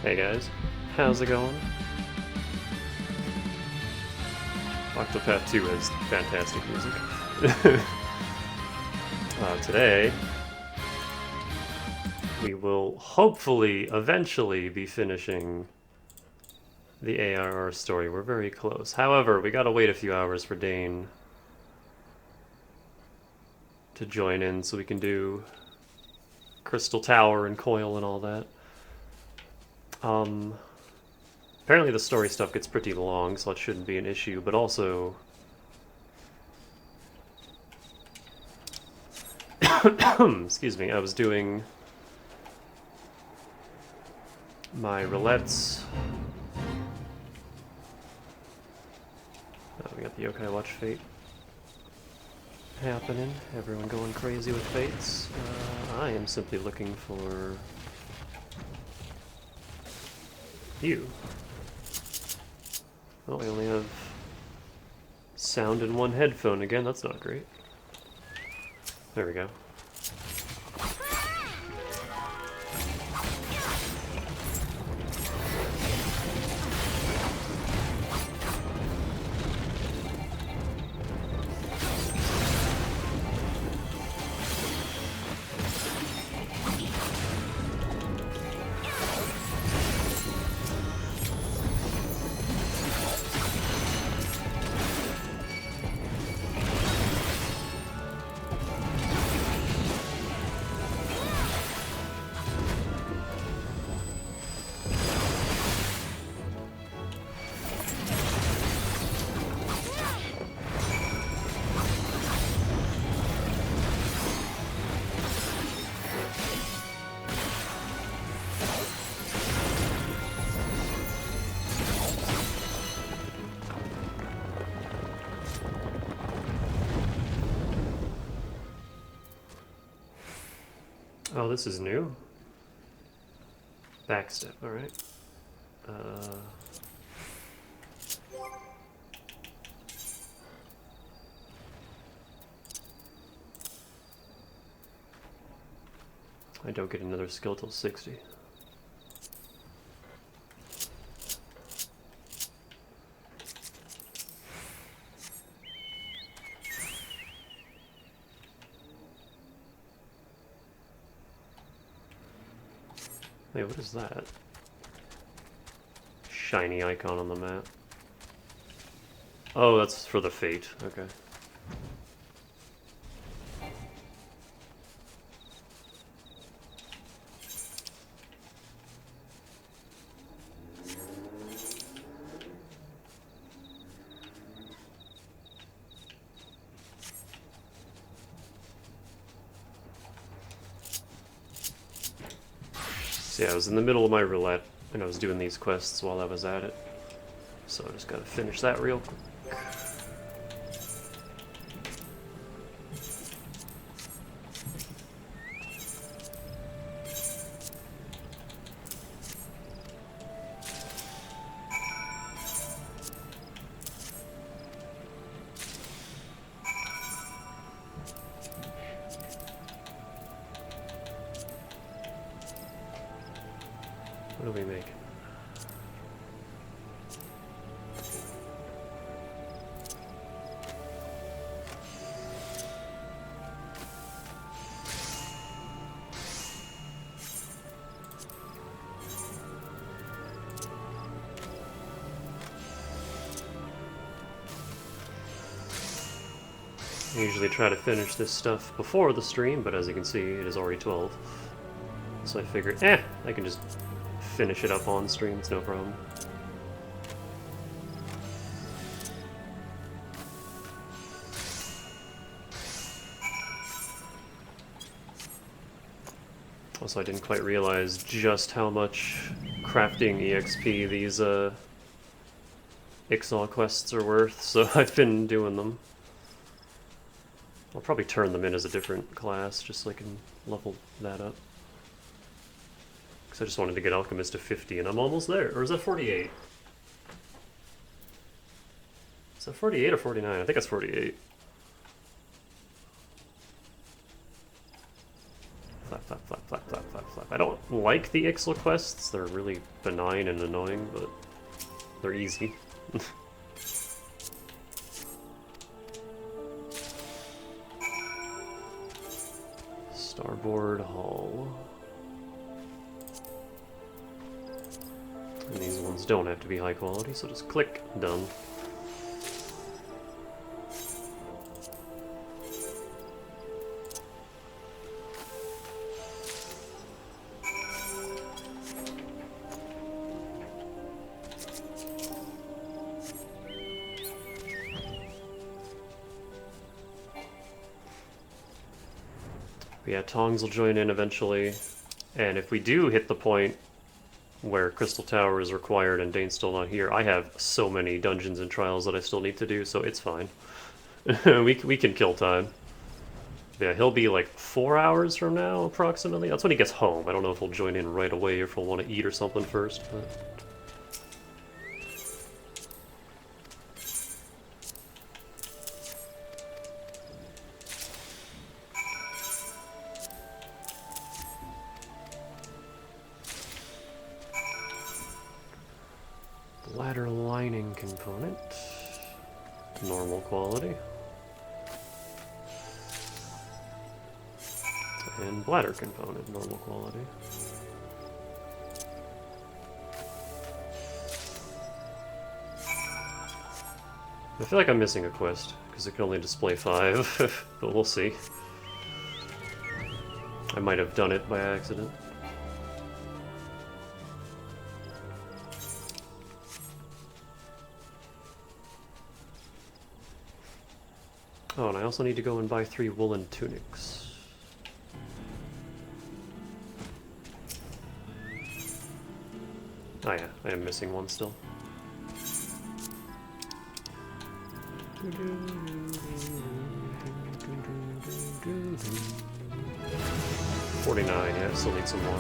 Hey guys, how's it going? Octopath 2 has fantastic music. Today, we will hopefully, eventually, be finishing the ARR story. We're very close. However, we gotta wait a few hours for Dane to join in so we can do Crystal Tower and Coil and all that. Apparently the story stuff gets pretty long, so that shouldn't be an issue, but also... excuse me, I was doing my roulettes. We got the Yokai Watch Fate happening. Everyone going crazy with fates. I am simply looking for you. Oh, I only have sound in one headphone again. That's not great. There we go. Oh, this is new? Backstep, alright. I don't get another skill till 60. Hey, what is that? Shiny icon on the map. Oh, that's for the fate. Okay. So yeah, I was in the middle of my roulette, and I was doing these quests while I was at it. So I just gotta finish that real quick. What do we make? I usually try to finish this stuff before the stream, but as you can see, it is already 12. So I figured, I can just finish it up on stream, it's no problem. Also, I didn't quite realize just how much crafting EXP these Ixal quests are worth, so I've been doing them. I'll probably turn them in as a different class, just so I can level that up. Because I just wanted to get Alchemist to 50, and I'm almost there. Or is that 48? Is that 48 or 49? I think it's 48. Flap, flap, flap, flap, flap, flap, flap. I don't like the Ixel quests. They're really benign and annoying, but they're easy. Starboard Hall. And these ones don't have to be high quality, so just click, done. But yeah, Tongs will join in eventually, and if we do hit the point where Crystal Tower is required and Dane's still not here, I have so many dungeons and trials that I still need to do, so it's fine. we can kill time. Yeah, he'll be like 4 hours from now, approximately. That's when he gets home. I don't know if he'll join in right away or if he'll want to eat or something first, but... Bladder lining component, normal quality. And bladder component, normal quality. I feel like I'm missing a quest, because it can only display 5, but we'll see. I might have done it by accident. Oh, and I also need to go and buy 3 woolen tunics. Oh yeah, I am missing one still. 49, yeah, still need some more.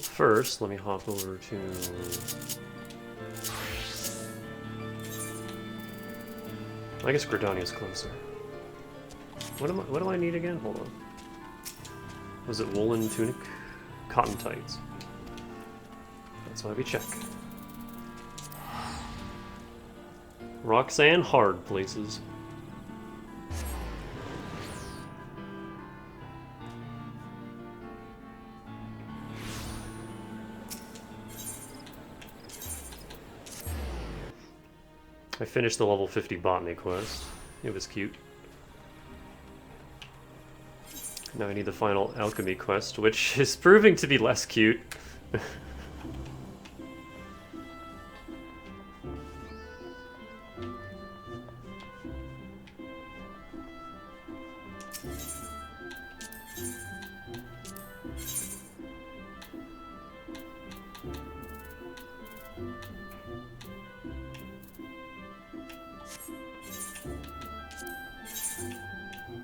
First, let me hop over to... I guess Gridania's closer. What do I need again? Hold on. Was it woolen tunic? Cotton tights. That's why we check. Roxanne, hard places. I finished the level 50 botany quest. It was cute. Now I need the final alchemy quest, which is proving to be less cute.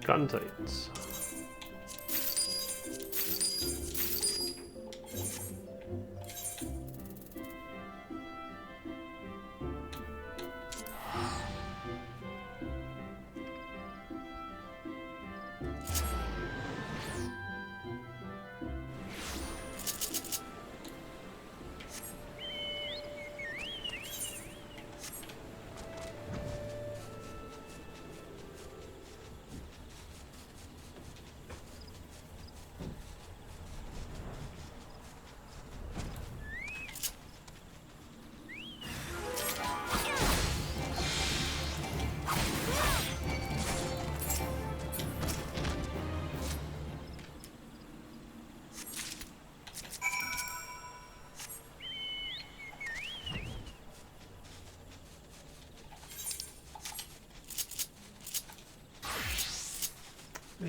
Cotton tights.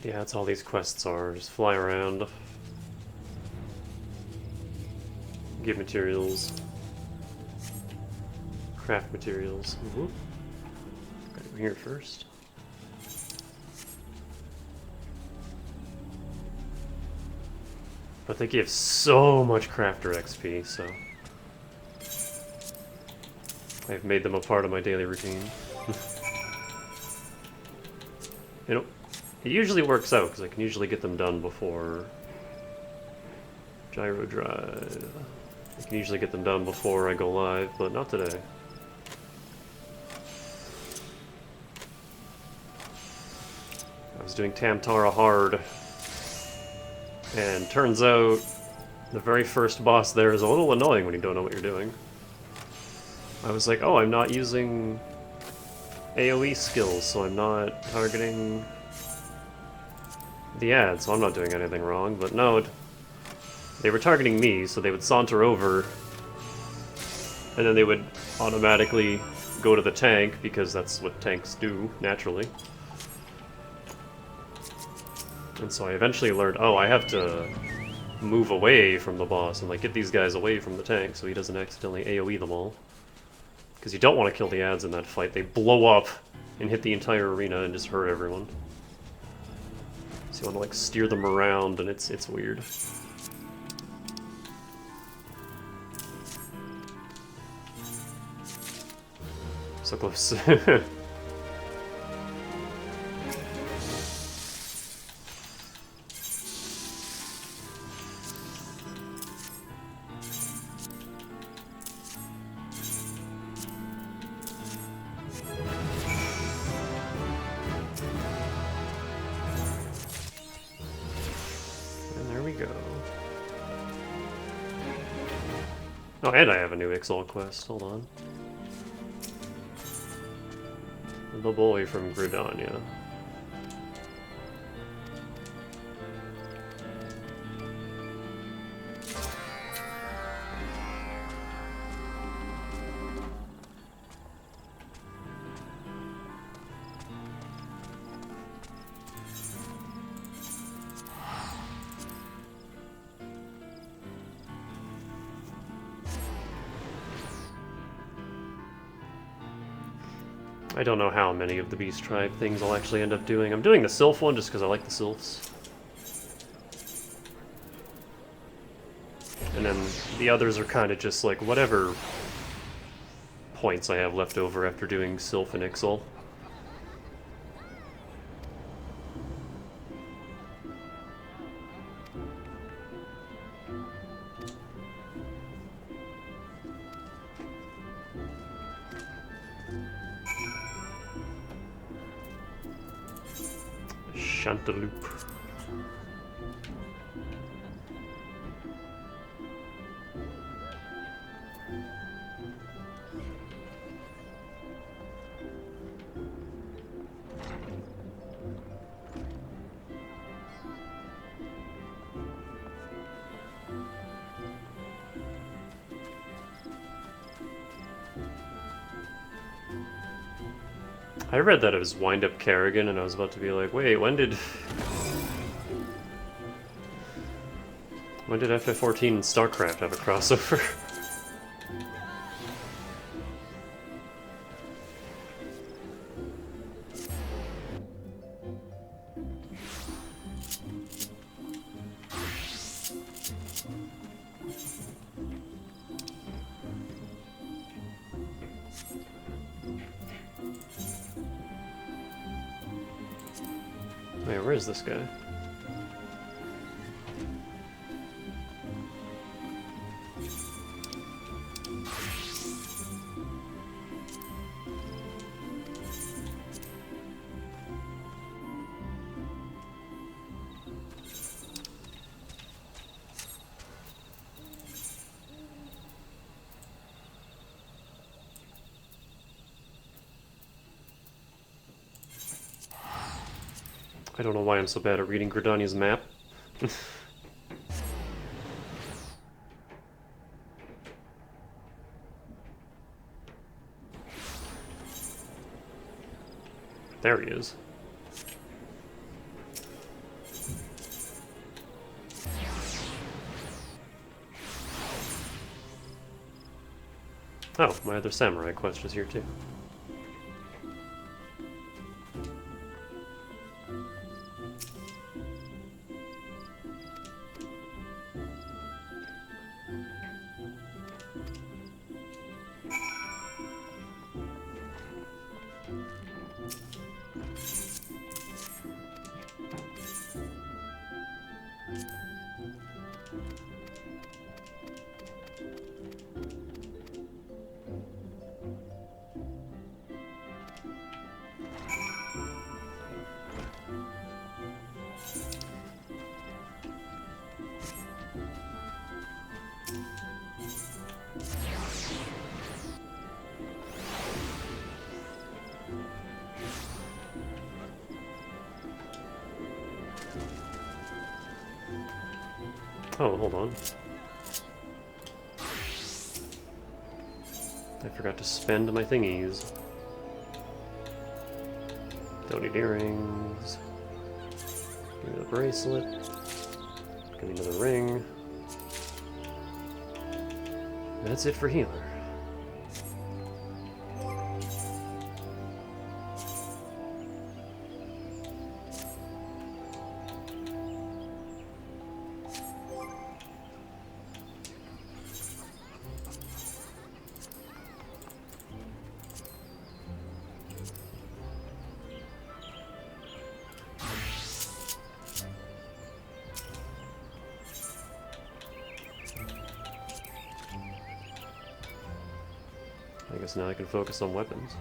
Yeah, that's all these quests are. Just fly around. Give materials. Craft materials. Whoop. Gotta go here first. But they give so much crafter XP, so I've made them a part of my daily routine. You know, it usually works out, because I can usually get them done before Gyro Drive. I can usually get them done before I go live, but not today. I was doing Tamtara hard, and turns out the very first boss there is a little annoying when you don't know what you're doing. I was like, oh, I'm not using AoE skills, so I'm not targeting the ad, so I'm not doing anything wrong, but no, they were targeting me, so they would saunter over, and then they would automatically go to the tank, because that's what tanks do, naturally. And so I eventually learned, oh, I have to move away from the boss and like get these guys away from the tank so he doesn't accidentally AoE them all. Because you don't want to kill the ads in that fight. They blow up and hit the entire arena and just hurt everyone. So you want to like steer them around, and it's weird. So close. Oh, and I have a new Ixal quest. Hold on. The boy from Gridania. I don't know how many of the Beast Tribe things I'll actually end up doing. I'm doing the Sylph one just because I like the Sylphs. And then the others are kind of just like whatever points I have left over after doing Sylph and Ixal. Chanteloup. I read that it was Wind Up Kerrigan, and I was about to be like, wait, when did FF14 and StarCraft have a crossover? Wait, where is this guy? I don't know why I'm so bad at reading Gridania's map. There he is. Oh, my other samurai quest is here too. Oh, hold on. I forgot to spend my thingies. Don't need earrings. Give me the bracelet. Give me another ring. That's it for healer. I guess now I can focus on weapons.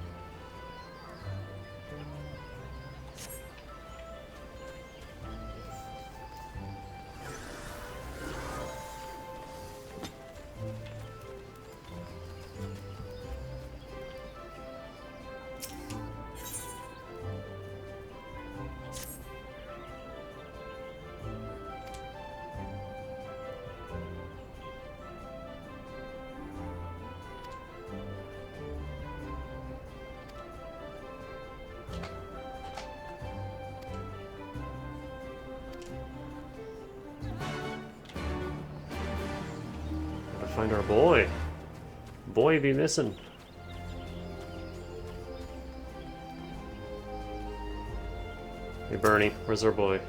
Gotta find our boy. Boy be missing. Hey Bernie, where's our boy?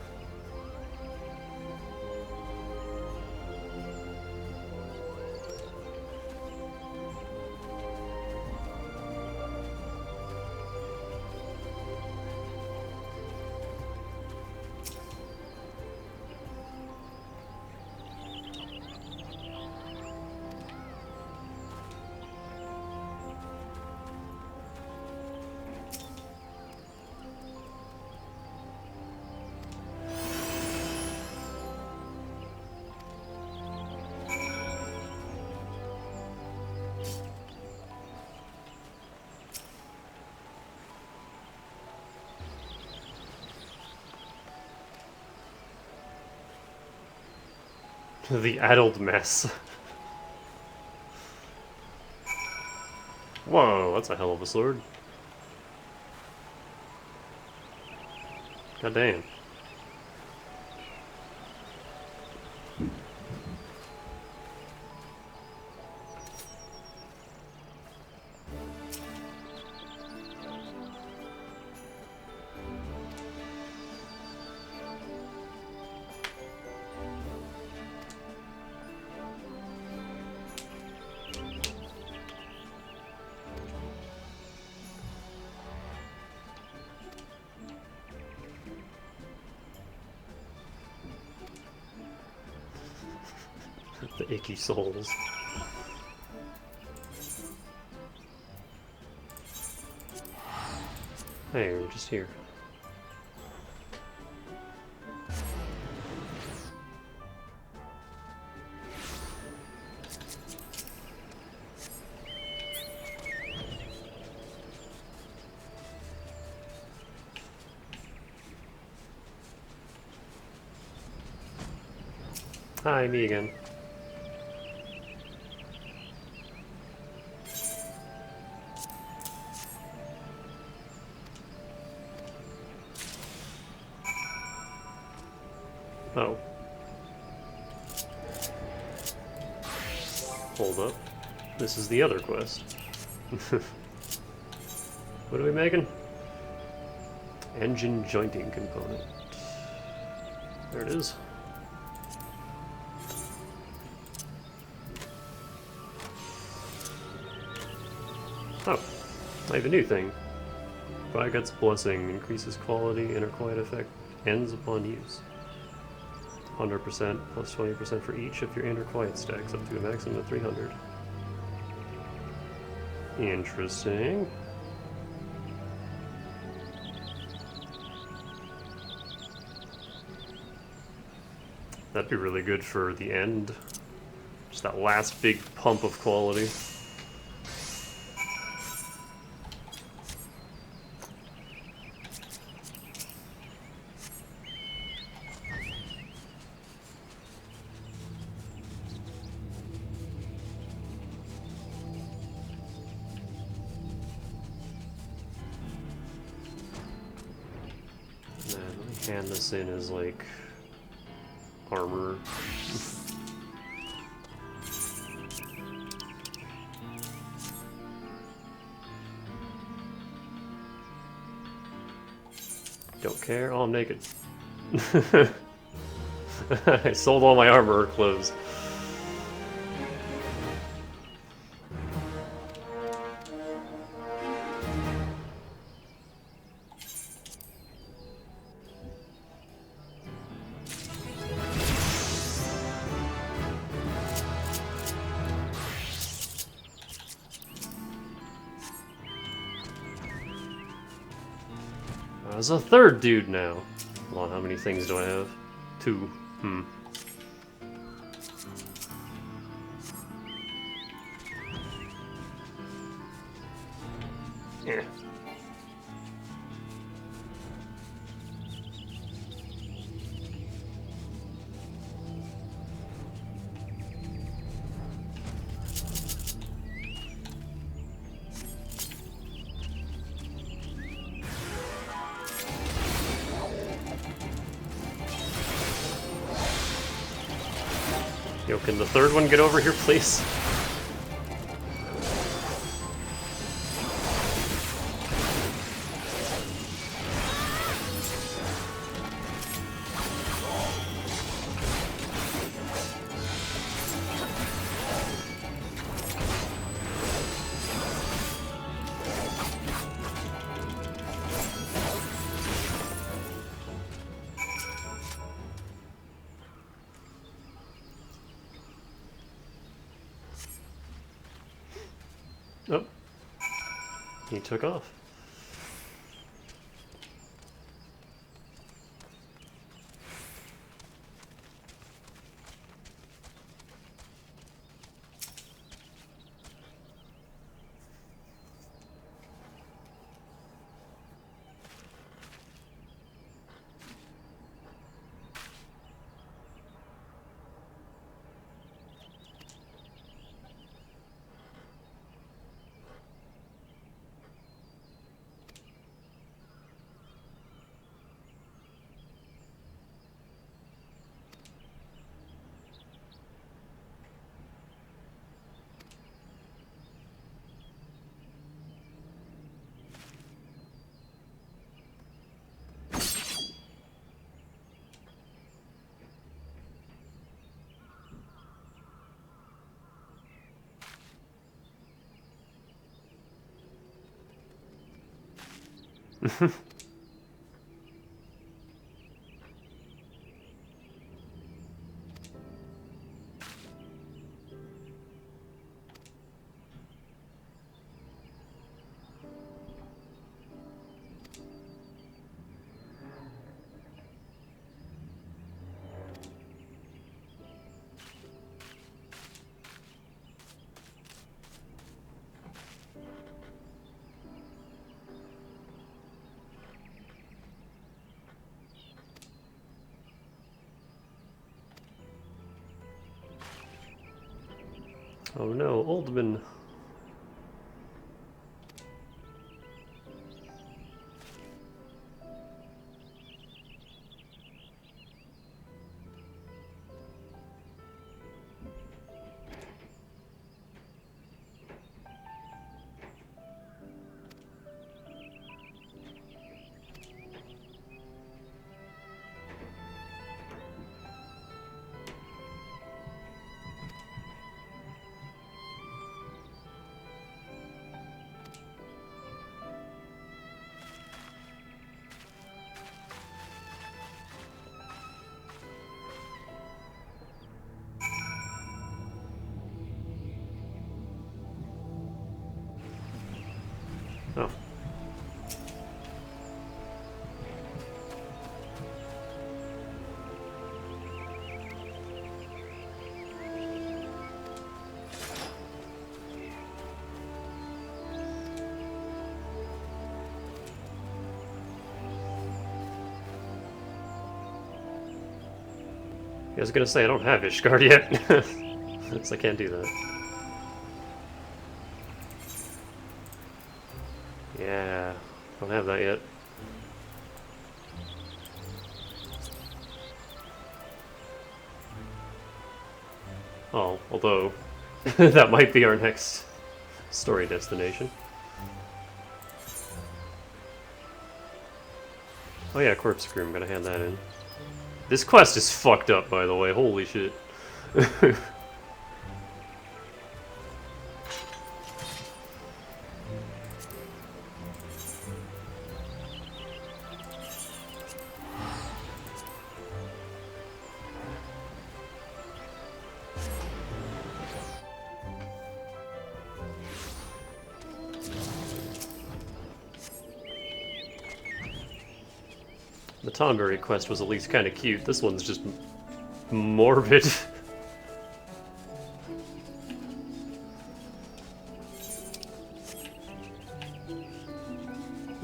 The addled mess. Whoa, that's a hell of a sword. God damn. The icky souls. Hey, we're just here. Hi, me again. Oh. Hold up. This is the other quest. What are we making? Engine jointing component. There it is. Oh, I have a new thing. Vigut's Blessing increases quality, inner quiet effect, ends upon use. 100% plus 20% for each if your inner quiet stacks up to a maximum of 300. Interesting. That'd be really good for the end. Just that last big pump of quality. Man, let me hand this in as like armor. Don't care. Oh, I'm naked. I sold all my armor clothes. There's a third dude now. Hold on, how many things do I have? 2. Yeah. Yo, can the third one get over here, please? Oh. He took off. Oh no, Oldman. Oh. I was gonna say, I don't have Ishgard yet. So I can't do that. Yeah, don't have that yet. Oh, although, that might be our next story destination. Oh yeah, Corpse Crew, I'm gonna hand that in. This quest is fucked up, by the way, holy shit. The Tonberry quest was at least kind of cute. This one's just morbid.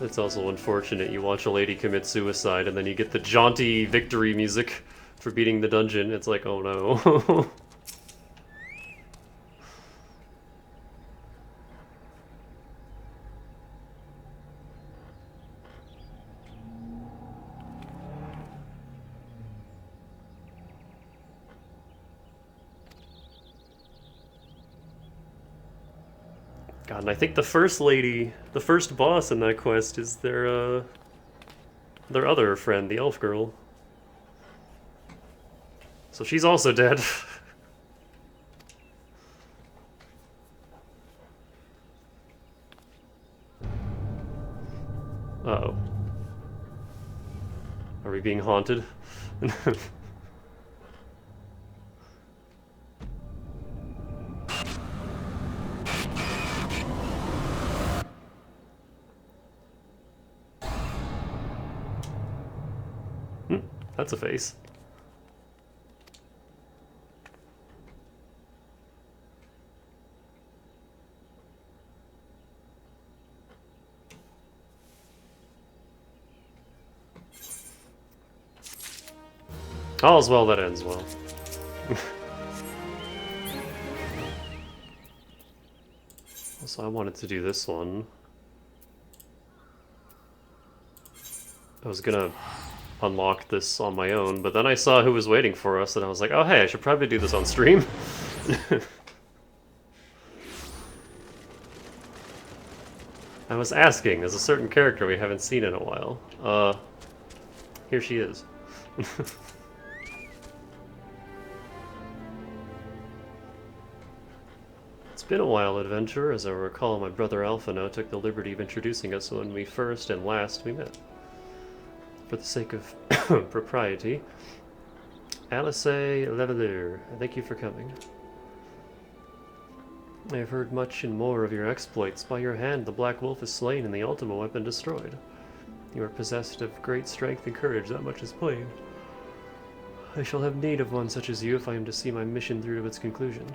It's also unfortunate you watch a lady commit suicide and then you get the jaunty victory music for beating the dungeon. It's like, oh no. God, and I think the first lady, the first boss in that quest is their other friend, the elf girl. So she's also dead. Uh-oh. Are we being haunted? That's a face. All's well that ends well. So I wanted to do this one. I was gonna unlock this on my own, but then I saw who was waiting for us, and I was like, oh hey, I should probably do this on stream. I was asking, there's a certain character we haven't seen in a while. Here she is. It's been a while, adventurer. As I recall, my brother Alphino took the liberty of introducing us when we first and last we met. For the sake of propriety, Alice Leveler, thank you for coming. I have heard much and more of your exploits. By your hand, the Black Wolf is slain and the Ultima weapon destroyed. You are possessed of great strength and courage, that much is plain. I shall have need of one such as you if I am to see my mission through to its conclusion.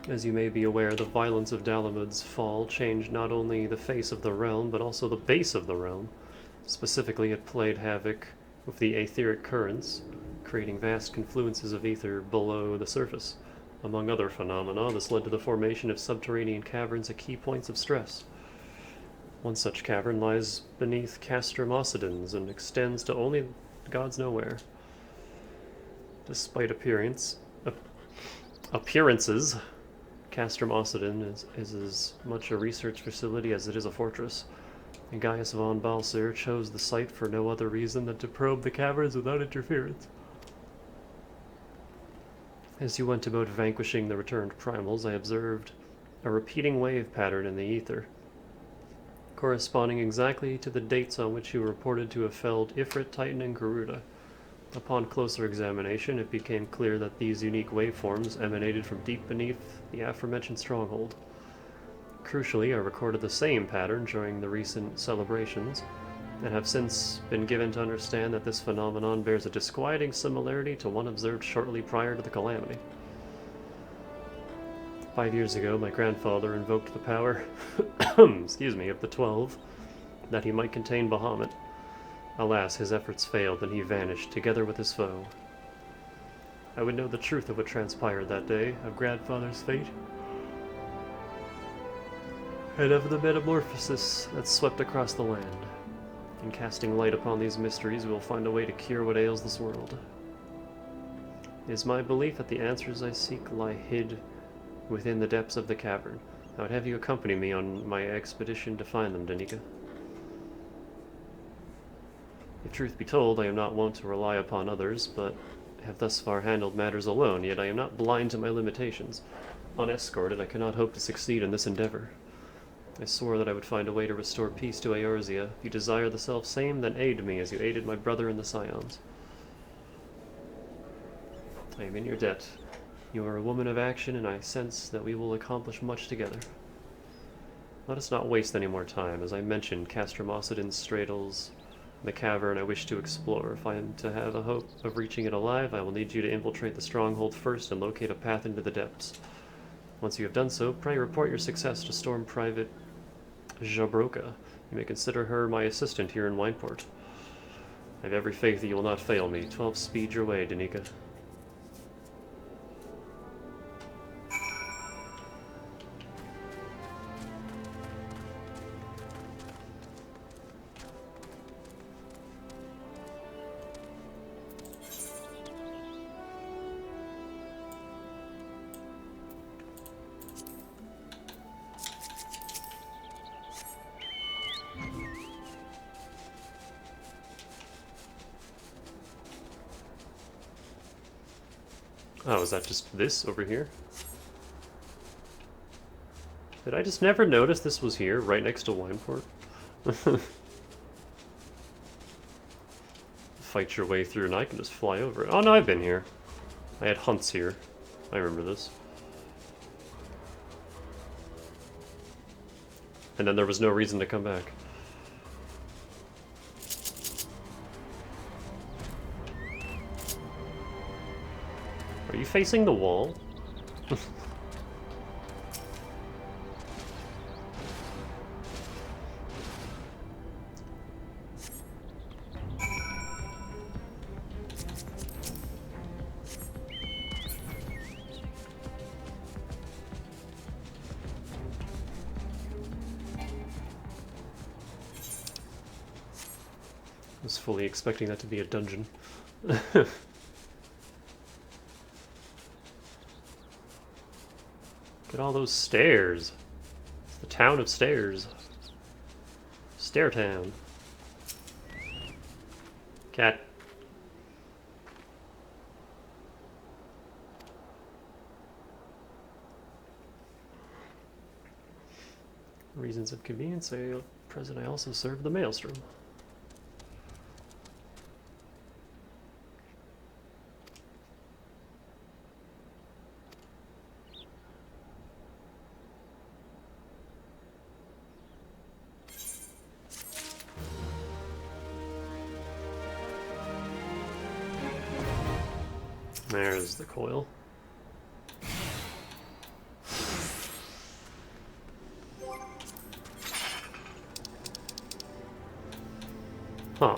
As you may be aware, the violence of Dalamud's fall changed not only the face of the realm, but also the base of the realm. Specifically, it played havoc with the aetheric currents, creating vast confluences of ether below the surface. Among other phenomena, this led to the formation of subterranean caverns at key points of stress. One such cavern lies beneath Castrum Occidens and extends to only gods know where. Despite appearances, Castrum Occident is as much a research facility as it is a fortress, and Gaius von Balser chose the site for no other reason than to probe the caverns without interference. As you went about vanquishing the returned primals, I observed a repeating wave pattern in the ether, corresponding exactly to the dates on which you were reported to have felled Ifrit, Titan, and Garuda. Upon closer examination, it became clear that these unique waveforms emanated from deep beneath the aforementioned stronghold. Crucially, I recorded the same pattern during the recent celebrations, and have since been given to understand that this phenomenon bears a disquieting similarity to one observed shortly prior to the calamity. 5 years ago, my grandfather invoked the power excuse me, of the 12, that he might contain Bahamut. Alas, his efforts failed, and he vanished, together with his foe. I would know the truth of what transpired that day, of grandfather's fate, and of the metamorphosis that swept across the land. In casting light upon these mysteries, we will find a way to cure what ails this world. It is my belief that the answers I seek lie hid within the depths of the cavern. I would have you accompany me on my expedition to find them, Danica. If truth be told, I am not wont to rely upon others, but have thus far handled matters alone, yet I am not blind to my limitations. Unescorted, I cannot hope to succeed in this endeavor. I swore that I would find a way to restore peace to Eorzea. If you desire the self-same, then aid me as you aided my brother and the Scions. I am in your debt. You are a woman of action, and I sense that we will accomplish much together. Let us not waste any more time. As I mentioned, Castromosodin straddles the cavern I wish to explore. If I am to have a hope of reaching it alive, I will need you to infiltrate the stronghold first and locate a path into the depths. Once you have done so, pray report your success to Storm Private Jabroka. You may consider her my assistant here in Wineport. I have every faith that you will not fail me. 12 speed your way, Danica. Oh, is that just this over here? Did I just never notice this was here, right next to Wineport? Fight your way through and I can just fly over it. Oh no, I've been here. I had hunts here. I remember this. And then there was no reason to come back. Are you facing the wall? I was fully expecting that to be a dungeon. Look at all those stairs. It's the town of stairs. Stair Town. Cat. Reasons of convenience. Present, I also serve the Maelstrom. There's the coil. Huh.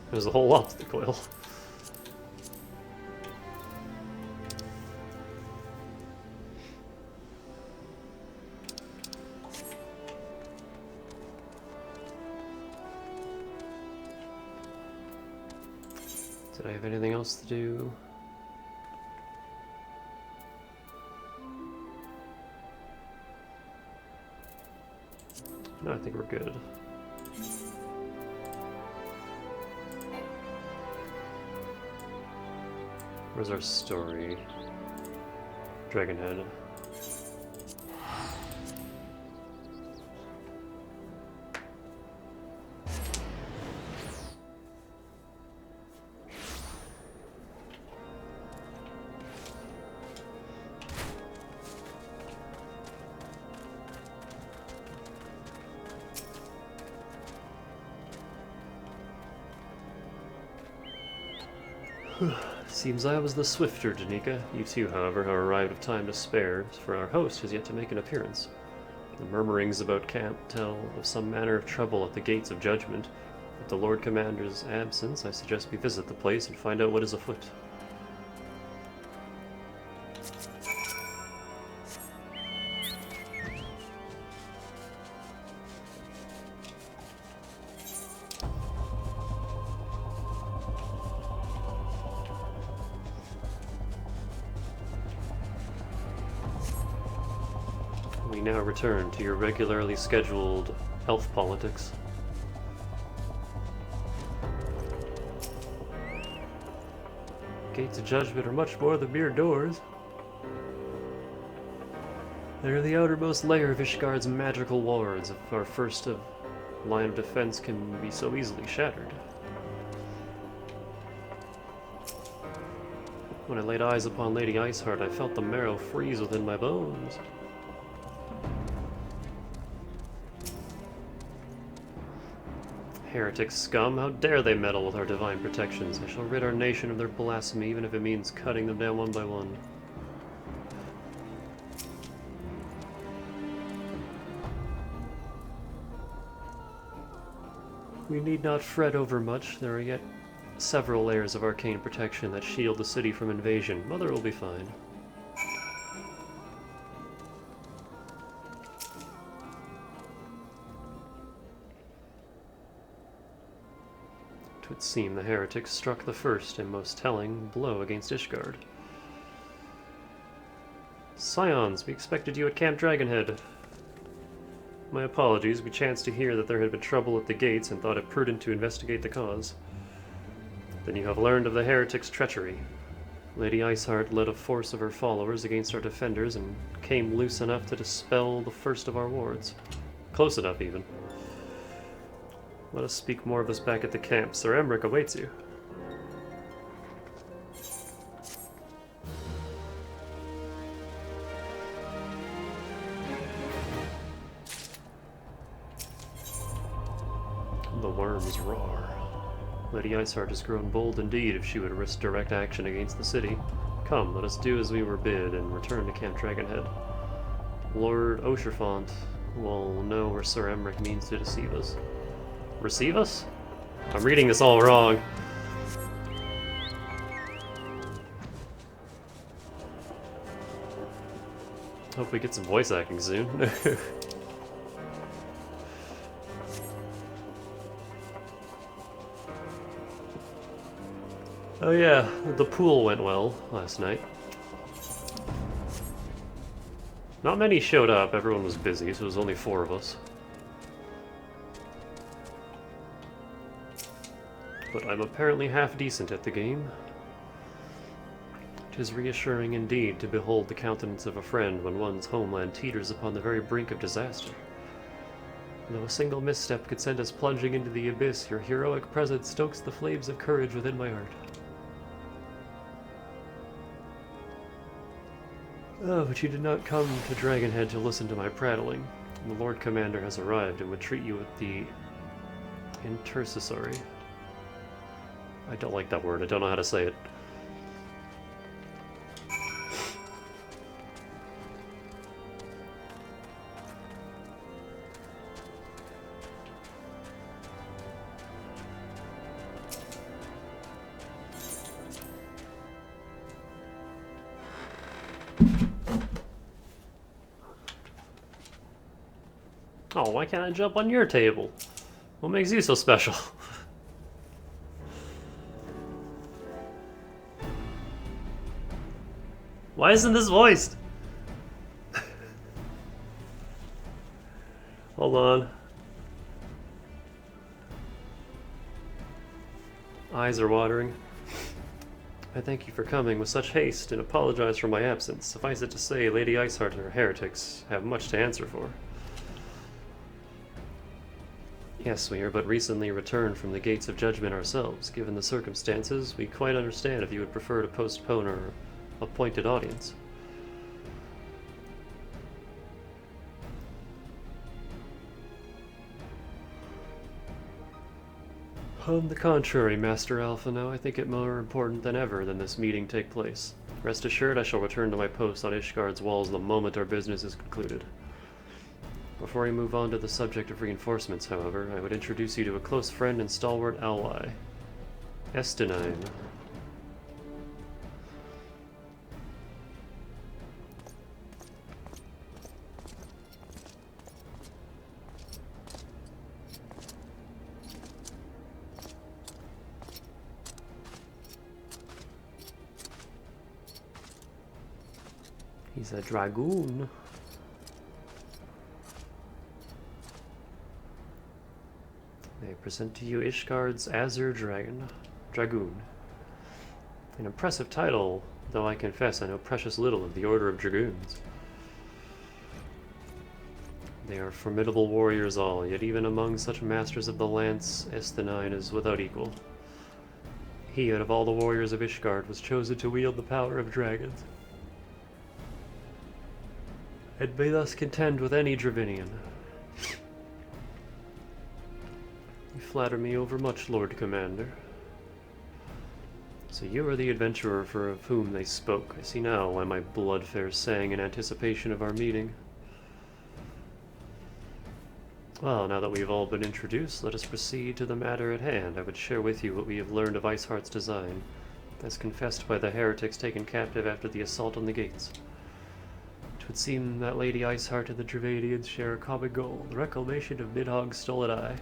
There's a whole lot to the coil. Did I have anything else to do? No, I think we're good. Where's our story? Dragonhead. Seems I was the swifter, Danica. You too, however, have arrived with time to spare, for our host has yet to make an appearance. The murmurings about camp tell of some manner of trouble at the gates of judgment. With the Lord Commander's absence, I suggest we visit the place and find out what is afoot. We now return to your regularly scheduled elf politics. Gates of Judgment are much more than mere doors. They're the outermost layer of Ishgard's magical wards. If our first line of defense can be so easily shattered. When I laid eyes upon Lady Iceheart, I felt the marrow freeze within my bones. Heretic scum, how dare they meddle with our divine protections? I shall rid our nation of their blasphemy, even if it means cutting them down one by one. We need not fret over much. There are yet several layers of arcane protection that shield the city from invasion. Mother will be fine. It would seem the heretics struck the first and most telling blow against Ishgard. Scions, we expected you at Camp Dragonhead. My apologies, we chanced to hear that there had been trouble at the gates and thought it prudent to investigate the cause. Then you have learned of the heretics' treachery. Lady Iceheart led a force of her followers against our defenders and came loose enough to dispel the first of our wards. Close enough, even. Let us speak more of this back at the camp. Sir Emmerich awaits you. The worms roar. Lady Iceheart has grown bold indeed if she would risk direct action against the city. Come, let us do as we were bid and return to Camp Dragonhead. Lord Ocherfont will know where Sir Emmerich means to deceive us. Receive us? I'm reading this all wrong. Hope we get some voice acting soon. Oh yeah, the pool went well last night. Not many showed up, everyone was busy, so it was only 4 of us. But I'm apparently half decent at the game. 'Tis reassuring indeed to behold the countenance of a friend when one's homeland teeters upon the very brink of disaster. Though a single misstep could send us plunging into the abyss, your heroic presence stokes the flames of courage within my heart. Oh, but you did not come to Dragonhead to listen to my prattling. The Lord Commander has arrived and would treat you with the intercessory. I don't like that word, I don't know how to say it. Oh, why can't I jump on your table? What makes you so special? Why isn't this voiced? Hold on. Eyes are watering. I thank you for coming with such haste and apologize for my absence. Suffice it to say, Lady Iceheart and her heretics have much to answer for. Yes, we are but recently returned from the Gates of Judgment ourselves. Given the circumstances, we quite understand if you would prefer to postpone our appointed audience. On the contrary, Master Alpha, now I think it more important than ever than this meeting take place. Rest assured I shall return to my post on Ishgard's walls the moment our business is concluded. Before we move on to the subject of reinforcements, however, I would introduce you to a close friend and stalwart ally, Estinine. He's a dragoon. I present to you Ishgard's Azure Dragoon. An impressive title, though I confess I know precious little of the Order of Dragoons. They are formidable warriors all, yet even among such masters of the lance, Estinine is without equal. He, out of all the warriors of Ishgard, was chosen to wield the power of dragons, and may thus contend with any Dravinian. You flatter me overmuch, Lord Commander. So you are the adventurer for of whom they spoke. I see now why my blood fair sang in anticipation of our meeting. Well, now that we have all been introduced, let us proceed to the matter at hand. I would share with you what we have learned of Iceheart's design, as confessed by the heretics taken captive after the assault on the gates. It would seem that Lady Iceheart and the Dravanians share a common goal, the reclamation of Nidhogg's stolen eye.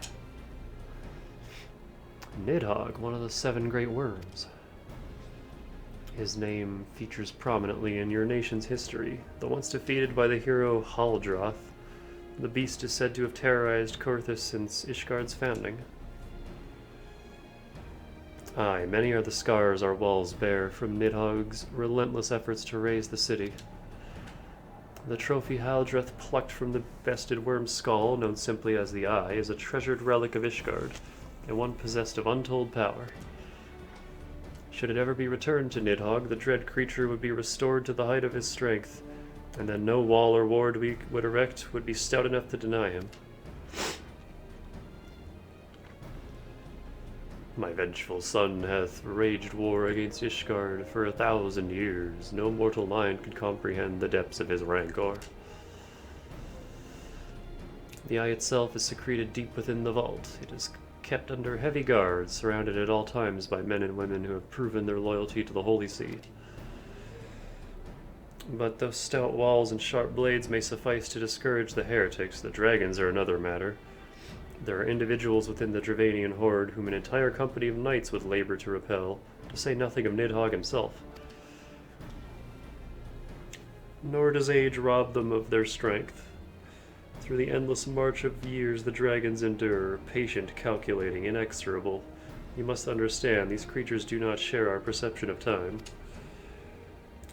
Nidhogg, one of the 7 great worms. His name features prominently in your nation's history. Though once defeated by the hero Haldroth, the beast is said to have terrorized Korthus since Ishgard's founding. Aye, many are the scars our walls bear from Nidhogg's relentless efforts to raise the city. The trophy Haldroth plucked from the bested worm's skull, known simply as the Eye, is a treasured relic of Ishgard, and one possessed of untold power. Should it ever be returned to Nidhogg, the dread creature would be restored to the height of his strength, and then no wall or ward we would erect would be stout enough to deny him. My vengeful son hath waged war against Ishgard for 1,000 years. No mortal mind could comprehend the depths of his rancor. The eye itself is secreted deep within the vault. It is kept under heavy guards, surrounded at all times by men and women who have proven their loyalty to the Holy See. But those stout walls and sharp blades may suffice to discourage the heretics. The dragons are another matter. There are individuals within the Dravanian horde whom an entire company of knights would labor to repel, to say nothing of Nidhogg himself. Nor does age rob them of their strength. Through the endless march of years the dragons endure, patient, calculating, inexorable. You must understand, these creatures do not share our perception of time.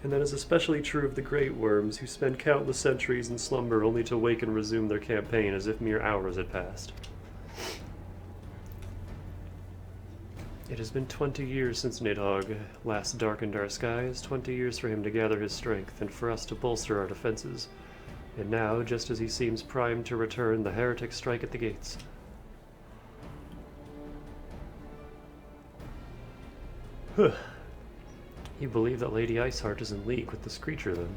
And that is especially true of the great worms, who spend countless centuries in slumber only to wake and resume their campaign as if mere hours had passed. It has been 20 years since Nidhogg last darkened our skies, 20 years for him to gather his strength, and for us to bolster our defenses. And now, just as he seems primed to return, the heretics strike at the gates. You believe that Lady Iceheart is in league with this creature, then?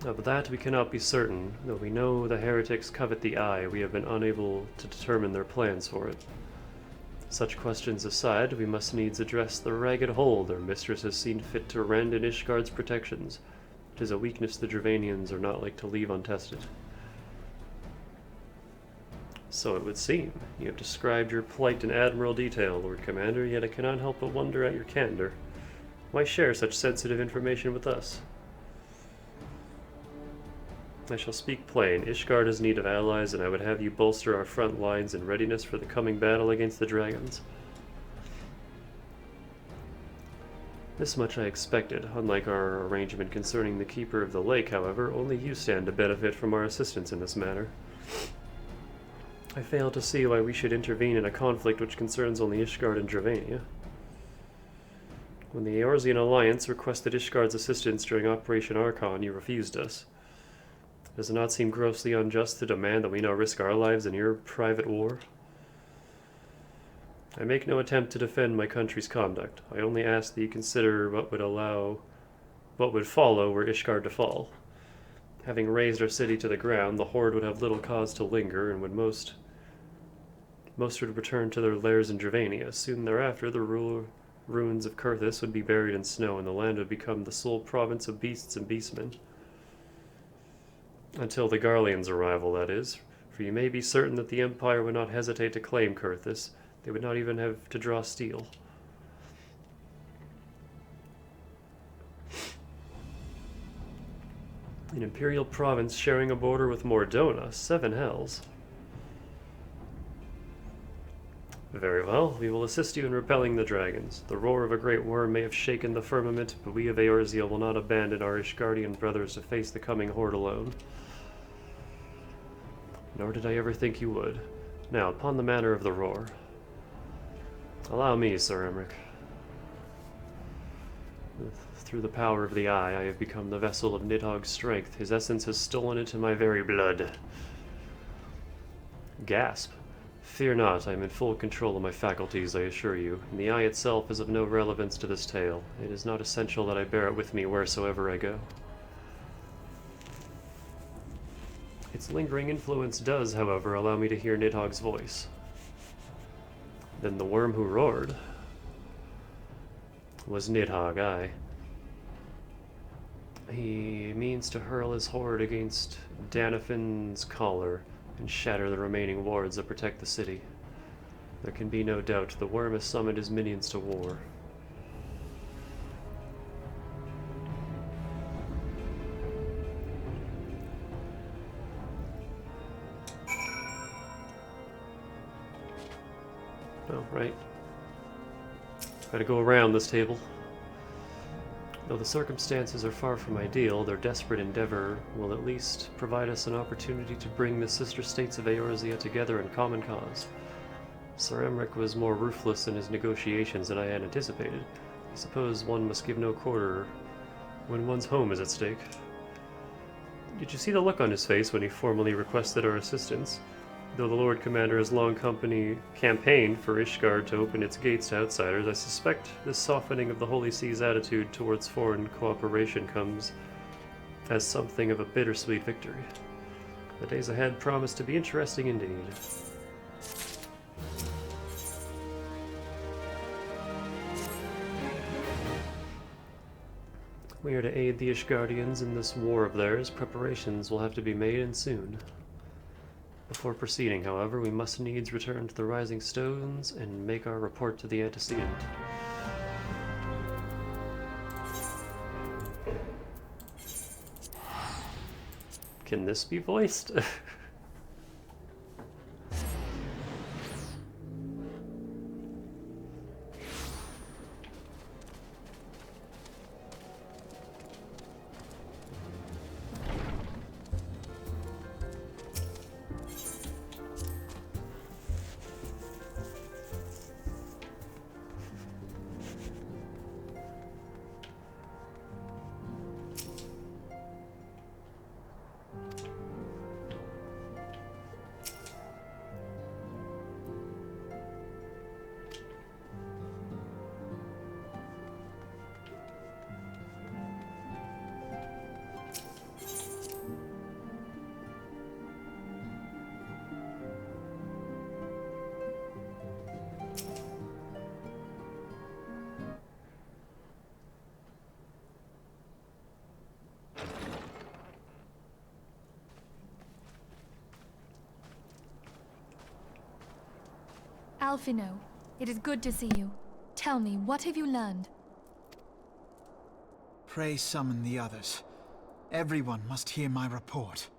Of that we cannot be certain. Though we know the heretics covet the eye, we have been unable to determine their plans for it. Such questions aside, we must needs address the ragged hole their mistress has seen fit to rend in Ishgard's protections. It is a weakness the Dravanians are not like to leave untested. So it would seem. You have described your plight in admirable detail, Lord Commander, yet I cannot help but wonder at your candor. Why share such sensitive information with us? I shall speak plain. Ishgard has need of allies, and I would have you bolster our front lines in readiness for the coming battle against the dragons. This much I expected. Unlike our arrangement concerning the Keeper of the Lake, however, only you stand to benefit from our assistance in this matter. I fail to see why we should intervene in a conflict which concerns only Ishgard and Dravania. When the Eorzean Alliance requested Ishgard's assistance during Operation Archon, you refused us. Does it not seem grossly unjust to demand that we now risk our lives in your private war? I make no attempt to defend my country's conduct. I only ask that you consider what would follow were Ishgard to fall. Having razed our city to the ground, the Horde would have little cause to linger, and would most would return to their lairs in Dravania. Soon thereafter, the ruins of Kurthis would be buried in snow, and the land would become the sole province of beasts and beastmen. Until the Garleans' arrival, that is. For you may be certain that the Empire would not hesitate to claim Kurthis. They would not even have to draw steel. An imperial province sharing a border with Mordona, 7 hells. Very well, we will assist you in repelling the dragons. The roar of a great worm may have shaken the firmament, but we of Eorzea will not abandon our Ishgardian brothers to face the coming horde alone. Nor did I ever think you would. Now, upon the matter of the roar. Allow me, Sir Emmerich. Through the power of the Eye, I have become the vessel of Nidhogg's strength. His essence has stolen into my very blood. Gasp. Fear not, I am in full control of my faculties, I assure you, and the Eye itself is of no relevance to this tale. It is not essential that I bear it with me wheresoever I go. Its lingering influence does, however, allow me to hear Nidhogg's voice. Then the worm who roared was Nidhogg, aye. He means to hurl his horde against Danafin's collar and shatter the remaining wards that protect the city. There can be no doubt the worm has summoned his minions to war. Oh, right. Gotta go around this table. Though the circumstances are far from ideal, their desperate endeavor will at least provide us an opportunity to bring the sister states of Eorzea together in common cause. Sir Emmerich was more ruthless in his negotiations than I had anticipated. I suppose one must give no quarter when one's home is at stake. Did you see the look on his face when he formally requested our assistance? Though the Lord Commander has long campaigned for Ishgard to open its gates to outsiders, I suspect this softening of the Holy See's attitude towards foreign cooperation comes as something of a bittersweet victory. The days ahead promise to be interesting indeed. We are to aid the Ishgardians in this war of theirs. Preparations will have to be made, and soon. Before proceeding, however, we must needs return to the Rising Stones and make our report to the antecedent. Can this be voiced? Alphino, it is good to see you. Tell me, what have you learned? Pray summon the others. Everyone must hear my report.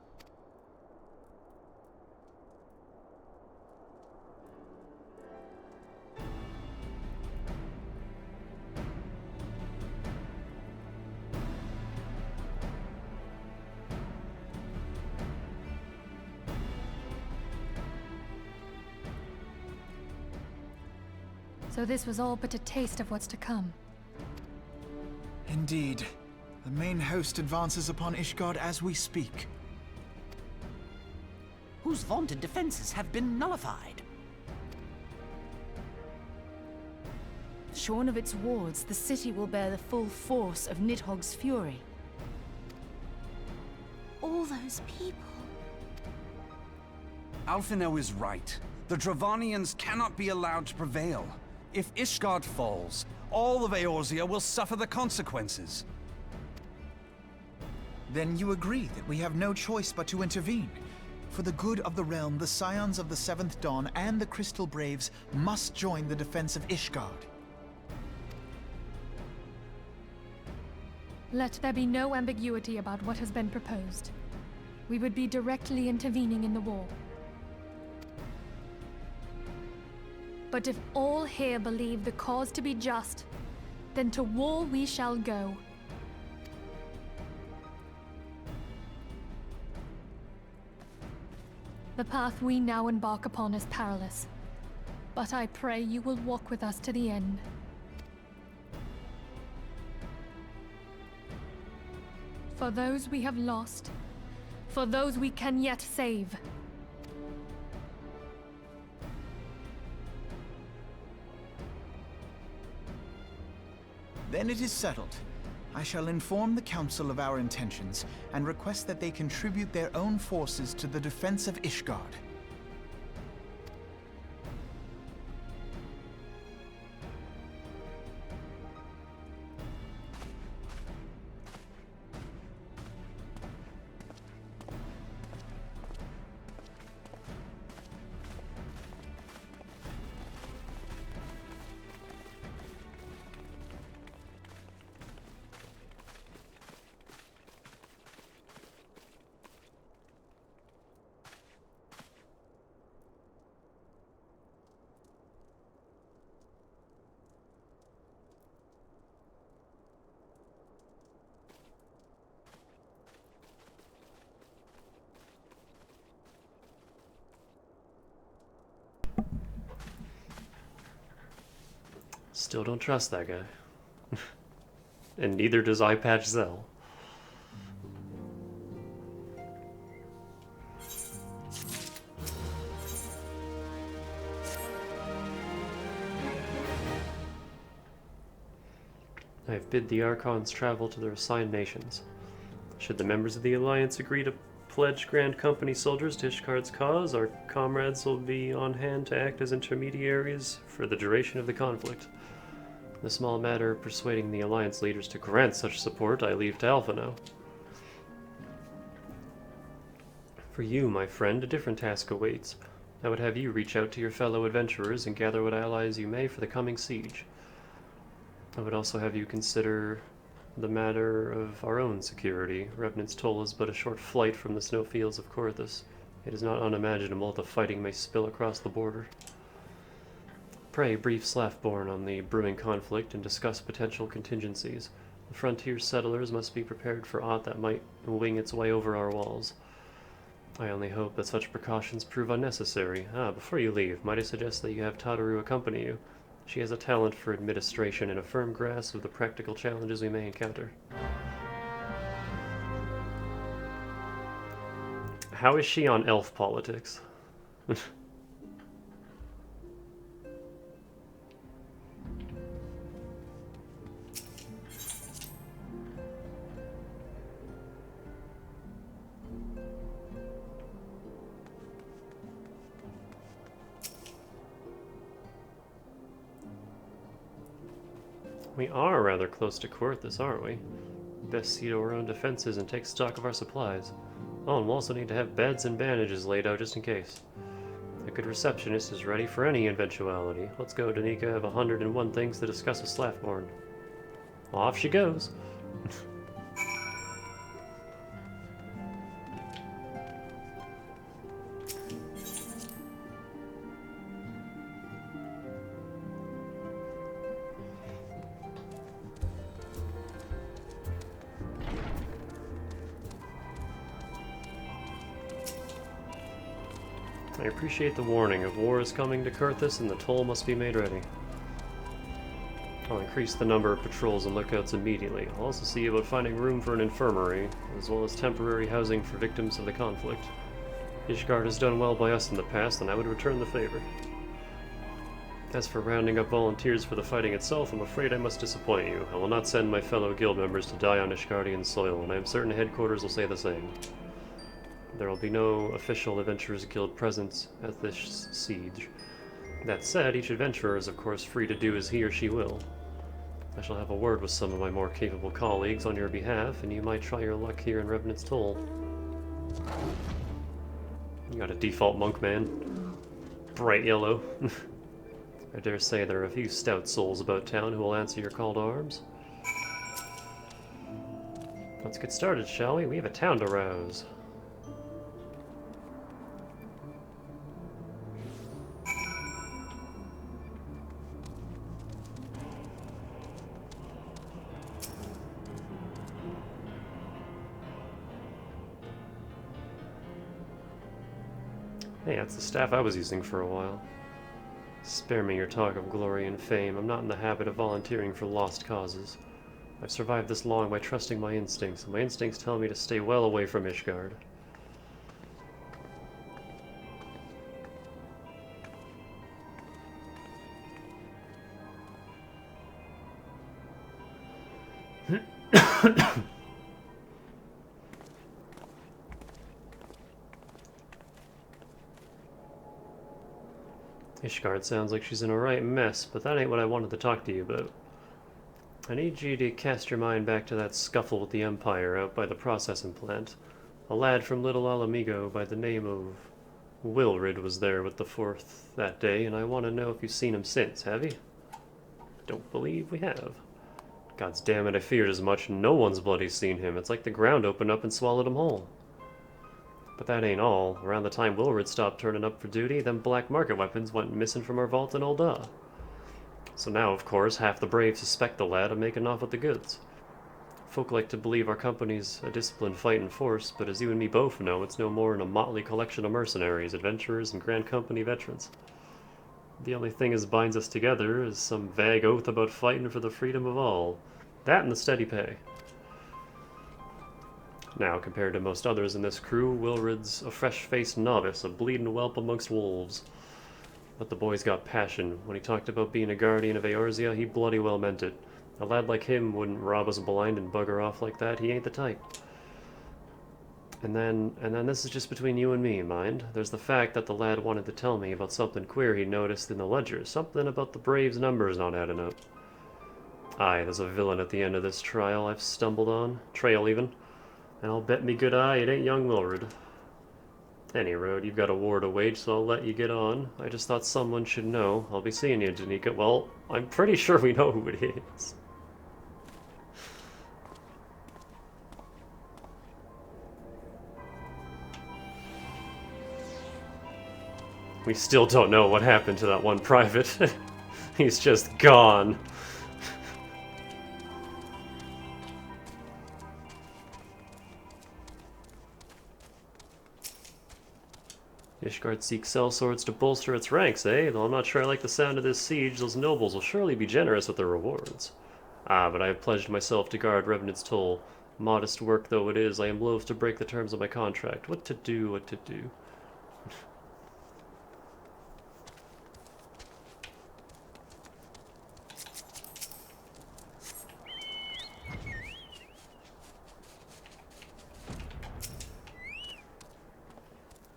So this was all but a taste of what's to come. Indeed. The main host advances upon Ishgard as we speak. whose vaunted defenses have been nullified. Shorn of its wards, the city will bear the full force of Nidhogg's fury. All those people. Alphino is right. The Dravanians cannot be allowed to prevail. If Ishgard falls, all of Eorzea will suffer the consequences. Then you agree that we have no choice but to intervene. For the good of the realm, the Scions of the Seventh Dawn and the Crystal Braves must join the defense of Ishgard. Let there be no ambiguity about what has been proposed. We would be directly intervening in the war. But if all here believe the cause to be just, then to war we shall go. The path we now embark upon is perilous, but I pray you will walk with us to the end. For those we have lost, for those we can yet save. Then it is settled. I shall inform the Council of our intentions and request that they contribute their own forces to the defense of Ishgard. Still don't trust that guy. And neither does Eyepatch Zell. I have bid the Archons travel to their assigned nations. Should the members of the Alliance agree to pledge Grand Company soldiers to Ishgard's cause, our comrades will be on hand to act as intermediaries for the duration of the conflict. The small matter of persuading the Alliance leaders to grant such support I leave to Alphino. For you, my friend, a different task awaits. I would have you reach out to your fellow adventurers and gather what allies you may for the coming siege. I would also have you consider the matter of our own security. Revenant's Toll is but a short flight from the snowfields of Korthus. It is not unimaginable the fighting may spill across the border. Pray brief Slaffborn on the brewing conflict and discuss potential contingencies. The frontier settlers must be prepared for aught that might wing its way over our walls. I only hope that such precautions prove unnecessary. Before you leave, might I suggest that you have Tataru accompany you? She has a talent for administration and a firm grasp of the practical challenges we may encounter. How is she on elf politics? We are rather close to Korthus, aren't we? Best see to our own defenses and take stock of our supplies. Oh, and we'll also need to have beds and bandages laid out just in case. A good receptionist is ready for any eventuality. Let's go, Danica. I have 101 things to discuss with Slaffborn. Off she goes. I appreciate the warning of war is coming to Korthus and the toll must be made ready. I'll increase the number of patrols and lookouts immediately. I'll also see about finding room for an infirmary, as well as temporary housing for victims of the conflict. Ishgard has done well by us in the past, and I would return the favor. As for rounding up volunteers for the fighting itself, I'm afraid I must disappoint you. I will not send my fellow guild members to die on Ishgardian soil, and I am certain headquarters will say the same. There will be no official Adventurers Guild presence at this siege. That said, each adventurer is of course free to do as he or she will. I shall have a word with some of my more capable colleagues on your behalf, and you might try your luck here in Revenant's Toll. You got a default monk, man. Bright yellow. I dare say there are a few stout souls about town who will answer your call to arms. Let's get started, shall we? We have a town to rouse. Hey, that's the staff I was using for a while. Spare me your talk of glory and fame. I'm not in the habit of volunteering for lost causes. I've survived this long by trusting my instincts, and my instincts tell me to stay well away from Ishgard. Ishgard sounds like she's in a right mess, but that ain't what I wanted to talk to you about. I need you to cast your mind back to that scuffle with the Empire out by the processing plant. A lad from Little Alamigo by the name of Wilrid was there with the Fourth that day, and I want to know if you've seen him since, have you? Don't believe we have. God's damn it, I feared as much. No one's bloody seen him. It's like the ground opened up and swallowed him whole. But that ain't all. Around the time Wilrid stopped turning up for duty, them black market weapons went missing from our vault in Ul'dah. So now, of course, half the brave suspect the lad of making off with the goods. Folk like to believe our company's a disciplined fighting force, but as you and me both know, it's no more than a motley collection of mercenaries, adventurers, and Grand Company veterans. The only thing that binds us together is some vague oath about fighting for the freedom of all. That and the steady pay. Now, compared to most others in this crew, Wilrid's a fresh-faced novice, a bleeding whelp amongst wolves. But the boy's got passion. When he talked about being a guardian of Eorzea, he bloody well meant it. A lad like him wouldn't rob us blind and bugger off like that. He ain't the type. And then this is just between you and me, mind. There's the fact that the lad wanted to tell me about something queer he noticed in the ledger. Something about the Braves' numbers not adding up. Aye, there's a villain at the end of this trial I've stumbled on. Trail, even. And I'll bet me good eye it ain't young Wilrid. Any road, you've got a war to wage, so I'll let you get on. I just thought someone should know. I'll be seeing you, Danica. Well, I'm pretty sure we know who it is. We still don't know what happened to that one private. He's just gone. Ishgard seeks sellswords to bolster its ranks, eh? Though I'm not sure I like the sound of this siege, those nobles will surely be generous with their rewards. Ah, but I have pledged myself to guard Revenant's Toll. Modest work though it is, I am loath to break the terms of my contract. What to do, what to do.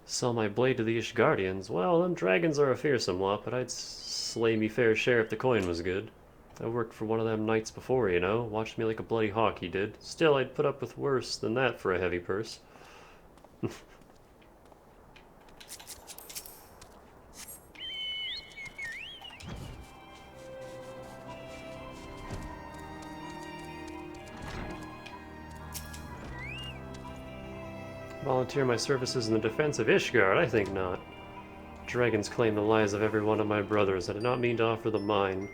Sell my blade to the Ishgardians. Well, them dragons are a fearsome lot, but I'd slay me fair share if the coin was good. I worked for one of them knights before, you know. Watched me like a bloody hawk, he did. Still, I'd put up with worse than that for a heavy purse. Volunteer my services in the defense of Ishgard? I think not. Dragons claim the lives of every one of my brothers. I did not mean to offer them mine.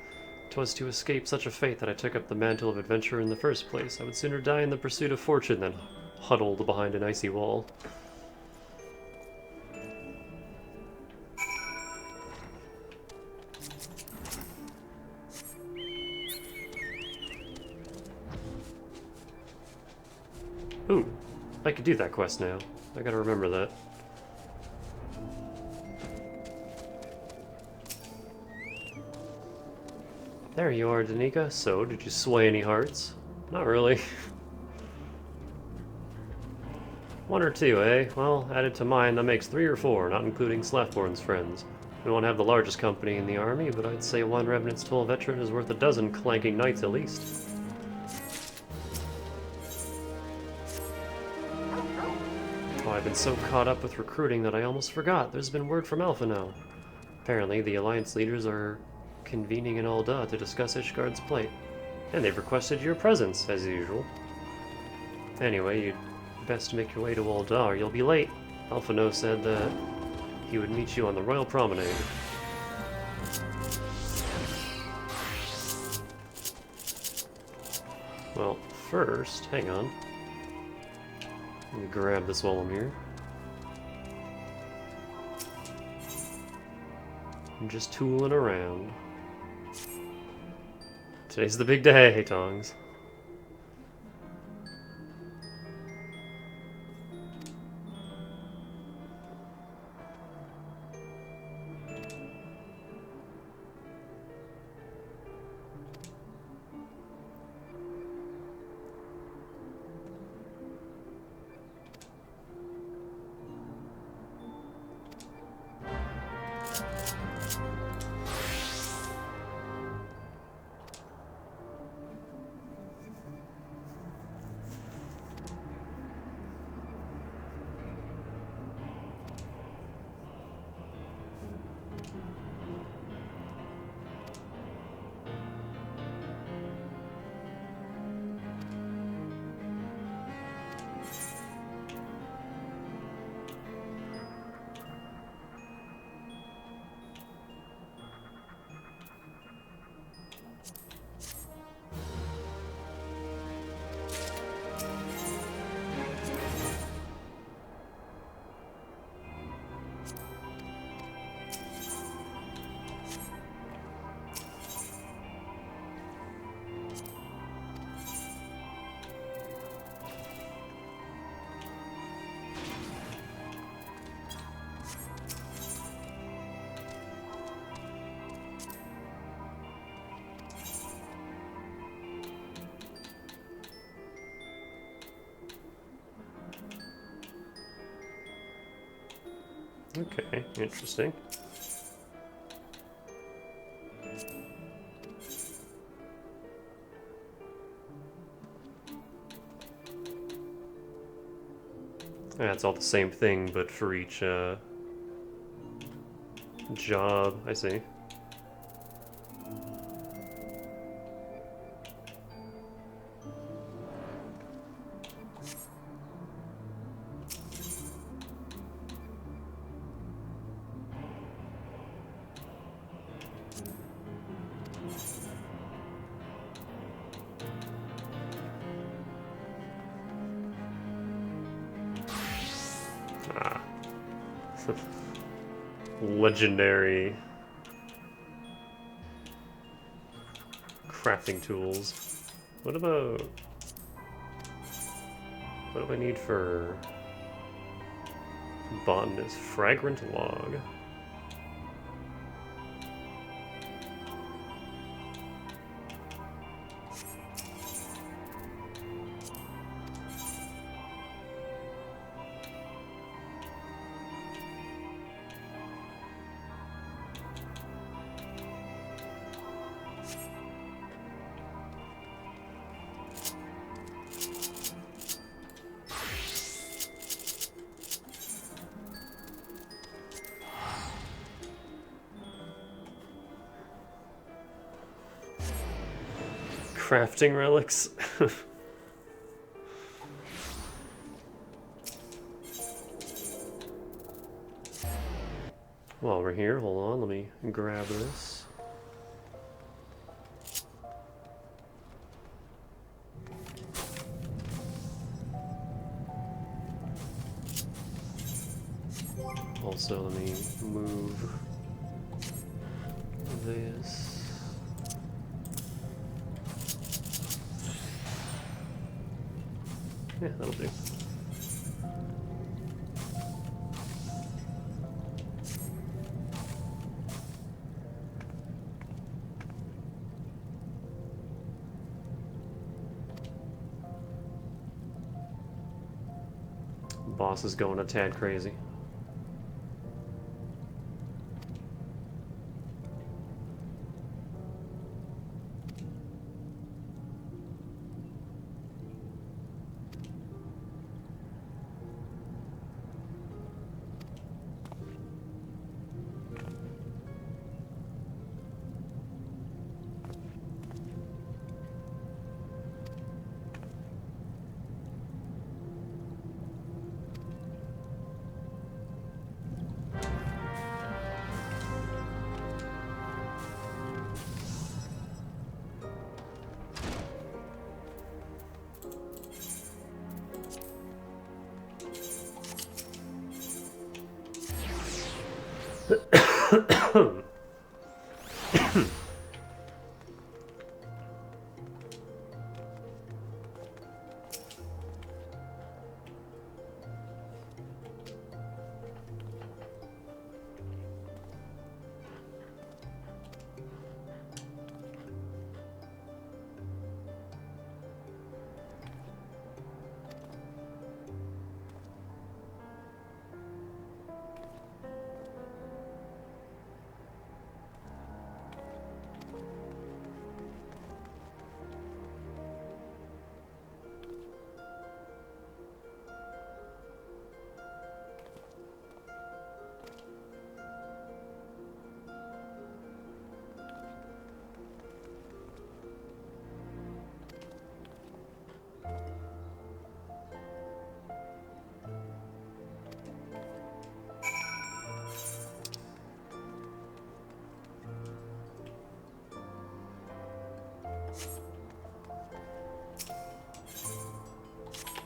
'Twas to escape such a fate that I took up the mantle of adventurer in the first place. I would sooner die in the pursuit of fortune than huddled behind an icy wall. Ooh, I could do that quest now. I gotta remember that. There you are, Danica. So, did you sway any hearts? Not really. One or two, eh? Well, added to mine, that makes 3 or 4, not including Slathborn's friends. We won't have the largest company in the army, but I'd say one Revenant's Toll veteran is worth a dozen clanking knights at least. Oh, I've been so caught up with recruiting that I almost forgot. There's been word from Alpha now. Apparently, the Alliance leaders are convening in Ul'dah to discuss Ishgard's plight. And they've requested your presence, as usual. Anyway, you'd best make your way to Ul'dah or you'll be late. Alphino said that he would meet you on the Royal Promenade. Well, first, hang on. Let me grab this while I'm here. I'm just tooling around. Today's the big day, Tongs. Okay, interesting. Yeah, it's all the same thing, but for each job, I see. Ah. Legendary crafting tools. What about... what do I need for botanist? Fragrant log. Crafting relics. While we're here, hold on, let me grab this. Also, let me move this. Yeah, that'll do. boss is going a tad crazy.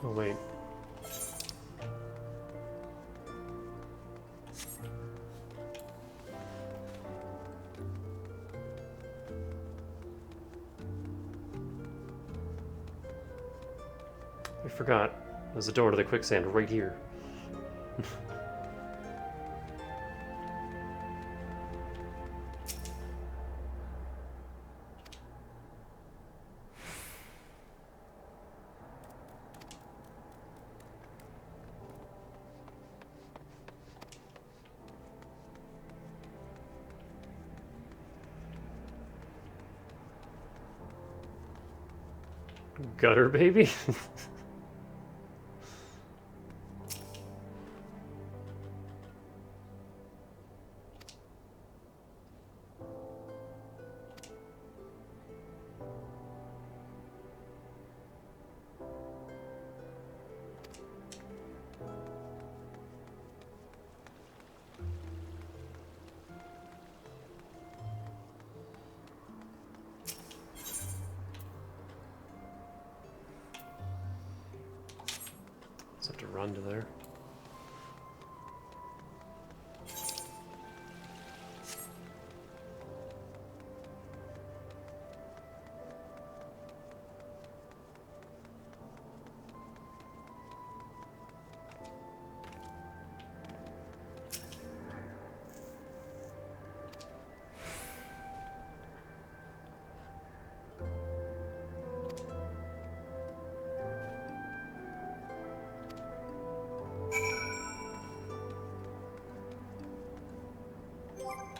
Oh wait. I forgot. There's a door to the quicksand right here. Gutter baby? Just have to run to there.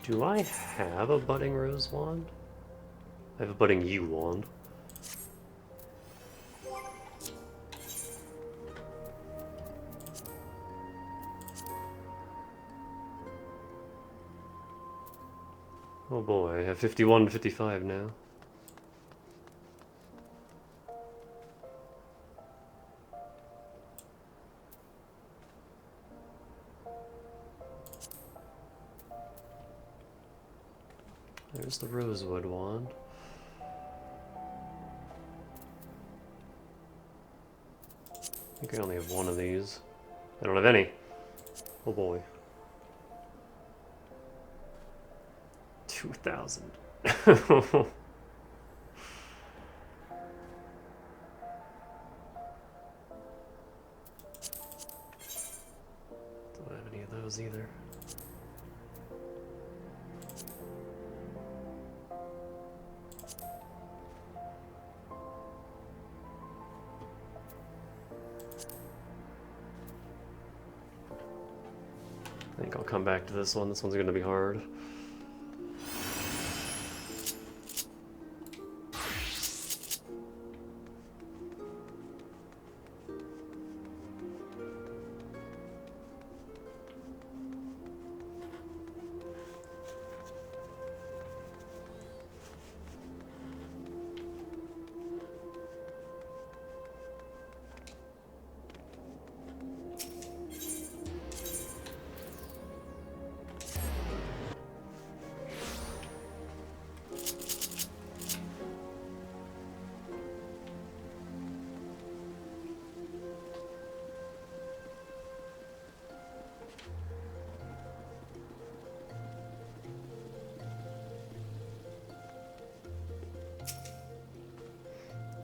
Do I have a budding rose wand? I have a budding yew wand. Oh boy, I have 51 and 55 now. There's the rosewood wand. I think I only have one of these. I don't have any. Oh boy. 2,000. Do I have any of those either. I think I'll come back to this one. This one's going to be hard.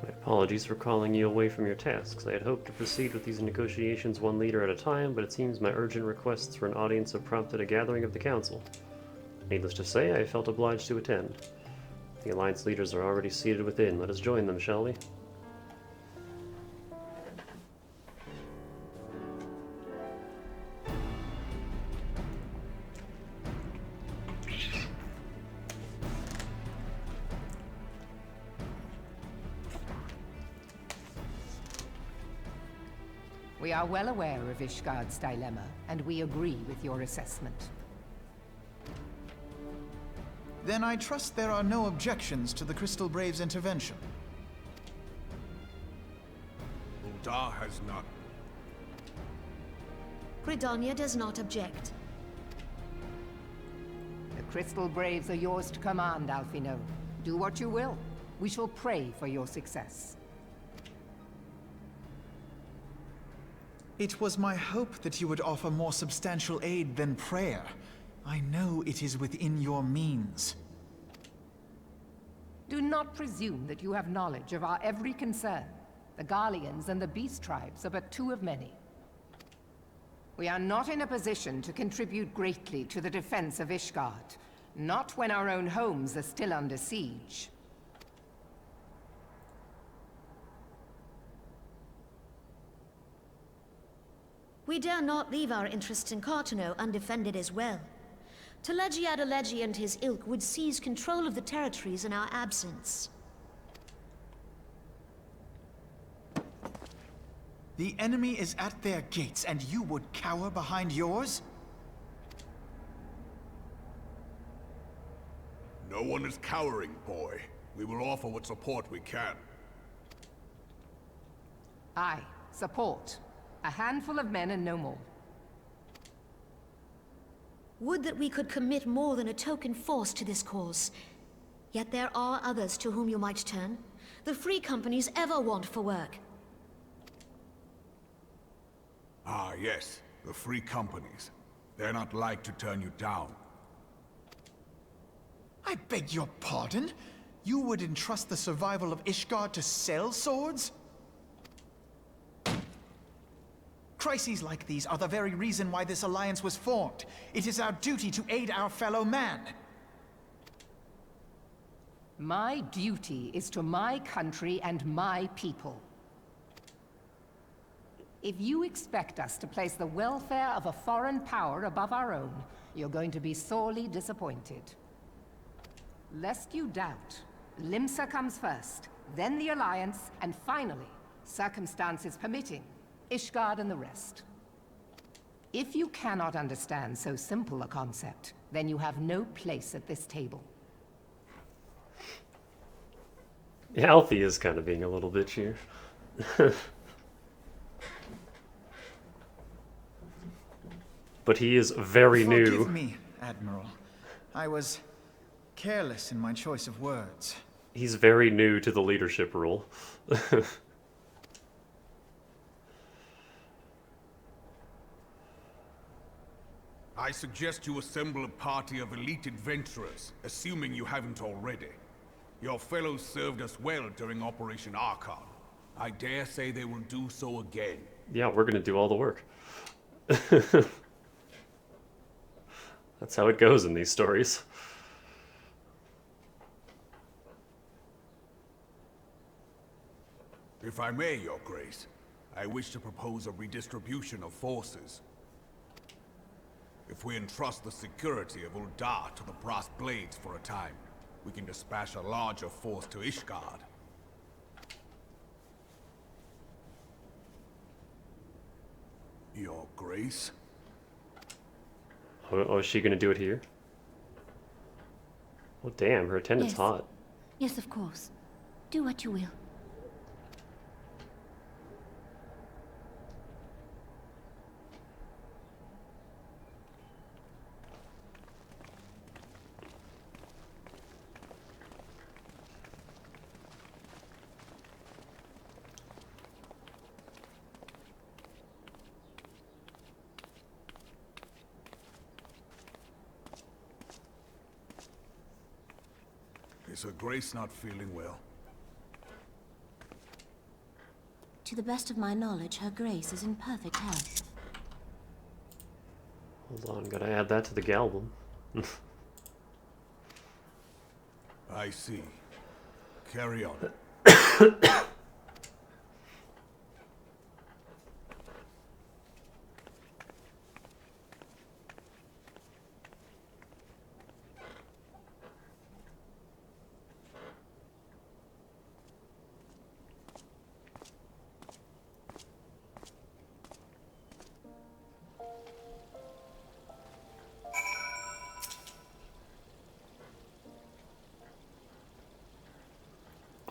My apologies for calling you away from your tasks. I had hoped to proceed with these negotiations one leader at a time, but it seems my urgent requests for an audience have prompted a gathering of the council. Needless to say, I felt obliged to attend. The Alliance leaders are already seated within. Let us join them, shall we? We are well aware of Ishgard's dilemma, and we agree with your assessment. Then I trust there are no objections to the Crystal Braves' intervention. Uldar has none. Gridania does not object. The Crystal Braves are yours to command, Alphino. Do what you will. We shall pray for your success. It was my hope that you would offer more substantial aid than prayer. I know it is within your means. Do not presume that you have knowledge of our every concern. The Garleans and the Beast Tribes are but two of many. We are not in a position to contribute greatly to the defense of Ishgard, not when our own homes are still under siege. We dare not leave our interests in Cartano undefended as well. Telegi Adalegi and his ilk would seize control of the territories in our absence. The enemy is at their gates, and you would cower behind yours? No one is cowering, boy. We will offer what support we can. Aye, support. A handful of men and no more. Would that we could commit more than a token force to this cause. Yet there are others to whom you might turn. The free companies ever want for work. Ah, yes. The free companies. They're not like to turn you down. I beg your pardon? You would entrust the survival of Ishgard to sell swords? Crises like these are the very reason why this alliance was formed. It is our duty to aid our fellow man. My duty is to my country and my people. If you expect us to place the welfare of a foreign power above our own, you're going to be sorely disappointed. Lest you doubt, Limsa comes first, then the Alliance, and finally, circumstances permitting, Ishgard and the rest. If you cannot understand so simple a concept, then you have no place at this table. Yeah, Alfie is kind of being a little bitch here. But he is very new. Forgive me, Admiral. I was careless in my choice of words. He's very new to the leadership role. I suggest you assemble a party of elite adventurers, assuming you haven't already. Your fellows served us well during Operation Archon. I dare say they will do so again. Yeah, we're gonna do all the work. That's how it goes in these stories. If I may, Your Grace, I wish to propose a redistribution of forces. If we entrust the security of Uldar to the Brass Blades for a time, we can dispatch a larger force to Ishgard. Your Grace? Oh, is she gonna do it here? Oh, damn, her attendant's Yes. hot. Yes, of course. Do what you will. Is Her Grace not feeling well? To the best of my knowledge, Her Grace is in perfect health. Hold on, gotta add that to the album. I see. Carry on.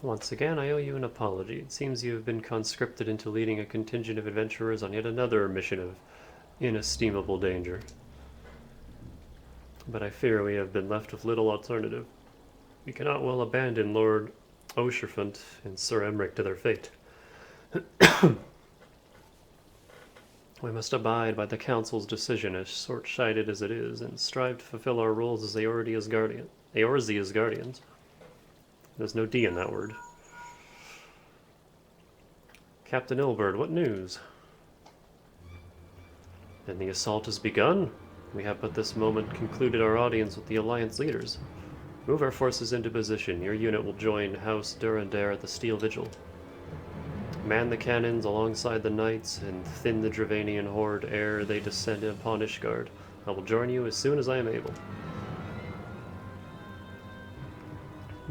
Once again, I owe you an apology. It seems you have been conscripted into leading a contingent of adventurers on yet another mission of inestimable danger. But I fear we have been left with little alternative. We cannot well abandon Lord Osherfant and Sir Emric to their fate. We must abide by the Council's decision, as short-sighted as it is, and strive to fulfill our roles as Eorzea's guardians. There's no D in that word. Captain Ilberd, what news? Then the assault has begun. We have but this moment concluded our audience with the Alliance leaders. Move our forces into position. Your unit will join House Durandare at the Steel Vigil. Man the cannons alongside the knights and thin the Dravanian horde ere they descend upon Ishgard. I will join you as soon as I am able.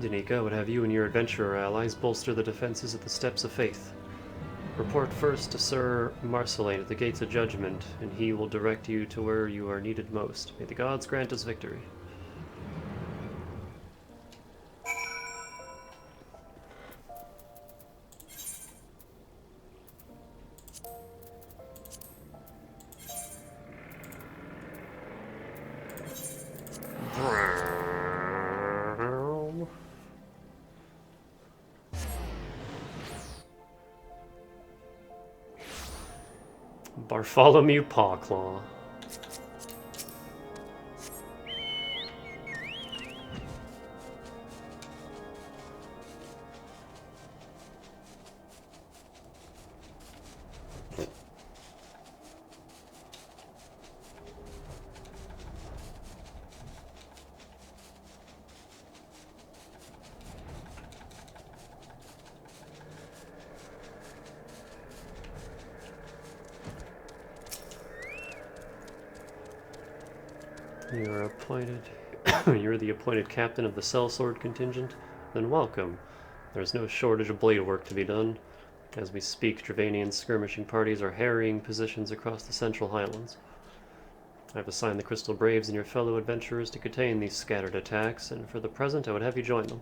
Danica would have you and your adventurer allies bolster the defenses at the Steps of Faith. Report first to Sir Marceline at the Gates of Judgment, and he will direct you to where you are needed most. May the gods grant us victory. Bartholomew Pawclaw. You are appointed. You're the appointed captain of the Sellsword contingent? Then welcome. There's no shortage of blade work to be done. As we speak, Dravanian skirmishing parties are harrying positions across the Central Highlands. I've assigned the Crystal Braves and your fellow adventurers to contain these scattered attacks, and for the present I would have you join them.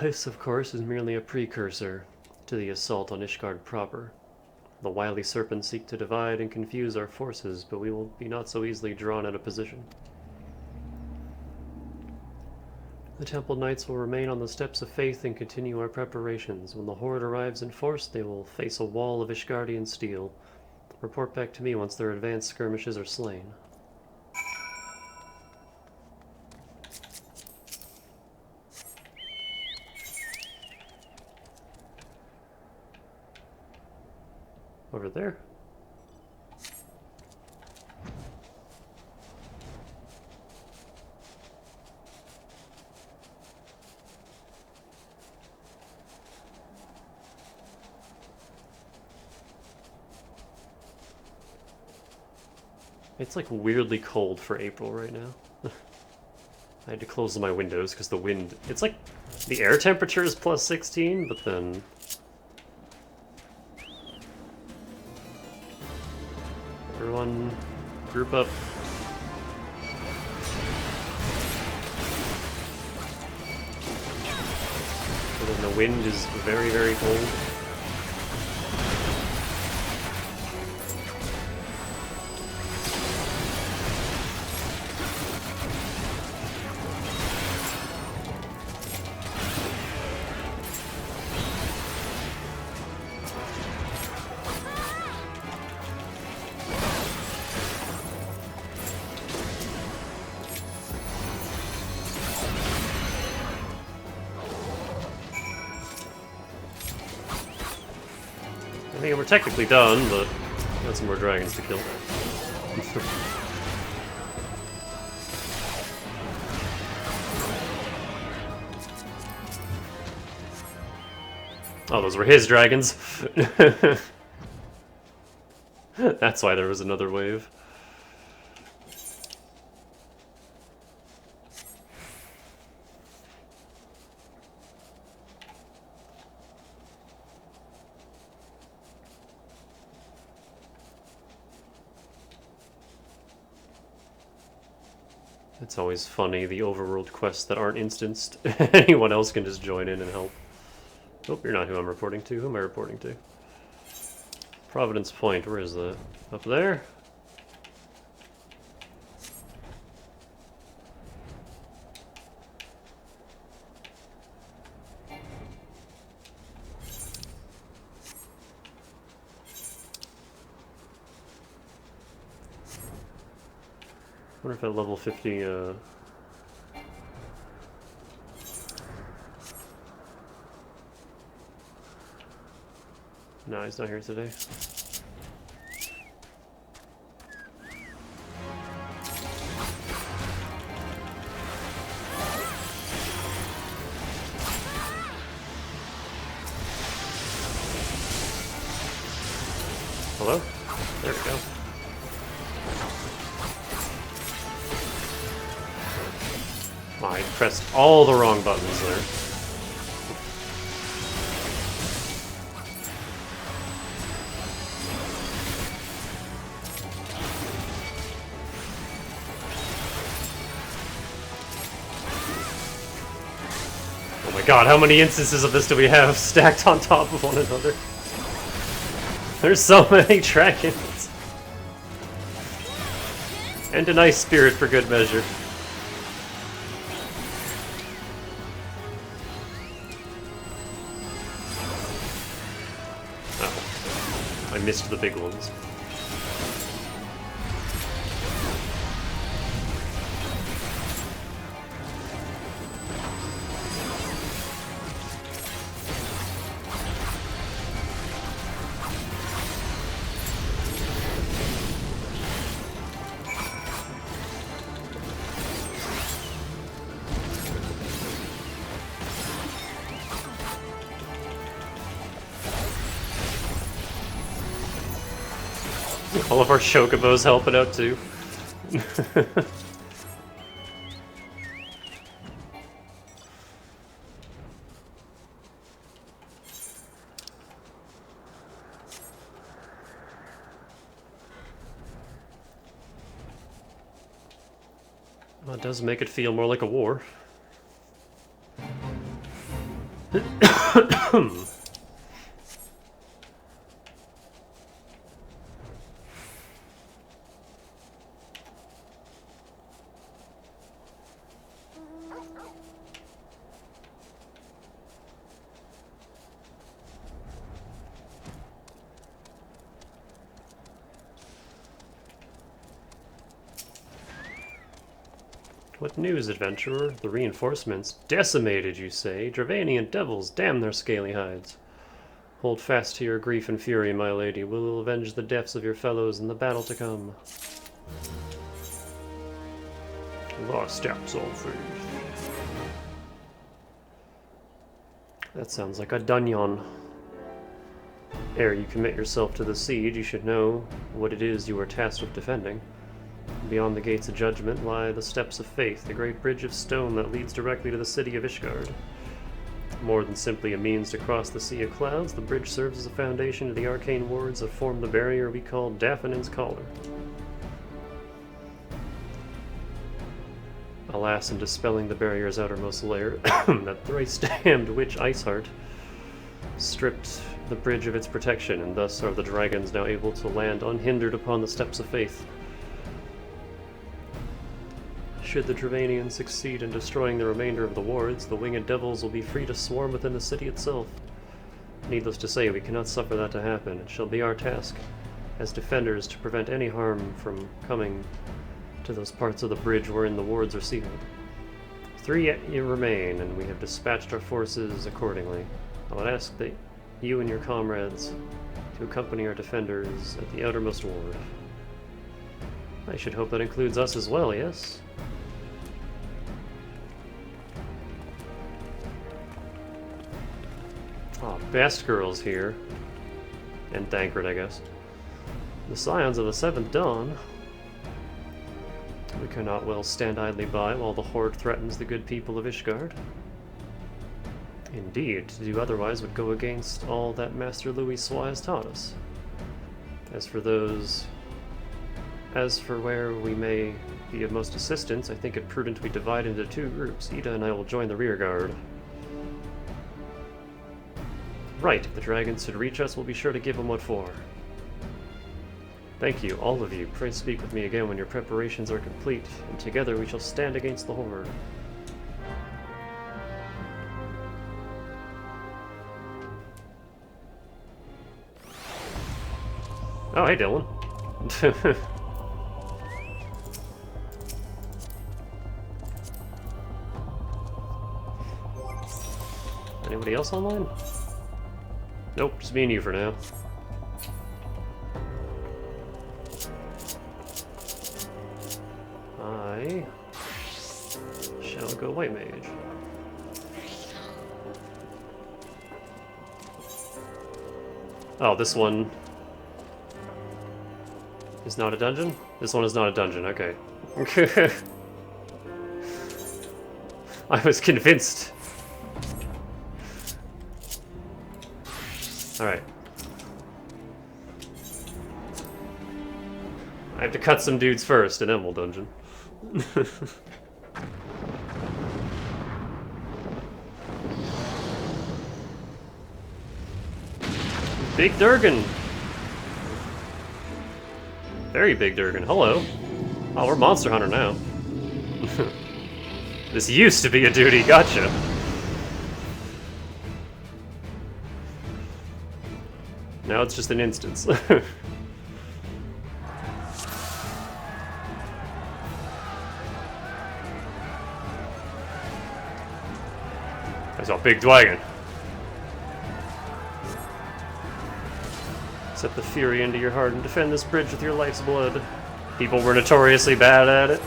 This, of course, is merely a precursor to the assault on Ishgard proper. The wily serpents seek to divide and confuse our forces, but we will be not so easily drawn out of position. The Temple Knights will remain on the Steps of Faith and continue our preparations. When the Horde arrives in force, they will face a wall of Ishgardian steel. Report back to me once their advanced skirmishes are slain. Over there. It's like weirdly cold for April right now. I had to close my windows because the wind... It's like the air temperature is plus 16, but then... Everyone, group up. And then the wind is very, very cold. I mean, we're technically done, but got some more dragons to kill. Oh, those were his dragons. That's why there was another wave. It's always funny, the overworld quests that aren't instanced. Anyone else can just join in and help. Oh, you're not who I'm reporting to. Who am I reporting to? Providence Point, where is that? Up there? I wonder if at level 50, no, he's not here today. Hello? There we go. I pressed all the wrong buttons there. Oh my god, how many instances of this do we have stacked on top of one another? There's so many dragons. And a nice spirit for good measure. I missed the big ones. All of our chocobos helping out too. Well, it does make it feel more like a war. What news, adventurer? The reinforcements decimated, you say? Dravanian devils, damn their scaly hides. Hold fast to your grief and fury, my lady. We'll avenge the deaths of your fellows in the battle to come. Lost steps all faith. That sounds like a dungeon. Ere you commit yourself to the siege, you should know what it is you are tasked with defending. Beyond the gates of judgment lie the steps of faith, the great bridge of stone that leads directly to the city of Ishgard. More than simply a means to cross the sea of clouds, the bridge serves as a foundation to the arcane wards that form the barrier we call Daphonin's Collar. Alas, in dispelling the barrier's outermost layer, that thrice-damned witch Iceheart stripped the bridge of its protection, and thus are the dragons now able to land unhindered upon the steps of faith. Should the Dravanians succeed in destroying the remainder of the wards, the winged devils will be free to swarm within the city itself. Needless to say, we cannot suffer that to happen. It shall be our task, as defenders, to prevent any harm from coming to those parts of the bridge wherein the wards are sealed. 3 yet remain, and we have dispatched our forces accordingly. I would ask that you and your comrades to accompany our defenders at the outermost ward. I should hope that includes us as well, yes? Oh, Best Girl's here. And Thancred, I guess. The Scions of the Seventh Dawn. We cannot well stand idly by while the Horde threatens the good people of Ishgard. Indeed, to do otherwise would go against all that Master Louis Swa has taught us. As for where we may be of most assistance, I think it prudent we divide into 2 groups. Ida and I will join the rear guard. Right, if the dragons should reach us, we'll be sure to give them what for. Thank you, all of you. Pray speak with me again when your preparations are complete, and together we shall stand against the Horde. Oh, hey, Dylan. Anybody else online? Nope, just me and you for now. I shall go White Mage. Oh, this one is not a dungeon? This one is not a dungeon, okay. I was convinced. Alright. I have to cut some dudes first, and then we'll dungeon. Big Durgan! Very Big Durgan, hello. Oh, we're Monster Hunter now. This used to be a duty, gotcha. Now it's just an instance. I saw a big dragon. Set the fury into your heart and defend this bridge with your life's blood. People were notoriously bad at it.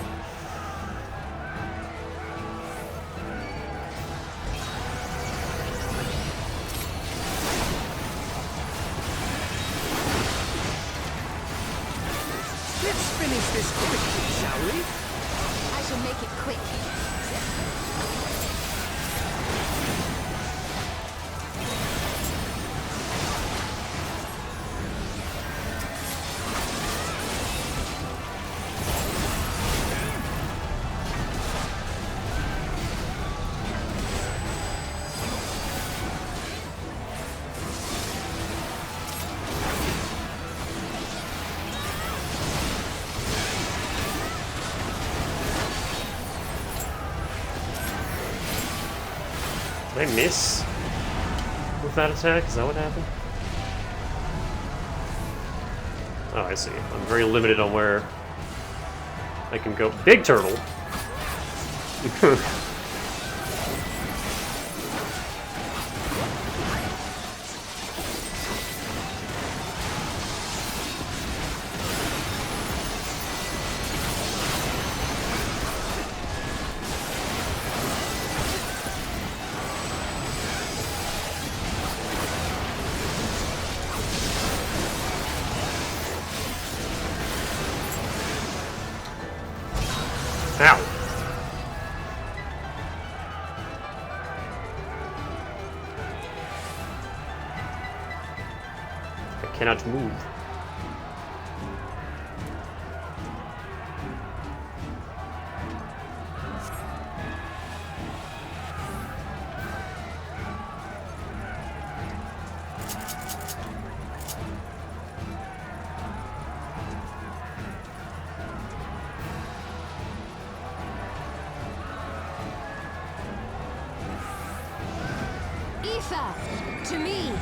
Let's finish this quickly, shall we? I shall make it quick. Did I miss with that attack? Is that what happened? Oh, I see. I'm very limited on where I can go. Big turtle! cannot move. Aoife, to me.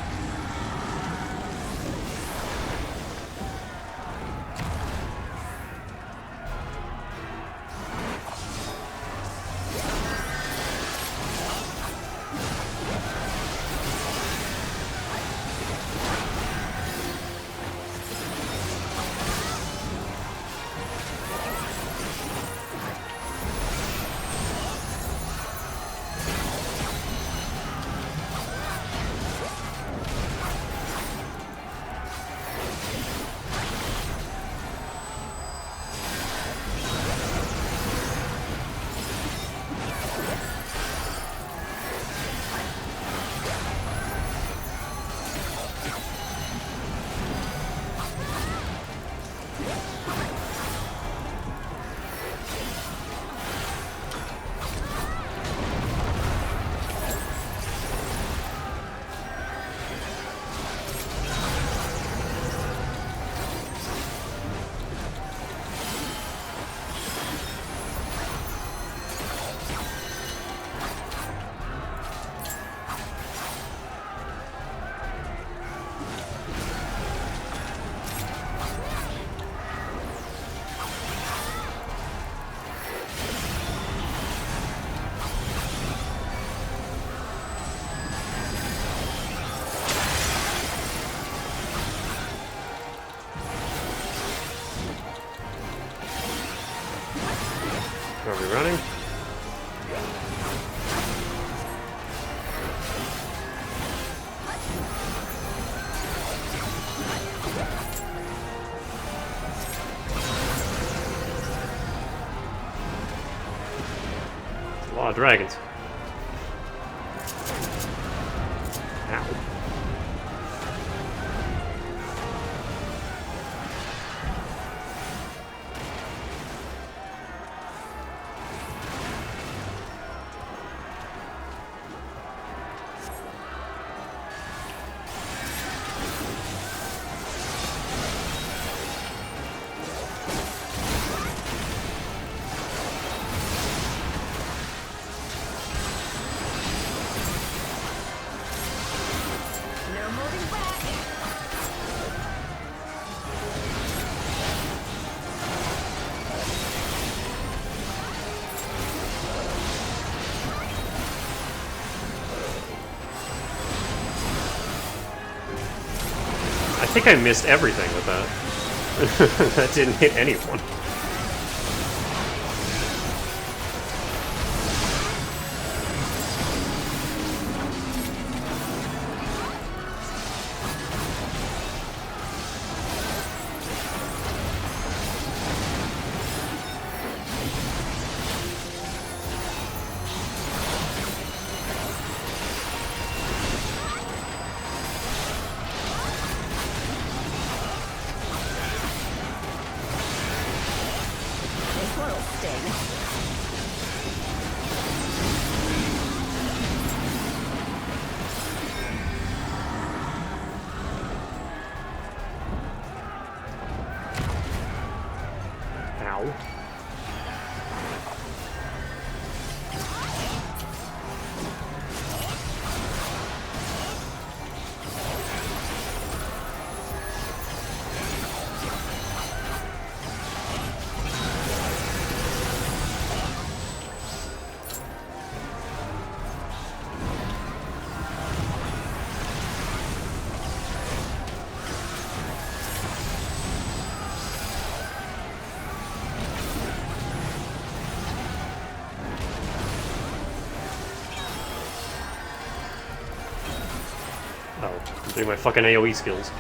Are we running? A lot of dragons. Ow. No moving back. I think I missed everything with that. That didn't hit anyone. This one'll sting. Ow. Oh, I'm doing my fucking AoE skills.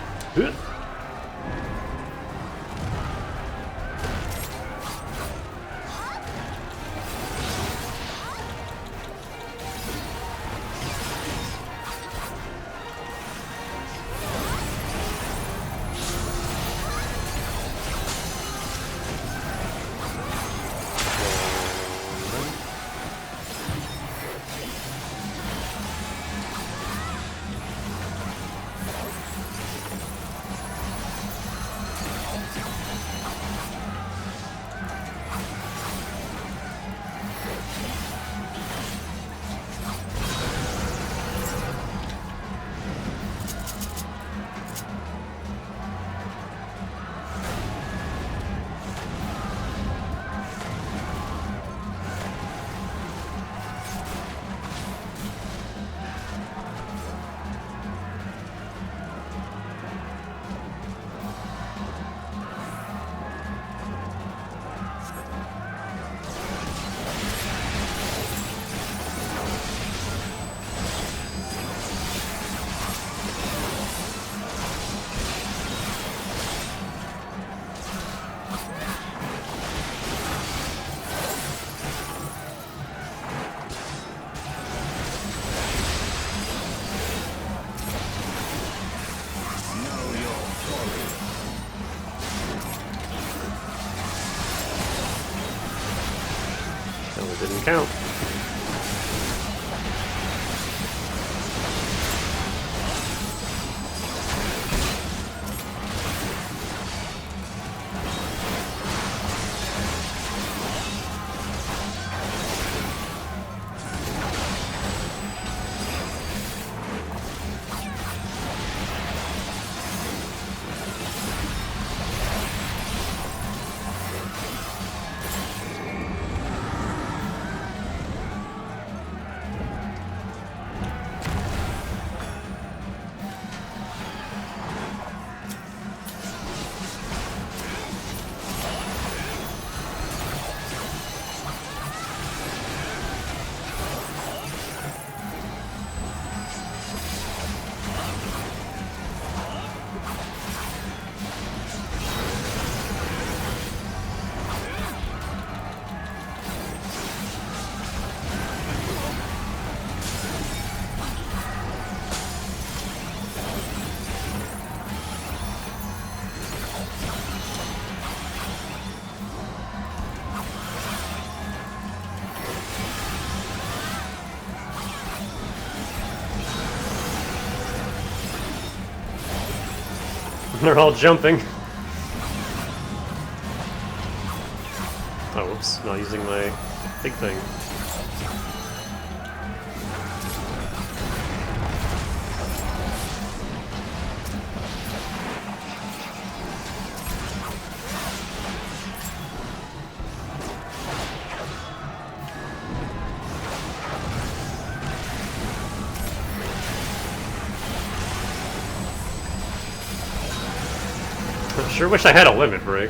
That didn't count. They're all jumping. Oh, whoops, not using my big thing. Sure wish I had a limit break.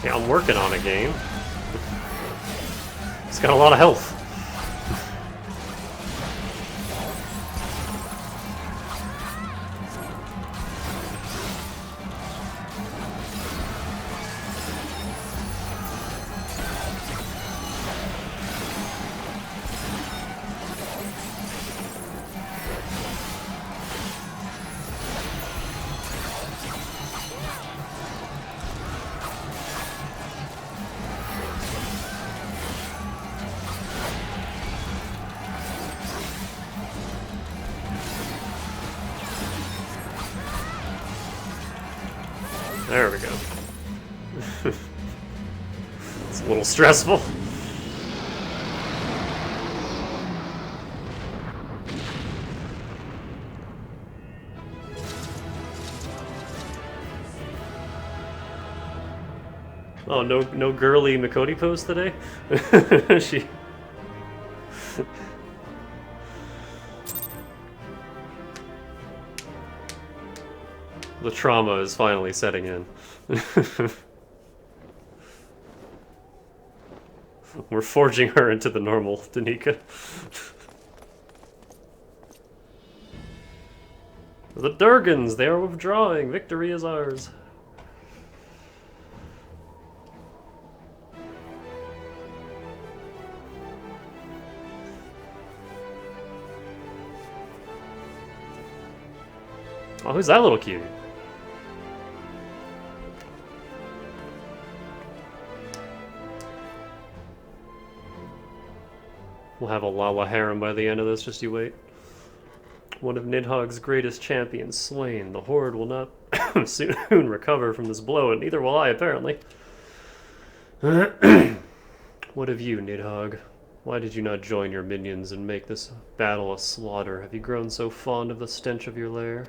Yeah, I'm working on a game. It's got a lot of health. There we go. It's a little stressful. Oh, no girly Makoti pose today? She... The trauma is finally setting in. We're forging her into the normal Danica. The Durgans, they are withdrawing. Victory is ours. Oh, who's that little cutie? We'll have a Lala harem by the end of this, just you wait. One of Nidhogg's greatest champions slain. The Horde will not soon recover from this blow, and neither will I, apparently. What of you, Nidhogg? Why did you not join your minions and make this battle a slaughter? Have you grown so fond of the stench of your lair?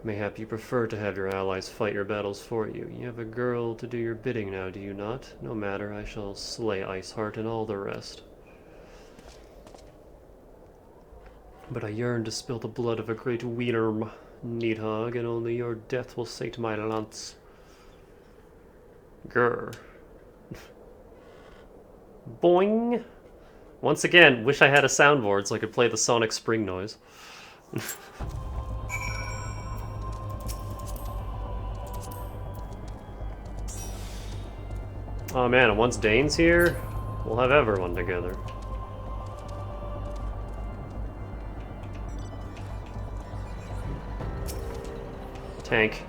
Mayhap you prefer to have your allies fight your battles for you. You have a girl to do your bidding now, do you not? No matter, I shall slay Iceheart and all the rest. But I yearn to spill the blood of a great wiener, Nidhogg, and only your death will sate my lance. Grr. Boing! Once again, wish I had a soundboard so I could play the sonic spring noise. Oh man, and once Dane's here, we'll have everyone together. Tank.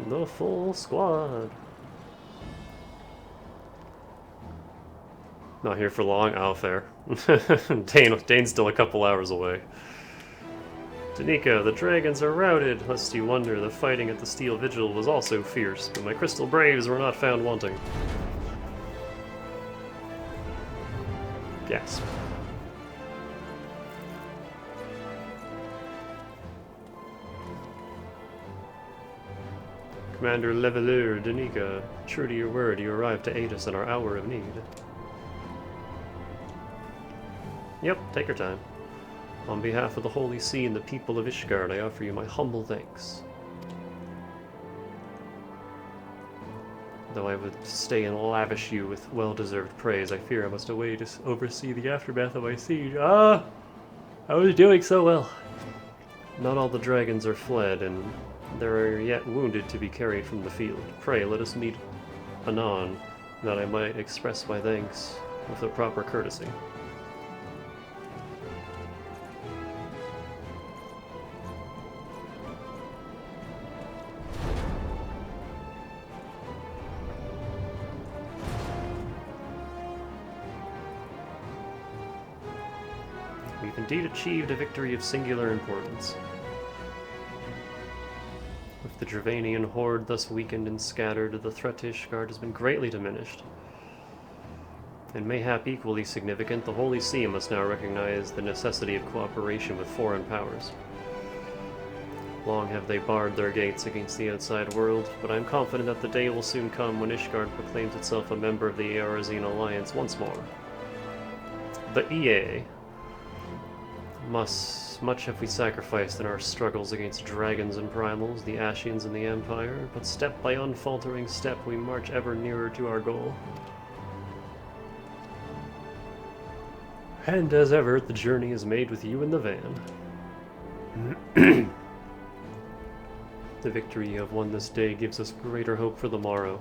The full squad. Not here for long. Oh, fair. Dane's still a couple hours away. Danica, the dragons are routed. Lest you wonder, the fighting at the Steel Vigil was also fierce, but my Crystal Braves were not found wanting. Gasp. Commander Leveleur, Danica, true to your word, you arrived to aid us in our hour of need. Yep, take your time. On behalf of the Holy See and the people of Ishgard, I offer you my humble thanks. Though I would stay and lavish you with well-deserved praise, I fear I must away to oversee the aftermath of my siege. I was doing so well. Not all the dragons are fled, and there are yet wounded to be carried from the field. Pray, let us meet anon, that I might express my thanks with the proper courtesy. We've indeed achieved a victory of singular importance. With the Dravanian horde thus weakened and scattered, the threat to Ishgard has been greatly diminished. And mayhap equally significant, the Holy See must now recognize the necessity of cooperation with foreign powers. Long have they barred their gates against the outside world, but I am confident that the day will soon come when Ishgard proclaims itself a member of the Eorzean Alliance once more. The EA. Much have we sacrificed in our struggles against dragons and primals, the Ashians and the Empire, but step by unfaltering step we march ever nearer to our goal. And as ever, the journey is made with you in the van. The victory you have won this day gives us greater hope for the morrow.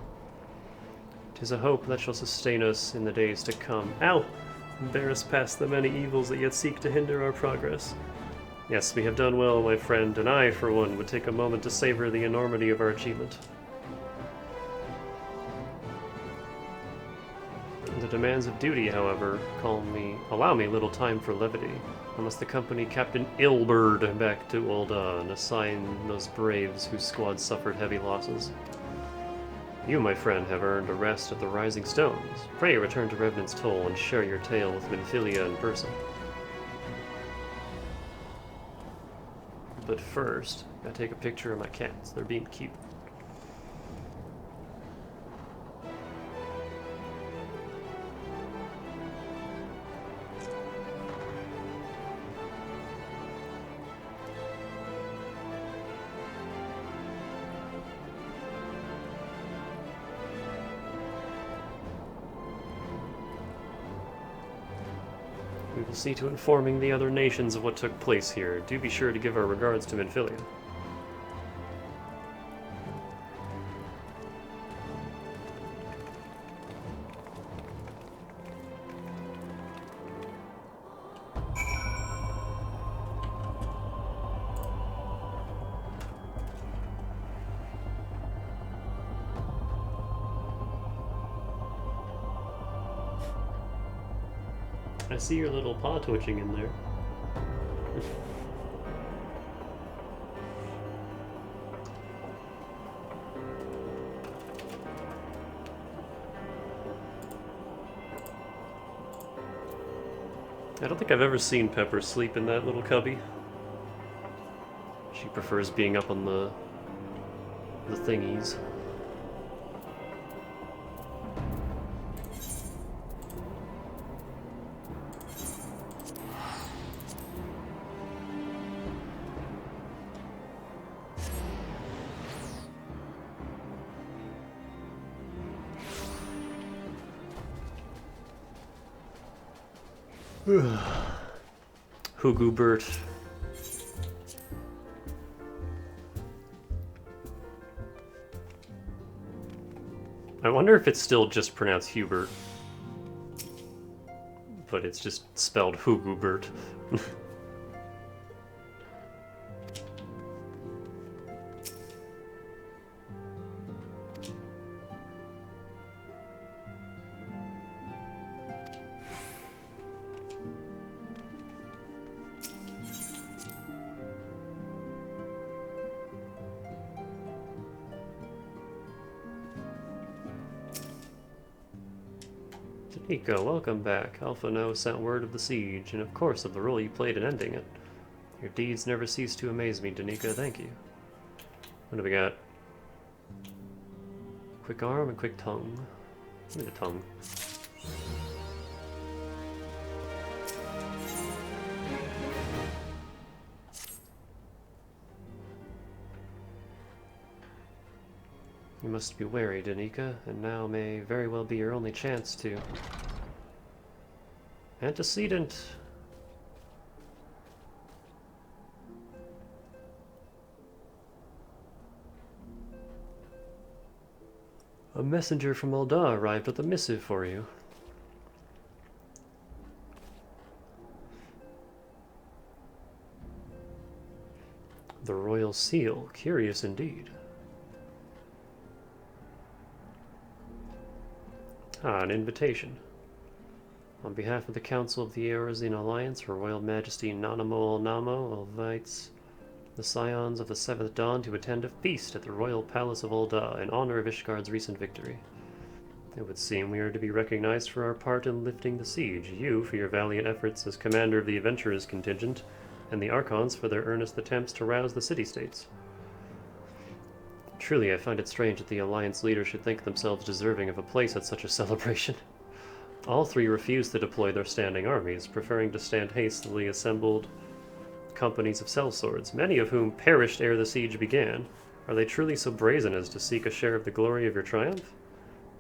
'Tis a hope that shall sustain us in the days to come. Ow! And bear us past the many evils that yet seek to hinder our progress. Yes, we have done well, my friend, and I, for one, would take a moment to savor the enormity of our achievement. The demands of duty, however, allow me little time for levity. I must accompany Captain Ilberd back to Ul'dah and assign those braves whose squad suffered heavy losses. You, my friend, have earned a rest at the Rising Stones. Pray return to Revenant's Toll and share your tale with Minfilia in person. But first, I gotta take a picture of my cats. They're being cute. We will see to informing the other nations of what took place here. Do be sure to give our regards to Minfilia. I see your little paw twitching in there. I don't think I've ever seen Pepper sleep in that little cubby. She prefers being up on the thingies. Hugubert, I wonder if it's still just pronounced Hubert. But it's just spelled Hugubert. Nico, welcome back. Alpha No sent word of the siege, and of course of the role you played in ending it. Your deeds never cease to amaze me, Danica. Thank you. What do we got? Quick arm and quick tongue. Give me the tongue. You must be wary, Danica, and now may very well be your only chance to... Antecedent! A messenger from Ul'dah arrived with a missive for you. The royal seal. Curious indeed. Ah, an invitation. On behalf of the Council of the Eorzean Alliance, Her Royal Majesty Nanamo Ul'Namo invites the Scions of the Seventh Dawn to attend a feast at the Royal Palace of Ul'Dah in honor of Ishgard's recent victory. It would seem we are to be recognized for our part in lifting the siege, you for your valiant efforts as commander of the Adventurers contingent, and the Archons for their earnest attempts to rouse the city-states. Truly, I find it strange that the Alliance leaders should think themselves deserving of a place at such a celebration. All three refused to deploy their standing armies, preferring to stand hastily assembled companies of sellswords, many of whom perished ere the siege began. Are they truly so brazen as to seek a share of the glory of your triumph?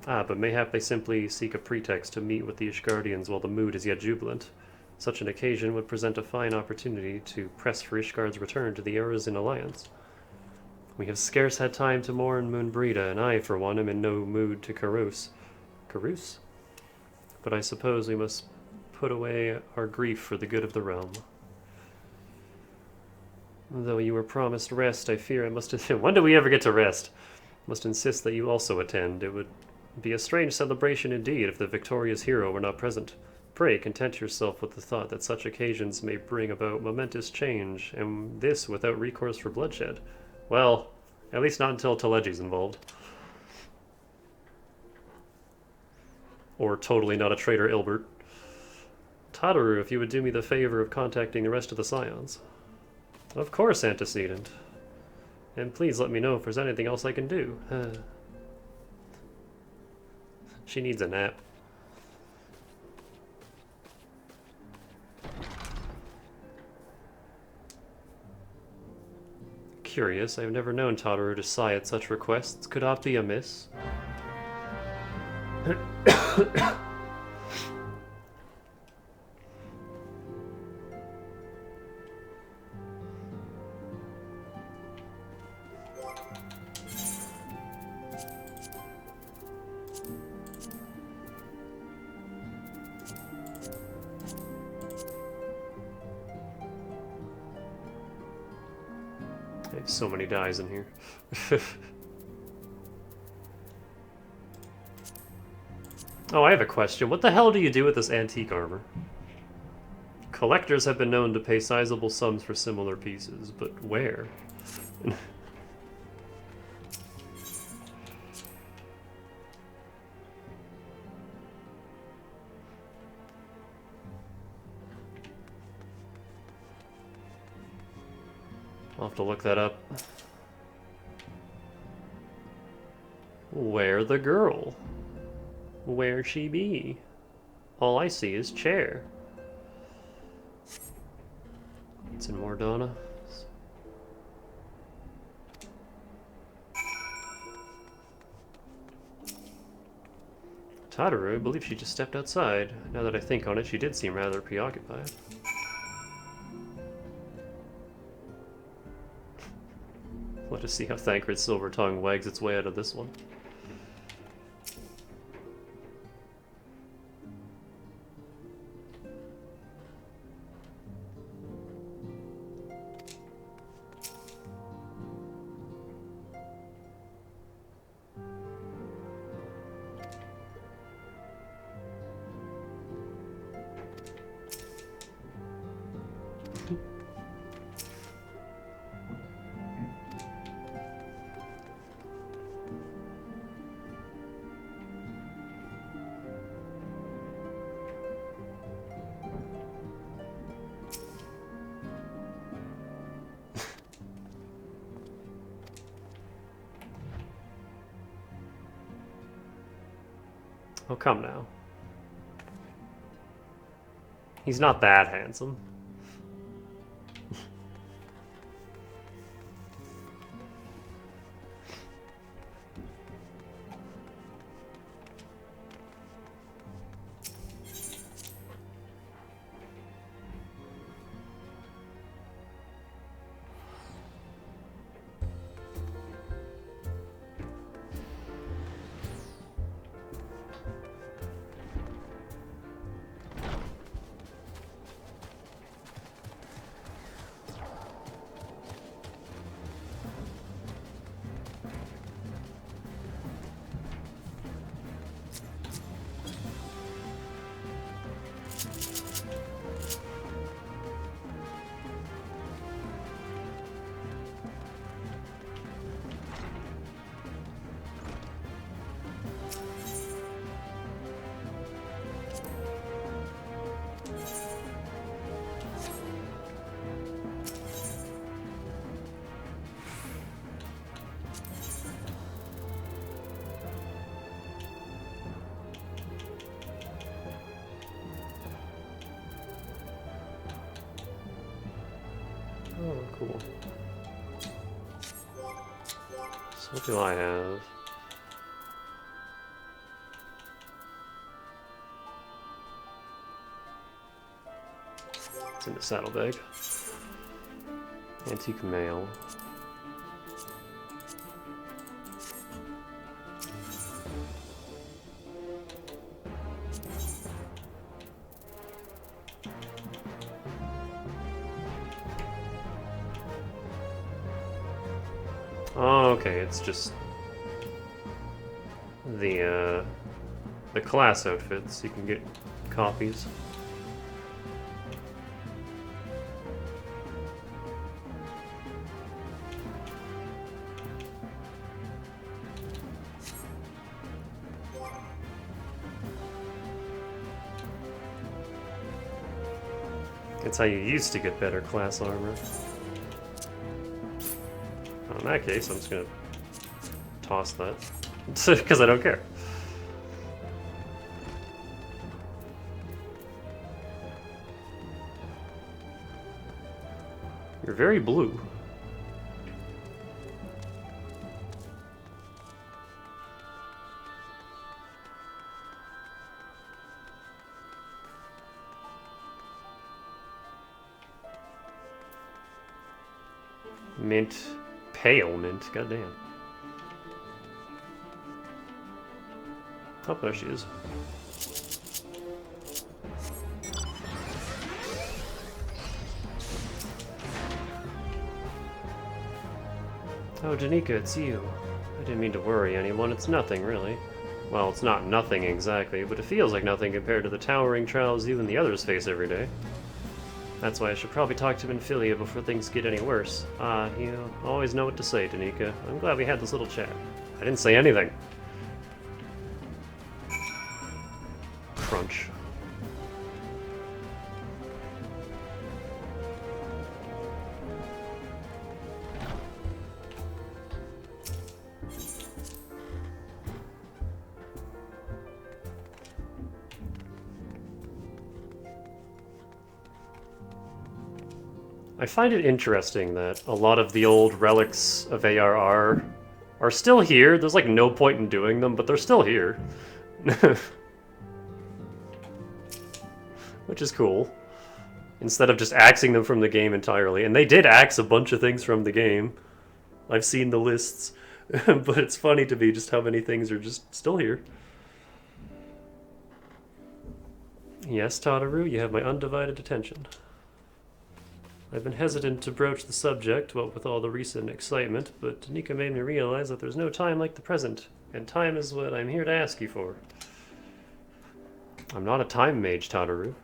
Ah, but mayhap they simply seek a pretext to meet with the Ishgardians while the mood is yet jubilant. Such an occasion would present a fine opportunity to press for Ishgard's return to the Eorzean Alliance. We have scarce had time to mourn Moonbreda, and I, for one, am in no mood to carouse. Carouse? But I suppose we must put away our grief for the good of the realm. Though you were promised rest, I fear I must... When do we ever get to rest? Must insist that you also attend. It would be a strange celebration indeed if the victorious hero were not present. Pray, content yourself with the thought that such occasions may bring about momentous change, and this without recourse for bloodshed. Well, at least not until Telegi's involved. Or totally not a traitor Ilbert. Tataru, if you would do me the favor of contacting the rest of the Scions. Of course, Antecedent. And please let me know if there's anything else I can do. She needs a nap. Curious, I've never known Tataru to sigh at such requests. Could aught be amiss? I have so many dies in here. Oh, I have a question. What the hell do you do with this antique armor? Collectors have been known to pay sizable sums for similar pieces, but where? I'll have to look that up. Where the girl? Where she be? All I see is chair. It's in Mordana. Tataru, I believe she just stepped outside. Now that I think on it, she did seem rather preoccupied. Let us see how Thancred's silver tongue wags its way out of this one. Oh, come now. He's not that handsome. Oh, cool. So what do I have? It's in the saddlebag. Antique mail. Oh, okay, it's just the class outfits. You can get copies. That's how you used to get better class armor. In that case, I'm just gonna toss that. Because I don't care. You're very blue. Mint. Pale mint, goddamn. Oh, there she is. Oh, Danica, it's you. I didn't mean to worry anyone. It's nothing, really. Well, it's not nothing exactly, but it feels like nothing compared to the towering trials you and the others face every day. That's why I should probably talk to Minfilia before things get any worse. You always know what to say, Danica. I'm glad we had this little chat. I didn't say anything. Crunch. I find it interesting that a lot of the old relics of ARR are still here. There's like no point in doing them, but they're still here. Which is cool. Instead of just axing them from the game entirely. And they did axe a bunch of things from the game. I've seen the lists. But it's funny to me just how many things are just still here. Yes, Tataru, you have my undivided attention. I've been hesitant to broach the subject, what with all the recent excitement, but Danica made me realize that there's no time like the present, and time is what I'm here to ask you for. I'm not a time mage, Tataru.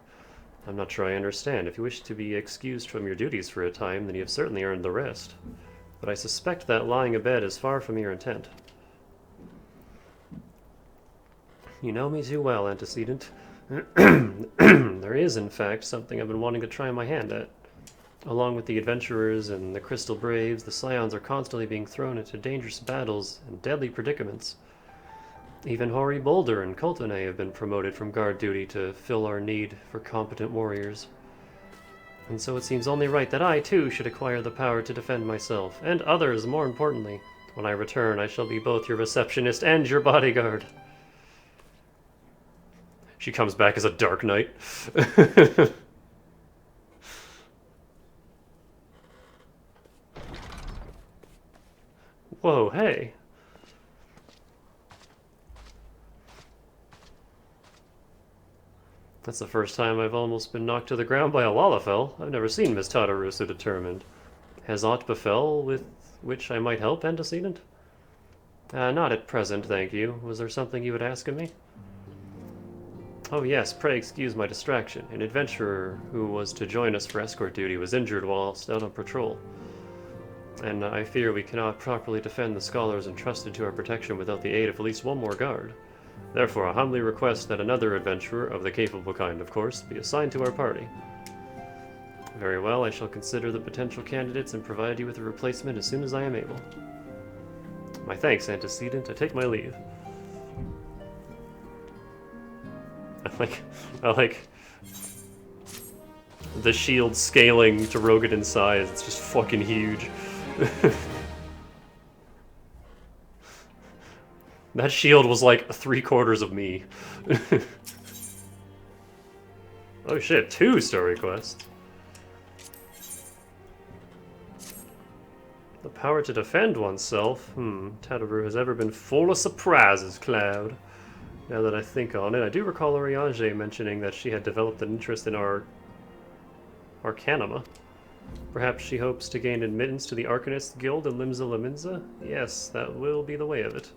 I'm not sure I understand. If you wish to be excused from your duties for a time, then you have certainly earned the rest. But I suspect that lying abed is far from your intent. You know me too well, antecedent. There is, in fact, something I've been wanting to try my hand at. Along with the adventurers and the Crystal Braves, the Scions are constantly being thrown into dangerous battles and deadly predicaments. Even Hori Boulder and Coltone have been promoted from guard duty to fill our need for competent warriors. And so it seems only right that I, too, should acquire the power to defend myself, and others, more importantly. When I return, I shall be both your receptionist and your bodyguard. She comes back as a Dark Knight. Whoa, hey. That's the first time I've almost been knocked to the ground by a Lalafell. I've never seen Miss Tataru so determined. Has aught befell with which I might help, antecedent? Not at present, thank you. Was there something you would ask of me? Oh yes, pray excuse my distraction. An adventurer who was to join us for escort duty was injured whilst out on patrol. And I fear we cannot properly defend the scholars entrusted to our protection without the aid of at least one more guard. Therefore, I humbly request that another adventurer, of the capable kind of course, be assigned to our party. Very well, I shall consider the potential candidates and provide you with a replacement as soon as I am able. My thanks, antecedent. I take my leave. I like the shield scaling to Rogadin size. It's just fucking huge. That shield was like 3/4 of me. Oh shit, 2 story quests. The power to defend oneself. Tataru has ever been full of surprises, Cloud. Now that I think on it, I do recall Oriange mentioning that she had developed an interest in Arcanima. Perhaps she hopes to gain admittance to the Arcanist Guild in Limsa Laminza? Yes, that will be the way of it.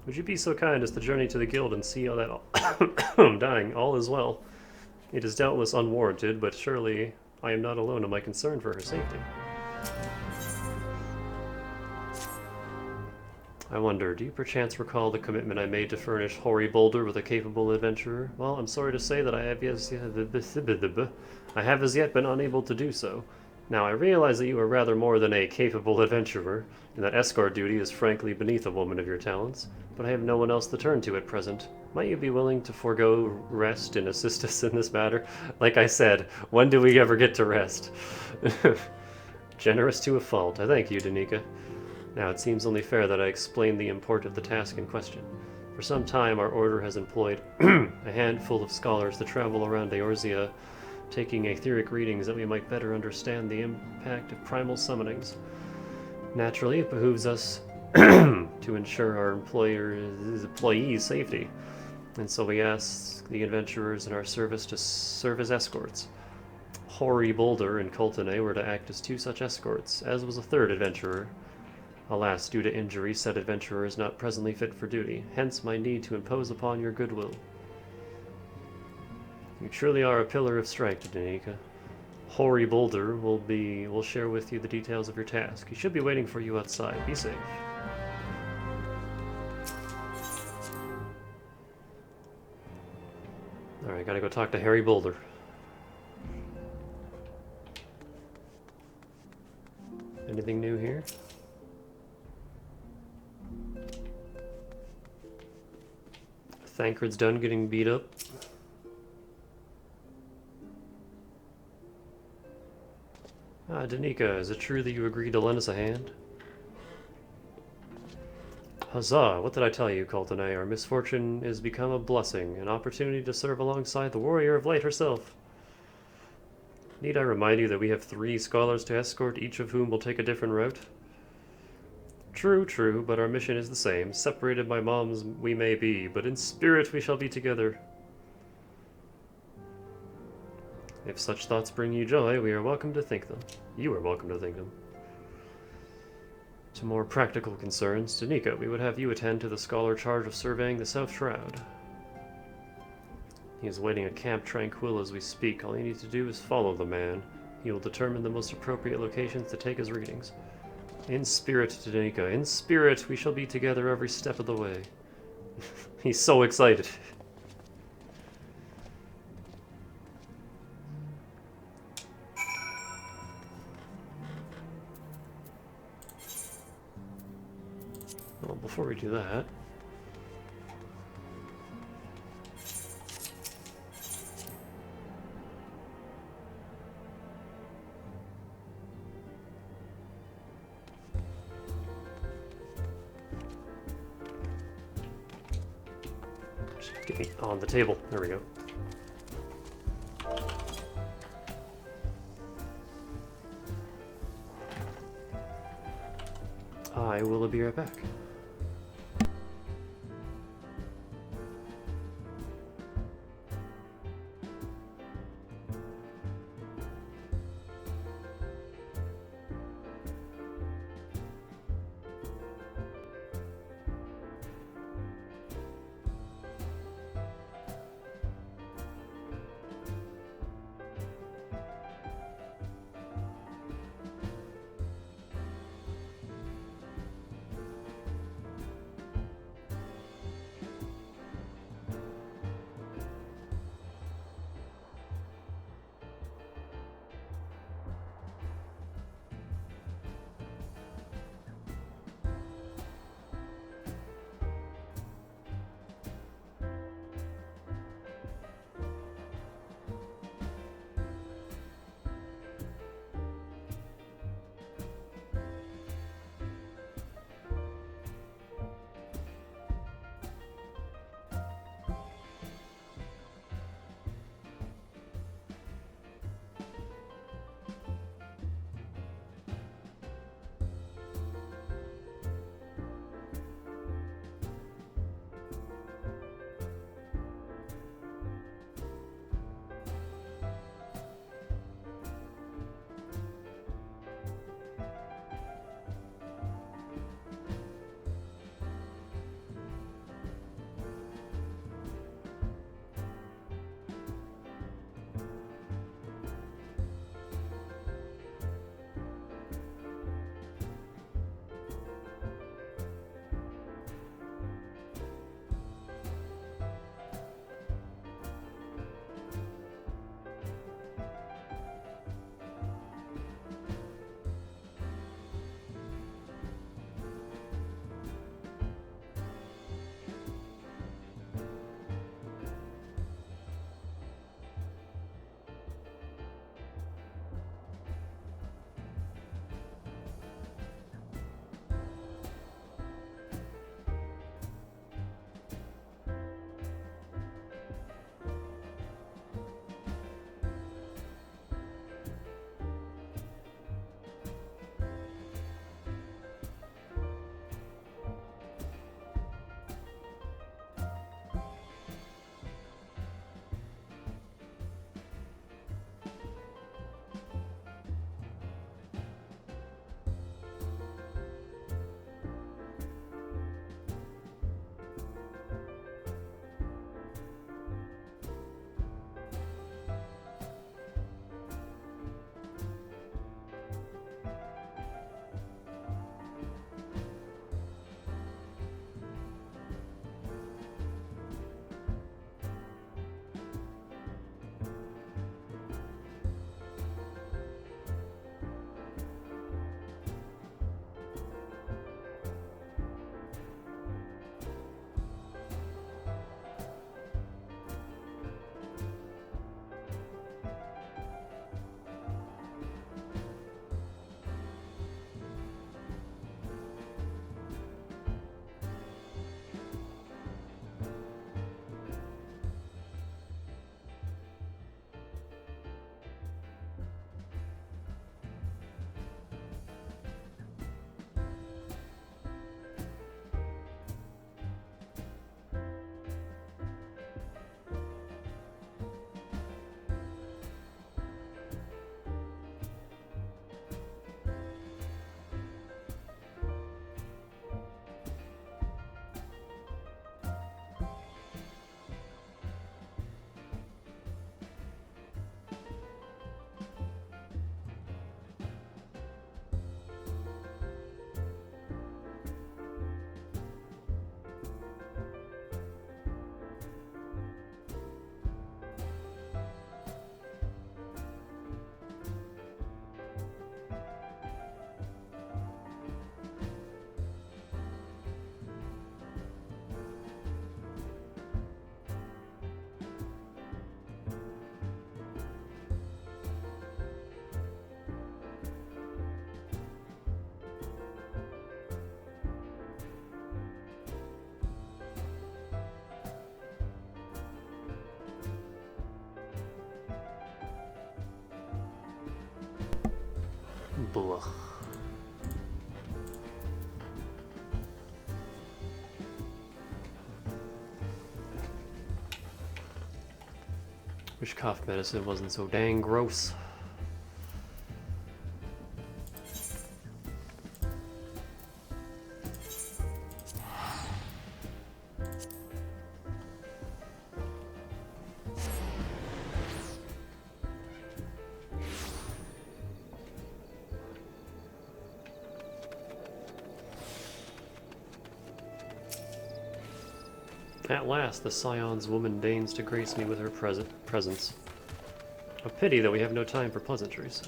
Would you be so kind as to journey to the guild and see how that dying all is well? It is doubtless unwarranted, but surely I am not alone in my concern for her safety. I wonder, do you perchance recall the commitment I made to furnish Hori Boulder with a capable adventurer? Well, I'm sorry to say that I have as yet been unable to do so. Now, I realize that you are rather more than a capable adventurer, and that escort duty is frankly beneath a woman of your talents, but I have no one else to turn to at present. Might you be willing to forego rest and assist us in this matter? Like I said, when do we ever get to rest? Generous to a fault. I thank you, Danica. Now, it seems only fair that I explain the import of the task in question. For some time, our order has employed a handful of scholars to travel around Eorzea, taking etheric readings that we might better understand the impact of primal summonings. Naturally, it behooves us to ensure our employees' safety, and so we ask the adventurers in our service to serve as escorts. Hori Boulder and Coltone were to act as 2 such escorts, as was a 3rd adventurer. Alas, due to injury, said adventurer is not presently fit for duty, hence my need to impose upon your goodwill. You truly are a pillar of strength, Danica. Hori Boulder will share with you the details of your task. He should be waiting for you outside. Be safe. Alright, gotta go talk to Hori Boulder. Anything new here? Thancred's done getting beat up. Danica, is it true that you agreed to lend us a hand? Huzzah! What did I tell you, Coltone? Our misfortune is become a blessing, an opportunity to serve alongside the Warrior of Light herself. Need I remind you that we have 3 scholars to escort, each of whom will take a different route? True, but our mission is the same. Separated by moms we may be, but in spirit we shall be together. If such thoughts bring you joy, we are welcome to think them. You are welcome to think them. To more practical concerns, Danica, we would have you attend to the scholar charged of surveying the South Shroud. He is waiting at Camp Tranquil as we speak. All you need to do is follow the man. He will determine the most appropriate locations to take his readings. In spirit, Danica, in spirit, we shall be together every step of the way. He's so excited. Well, before we do that, Just get me on the table. There we go. I will be right back. Blah. Wish cough medicine wasn't so dang gross. At last, the Scion's woman deigns to grace me with her presence. A pity that we have no time for pleasantries.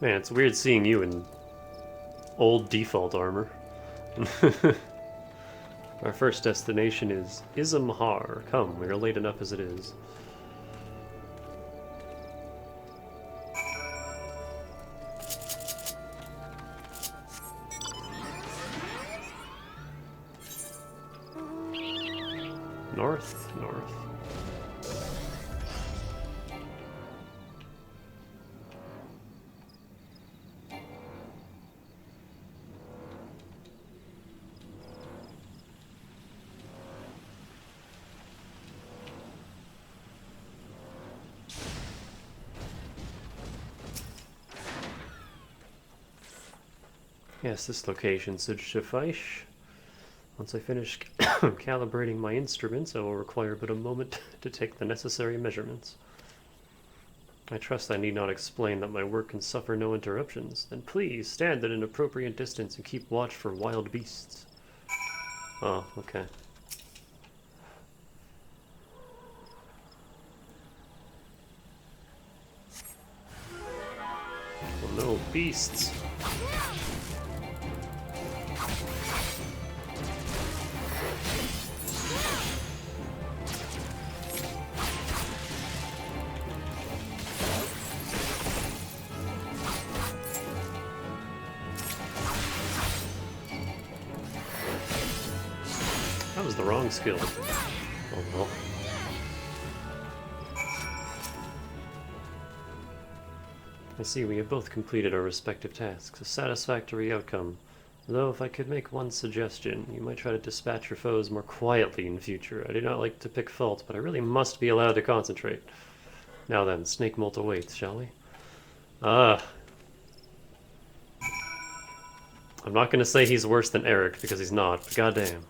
Man, it's weird seeing you in old default armor. Our first destination is Ismhar. Come, we are late enough as it is. North. Yes, this location should suffice. Once I finish calibrating my instruments, I will require but a moment to take the necessary measurements. I trust I need not explain that my work can suffer no interruptions. Then please stand at an appropriate distance and keep watch for wild beasts. Oh, okay. Well, no beasts. That was the wrong skill. Oh well. I see we have both completed our respective tasks. A satisfactory outcome. Though if I could make one suggestion, you might try to dispatch your foes more quietly in future. I do not like to pick faults, but I really must be allowed to concentrate. Now then, Snake Molt awaits, shall we? I'm not gonna say he's worse than Eric, because he's not, but goddamn.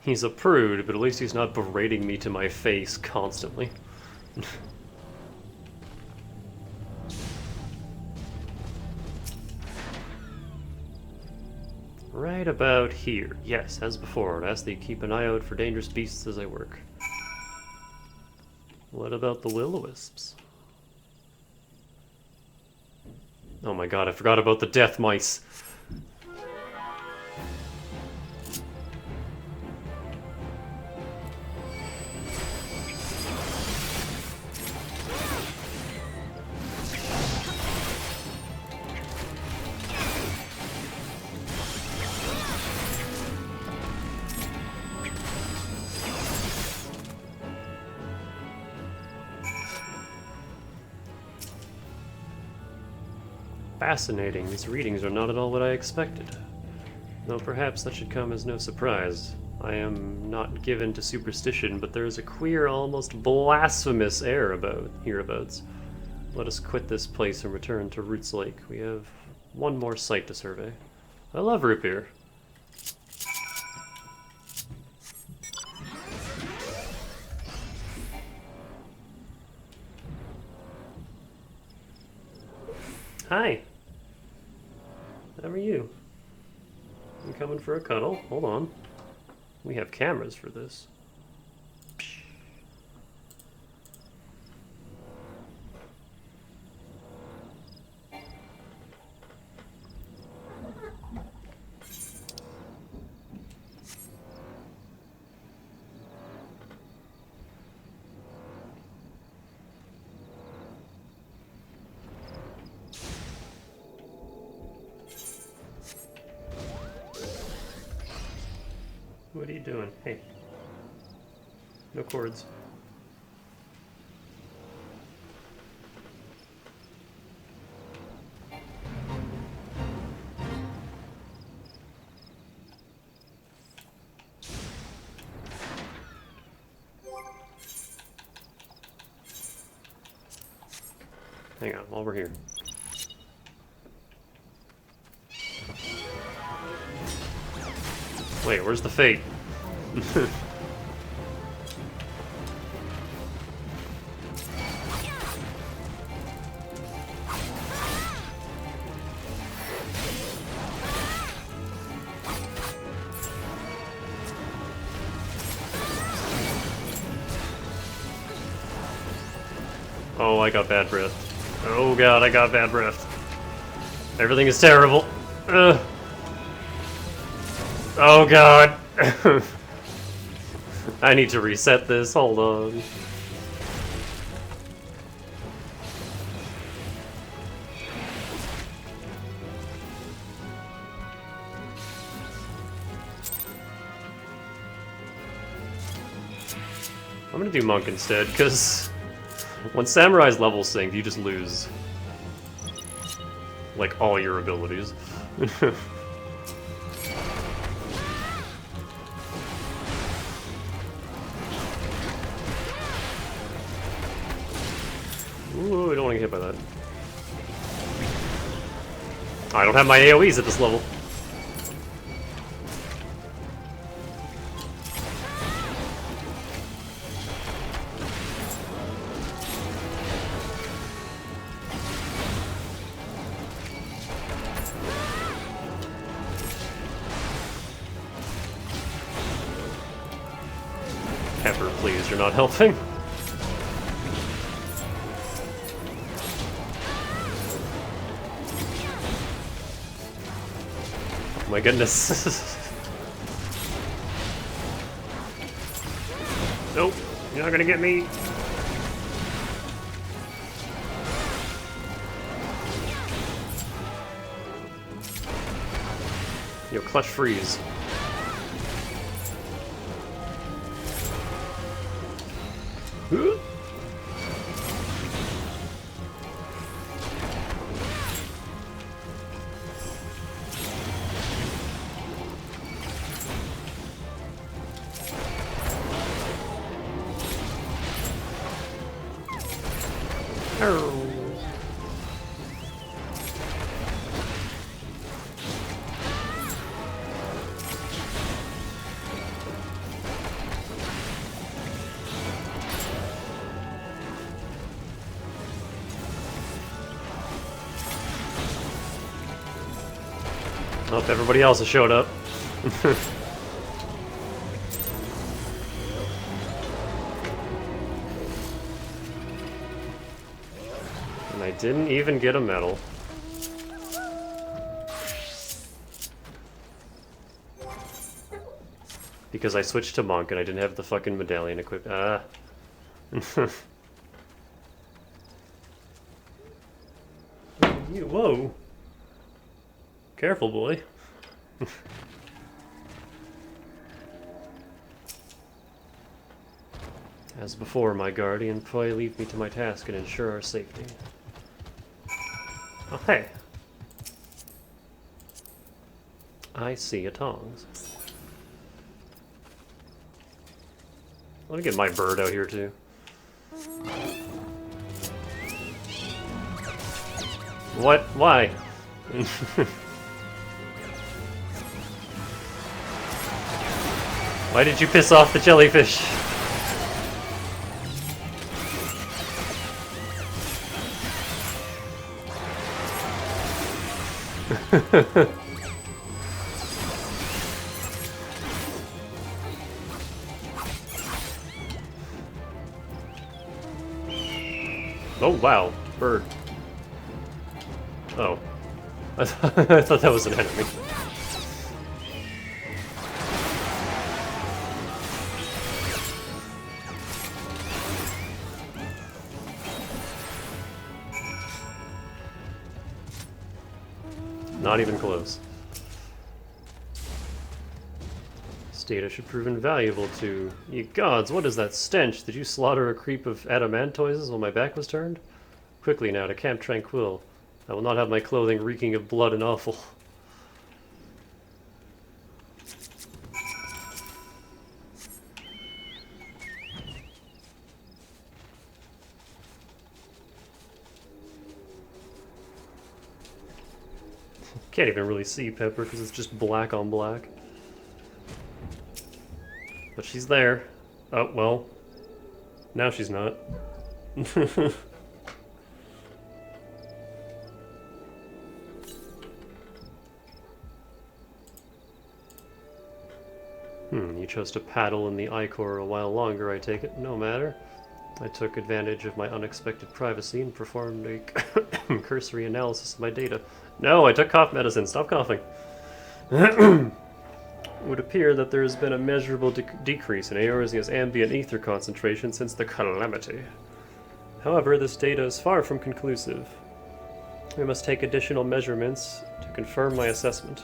He's a prude, but at least he's not berating me to my face constantly. Right about here. Yes, as before, I'd ask that you keep an eye out for dangerous beasts as I work. What about the will-o-wisps? Oh my god, I forgot about the death mice. Fascinating. These readings are not at all what I expected. Though perhaps that should come as no surprise. I am not given to superstition, but there is a queer, almost blasphemous air about hereabouts. Let us quit this place and return to Roots Lake. We have one more site to survey. I love root beer. Hi. How are you? You coming for a cuddle? Hold on. We have cameras for this. What are you doing? Hey. No cords. Hang on, while we're here. Wait, where's the fate? Oh, I got bad breath. Oh god, I got bad breath. Everything is terrible. Ugh. Oh god. I need to reset this, hold on. I'm gonna do Monk instead, because when Samurai's level sync, you just lose like all your abilities. Ooh, I don't want to get hit by that. I don't have my AoEs at this level. Pepper, please, you're not helping. Oh my goodness. Nope, you're not gonna get me. Yo, clutch freeze. Huh? Oh, everybody else has showed up. And I didn't even get a medal. Because I switched to Monk and I didn't have the fucking medallion equipped. Ah. Whoa. Careful, boy. As before, my guardian, pray leave me to my task and ensure our safety. Oh, hey. I see a tongs. Let me get my bird out here, too. What? Why? Why did you piss off the jellyfish? Oh wow, bird. Oh. I thought that was an enemy. Not even close. data should prove invaluable to... Ye gods, what is that stench? Did you slaughter a creep of adamantoises while my back was turned? Quickly now, to Camp Tranquil. I will not have my clothing reeking of blood and offal. Can't even really see Pepper because it's just black on black. But she's there. Oh, well. Now she's not. You chose to paddle in the Ichor a while longer, I take it. No matter. I took advantage of my unexpected privacy and performed a cursory analysis of my data. No, I took cough medicine. Stop coughing. It would appear that there has been a measurable decrease in Eorzea's ambient ether concentration since the calamity. However, this data is far from conclusive. We must take additional measurements to confirm my assessment.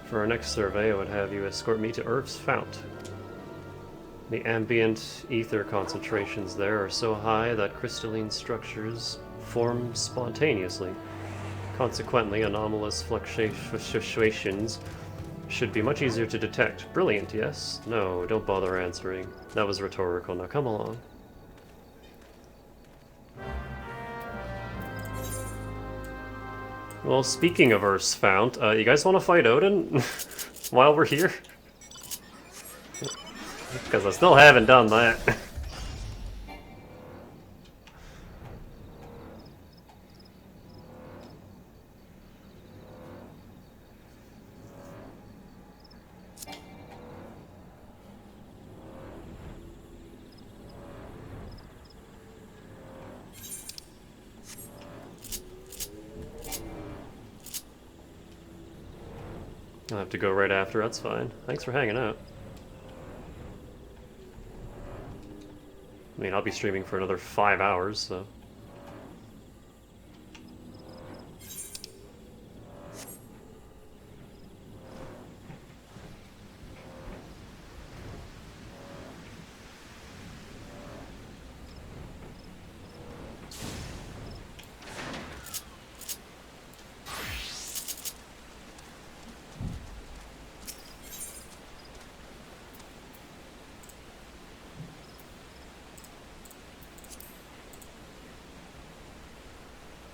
For our next survey, I would have you escort me to Earth's fount. The ambient ether concentrations there are so high that crystalline structures form spontaneously. Consequently, anomalous fluctuations should be much easier to detect. Brilliant, yes? No, don't bother answering. That was rhetorical. Now come along. Well, speaking of Earth's fount, you guys want to fight Odin while we're here? Because I still haven't done that. I'll have to go right after, that's fine. Thanks for hanging out. I mean, I'll be streaming for another 5 hours, so...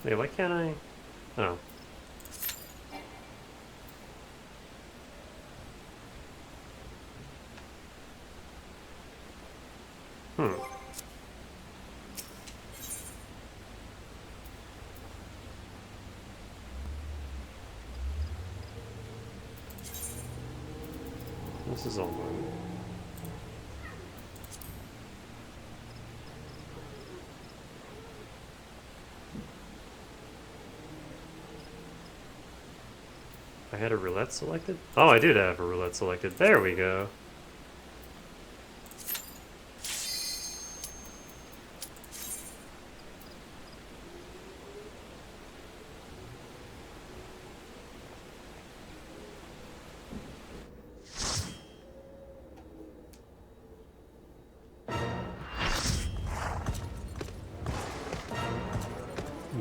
Wait, why can't I? Oh. This is all mine. I had a roulette selected? Oh, I did have a roulette selected. There we go.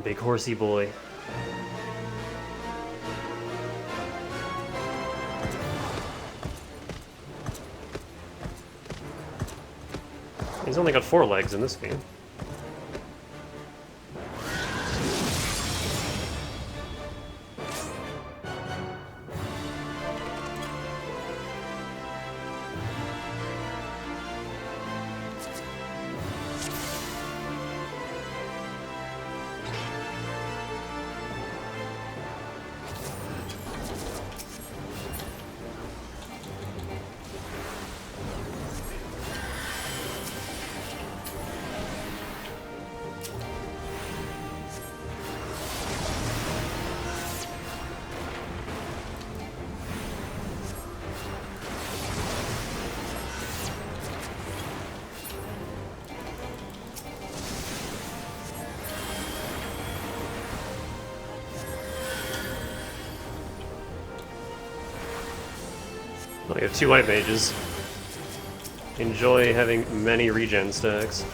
Big horsey boy. He's only got 4 legs in this game. Well, you have 2 white mages. Enjoy having many regen stacks.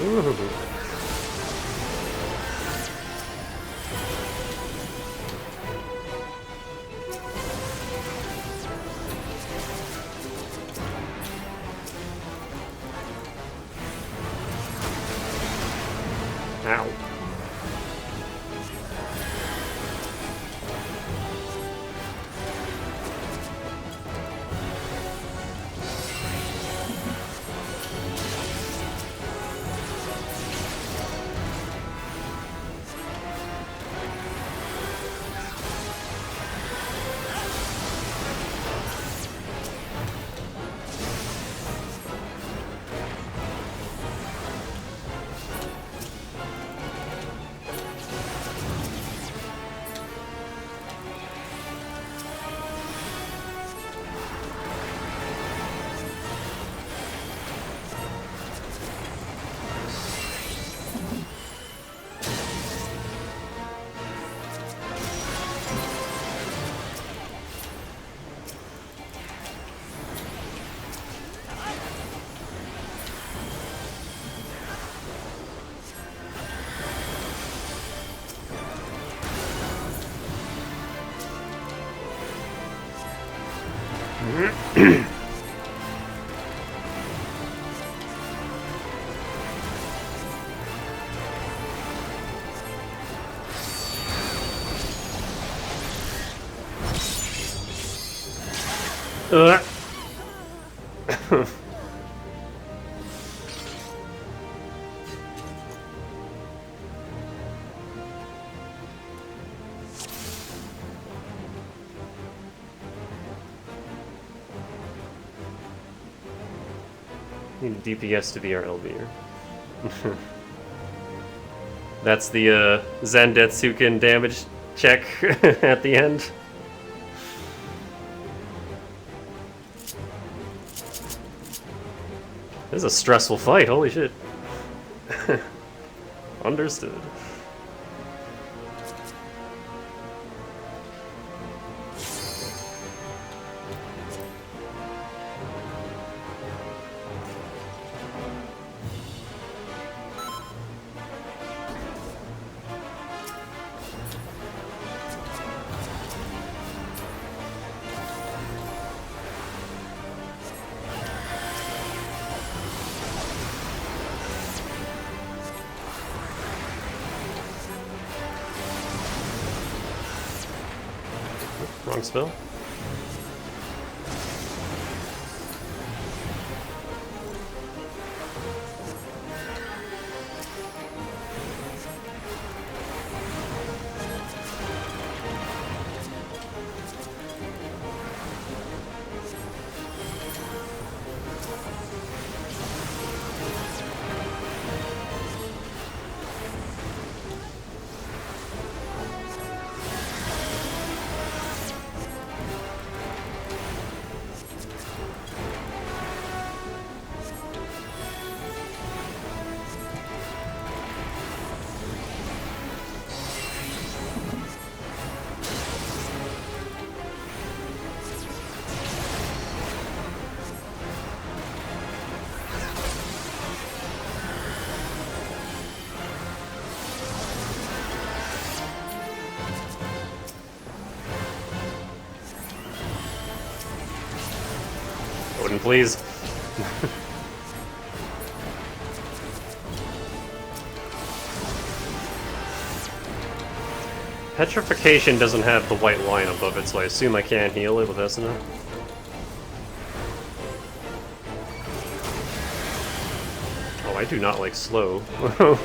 Ooh. Ow. Need a DPS to be our LBer. That's the Zandetsuken damage check at the end. This is a stressful fight, holy shit. Understood. wrong spell. Odin, please. Petrification doesn't have the white line above it, so I assume I can't heal it with Esuna. Oh, I do not like slow. Oh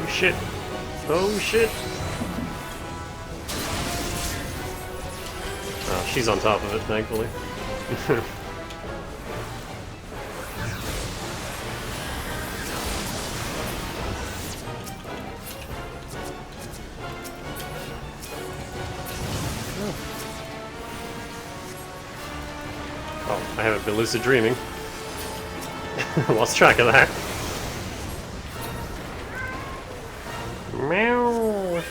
shit. Oh shit. Oh, she's on top of it, thankfully. Oh, I haven't been lucid dreaming. Lost track of that. Meow.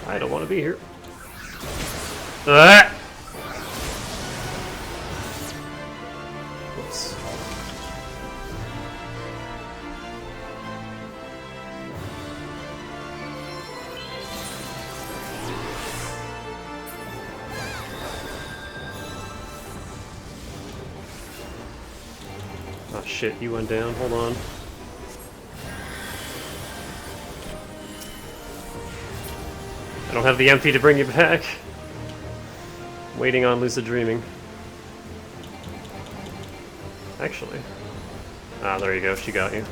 I don't want to be here. Ah! Oops. Oh shit, you went down. Hold on. I don't have the MP to bring you back. Waiting on lucid dreaming. Actually. Ah, there you go. She got you.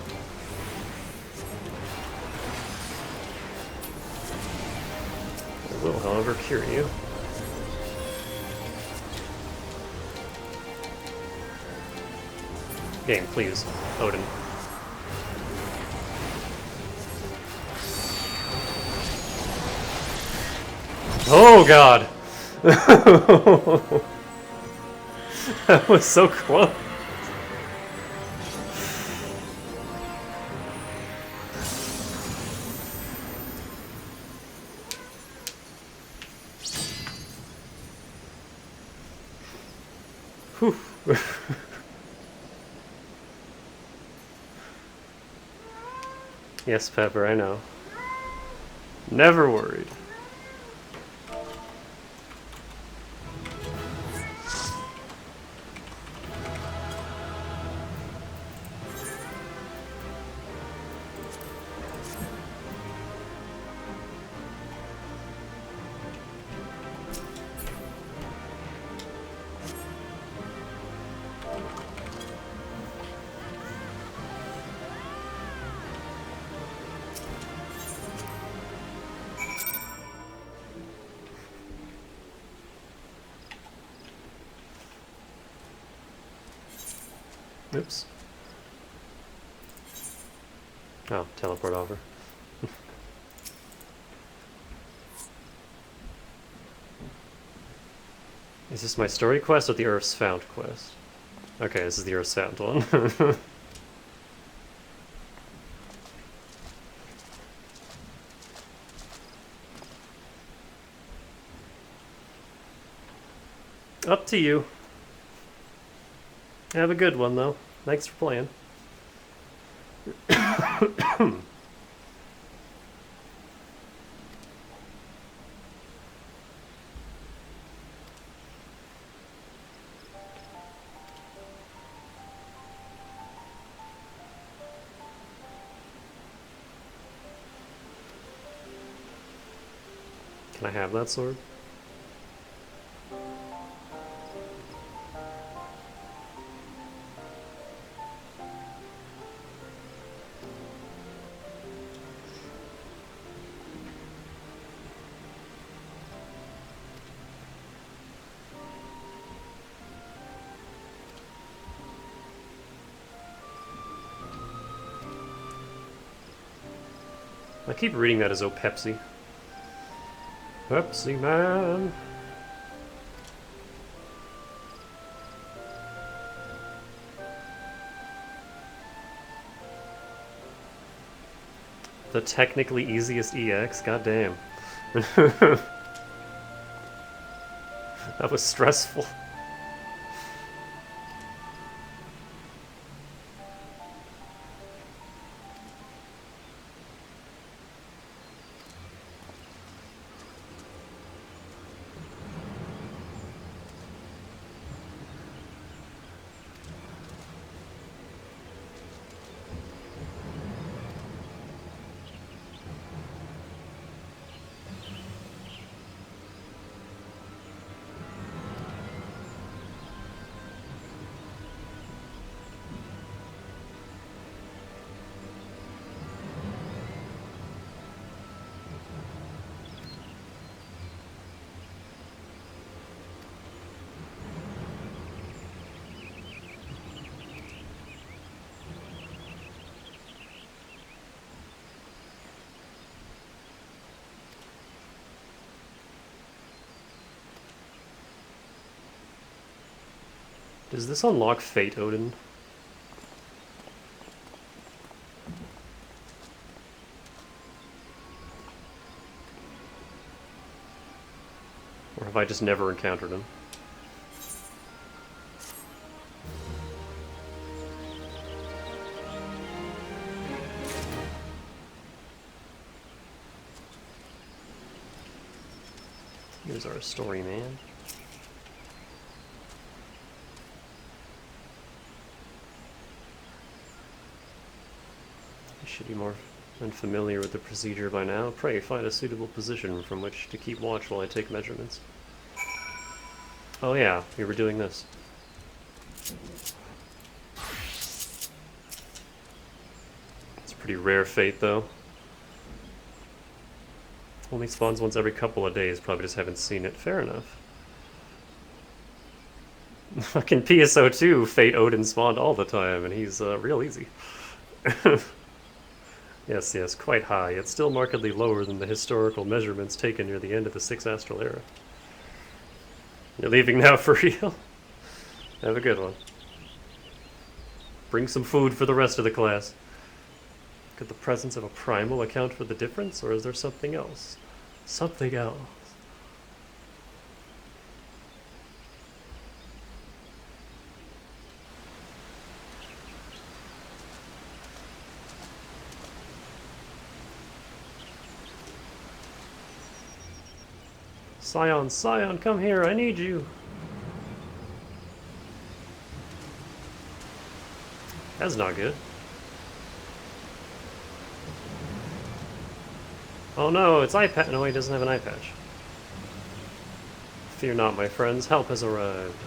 I will, however, cure you. Game, please. Odin. Oh god! That was so close. Whew. Yes, Pepper, I know. Never worried. Oops. Oh, teleport over. Is this my story quest or the Earth's Found quest? Okay, this is the Earth's Found one. Up to you. Have a good one, though. Thanks for playing. Can I have that sword? I keep reading that as "Oh Pepsi." Pepsi Man. The technically easiest EX? Goddamn. That was stressful. Does this unlock Fate Odin? Or have I just never encountered him? Here's our story, man. Should be more unfamiliar with the procedure by now. Pray find a suitable position from which to keep watch while I take measurements. Oh yeah, we were doing this. It's a pretty rare fate though. Only spawns once every couple of days, probably just haven't seen it. Fair enough. Fucking PSO2, Fate Odin spawned all the time, and he's real easy. Yes, yes, quite high. It's still markedly lower than the historical measurements taken near the end of the 6th Astral Era. You're leaving now for real? Have a good one. Bring some food for the rest of the class. Could the presence of a primal account for the difference, or is there something else? Something else. Scion, Scion, come here, I need you. That's not good. Oh no, it's eye patch. No, he doesn't have an eye patch. Fear not, my friends, help has arrived.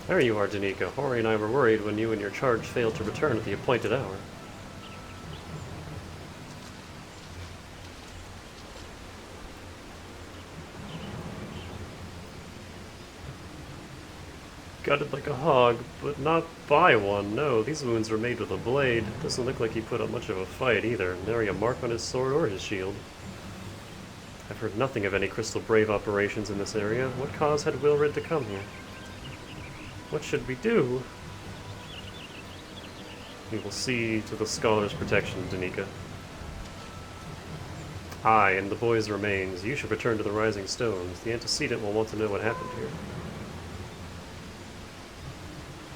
There you are, Danica. Hori and I were worried when you and your charge failed to return at the appointed hour. Gutted like a hog, but not by one. No, these wounds were made with a blade. Doesn't look like he put up much of a fight either. Nary a mark on his sword or his shield. I've heard nothing of any Crystal Brave operations in this area. What cause had Wilrid to come here? What should we do? We will see to the Scholar's protection, Danica. I and the boy's remains. You should return to the Rising Stones. The antecedent will want to know what happened here.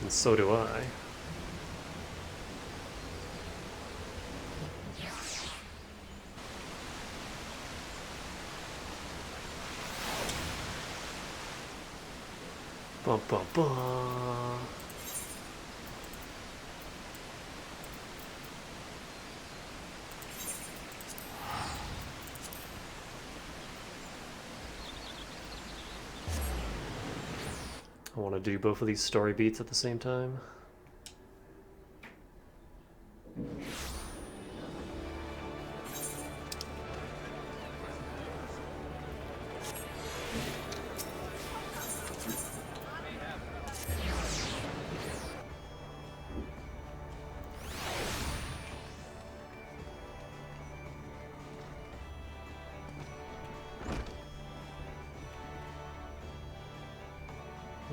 And so do I. Bum, bum, bum. I want to do both of these story beats at the same time.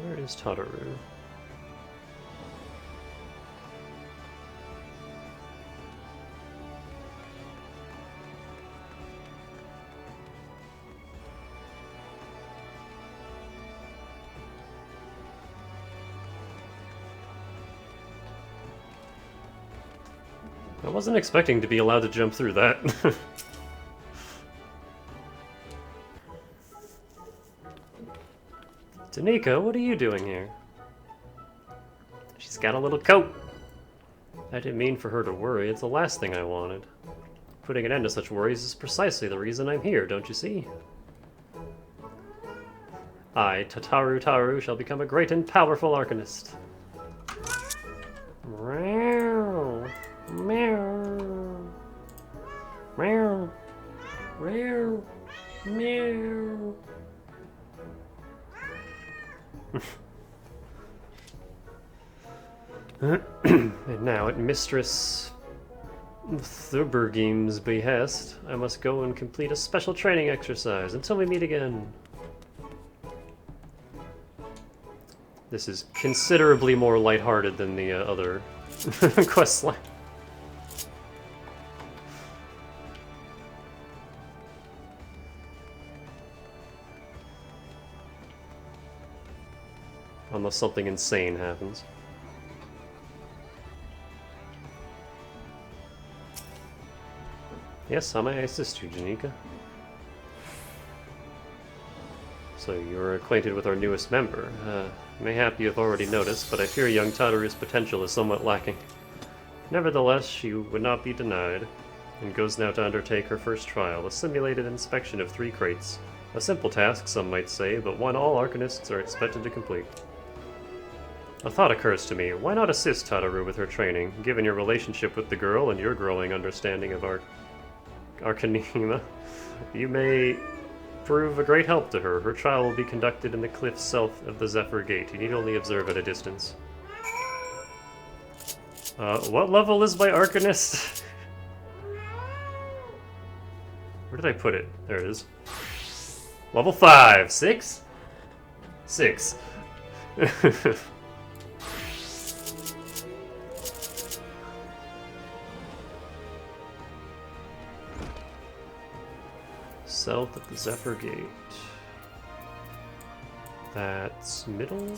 Where is Tataru? I wasn't expecting to be allowed to jump through that. Danica, what are you doing here? She's got a little coat. I didn't mean for her to worry. It's the last thing I wanted. Putting an end to such worries is precisely the reason I'm here, don't you see? I, Tataru Taru, shall become a great and powerful Arcanist. Meow. Meow. Meow. Meow. Meow. And now, at Mistress Thurbergim's behest, I must go and complete a special training exercise until we meet again. This is considerably more lighthearted than the other questline. Unless something insane happens. Yes, how may I assist you, Janika? So you're acquainted with our newest member. Mayhap you have already noticed, but I fear young Tataru's potential is somewhat lacking. Nevertheless, she would not be denied, and goes now to undertake her first trial, a simulated inspection of 3 crates. A simple task, some might say, but one all Arcanists are expected to complete. A thought occurs to me. Why not assist Tataru with her training, given your relationship with the girl and your growing understanding of Arcanema? You may prove a great help to her. Her trial will be conducted in the cliffs south of the Zephyr Gate. You need only observe at a distance. What level is my Arcanist? Where did I put it? There it is. Level 5! 6? 6. South of the Zephyr Gate. That's middle?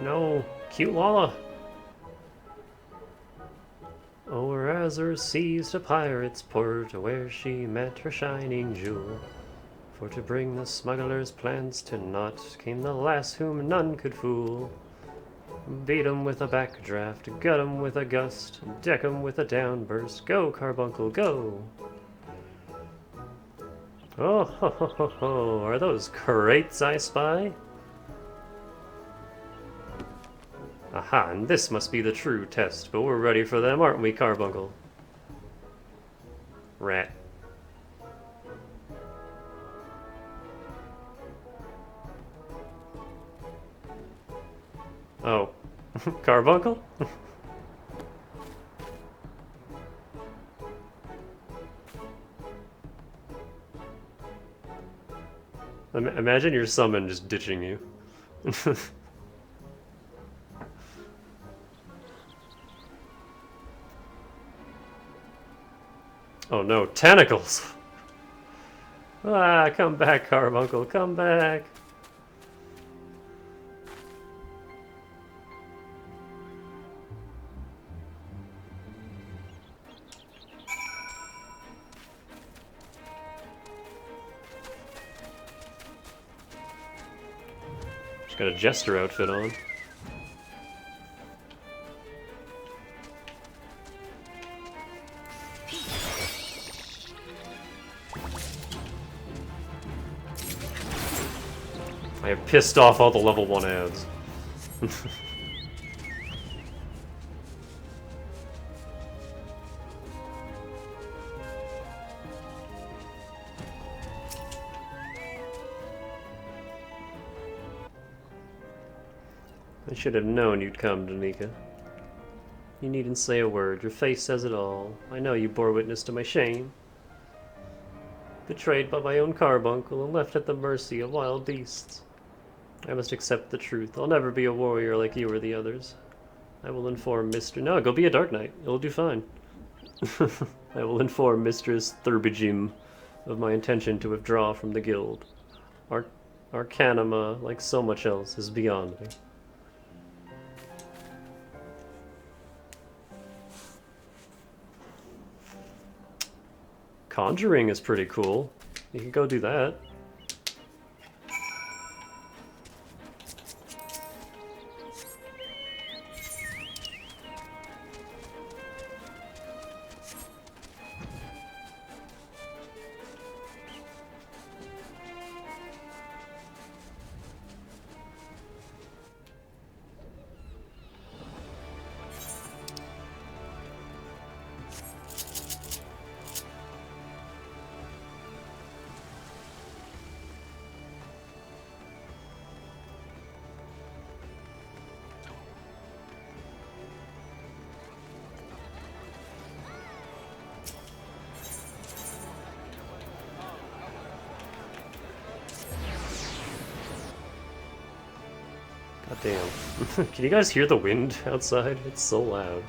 No, cute Lala. O'er Azur's seas to pirates' port, where she met her shining jewel. For to bring the smuggler's plans to naught came the lass whom none could fool. Beat 'em with a backdraft, gut 'em with a gust, deck 'em with a downburst. Go, Carbuncle, go! Oh, ho, ho, ho, ho. Are those crates I spy? Aha, and this must be the true test, but we're ready for them, aren't we, Carbuncle? Rat. Oh. Carbuncle? Imagine your summon just ditching you. Oh no, tentacles! Ah, come back, Carbuncle, come back! She's got a jester outfit on. I have pissed off all the level 1 ads. I should have known you'd come, Danica. You needn't say a word. Your face says it all. I know you bore witness to my shame. Betrayed by my own carbuncle and left at the mercy of wild beasts. I must accept the truth. I'll never be a warrior like you or the others. I will inform Mr. No, go be a Dark Knight. It'll do fine. I will inform Mistress Thurbijim of my intention to withdraw from the guild. Arcanima, like so much else, is beyond me. Conjuring is pretty cool. You can go do that. God damn. Can you guys hear the wind outside? It's so loud.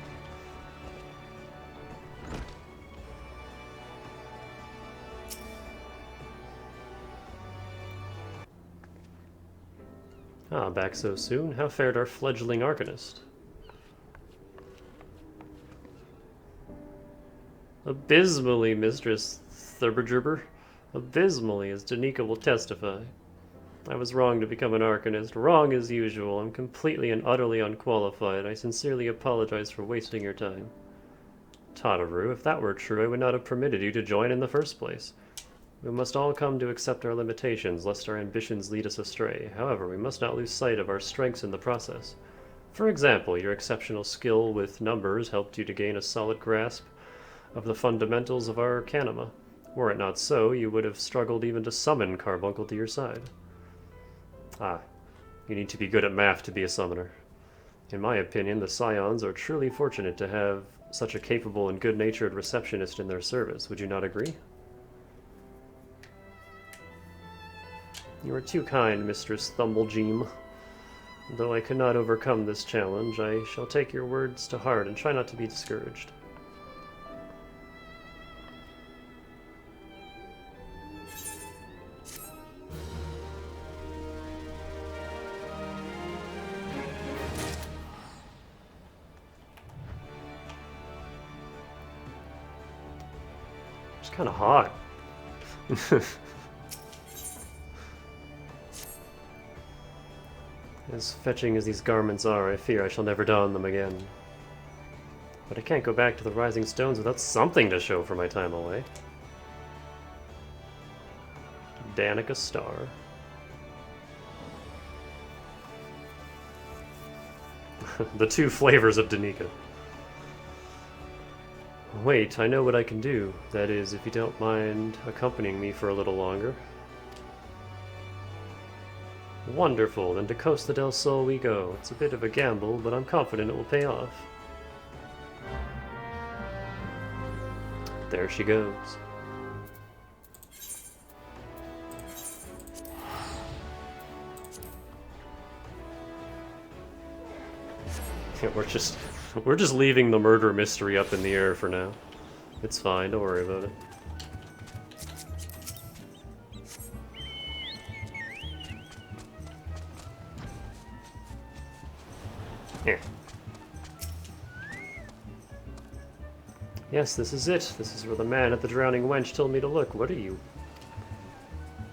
Ah, back so soon. How fared our fledgling arcanist? Abysmally, Mistress Thurbergerber. Abysmally, as Danica will testify. I was wrong to become an arcanist. Wrong as usual. I'm completely and utterly unqualified. I sincerely apologize for wasting your time. Tataru, if that were true, I would not have permitted you to join in the first place. We must all come to accept our limitations, lest our ambitions lead us astray. However, we must not lose sight of our strengths in the process. For example, your exceptional skill with numbers helped you to gain a solid grasp of the fundamentals of our Arcanima. Were it not so, you would have struggled even to summon Carbuncle to your side. Ah, you need to be good at math to be a summoner. In my opinion, the Scions are truly fortunate to have such a capable and good-natured receptionist in their service. Would you not agree? You are too kind, Mistress Thumblejeem. Though I could not overcome this challenge, I shall take your words to heart and try not to be discouraged. It's kind of hot. As fetching as these garments are, I fear I shall never don them again. But I can't go back to the Rising Stones without something to show for my time away. Danica Star. The two flavors of Danica. Wait, I know what I can do. That is, if you don't mind accompanying me for a little longer. Wonderful, then to Costa del Sol we go. It's a bit of a gamble, but I'm confident it will pay off. There she goes. Yeah, we're just leaving the murder mystery up in the air for now. It's fine, don't worry about it. Yeah. Yes, this is it. This is where the man at the drowning wench told me to look. What are you?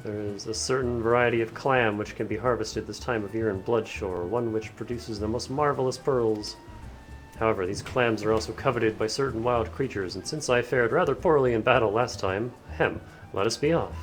There is a certain variety of clam which can be harvested this time of year in Bloodshore, one which produces the most marvelous pearls. However, these clams are also coveted by certain wild creatures, and since I fared rather poorly in battle last time, let us be off.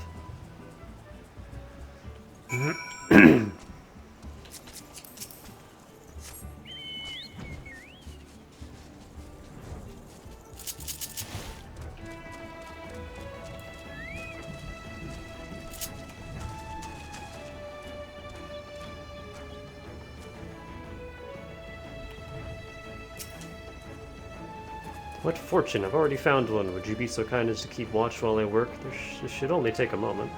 What fortune! I've already found one. Would you be so kind as to keep watch while I work? This should only take a moment.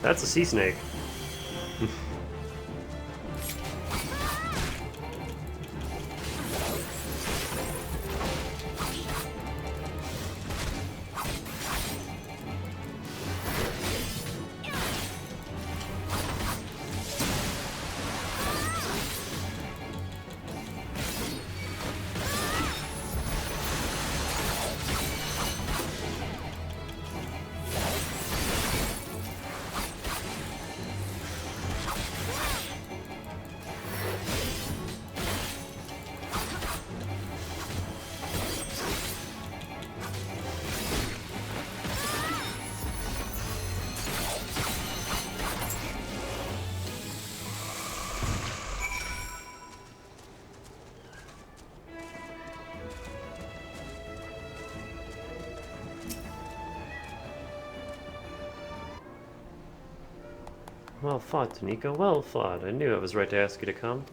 That's a sea snake. Well fought, Danica, well fought. I knew it was right to ask you to come.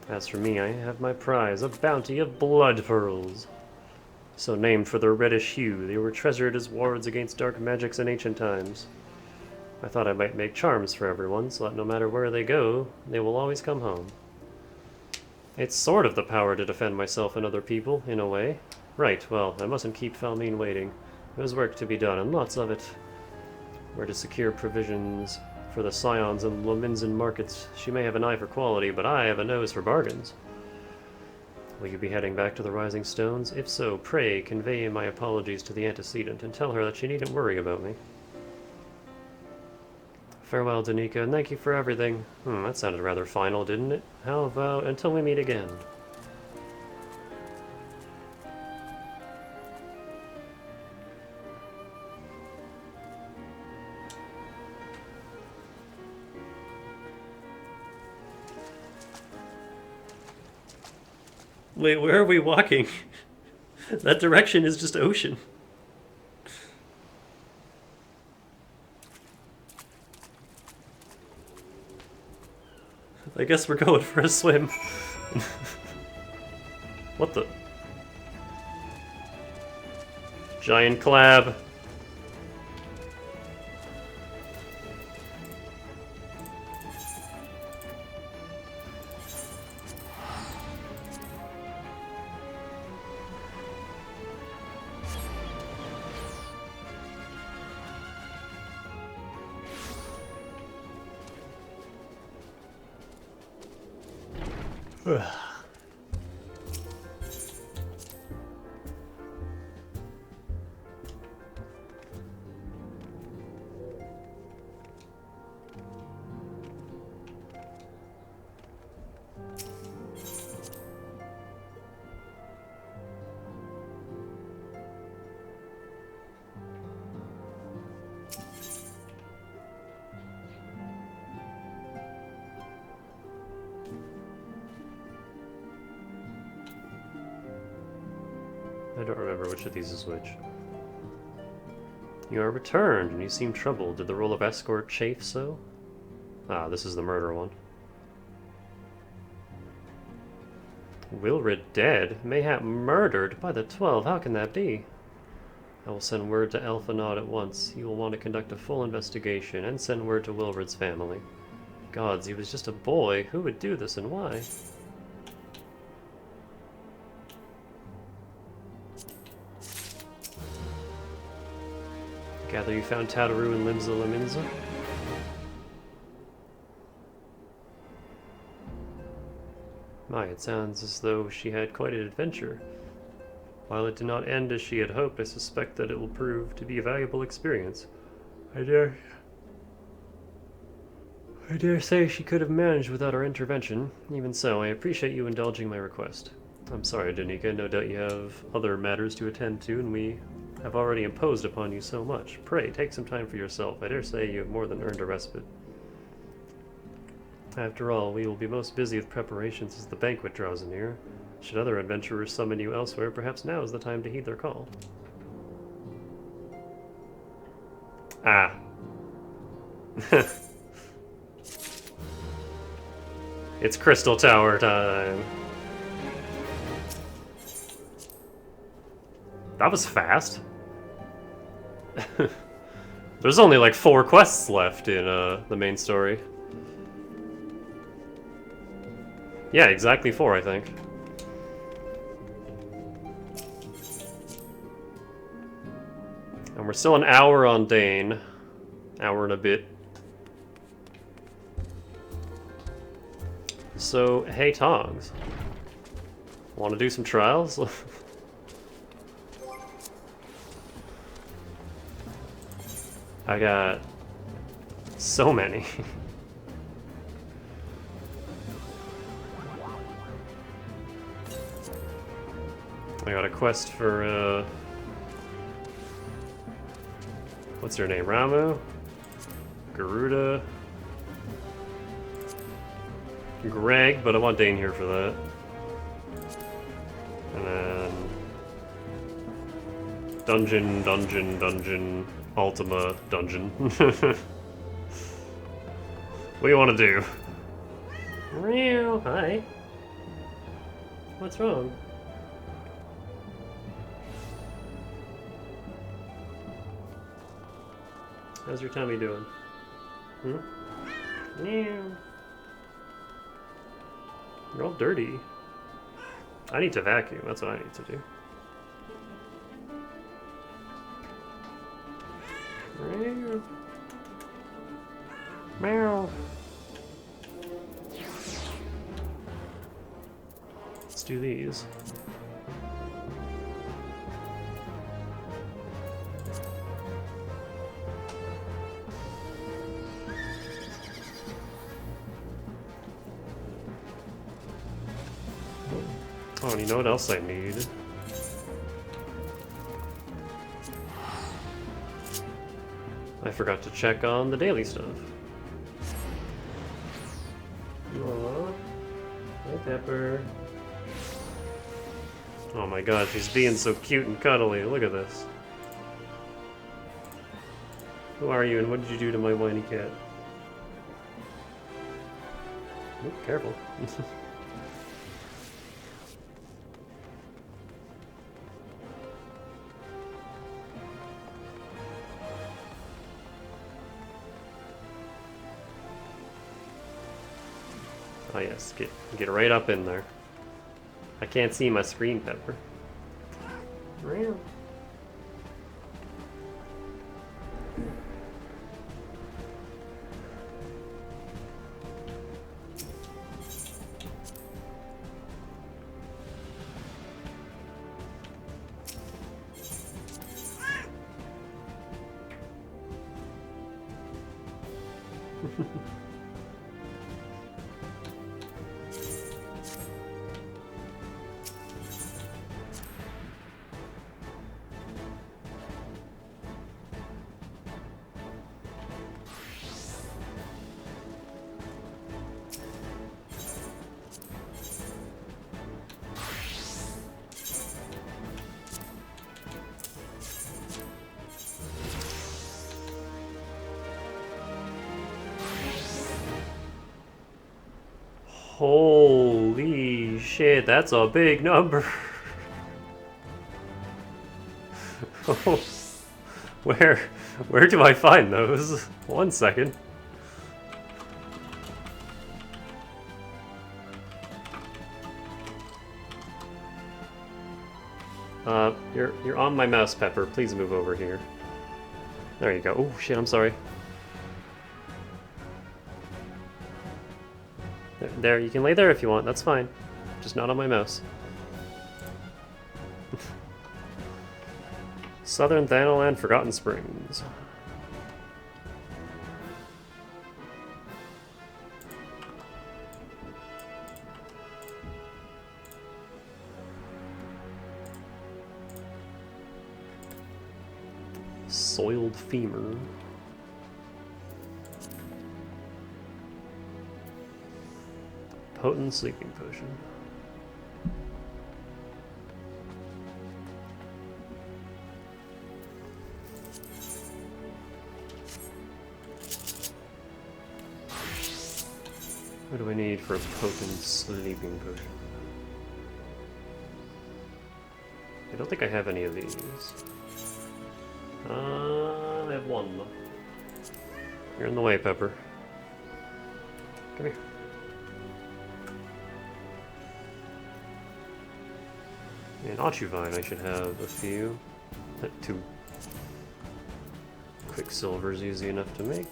As for me, I have my prize, a bounty of blood pearls. So named for their reddish hue, they were treasured as wards against dark magics in ancient times. I thought I might make charms for everyone, so that no matter where they go, they will always come home. It's sort of the power to defend myself and other people, in a way. Right, well, I mustn't keep Falmine waiting. There's work to be done, and lots of it. Where to secure provisions for the Scions and Lominsan markets. She may have an eye for quality, but I have a nose for bargains. Will you be heading back to the Rising Stones? If so, pray convey my apologies to the antecedent and tell her that she needn't worry about me. Farewell, Danica, and thank you for everything. That sounded rather final, didn't it? How about until we meet again? Wait, where are we walking? That direction is just ocean. I guess we're going for a swim. What the? Giant crab. I don't remember which of these is which. You are returned, and you seem troubled. Did the role of escort chafe so? Ah, this is the murder one. Wilred dead? Mayhap murdered? By the 12, how can that be? I will send word to Elfanaud at once. He will want to conduct a full investigation, and send word to Wilred's family. Gods, he was just a boy. Who would do this, and why? Gather you found Tataru and Limsa Laminza? My, it sounds as though she had quite an adventure. While it did not end as she had hoped, I suspect that it will prove to be a valuable experience. I dare say she could have managed without our intervention. Even so, I appreciate you indulging my request. I'm sorry, Danica. No doubt you have other matters to attend to, and we have already imposed upon you so much. Pray, take some time for yourself. I dare say you have more than earned a respite. After all, we will be most busy with preparations as the banquet draws near. Should other adventurers summon you elsewhere, perhaps now is the time to heed their call. Ah. It's Crystal Tower time. That was fast. There's only like 4 quests left in the main story. Yeah, exactly 4, I think. And we're still an hour on Dane. Hour and a bit. So, hey Tongs. Want to do some trials? I got so many. I got a quest for, what's her name? Ramu? Garuda? Greg, but I want Dane here for that. And then... Dungeon, Ultima, Dungeon. What do you want to do? Meow, hi. What's wrong? How's your tummy doing? Hmm? Meow. You're all dirty. I need to vacuum. That's what I need to do. Meow. Meow. Let's do these. Oh, and you know what else I need? I forgot to check on the daily stuff. Aww. Hi, Pepper. Oh my god, she's being so cute and cuddly. Look at this. Who are you and what did you do to my whiny cat? Ooh, careful. Oh yes, get right up in there. I can't see my screen, Pepper. Real. Holy shit, that's a big number. Oh, where do I find those? 1 second. You're on my mouse, Pepper. Please move over here. There you go. Oh shit, I'm sorry. There, you can lay there if you want. That's fine. Just not on my mouse. Southern Thanalan, Forgotten Springs. Soiled femur. Potent sleeping potion. What do I need for a potent sleeping potion? I don't think I have any of these. I have one. You're in the way, Pepper. Come here. And Ochuvine, I should have a few. 2. Quicksilver's easy enough to make.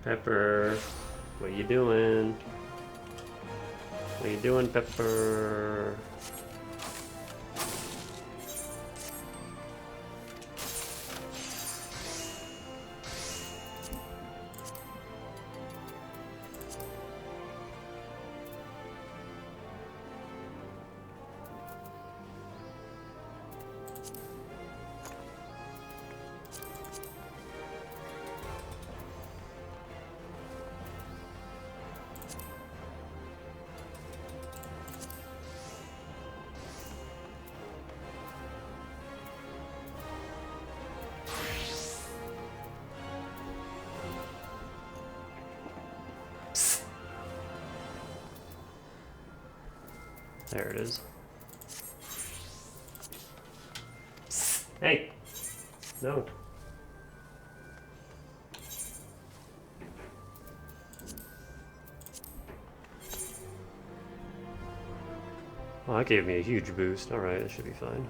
Pepper, what you doing? What you doing, Pepper? There it is. Hey! No. Oh, that gave me a huge boost. Alright, that should be fine.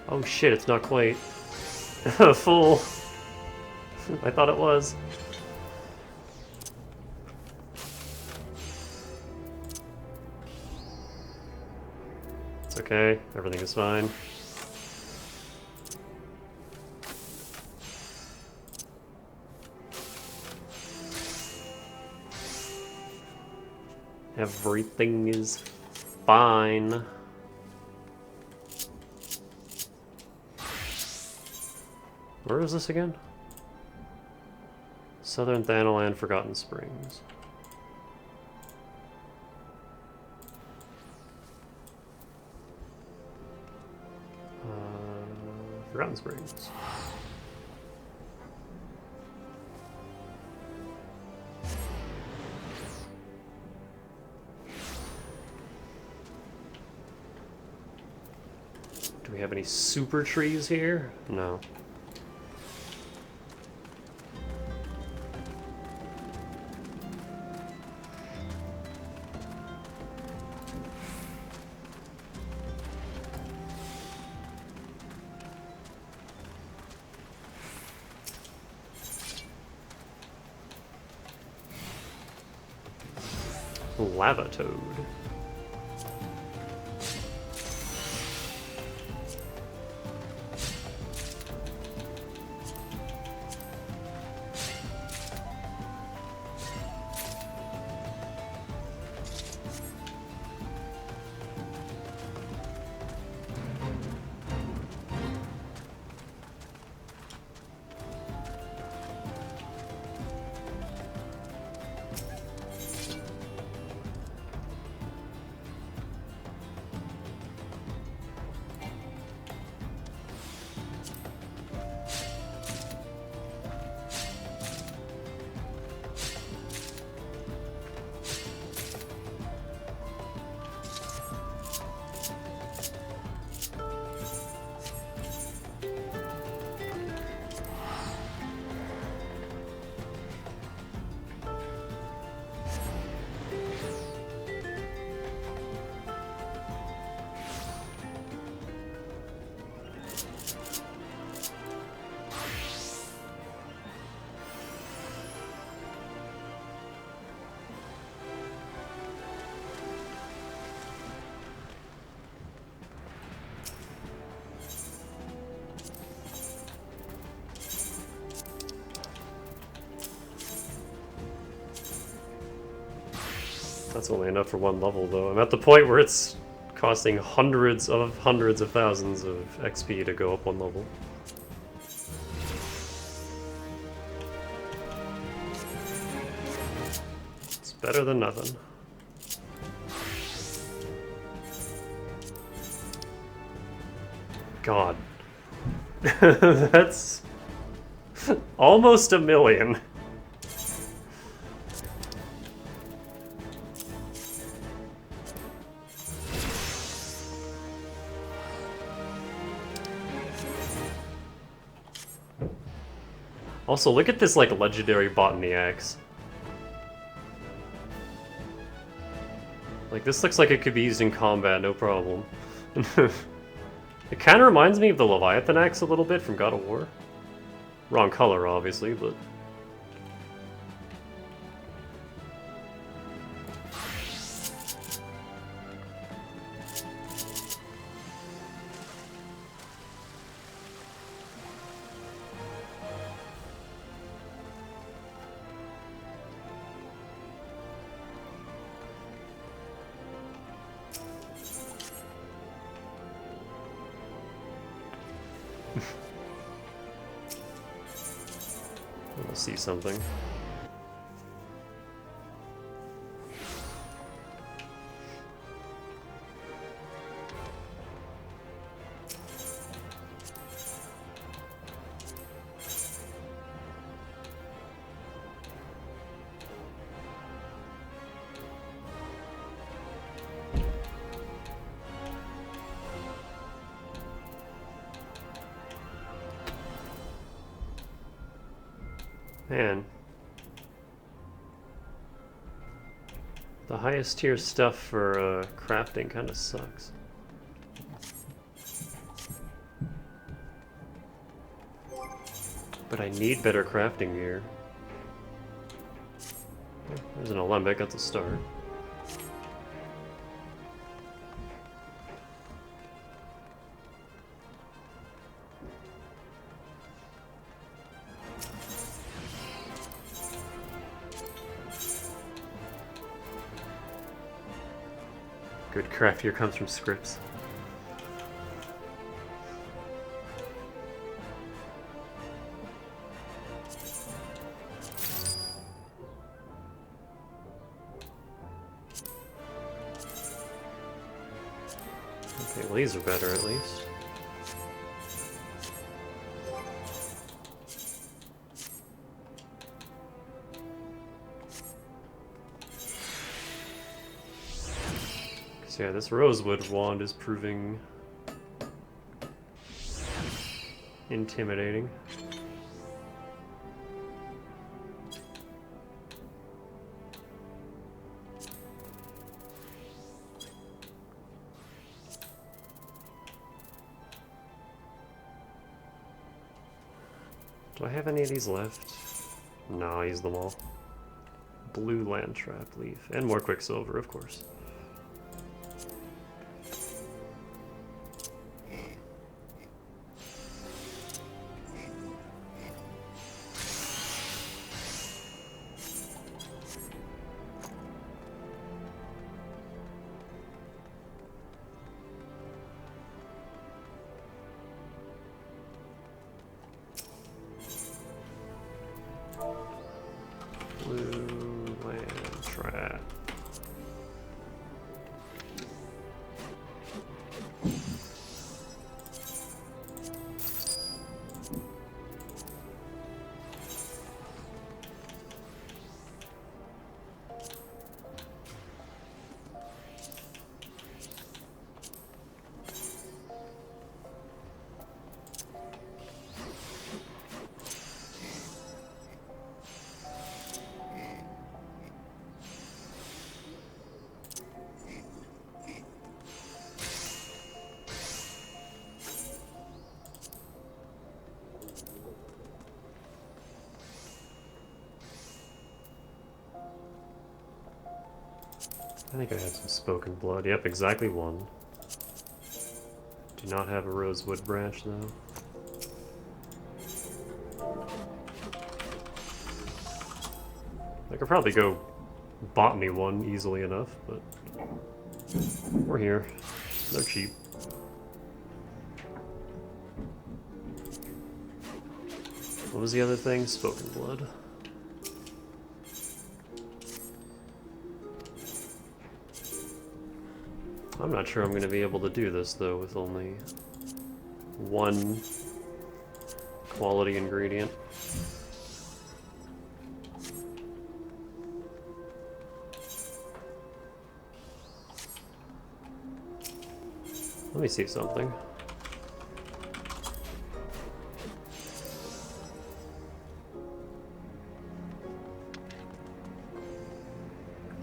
Oh shit, it's not quite full. I thought it was. It's okay, everything is fine. Everything is fine. Where is this again? Southern Thanalan, Forgotten Springs. Forgotten Springs. Do Do we have any super trees here? No. Lava toad. That's only enough for one level, though. I'm at the point where it's costing hundreds of thousands of XP to go up one level. It's better than nothing. God. That's almost 1,000,000. Also, look at this, like, legendary botany axe. Like, this looks like it could be used in combat, no problem. It kind of reminds me of the Leviathan axe a little bit from God of War. Wrong color, obviously, but... We'll see something. Man. The highest tier stuff for crafting kind of sucks. But I need better crafting gear. There's an alembic at the start. Good craft here comes from scripts. Okay, well these are better at least. So yeah, this rosewood wand is proving intimidating. Do I have any of these left? No, I used them all. Blue land trap leaf. And more quicksilver, of course. Blue land trap. I think I had some spoken blood. Yep, exactly one. Do not have a rosewood branch though. I could probably go botany one easily enough, but we're here. They're cheap. What was the other thing? Spoken blood. I'm not sure I'm going to be able to do this, though, with only one quality ingredient. Let me see something.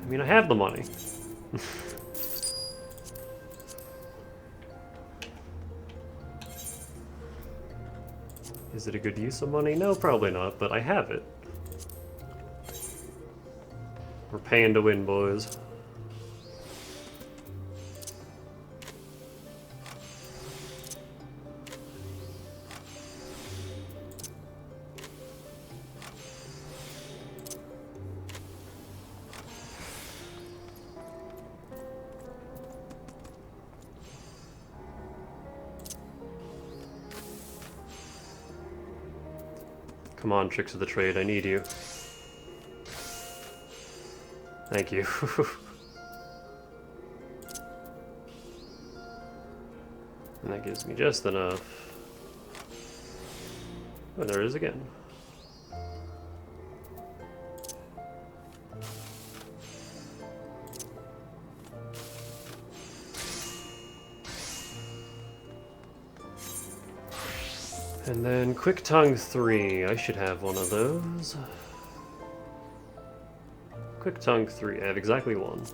I mean, I have the money. Is it a good use of money? No, probably not, but I have it. We're paying to win, boys. Come on, tricks of the trade, I need you. Thank you. And that gives me just enough. Oh, there it is again. And then Quick Tongue 3. I should have one of those. Quick Tongue 3. I have exactly one.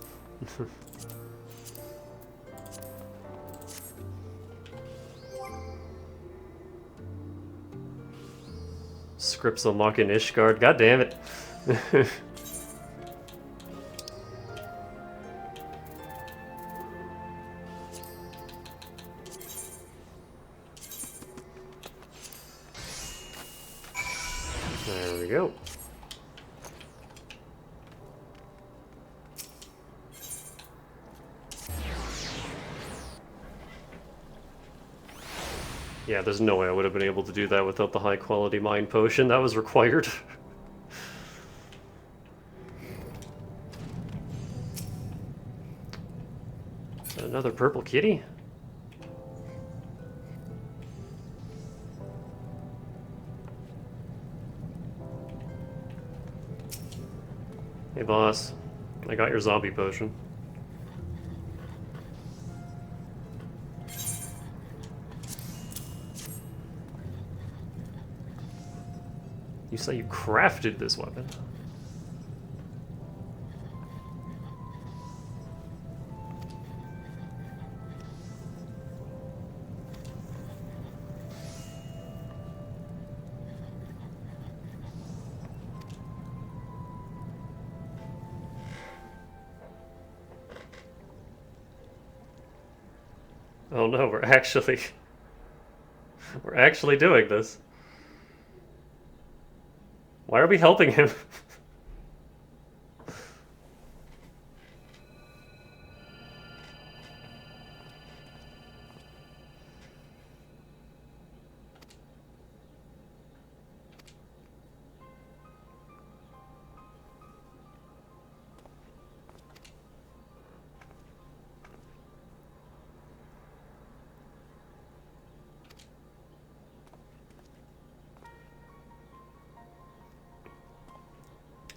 Scripts unlocking Ishgard. God damn it. There we go. Yeah, there's no way I would have been able to do that without the high quality mind potion. That was required. Is that another purple kitty? Hey boss, I got your zombie potion. You say you crafted this weapon? Oh no, we're actually doing this. Why are we helping him?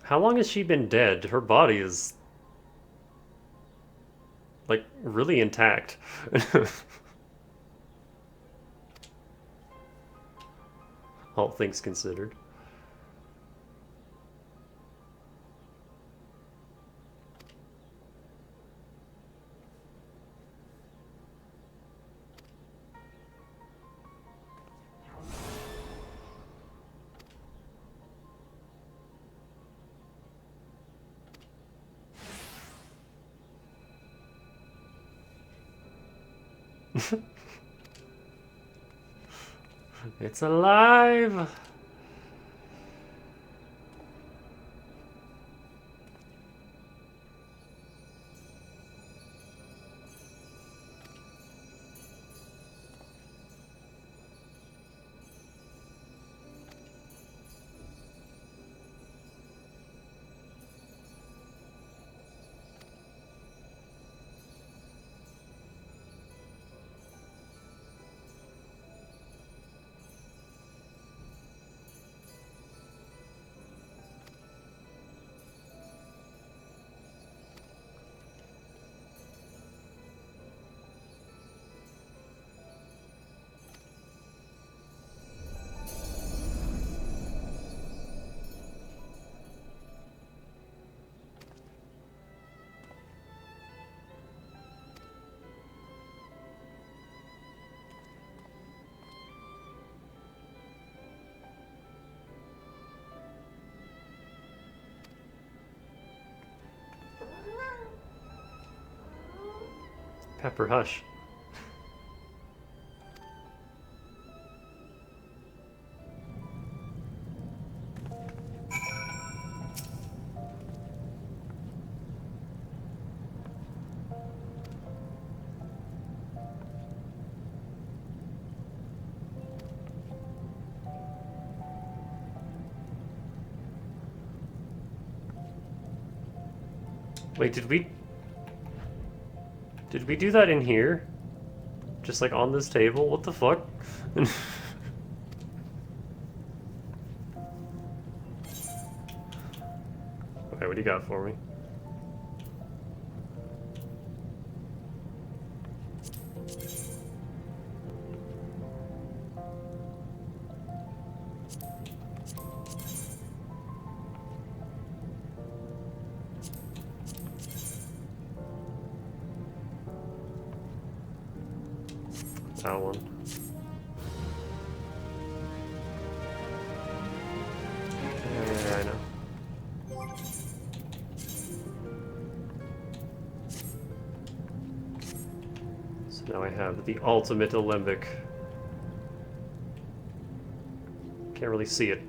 How long has she been dead? Her body is like really intact. All things considered. It's alive! Pepper, hush. Wait, did we do that in here? Just like on this table? What the fuck? Okay, what do you got for me? That one. Yeah, I know. So now I have the ultimate alembic. Can't really see it.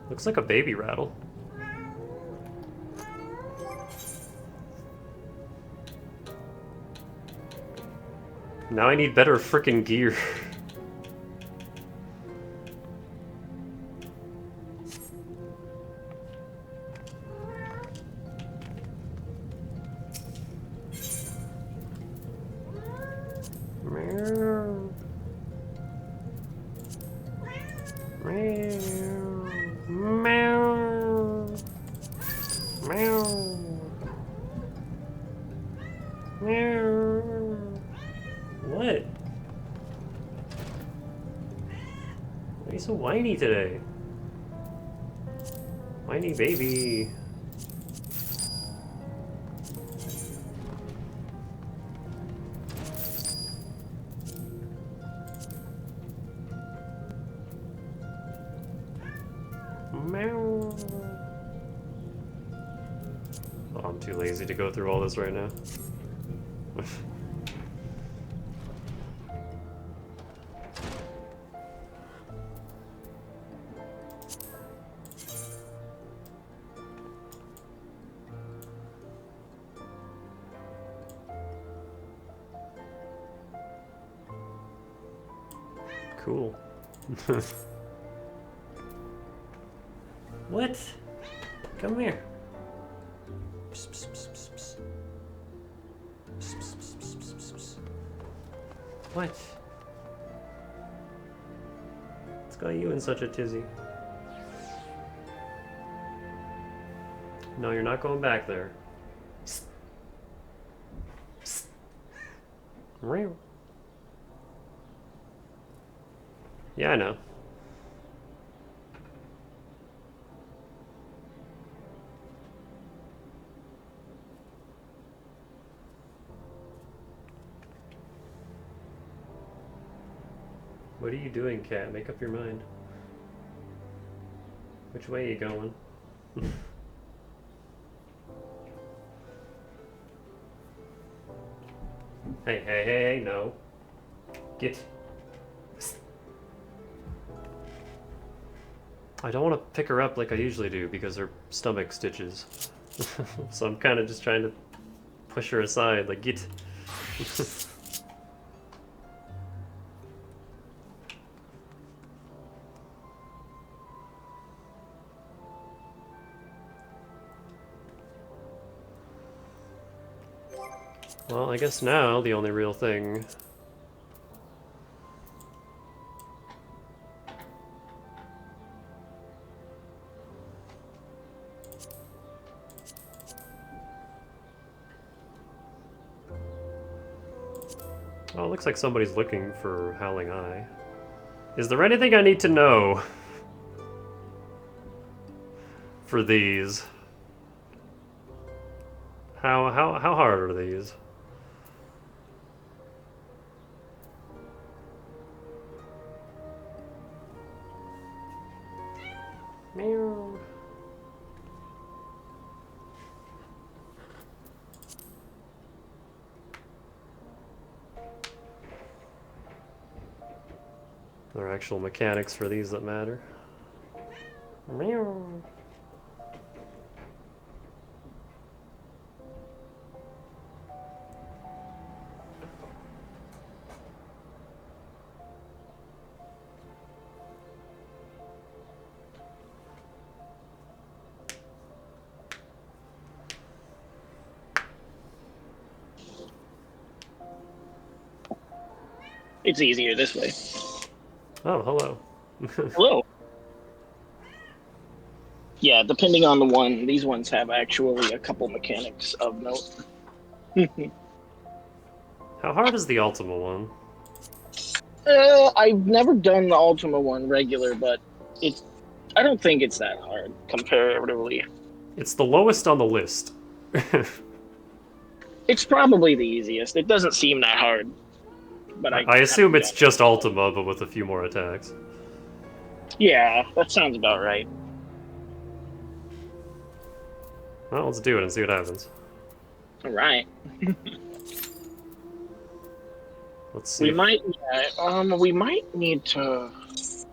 Looks like a baby rattle. Now I need better frickin' gear. What? Why are you so whiny today? Whiny baby. Meow. Oh, I'm too lazy to go through all this right now. Cool. What? Come here. Psst, psst, psst, psst, psst. Psst, psst, psst, psst, psst, psst. What? What's got you in such a tizzy? No, you're not going back there. Psst. Psst. Meow. Yeah, I know. What are you doing, cat? Make up your mind. Which way are you going? Hey, hey, hey, hey, no. Get. I don't want to pick her up like I usually do because her stomach stitches. So I'm kind of just trying to push her aside, like, get. Well, I guess now the only real thing. Oh, it looks like somebody's looking for Howling Eye. Is there anything I need to know for these? How hard are these? Meow. There are actual mechanics for these that matter. Meow. It's easier this way. Oh, hello. Hello. Yeah, depending on the one, these ones have actually a couple mechanics of note. How hard is the Ultima one? I've never done the Ultima one regular, but it's. I don't think it's that hard comparatively. It's the lowest on the list. It's probably the easiest. It doesn't seem that hard. But I assume it's just Ultima, but with a few more attacks. Yeah, that sounds about right. Well, let's do it and see what happens. All right. Let's see. We might need to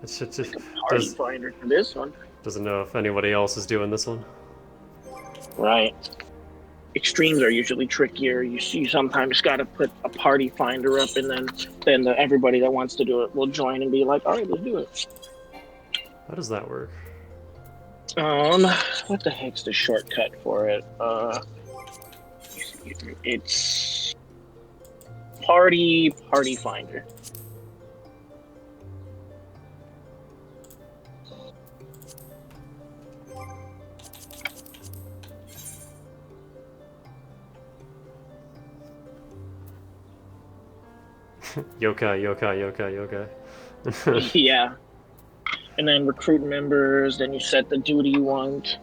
make a party finder for this one. Doesn't know if anybody else is doing this one. Right. Extremes are usually trickier. You sometimes got to put a party finder up, and then everybody that wants to do it will join and be like, all right, let's do it. How does that work? What the heck's the shortcut for it? It's party finder. Yokai. Yeah. And then recruit members, then you set the duty you want.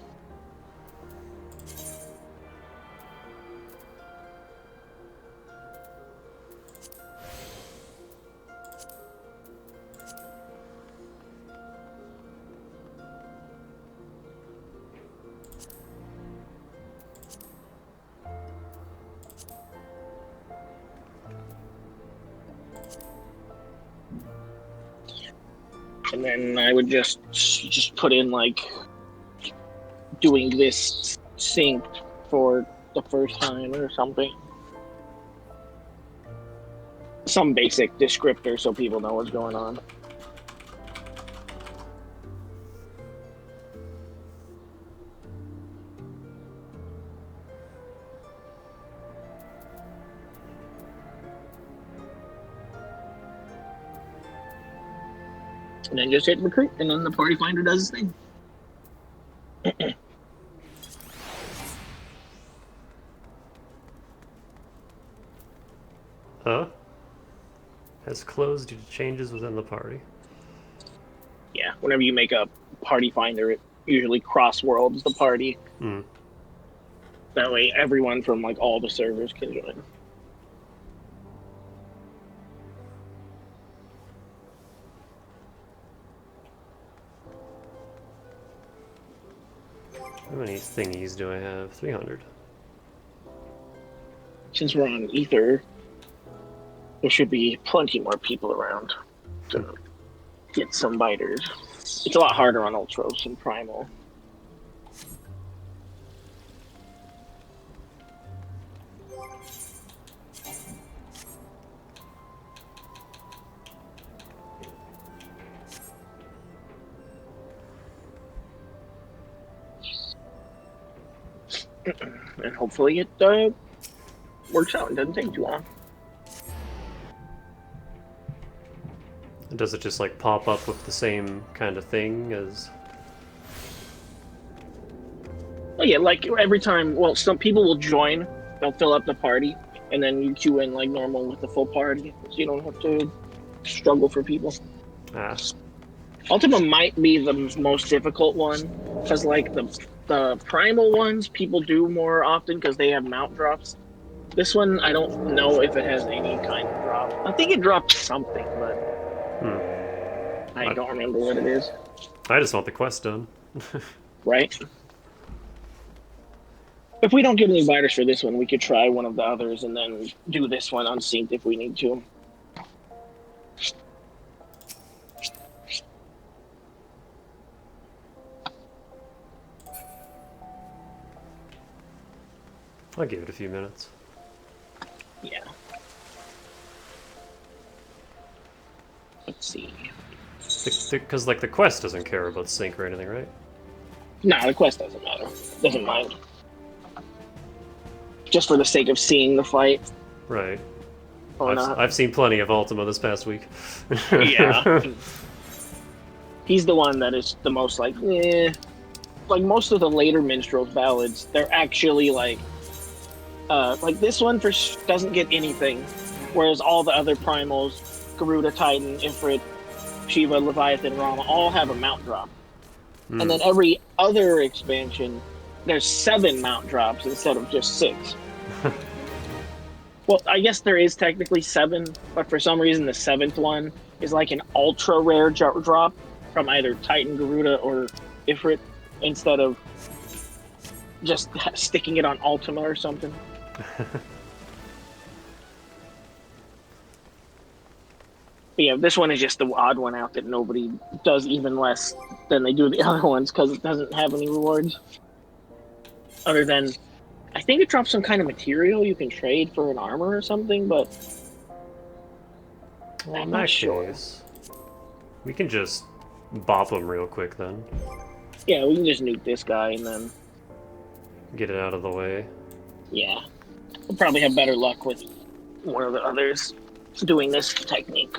And then I would just put in like doing this synced for the first time or something. Some basic descriptor so people know what's going on. And then just hit recruit, and then the party finder does his thing. Huh? Has closed due to changes within the party. Yeah, whenever you make a party finder, it usually cross-worlds the party. Hmm. That way everyone from like all the servers can join. How many thingies do I have? 300. Since we're on Ether, there should be plenty more people around to get some biters. It's a lot harder on Ultros and Primal. And hopefully it works out and doesn't take too long. Does it just like pop up with the same kind of thing as... Oh yeah, like every time, well, some people will join, they'll fill up the party, and then you queue in like normal with the full party, so you don't have to struggle for people. Ah. Ultima might be the most difficult one, because like the primal ones, people do more often because they have mount drops. This one, I don't know if it has any kind of drop. I think it drops something, but I don't remember what it is. I just want the quest done. Right? If we don't get any biters for this one, we could try one of the others and then do this one unsynced if we need to. I'll give it a few minutes. Yeah. Let's see. Because like the quest doesn't care about sync or anything, right? Nah, the quest doesn't matter. Doesn't mind. Just for the sake of seeing the fight. Right. Or not. I've seen plenty of Ultima this past week. Yeah. He's the one that is the most like, eh. Like most of the later Minstrels ballads, they're actually like this one doesn't get anything, whereas all the other primals, Garuda, Titan, Ifrit, Shiva, Leviathan, Rama, all have a mount drop. And then every other expansion, there's 7 mount drops instead of just 6. Well, I guess there is technically 7, but for some reason the 7th one is like an ultra rare drop from either Titan, Garuda, or Ifrit, instead of just sticking it on Ultima or something. But yeah, this one is just the odd one out that nobody does even less than they do the other ones because it doesn't have any rewards. Other than, I think it drops some kind of material you can trade for an armor or something, but well, I'm not sure. We can just bop them real quick then. Yeah, we can just nuke this guy and then get it out of the way. Yeah. We'll probably have better luck with one of the others doing this technique.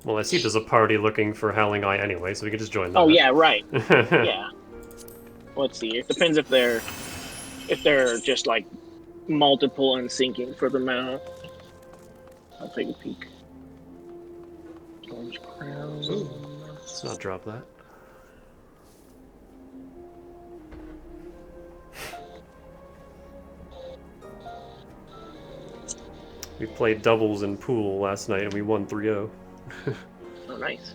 Well, I see there's a party looking for Howling Eye anyway, so we can just join them. Oh yeah, right. Yeah. Let's see. It depends if they're just like multiple unsyncing for the mount. I'll take a peek. Orange crown. Let's not drop that. We played doubles in pool last night and we won 3-0. Oh, nice.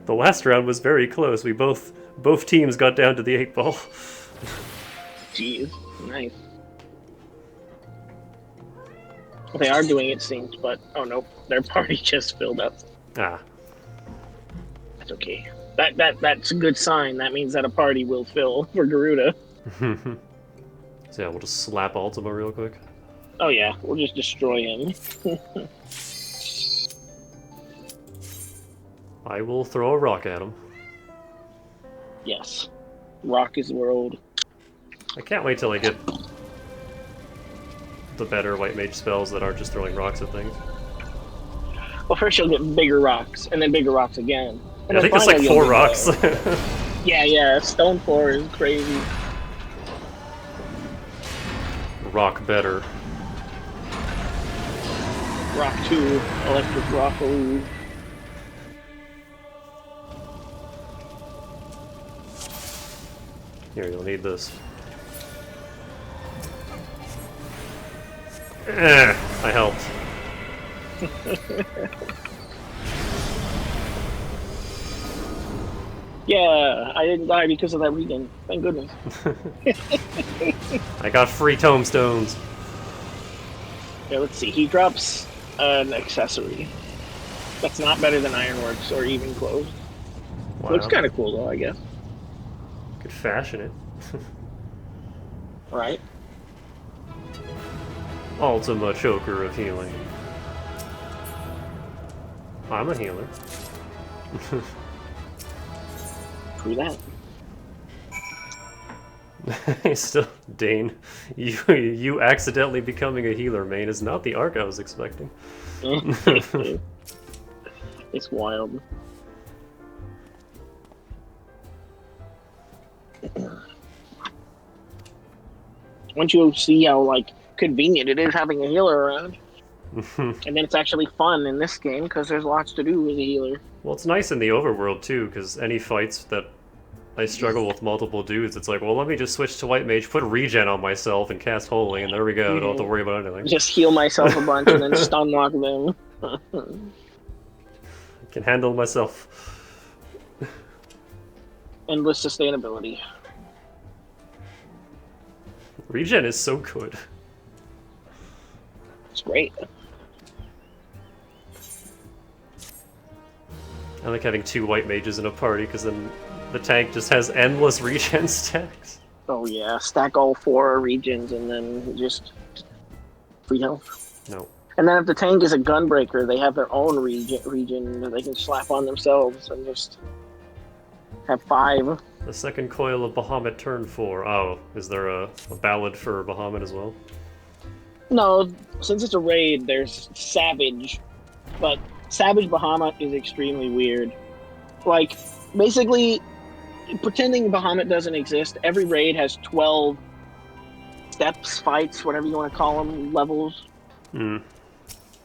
The last round was very close. We both teams got down to the 8-ball. Jeez, nice. They are doing it synced, but oh no, their party just filled up. Ah. That's okay. That's a good sign. That means that a party will fill for Garuda. So yeah, we'll just slap Ultima real quick. Oh yeah, we'll just destroy him. I will throw a rock at him. Yes. Rock his world. I can't wait till I get the better white mage spells that aren't just throwing rocks at things. Well, first you'll get bigger rocks, and then bigger rocks again. And I think it's like 4 rocks. Yeah, Stone 4 is crazy. Rock better. Rock 2, Electric Rock. Ooh. Here, you'll need this. I helped. Yeah, I didn't die because of that regen. Thank goodness. I got free tomestones. Yeah, let's see. He drops an accessory. That's not better than Ironworks or even close. Wow. Looks kind of cool though, I guess. Could fashion it. Right? Ultima Choker of Healing. I'm a healer. True that. Still, Dane, you accidentally becoming a healer main is not the arc I was expecting. It's wild. Once you see how like convenient it is having a healer around, and then it's actually fun in this game because there's lots to do with a healer. Well, it's nice in the overworld too, because any fights that I struggle with multiple dudes, it's like, well, let me just switch to white mage, put regen on myself, and cast holy, and there we go. Don't have to worry about anything. Just heal myself a bunch and then stun lock them. Can handle myself. Endless sustainability. Regen is so good. It's great. I like having 2 white mages in a party, because then the tank just has endless regen stacks. Oh yeah, stack all 4 regions and then just free health. No. And then if the tank is a gunbreaker, they have their own region that they can slap on themselves and just have 5. The second coil of Bahamut turn 4. Oh, is there a ballad for Bahamut as well? No, since it's a raid, there's Savage, but Savage Bahamut is extremely weird. Like, basically, pretending Bahamut doesn't exist, every raid has 12 steps, fights, whatever you want to call them, levels. Hmm.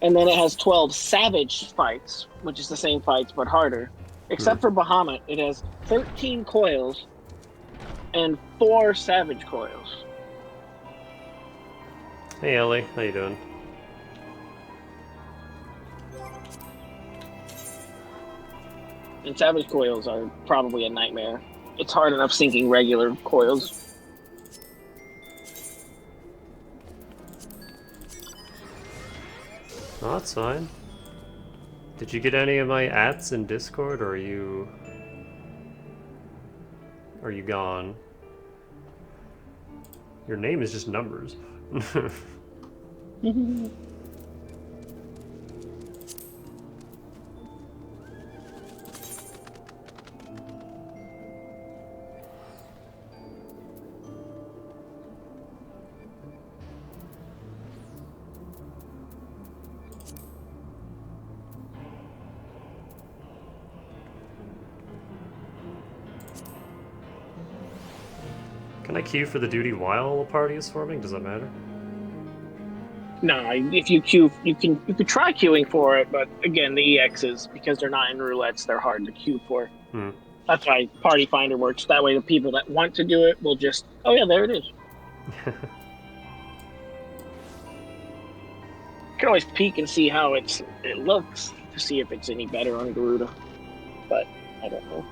And then it has 12 Savage fights, which is the same fights but harder. Except for Bahamut, it has 13 coils and 4 Savage coils. Hey Ellie, how you doing? And Savage coils are probably a nightmare. It's hard enough sinking regular coils. Oh, that's fine. Did you get any of my ats in Discord, or are you gone? Your name is just numbers. Can I queue for the duty while a party is forming? Does that matter? No, if you queue, you could try queuing for it, but again, the EXs, because they're not in roulettes, they're hard to queue for. That's why Party Finder works. That way the people that want to do it will just, oh yeah, there it is. You can always peek and see how it looks to see if it's any better on Garuda. But I don't know.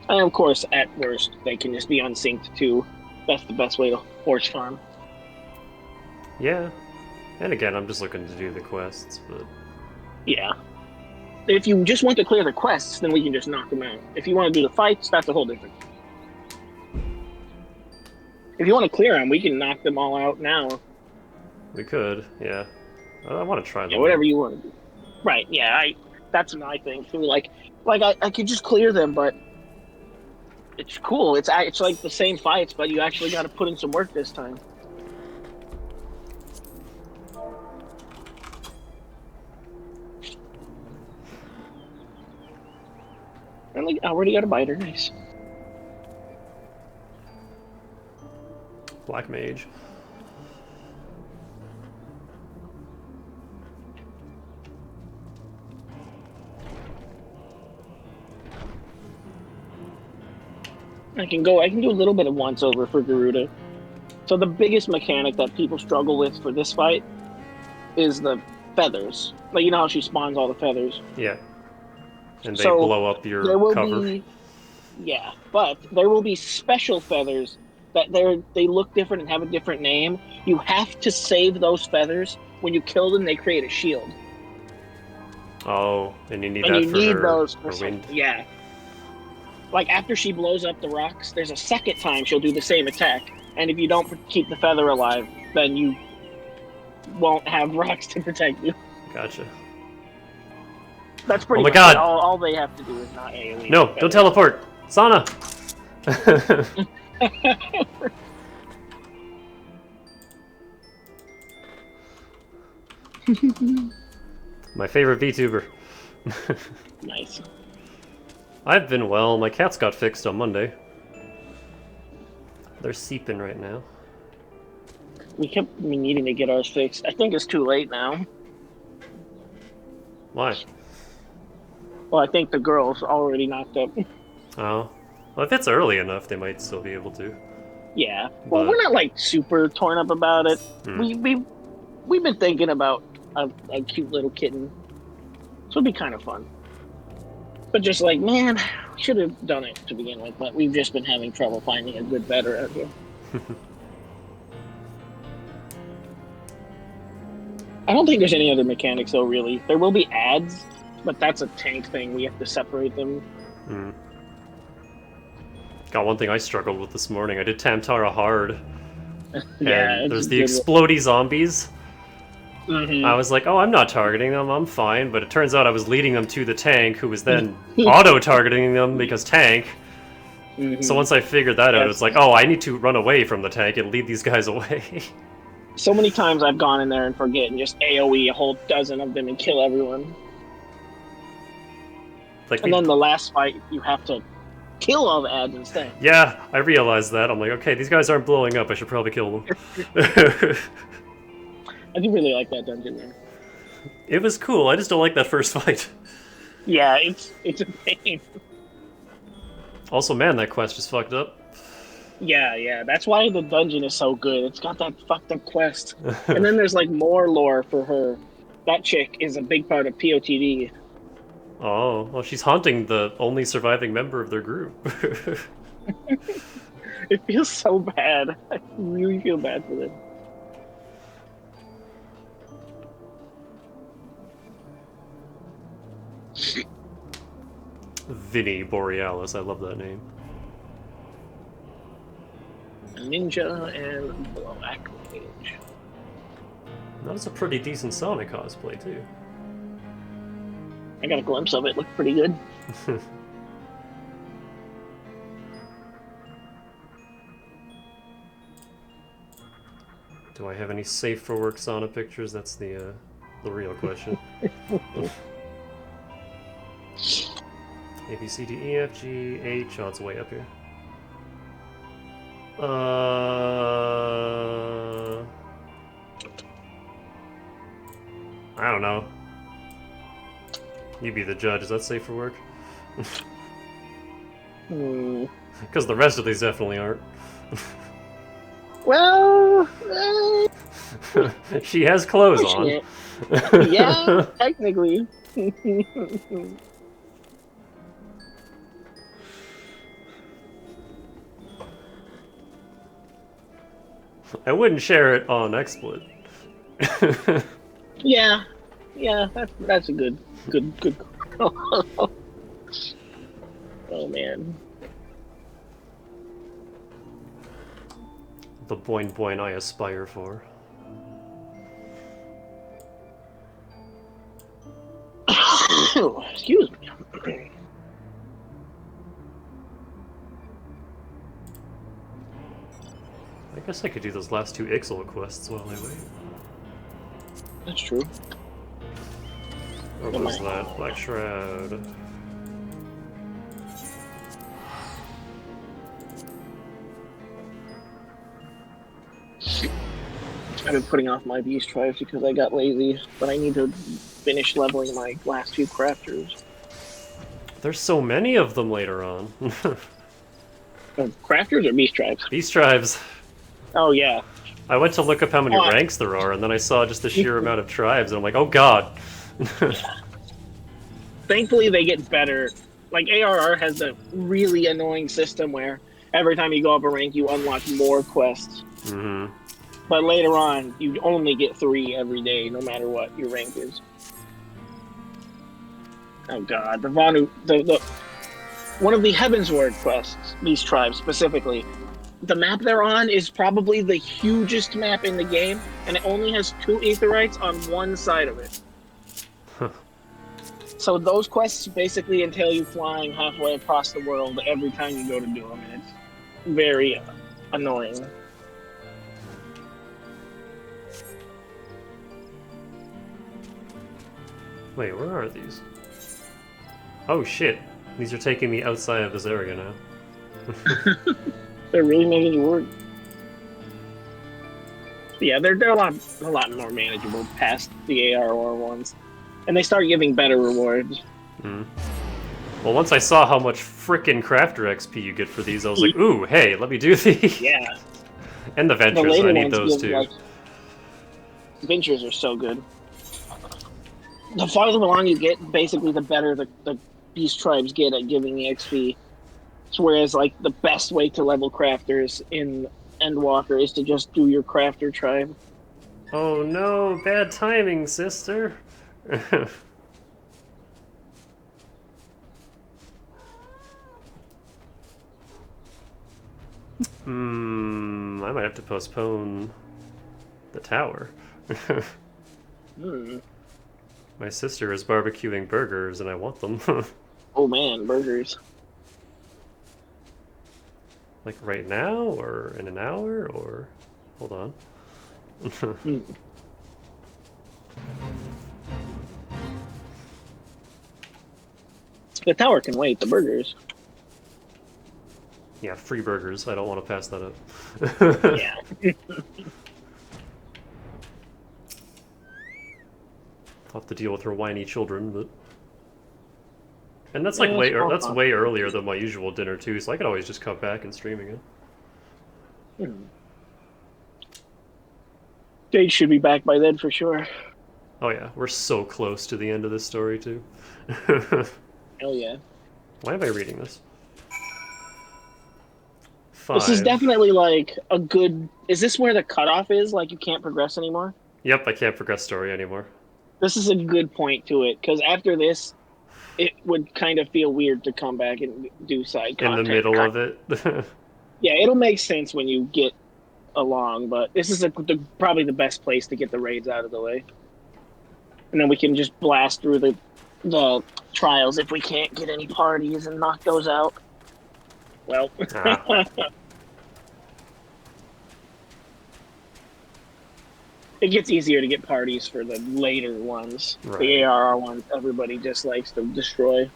And of course, at worst, they can just be unsynced too. That's the best way to horse farm. Yeah. And again, I'm just looking to do the quests, but... Yeah. If you just want to clear the quests, then we can just knock them out. If you want to do the fights, that's a whole different. If you want to clear them, we can knock them all out now. We could, yeah. I want to try them. Yeah, whatever you want to do. Right, yeah, that's my thing too. Like I could just clear them, but it's cool. It's like the same fights, but you actually got to put in some work this time. And like, I already got a biter. Nice. Black Mage. I can do a little bit of once over for Garuda. So the biggest mechanic that people struggle with for this fight is the feathers. Like, you know how she spawns all the feathers? Yeah. And they So blow up your there will cover. Yeah, but there will be special feathers that they look different and have a different name. You have to save those feathers. When you kill them, they create a shield. Oh, and you need And that you for need her, those her for wind. Yeah. Like, after she blows up the rocks, there's a second time she'll do the same attack. And if you don't keep the feather alive, then you won't have rocks to protect you. Gotcha. That's pretty Oh my much God. it. All they have to do is not AoE. No, don't teleport! Sana! My favorite VTuber. Nice. I've been well. My cats got fixed on Monday. They're seeping right now. We kept needing to get ours fixed. I think it's too late now. Why? Well, I think the girl's already knocked up. Oh. Well, if it's early enough, they might still be able to. Yeah. Well, But- we're not like super torn up about it. Hmm. We've been thinking about a cute little kitten. So it'd be kind of fun. But just like, man, we should have done it to begin with, but we've just been having trouble finding a good vet around here. I don't think there's any other mechanics though, really. There will be ads, but that's a tank thing. We have to separate them. Hmm. Got one thing I struggled with this morning. I did Tamtara hard. Yeah, And it's there's a the good explodey zombies. Mm-hmm. I was like, oh, I'm not targeting them, I'm fine. But it turns out I was leading them to the tank, who was then auto-targeting them because tank. Mm-hmm. So once I figured that out, it's like, oh, I need to run away from the tank and lead these guys away. So many times I've gone in there and forget and just AoE a whole dozen of them and kill everyone. Like And then the last fight, you have to kill all the ads instead. Yeah, I realized that. I'm like, okay, these guys aren't blowing up, I should probably kill them. I do really like that dungeon, man. It was cool, I just don't like that first fight. Yeah, it's a pain. Also, man, that quest is fucked up. Yeah, that's why the dungeon is so good. It's got that fucked up quest. And then there's like more lore for her. That chick is a big part of POTD. Oh, well, she's haunting the only surviving member of their group. It feels so bad. I really feel bad for them. Vinny Borealis, I love that name. Ninja and Black Mage. That was a pretty decent Sonic cosplay, too. I got a glimpse of it. Looked pretty good. Do I have any safe for work sauna pictures? That's the real question. A, B, C, D, E, F, G, H. Oh, it's way up here. I don't know. You be the judge. Is that safe for work? Hmm. Because the rest of these definitely aren't. Well, She has clothes on. yeah, technically. I wouldn't share it on XSplit. Yeah, that's a good. Oh man. The boing boing I aspire for. Excuse me. I guess I could do those last 2 Ixal quests while I wait. That's true. What was that? Black Shroud. I've been putting off my beast tribes because I got lazy, but I need to finish leveling my last 2 crafters. There's so many of them later on. Crafters or beast tribes? Beast tribes. Oh yeah. I went to look up how many ranks there are, and then I saw just the sheer amount of tribes, and I'm like, oh god. Thankfully, they get better. Like, ARR has a really annoying system where every time you go up a rank, you unlock more quests. Mm-hmm. But later on, you only get 3 every day, no matter what your rank is. Oh god, the one of the Heavensward quests, Beast Tribes specifically, the map they're on is probably the hugest map in the game, and it only has 2 Aetherites on one side of it. So those quests basically entail you flying halfway across the world every time you go to do them, and it's very annoying. Wait, where are these? Oh shit, these are taking me outside of this area now. They're really making it work. Yeah, they're a lot more manageable past the ARR ones, and they start giving better rewards. Mm. Well, once I saw how much frickin' crafter XP you get for these, I was like, ooh, hey, let me do these. Yeah. And the ventures, later I need ones those give, too. like, ventures are so good. The farther along you get, basically, the better the beast tribes get at giving the XP. Whereas, like, the best way to level crafters in Endwalker is to just do your crafter tribe. Oh no, bad timing, sister. I might have to postpone the tower. My sister is barbecuing burgers and I want them. Oh man, burgers. Like right now, or in an hour, or... Hold on. The tower can wait, the burgers. Yeah, free burgers. I don't want to pass that up. Yeah. I'll have to deal with her whiny children, but... And that's like Yeah, that's way earlier than my usual dinner too, so I could always just come back and stream again. Jade should be back by then for sure. Oh yeah, we're so close to the end of this story too. Hell yeah. Why am I reading this? 5. This is definitely like a good... Is this where the cutoff is? Like you can't progress anymore? Yep, I can't progress story anymore. This is a good point to it, because after this, it would kind of feel weird to come back and do side content. In the middle of it. Yeah, it'll make sense when you get along, but this is probably the best place to get the raids out of the way. And then we can just blast through the trials if we can't get any parties and knock those out. Well. It gets easier to get parties for the later ones. Right. The ARR ones, everybody just likes to destroy.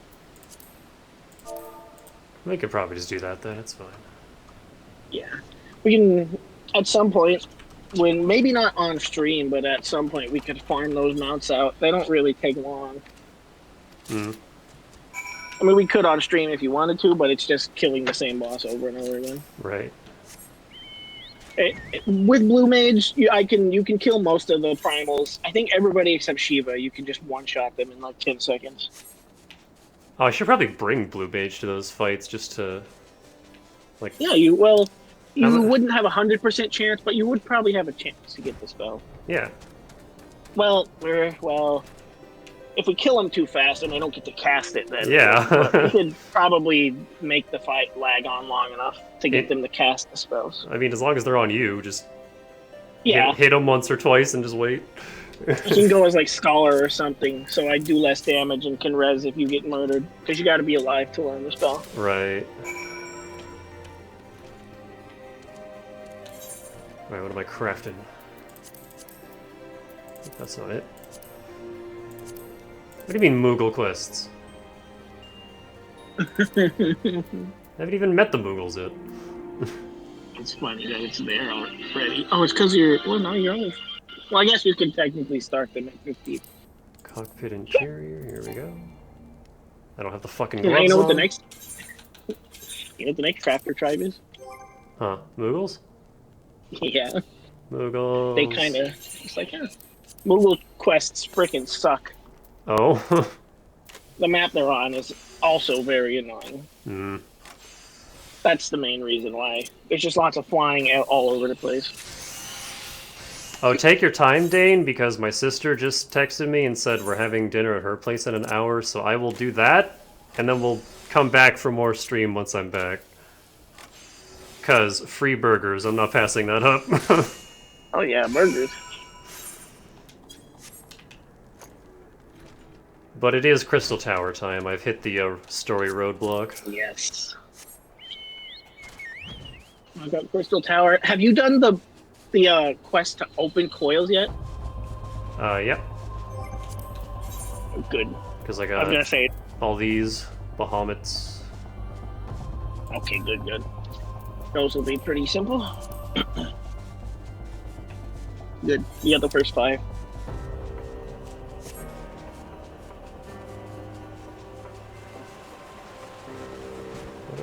We could probably just do that then, it's fine. Yeah. We can, at some point, when maybe not on stream, but at some point we could farm those mounts out. They don't really take long. Hmm. I mean, we could on stream if you wanted to, but it's just killing the same boss over and over again. Right. With Blue Mage, you can kill most of the primals. I think everybody except Shiva, you can just one-shot them in like 10 seconds. Oh, I should probably bring Blue Mage to those fights just to, like... Yeah, you wouldn't have 100% chance, but you would probably have a chance to get the spell. Yeah. Well, if we kill him too fast and they don't get to cast it, then yeah, we could probably make the fight lag on long enough to get them to cast the spells. I mean, as long as they're on you, just yeah, hit them once or twice and just wait. You can go as like Scholar or something, so I do less damage and can res if you get murdered, because you got to be alive to learn the spell. Right. Alright, what am I crafting? That's not it. What do you mean Moogle quests? I haven't even met the Moogles yet. It's funny that it's there already. Oh, it's because you're... Well, no, you're only... Well, I guess we could technically start them at 50. Cockpit interior, here we go. I don't have the fucking Yeah, gloves you know what on. the next... You know what the next crafter tribe is? Huh, Moogles? Yeah. Moogles. They kind of... It's like, yeah. Moogle quests frickin' suck. Oh. The map they're on is also very annoying. Hmm. That's the main reason why. There's just lots of flying out all over the place. Oh, take your time, Dane, because my sister just texted me and said we're having dinner at her place in an hour, so I will do that, and then we'll come back for more stream once I'm back. Because free burgers, I'm not passing that up. Oh yeah, burgers. But it is Crystal Tower time. I've hit the story roadblock. Yes. I've got Crystal Tower. Have you done the quest to open coils yet? Yep. Good. Because I I was gonna got say. all these Bahamut's. Okay, good. Those will be pretty simple. Good. You got the first 5.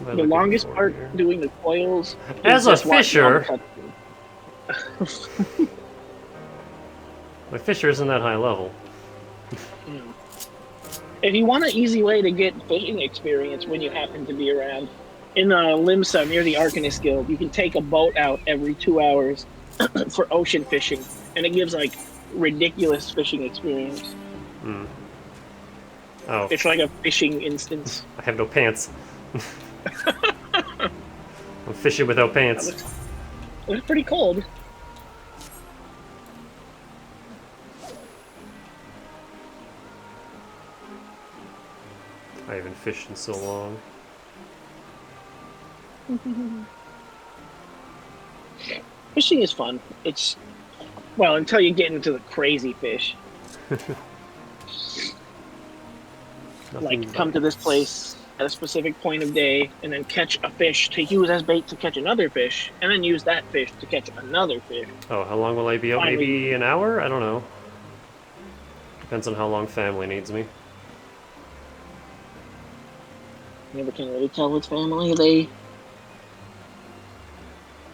The longest part here? doing the coils. As is a just watching all the fisher. cutscenes. My fisher isn't that high level. If you want an easy way to get fishing experience when you happen to be around, in Limsa near the Arcanist Guild, you can take a boat out every 2 hours for ocean fishing, and it gives like ridiculous fishing experience. Hmm. Oh. It's like a fishing instance. I have no pants. I'm fishing without pants. It looks pretty cold. I haven't fished in so long. Fishing is fun. It's, well, until you get into the crazy fish. Like, come to this place at a specific point of day, and then catch a fish to use as bait to catch another fish, and then use that fish to catch another fish. Oh, how long will I be out? Finally. Maybe an hour? I don't know. Depends on how long family needs me. Never can really tell with family.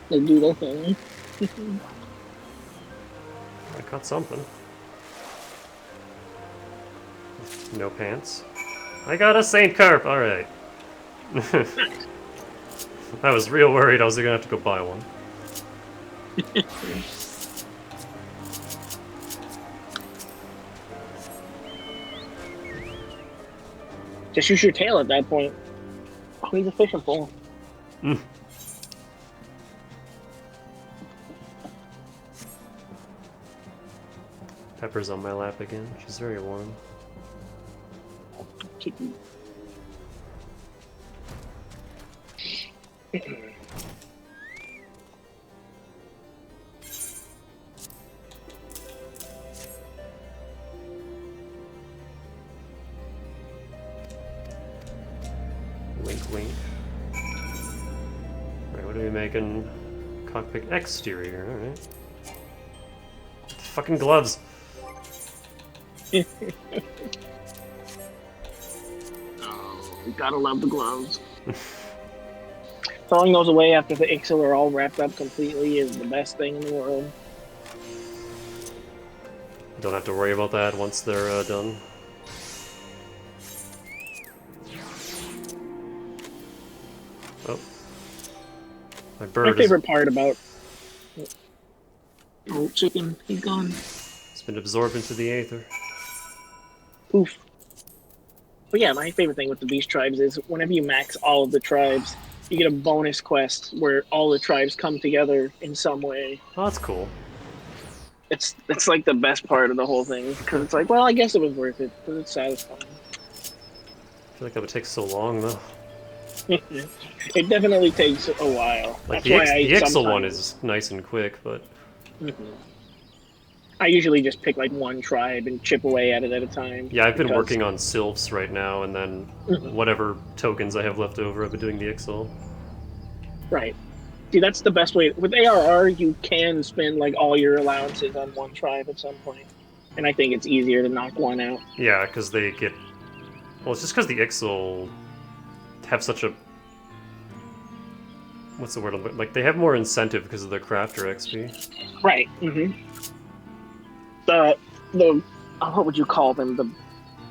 They do their thing. I caught something. No pants. I got a Saint Carp! Alright. I was real worried I was gonna have to go buy one. Just use your tail at that point. Oh, he's a fishing pole. Mm. Pepper's on my lap again. She's very warm. Chicken. Wink, wink. Alright, what are we making? Cockpit exterior, alright. Fucking gloves! You gotta love the gloves. Throwing those away after the Ixil are all wrapped up completely is the best thing in the world. Don't have to worry about that once they're done. Oh. My bird My favorite part about... Oh, chicken, he's gone. It's been absorbed into the aether. Oof. But yeah, my favorite thing with the Beast Tribes is whenever you max all of the tribes, you get a bonus quest where all the tribes come together in some way. Oh, that's cool. It's like the best part of the whole thing, because it's like, well, I guess it was worth it, because it's satisfying. I feel like that would take so long, though. It definitely takes a while. Like, That's the Ixil sometimes... one is nice and quick, but... I usually just pick like one tribe and chip away at it at a time. Yeah, I've been working on Sylphs right now, and then whatever tokens I have left over, I've been doing the Ixil. Right. See, that's the best way. With ARR, you can spend like all your allowances on one tribe at some point. And I think it's easier to knock one out. Yeah, because they get... Well, it's just because the Ixil have such a... What's the word? Like, they have more incentive because of their crafter XP. Right. The what would you call them? The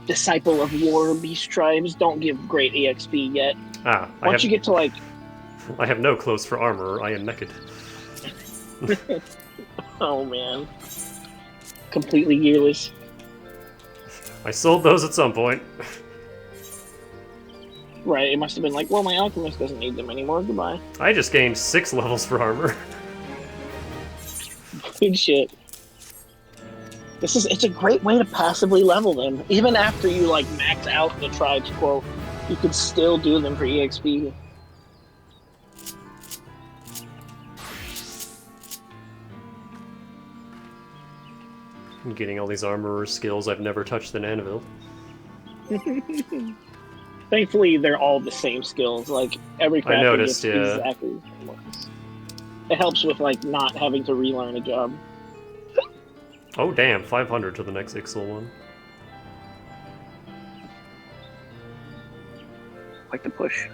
Disciple of War Beast Tribes don't give great EXP yet. Once you get to like... I have no clothes for armor, I am naked. Oh man. Completely gearless. I sold those at some point. Right, it must have been like, well, my alchemist doesn't need them anymore, goodbye. I just gained 6 levels for armor. Good shit. It's a great way to passively level them. Even after you like max out the tribe's quote, you can still do them for EXP. I'm getting all these armorer skills I've never touched in Anvil. Thankfully, they're all the same skills. Like every crafter I noticed, gets yeah. exactly the same ones. It helps with like not having to relearn a job. Oh damn, 500 to the next Ixil one. Like the push.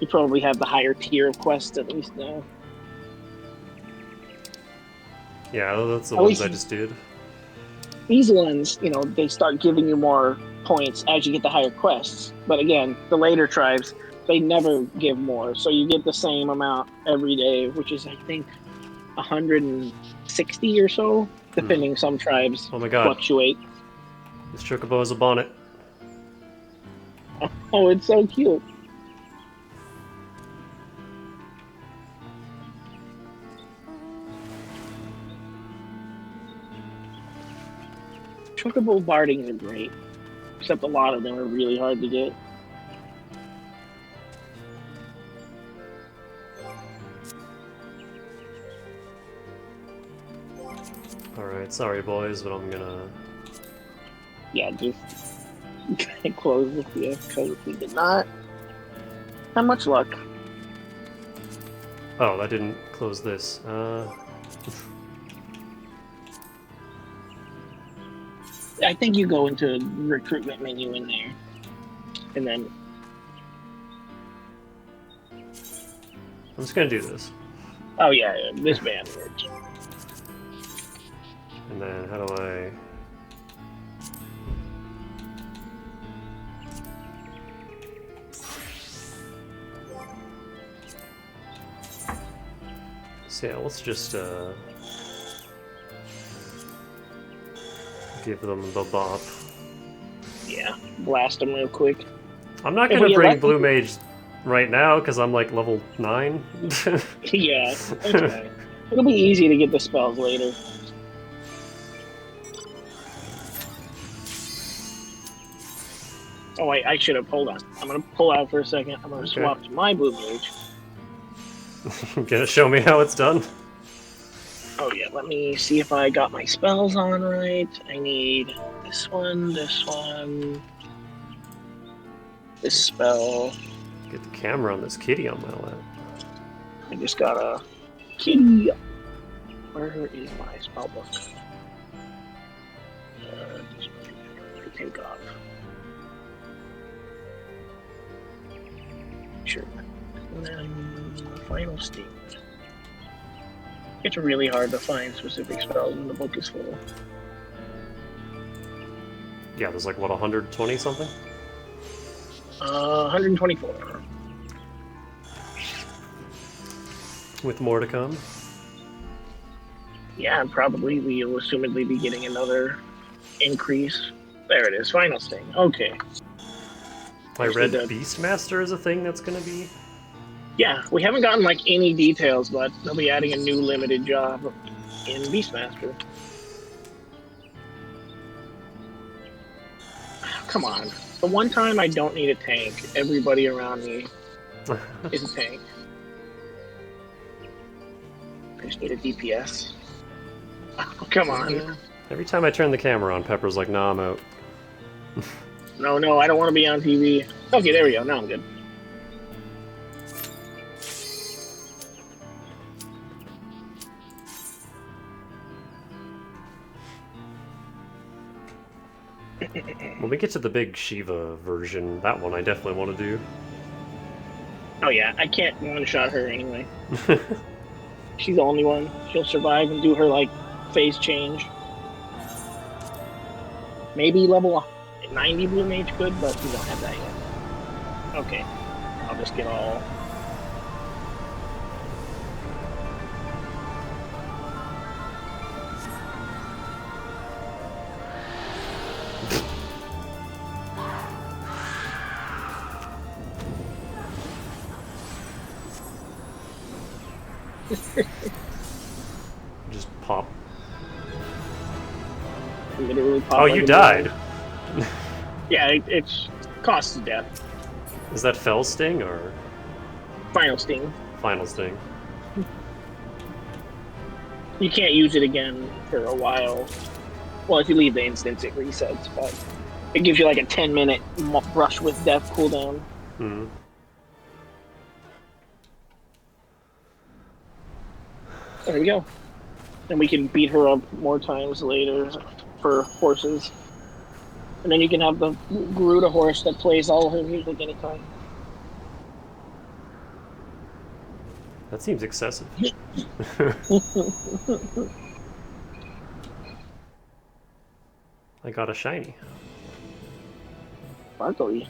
You probably have the higher tier of quests at least now. Yeah, that's the At ones least I just did. These ones, you know, they start giving you more points as you get the higher quests. But again, the later tribes, they never give more. So you get the same amount every day, which is, I think, 160 or so, depending. Some tribes oh my god. fluctuate. This chocobo has a bonnet. Oh, it's so cute. Chocobo bardings are great, except a lot of them are really hard to get. Alright, sorry boys, but I'm gonna... Yeah, just close with you, because we did not have much luck. Oh, that didn't close this. I think you go into the recruitment menu in there, and then... I'm just gonna do this. Oh yeah, this band works. And then, how do I... So yeah, let's just, give them the bop. Yeah, blast them real quick. I'm not gonna bring Blue Mage right now, because I'm like level 9. Yeah, that's fine. It'll be easy to get the spells later. Oh wait, I should have, hold on. I'm gonna pull out for a second. I'm gonna swap to my Blue Mage. Gonna show me how it's done? Oh yeah, let me see if I got my spells on right. I need this one, this spell. Get the camera on this kitty on my lap. I just got a kitty. Where is my spell book? Take off. And then final stage. It's really hard to find specific spells when the book is full. Yeah, there's like, what, 120 something? 124. With more to come? Yeah, and probably we'll assumedly be getting another increase. There it is, final sting. Okay. I read Beastmaster is a thing that's gonna be... Yeah, we haven't gotten like any details, but they'll be adding a new limited job in Beastmaster. Come on. The one time I don't need a tank, everybody around me is a tank. I just need a DPS. Oh, come on. Every time I turn the camera on, Pepper's like, nah, I'm out. No, I don't want to be on TV. Okay, there we go. Now I'm good. When we get to the big Shiva version, that one I definitely want to do. Oh yeah, I can't one-shot her anyway. She's the only one. She'll survive and do her, like, phase change. Maybe level 90 Blue Mage could, but we don't have that yet. Okay. I'll just get all... Just pop. Literally pop. Oh, like you a died! balloon. Yeah, it's cost of death. Is that Fell Sting, or...? Final Sting. Final Sting. You can't use it again for a while. Well, if you leave the instance, it resets, but it gives you like a 10-minute brush with death cooldown. Hmm. There we go. And we can beat her up more times later for horses. And then you can have the Garuda horse that plays all her music anytime. That seems excessive. I got a shiny. Sparkly.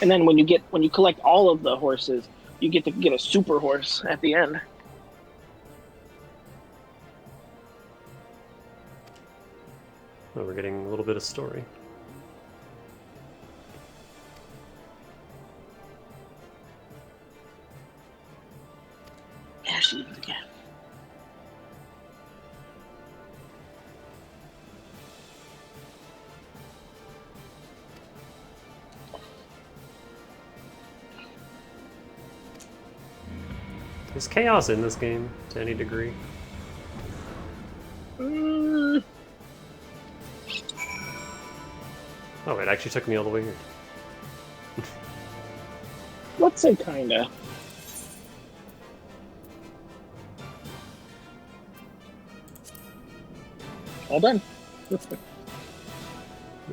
And then when you collect all of the horses, you get to get a super horse at the end. Oh, we're getting a little bit of story. Yeah, she is again. Is chaos in this game to any degree? Oh, it actually took me all the way here. Let's say kinda. All done. Who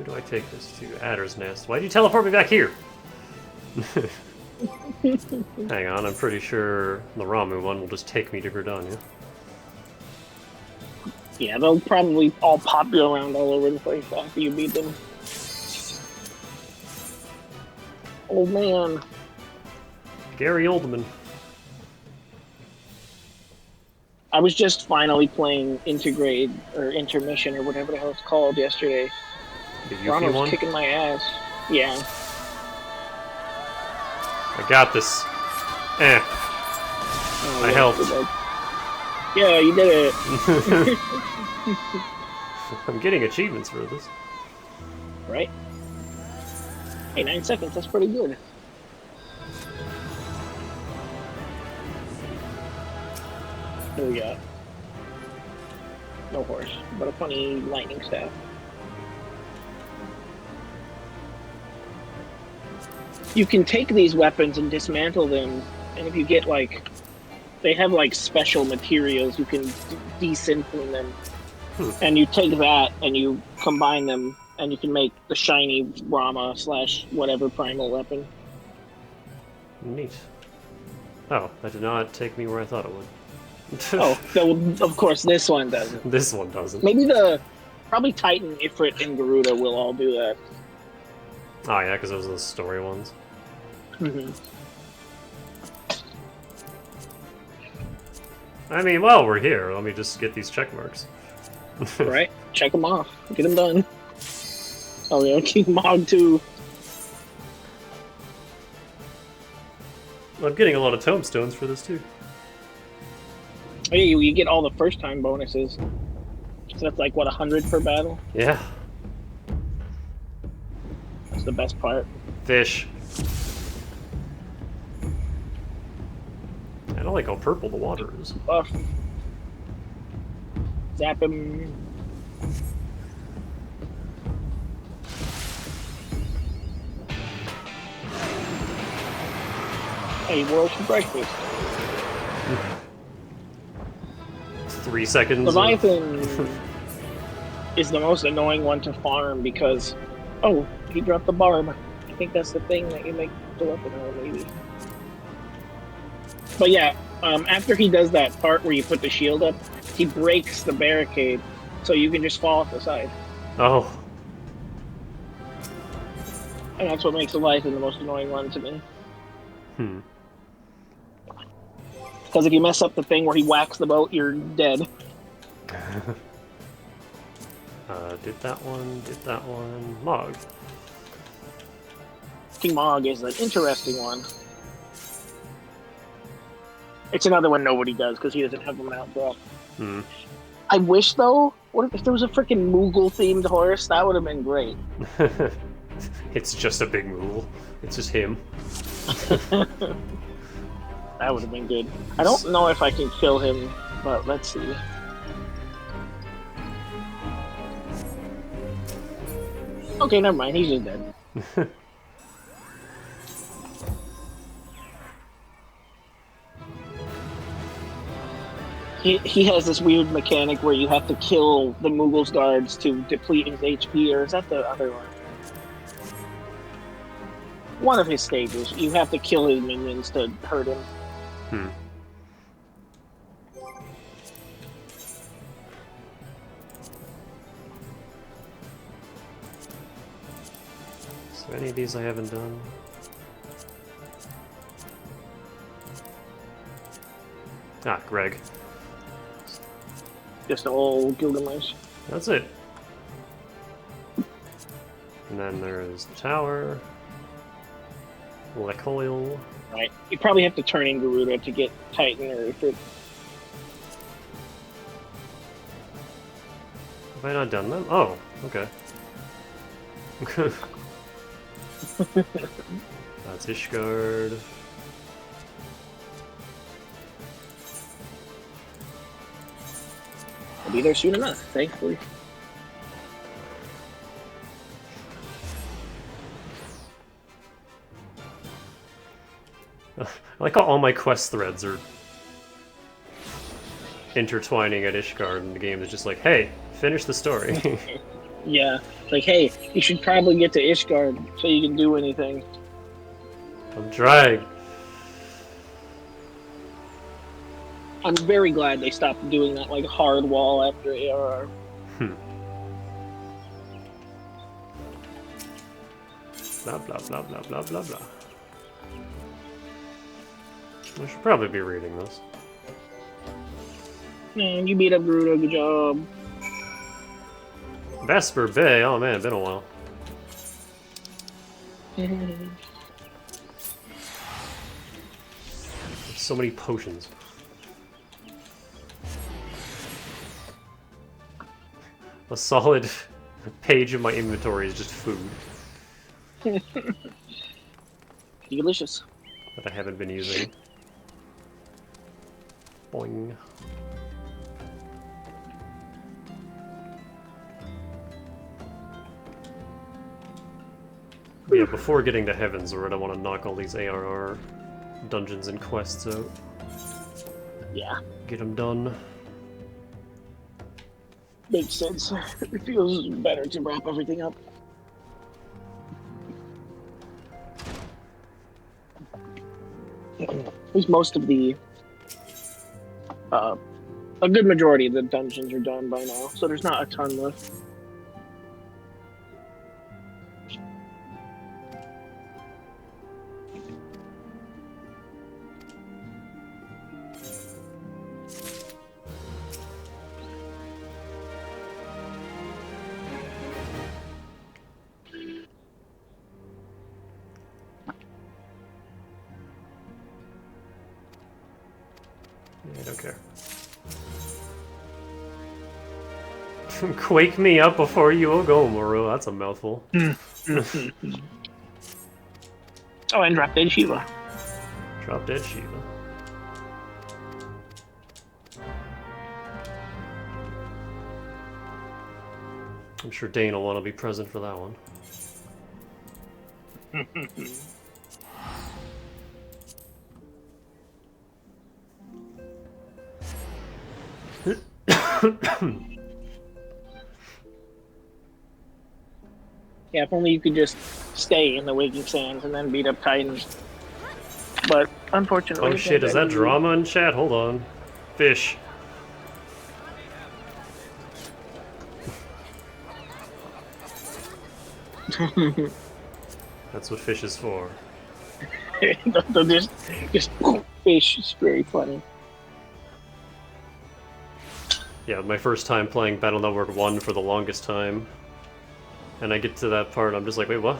do I take this to? Adder's Nest. Why'd you teleport me back here? Hang on, I'm pretty sure the Ramu one will just take me to Gridania. Yeah, they'll probably all pop you around all over the place after you beat them. Oh man. Gary Oldman. I was just finally playing Intergrade, or Intermission, or whatever the hell it's called yesterday. The Yuffie Ronald's one? kicking my ass. Yeah. I got this. Eh. Oh, I helped. Yeah, you did it. I'm getting achievements for this. Right? Hey, 9 seconds, that's pretty good. What do we got? No horse, but a funny lightning staff. You can take these weapons and dismantle them, and if you get like... They have like special materials, you can de-synthing them. And you take that and you combine them, and you can make the shiny Rama / whatever primal weapon. Neat. Oh, that did not take me where I thought it would. Oh, so of course this one doesn't. This one doesn't. Maybe probably Titan, Ifrit, and Garuda will all do that. Oh yeah, because those are the story ones. Mm-hmm. I mean, while we're here, let me just get these check marks. Right? Check them off. Get them done. Oh yeah, King Mog too. I'm getting a lot of tomestones for this too. Oh yeah, you get all the first time bonuses. So that's like, what, 100 per battle? Yeah. That's the best part. Fish. I don't like how purple the water is. Buff. Zap him. Hey, world for breakfast. 3 seconds. Leviathan is the most annoying one to farm because, oh, he dropped the barb. I think that's the thing that you make the weapon out of, maybe. But yeah, after he does that part where you put the shield up, he breaks the barricade, so you can just fall off the side. Oh. And that's what makes Leviathan the most annoying one to me. Hmm. Because if you mess up the thing where he whacks the boat, you're dead. Did that one. Mog. King Mog is an interesting one. It's another one nobody does because he doesn't have a mount drop. Hmm. I wish, though, what if there was a freaking Moogle-themed horse? That would have been great. It's just a big Moogle. It's just him. That would have been good. I don't know if I can kill him, but let's see. Okay, never mind. He's just dead. He has this weird mechanic where you have to kill the Moogle's guards to deplete his HP, or is that the other one? One of his stages. You have to kill his minions to hurt him. Hmm. So any of these I haven't done? Ah, Greg. Just an old Gilgamesh. That's it. And then there's the tower. Lecoil. Right. You probably have to turn in Garuda to get Titan or if it... Have I not done them? Oh, okay. That's Ishgard. I'll be there soon enough, thankfully. I like how all my quest threads are intertwining at Ishgard, and the game is just like, hey, finish the story. Yeah, like, hey, you should probably get to Ishgard so you can do anything. I'm trying. I'm very glad they stopped doing that, like, hard wall after ARR. Blah, blah, blah, blah, blah, blah, blah. I should probably be reading this. Man, you beat up Garuda, good job. Vesper Bay, oh man, it's been a while. So many potions. A solid page of my inventory is just food. Delicious. That I haven't been using. Boing. But yeah, before getting to Heavensward, I want to knock all these ARR dungeons and quests out. Yeah. Get them done. Makes sense. It feels better to wrap everything up. least most of the a good majority of the dungeons are done by now, so there's not a ton left. I don't care. Quake me up before you will go, Moru. That's a mouthful. Oh, and Drop Dead Shiva. Drop Dead Shiva. I'm sure Dane will want to be present for that one. Yeah, if only you could just stay in the Waking Sands and then beat up Titans. But unfortunately, Oh shit, is that drama in chat? Hold on. Fish. That's what fish is for. just fish is very funny. Yeah, my first time playing Battle Network 1 for the longest time. And I get to that part and I'm just like, wait, what?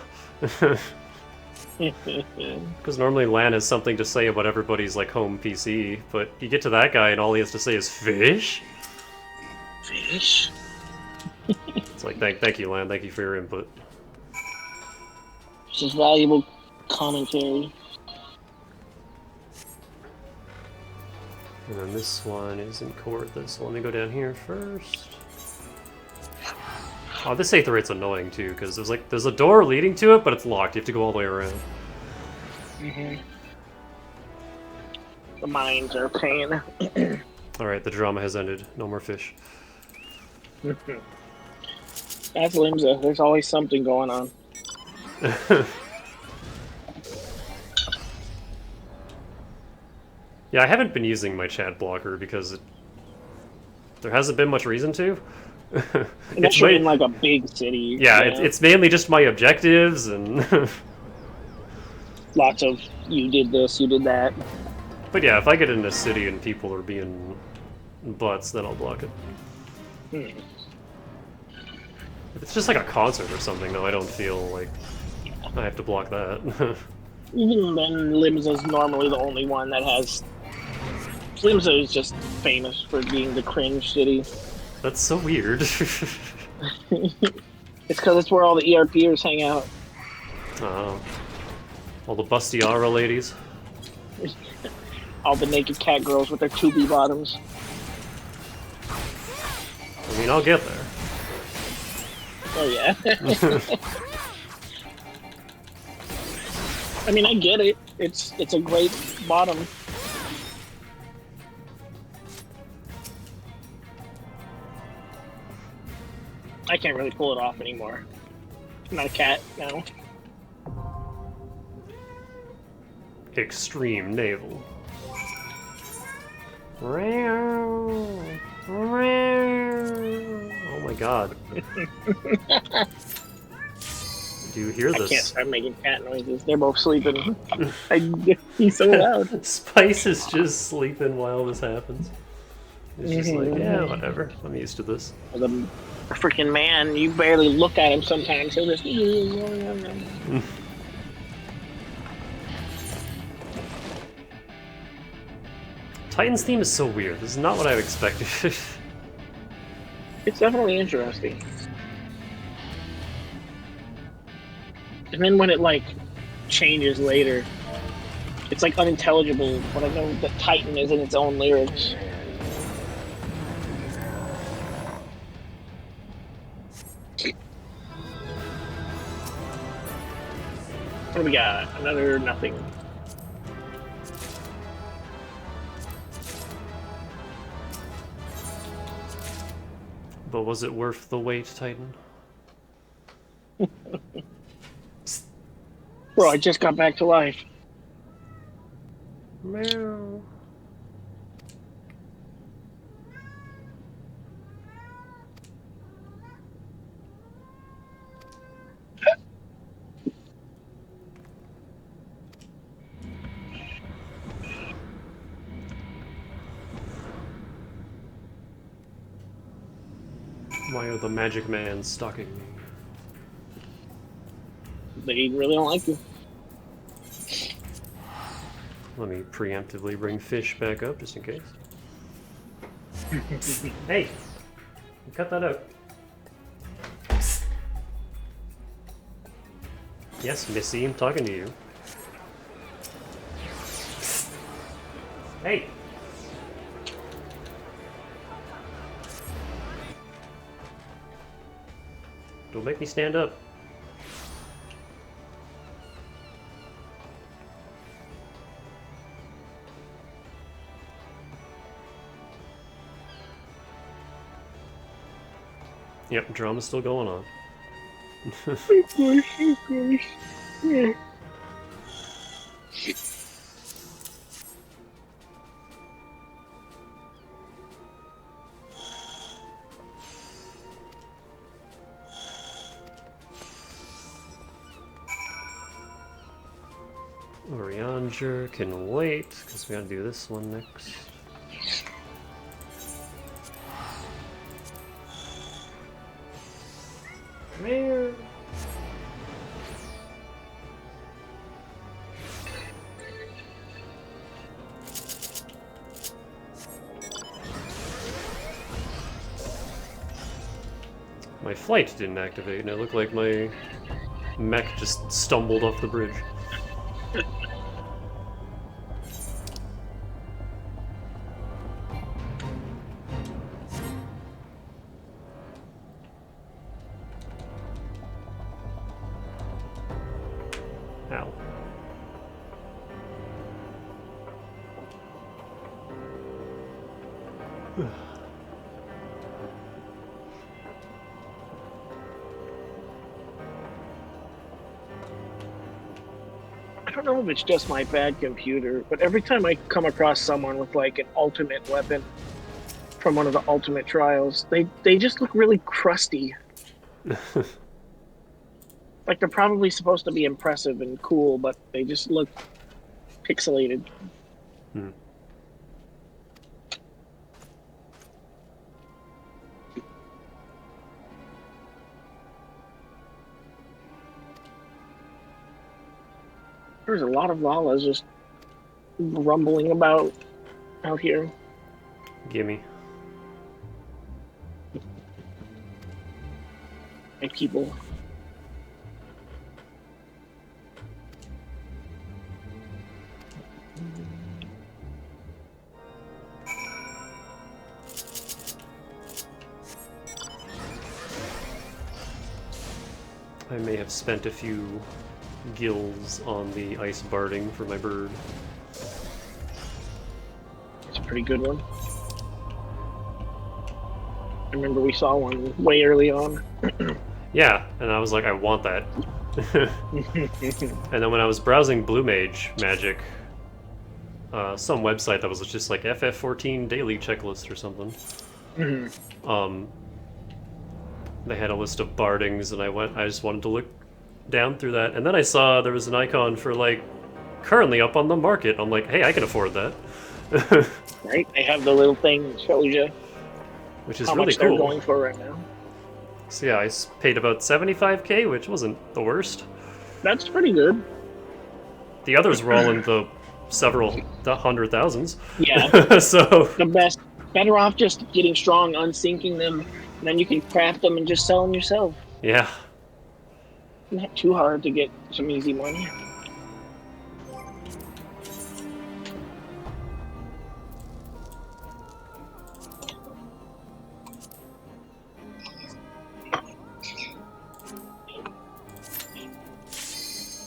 Because normally LAN has something to say about everybody's like home PC, but you get to that guy and all he has to say is fish? Fish? It's like, thank you LAN, thank you for your input. This is valuable commentary. And then this one is in Corinth, so let me go down here first. Oh, this Aether Rate's annoying too, because there's a door leading to it, but it's locked. You have to go all the way around. The mines are a pain. Alright, the drama has ended. No more fish. That's Limsa. There's always something going on. Yeah, I haven't been using my chat blocker because there hasn't been much reason to. It's in like a big city. Yeah, it's mainly just my objectives and lots of you did this, you did that. But yeah, if I get in a city and people are being butts, then I'll block it. If it's just like a concert or something, though, I don't feel like I have to block that. Even then, Limsa's normally the only one that has. Limsa is just famous for being the cringe city. That's so weird. It's because it's where all the ERPers hang out. Oh. All the Bustiara ladies. All the naked cat girls with their 2B bottoms. I mean, I'll get there. Oh, yeah. I mean, I get it. It's a great bottom. I can't really pull it off anymore. I'm not a cat now. Extreme navel. Oh my god. Do you hear this? I can't start making cat noises. They're both sleeping. He's so loud. Spice is just sleeping while this happens. It's just like, yeah, whatever. I'm used to this. The freaking man, you barely look at him sometimes. He'll just... Titan's theme is so weird. This is not what I expected. It's definitely interesting. And then when it, like, changes later, it's, like, unintelligible, but I know that Titan is in its own lyrics. What do we got? Another nothing. But was it worth the wait, Titan? Bro, I just got back to life. Meow. Why are the magic man stalking me? They really don't like you. Let me preemptively bring fish back up just in case. Hey! Cut that out. Yes, Missy, I'm talking to you. Hey! Don't make me stand up. Yep, drama's still going on. Of course. Yeah. Orianger can wait, because we gotta do this one next. Come here! My flight didn't activate, and it looked like my mech just stumbled off the bridge. Ow. I don't know if it's just my bad computer, but every time I come across someone with like an ultimate weapon from one of the ultimate trials, they just look really crusty. Like they're probably supposed to be impressive and cool, but they just look pixelated. Hmm. There's a lot of Lalas just rumbling about out here. Gimme. Like people. I may have spent a few gills on the ice barding for my bird. It's a pretty good one. I remember we saw one way early on. Yeah, and I was like, I want that. And then when I was browsing Blue Mage Magic, some website that was just like FF14 daily checklist or something. They had a list of bardings, and I just wanted to look down through that, and then I saw there was an icon for like currently up on the market. I'm like, hey, I can afford that. Right? They have the little thing that shows you which is how really much cool. they're going for right now. So yeah, I paid about 75k, which wasn't the worst. That's pretty good. The others were all in the several hundred thousands. Yeah. So The best. Better off just getting strong, unsinking them, and then you can craft them and just sell them yourself. yeah. Not too hard to get some easy money.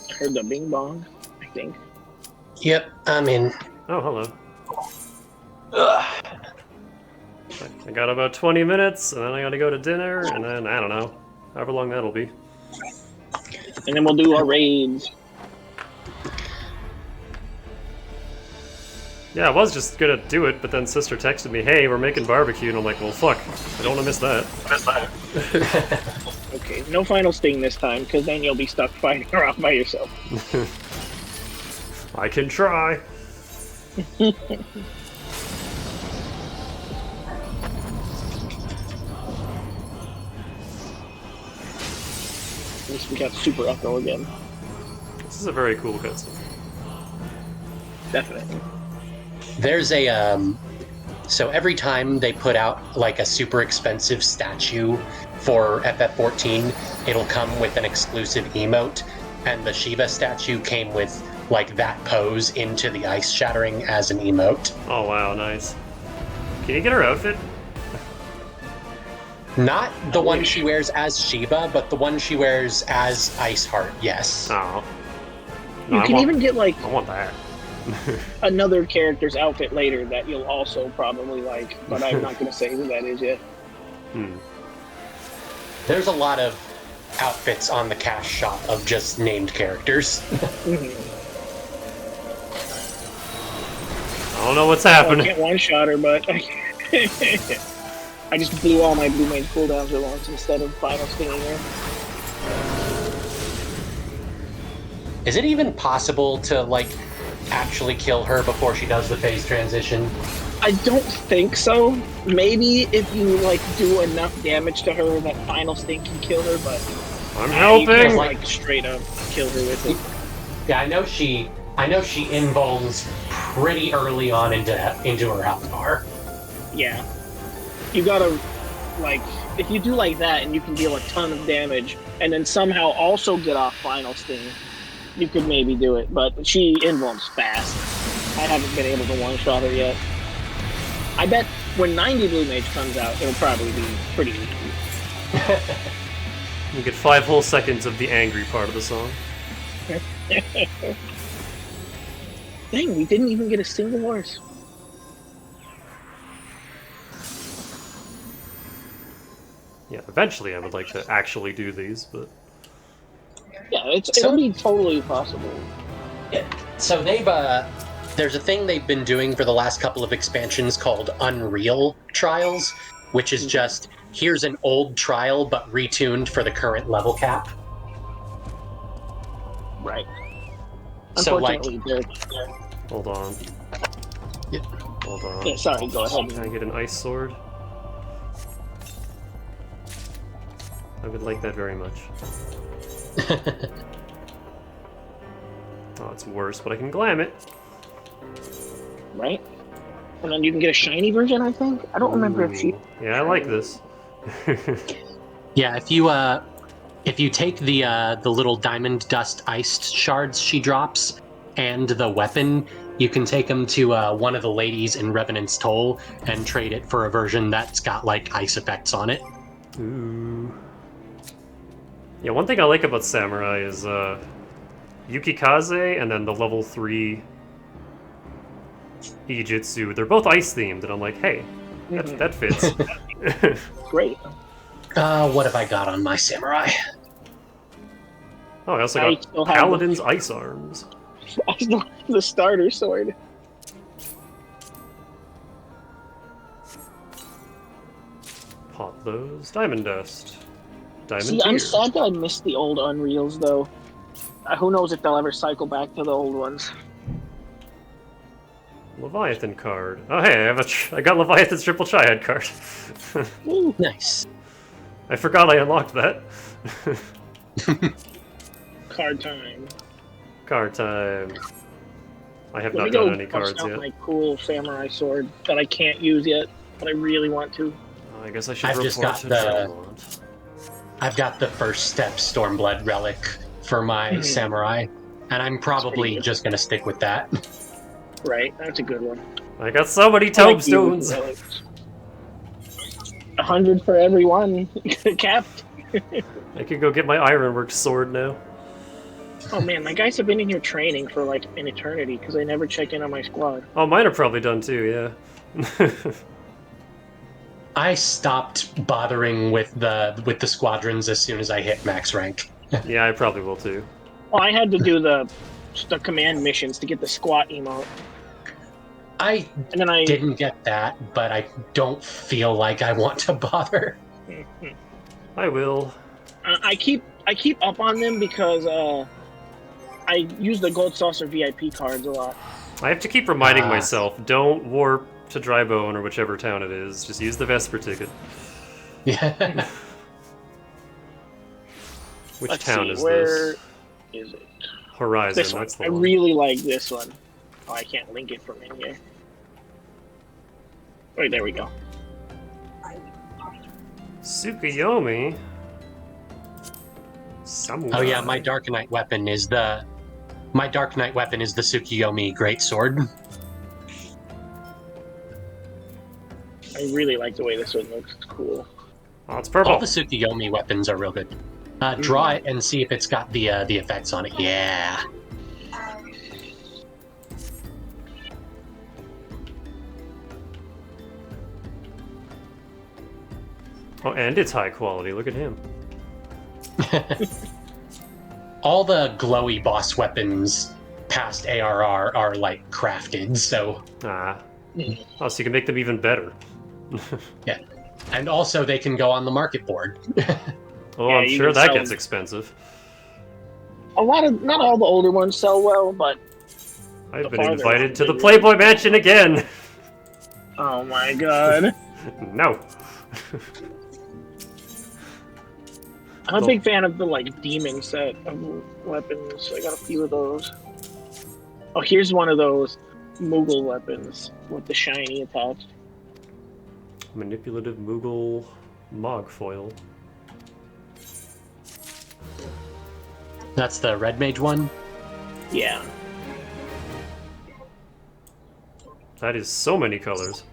I heard the bing bong, I think. Yep, I'm in. Oh, hello. I got about 20 minutes, and then I gotta go to dinner, and then, I don't know, however long that'll be. And then we'll do our raids. Yeah, I was just gonna do it, but then sister texted me, "Hey, we're making barbecue," and I'm like, "Well, fuck, I don't want to miss that." Okay, no final sting this time, because then you'll be stuck fighting around by yourself. I can try. At least we got Super Echo again. This is a very cool cutscene. Definitely. There's a so every time they put out like a super expensive statue for FF14, it'll come with an exclusive emote, and the Shiva statue came with like that pose into the ice shattering as an emote. Oh wow, nice. Can you get her outfit? Not the one she wears as Shiva, but the one she wears as Iceheart, yes. Oh. You can even get like I want that. another character's outfit later that you'll also probably like, but I'm not going to say who that is yet. There's a lot of outfits on the cast shot of just named characters. I don't know what's happening. I can't one-shot her, but I just blew all my Blue Mage cooldowns at once instead of final stinging her. Is it even possible to, like, actually kill her before she does the phase transition? I don't think so. Maybe if you, like, do enough damage to her, that final sting can kill her, but... I'm you helping! can't, like, straight up kill her with it. Yeah, I know she invulns pretty early on into her health bar. Yeah. You gotta, like, if you do like that and you can deal a ton of damage, and then somehow also get off final sting, you could maybe do it, but she invulns fast. I haven't been able to one-shot her yet. I bet when 90 Blue Mage comes out, it'll probably be pretty easy. You get 5 whole seconds of the angry part of the song. Dang, we didn't even get a single horse. Yeah, eventually I would like to actually do these, but... Yeah, it'll be totally possible. Yeah. So there's a thing they've been doing for the last couple of expansions called Unreal Trials, which is just, here's an old trial but retuned for the current level cap. Right. So, like... Hold on. Yeah. Hold on. Yeah, sorry, go ahead. Can I get an ice sword? I would like that very much. Oh, it's worse, but I can glam it. Right? And then you can get a shiny version, I think? I don't remember if she... Yeah, I like this. Yeah, if you take the little diamond dust iced shards she drops and the weapon, you can take them to one of the ladies in Revenant's Toll and trade it for a version that's got like ice effects on it. Ooh. Yeah, one thing I like about Samurai is Yukikaze and then the level 3 Ijutsu. They're both ice themed, and I'm like, hey, that fits. Great. What have I got on my Samurai? Oh, I also got Paladin's Ice Arms. I still have the starter sword. Pop those. Diamond Dust. Diamond See, Tear. I'm sad that I missed the old Unreals, though. Who knows if they'll ever cycle back to the old ones. Leviathan card. Oh, hey, I got Leviathan's Triple Triad card. Nice. I forgot I unlocked that. Card time. Card time. I have Let me not go done any bust cards out yet. my cool samurai sword that I can't use yet, but I really want to. I guess I should I've just got report to Tremont. I've got the first step Stormblood relic for my Samurai, and I'm probably just gonna stick with that. Right, that's a good one. I got so many tombstones. 100 for every one. Capped. I could go get my Ironworks sword now. Oh man, my guys have been in here training for like an eternity because I never check in on my squad. Oh, mine are probably done too, yeah. I stopped bothering with the squadrons as soon as I hit max rank. Yeah, I probably will too. Well, I had to do the command missions to get the squat emote. I And then I didn't get that, but I don't feel like I want to bother. I will. I keep up on them because I use the Gold Saucer VIP cards a lot. I have to keep reminding myself, don't warp to Drybone or whichever town it is. Just use the Vesper ticket. Yeah. Which Let's town see, is where this? is it? Horizon, This one. that's the I one. really like this one. Oh, I can't link it from in here. Wait, there we go. Tsukuyomi? Samurai. Oh yeah, my Dark Knight weapon is the Tsukuyomi Greatsword. I really like the way this one looks. It's cool. Oh, it's purple. All the Tsukuyomi weapons are real good. Draw it and see if it's got the effects on it. Yeah. Oh, and it's high quality. Look at him. All the glowy boss weapons past ARR are like crafted, so Ah. Oh, so you can make them even better. yeah. And also they can go on the market board. Oh, Yeah, I'm you sure can that sell gets them. expensive. Not all the older ones sell well, but I've The been farther invited ones to they the really Playboy Mansion again! oh my god. No. I'm a big fan of the like demon set of weapons. I got a few of those. Oh, here's one of those Moogle weapons with the shiny attached. Manipulative Moogle Mog Foil. That's the Red Mage one? Yeah. That is so many colors.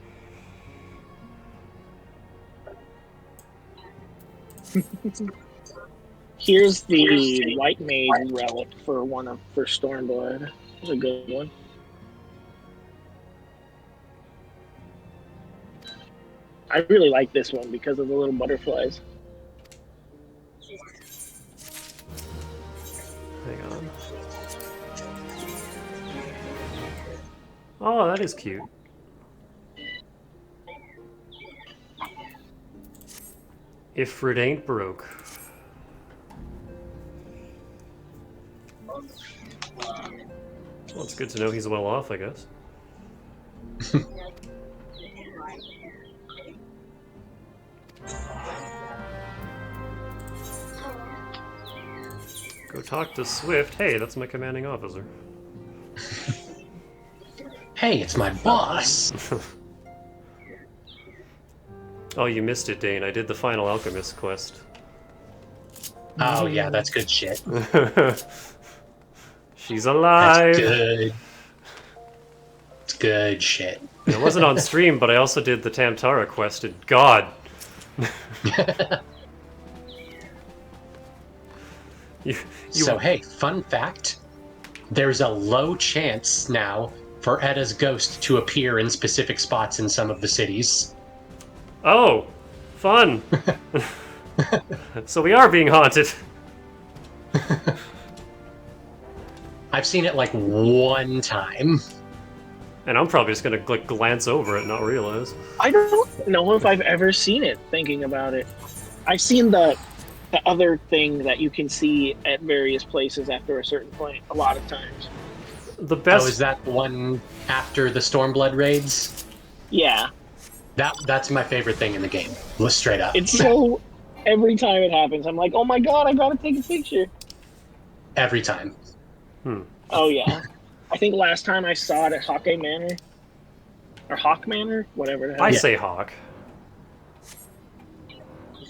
Here's the White Mage relic for Stormblood. It's a good one. I really like this one because of the little butterflies. Hang on. Oh, that is cute. If it ain't broke. Well, it's good to know he's well off, I guess. Go talk to Swift. Hey, that's my commanding officer. Hey, it's my boss! Oh, you missed it, Dane. I did the final alchemist quest. Oh yeah, that's good shit. She's alive! That's good. It's good shit. It wasn't on stream, but I also did the Tamtara quest, and God! So hey, fun fact. There's a low chance now for Edda's ghost to appear in specific spots in some of the cities. Oh! Fun! So we are being haunted! I've seen it like one time. And I'm probably just gonna like glance over it and not realize. I don't know if I've ever seen it, thinking about it. I've seen the other thing that you can see at various places after a certain point, a lot of times. The best... Oh, is that the one after the Stormblood raids? Yeah. That's my favorite thing in the game. Straight up. It's so... Every time it happens, I'm like, oh my god, I gotta take a picture. Every time. Oh yeah. I think last time I saw it at Hawkeye Manor. Or Hawk Manor? Whatever the hell. I say Hawk.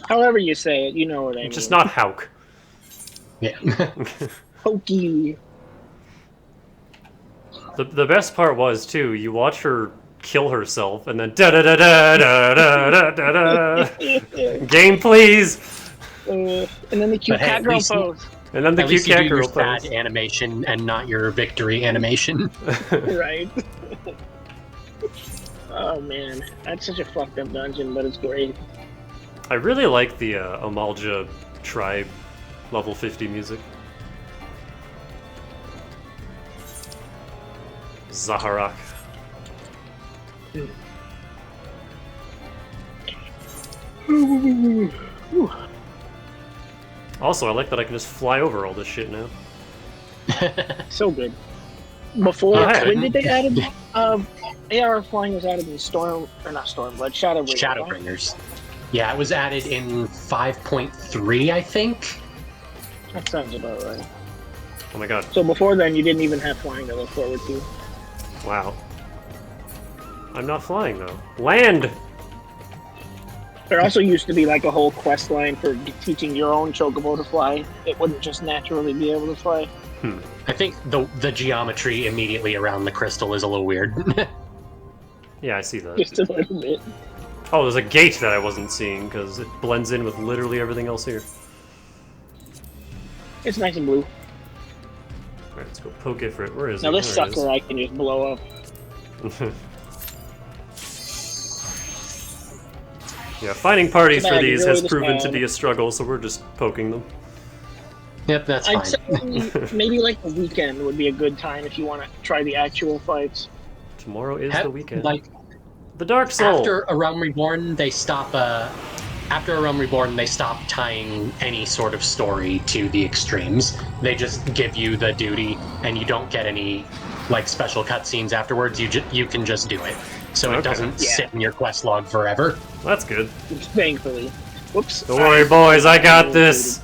However you say it, you know what I mean. Just not Hauk. Yeah. Hokey. The best part was, too, you watch her kill herself, and then da-da-da-da-da-da-da-da-da. Game, please! And then the cute cat girl pose. And then the cute cat girl pose. Sad animation and not your victory animation. Right. Oh man, that's such a fucked up dungeon, but it's great. I really like the Amalja tribe level 50 music. Zaharak. Also, I like that I can just fly over all this shit now. So good. Before, Yeah. when did they add it? AR flying was added in Storm, or not Storm, but Shadowbringers. Shadowbringers. Yeah, it was added in 5.3, I think. That sounds about right. Oh my god. So before then, you didn't even have flying to look forward to. Wow. I'm not flying though. Land! There also used to be like a whole quest line for teaching your own chocobo to fly. It wouldn't just naturally be able to fly. I think the geometry immediately around the crystal is a little weird. Yeah, I see that. Just a little bit. Oh, there's a gate that I wasn't seeing because it blends in with literally everything else here. It's nice and blue. Alright, let's go poke it for it. Where is Now it? this There it sucker I can just blow up. Yeah, finding parties for Bad, these really has this proven to bad. be a struggle, so we're just poking them. Yep, that's I'd fine. say maybe like the weekend would be a good time if you want to try the actual fights. Tomorrow is Have- the weekend. Like, The Dark Soul! after A Realm Reborn, they stop. After A Realm Reborn, they stop tying any sort of story to the extremes. They just give you the duty, and you don't get any like special cutscenes afterwards. You can just do it, so it Okay. doesn't Yeah. sit in your quest log forever. That's good. Thankfully. Whoops. Don't worry, boys, I got this!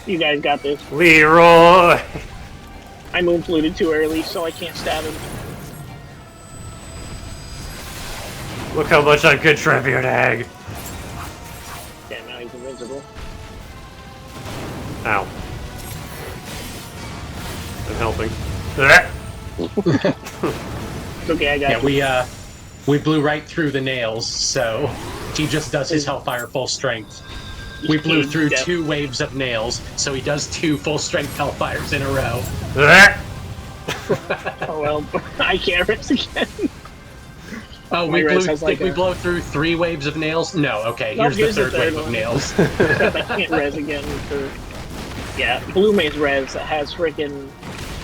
You guys got this. Leroy! I moon fluted too early, so I can't stab him. Look how much I've contributed, Ag! Yeah, now he's invincible. Ow. I'm helping. Ah! It's okay, I got Yeah, we blew right through the nails, so he just does his Hellfire full strength. We blew through 2 waves of nails, so he does 2 full strength Hellfires in a row. Ah! Oh well, I can't rest again. Oh, My res has did like we a- blow through 3 waves of nails? No, okay, Nope, here's the third wave one. of nails. I can't res again for... Yeah, Blue Maze res has freaking...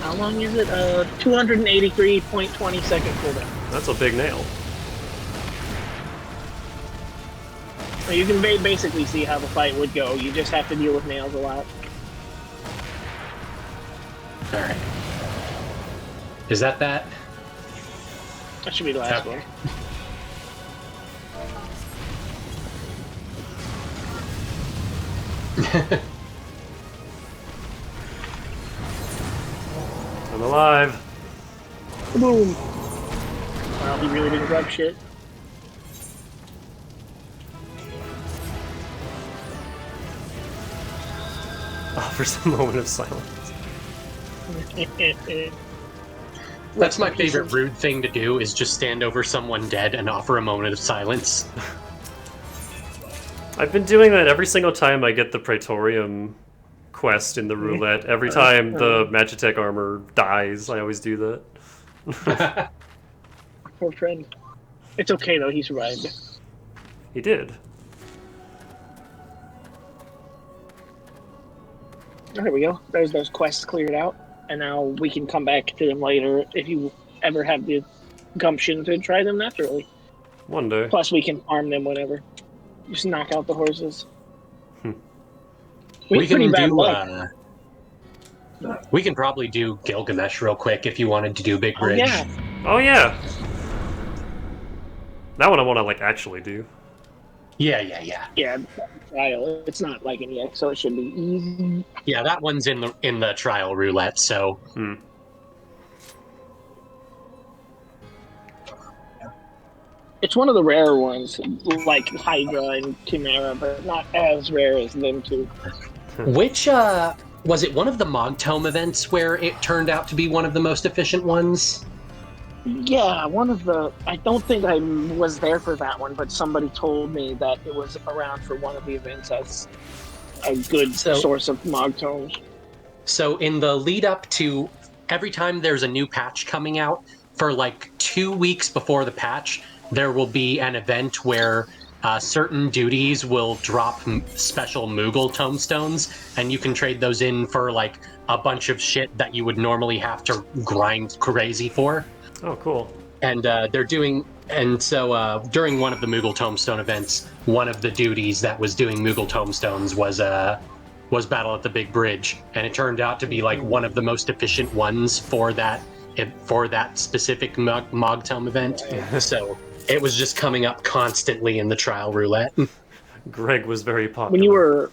How long is it? 283.20 second cooldown. That's a big nail. So you can basically see how the fight would go. You just have to deal with nails a lot. Alright. Is that? That should be the last Okay. one. I'm alive. Boom! Wow, he really didn't grab shit. Offers a moment of silence. That's my favorite rude thing to do, is just stand over someone dead and offer a moment of silence. I've been doing that every single time I get the Praetorium quest in the roulette. Every time the Magitech armor dies, I always do that. Poor friend. It's okay though, he survived. He did. There we go. There's those quests cleared out. And now we can come back to them later if you ever have the gumption to try them naturally. One day. Plus we can farm them whenever. Just knock out the horses. We have pretty can bad do. luck. We can probably do Gilgamesh real quick if you wanted to do Big Oh Bridge. yeah. Oh yeah! That one I want to, like, actually do. Yeah. Yeah, trial. It's not like an EX, so it should be easy. Yeah, that one's in the trial roulette, so It's one of the rarer ones, like Hydra and Chimera, but not as rare as them two. Which was it one of the Mogtome events where it turned out to be one of the most efficient ones? Yeah, one of the... I don't think I was there for that one, but somebody told me that it was around for one of the events as a good source of Mogtomes. So in the lead up to every time there's a new patch coming out, for like 2 weeks before the patch, there will be an event where certain duties will drop special Moogle tomestones, and you can trade those in for like a bunch of shit that you would normally have to grind crazy for. Oh, cool. And they're doing And so during one of the Moogle Tombstone events, one of the duties that was doing Moogle Tombstones was Battle at the Big Bridge, and it turned out to be like one of the most efficient ones for that specific Mogtome event. So it was just coming up constantly in the trial roulette. Greg was very popular.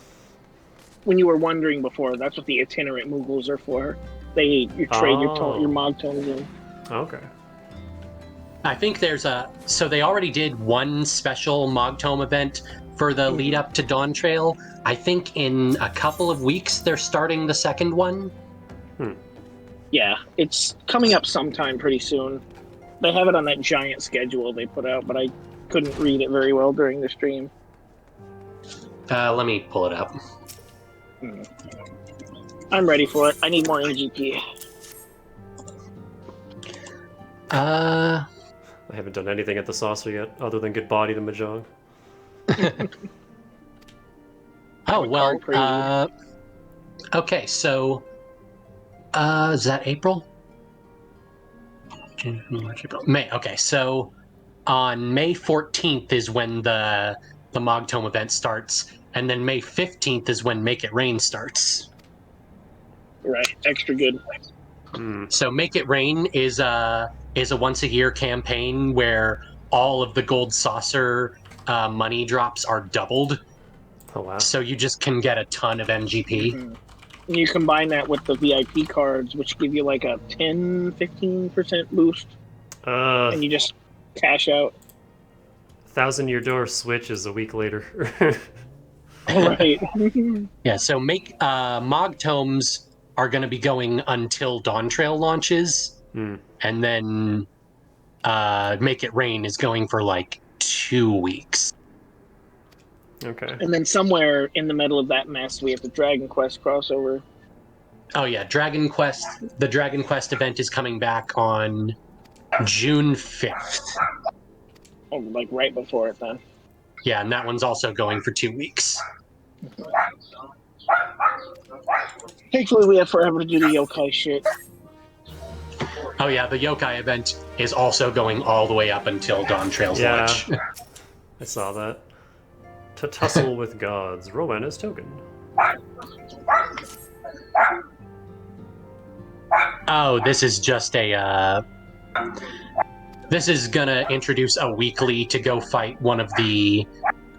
When you were wondering before, that's what the itinerant Moogles are for. You trade your Mogtomes in. Okay. I think so they already did one special Mogtome event for the lead up to Dawn Trail. I think in a couple of weeks they're starting the second one. Yeah, it's coming up sometime pretty soon. They have it on that giant schedule they put out, but I couldn't read it very well during the stream. Let me pull it up. I'm ready for it. I need more MGP. I haven't done anything at the saucer yet, other than get bodied in Mahjong. Oh, well, okay, so, is that April? June, March, April. May, okay, so on May 14th is when the Mogtome event starts, and then May 15th is when Make It Rain starts. Right, extra good. So Make It Rain is a once-a-year campaign where all of the gold saucer money drops are doubled. Oh, wow. So you just can get a ton of MGP. And you combine that with the VIP cards, which give you like a 10-15% boost. And you just cash out. 1,000-Year Door switch is a week later. Right. Yeah, so Mogtomes are going to be going until Dawn Trail launches. And then Make It Rain is going for like 2 weeks. Okay. And then somewhere in the middle of that mess, we have the Dragon Quest crossover. Oh yeah, Dragon Quest. The Dragon Quest event is coming back on June 5th. Oh, like right before it then. Yeah, and that one's also going for 2 weeks. Thankfully, we have forever to do the yokai shit. Oh yeah, the yokai event is also going all the way up until Dawn Trail's launch. I saw that. To tussle with gods, Rowanna's token. Oh, this is just this is gonna introduce a weekly to go fight one of the...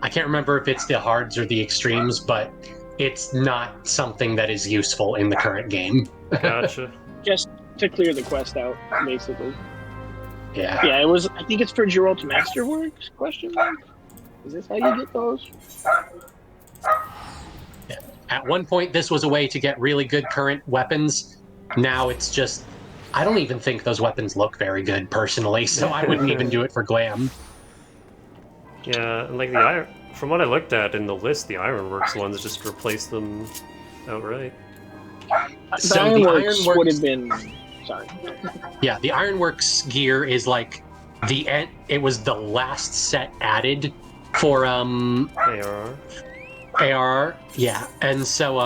I can't remember if it's the hards or the extremes, but it's not something that is useful in the current game. Gotcha. Just to clear the quest out, basically. Yeah. Yeah, it was. I think it's for Geralt Masterworks? Question mark. Is this how you get those? Yeah. At one point, this was a way to get really good current weapons. Now it's just... I don't even think those weapons look very good, personally, so I wouldn't even do it for glam. Yeah, and like from what I looked at in the list, the Ironworks ones just replaced them outright. The Ironworks would have been... Sorry. Yeah, the Ironworks gear is like it was the last set added for ARR. Yeah, and so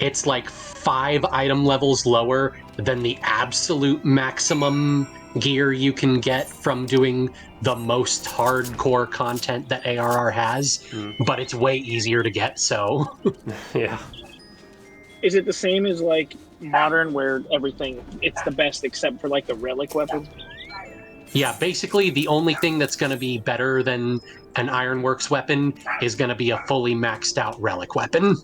it's like 5 item levels lower than the absolute maximum gear you can get from doing the most hardcore content that ARR has, but it's way easier to get, so... Yeah. Is it the same as, like, Modern, where it's the best except for, like, the relic weapon? Yeah, basically the only thing that's going to be better than an Ironworks weapon is going to be a fully maxed out relic weapon.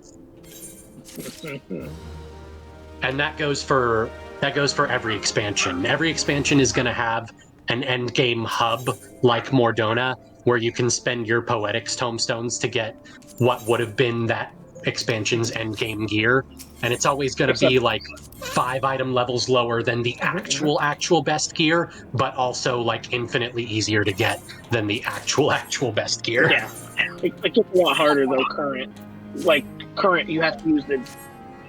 And that goes for every expansion. Every expansion is going to have an endgame hub like Mordona, where you can spend your Poetics tomestones to get what would have been that expansion's endgame gear, and it's always going to be like 5 item levels lower than the actual best gear, but also like infinitely easier to get than the actual best gear. Yeah, it gets a lot harder though. Current, you have to use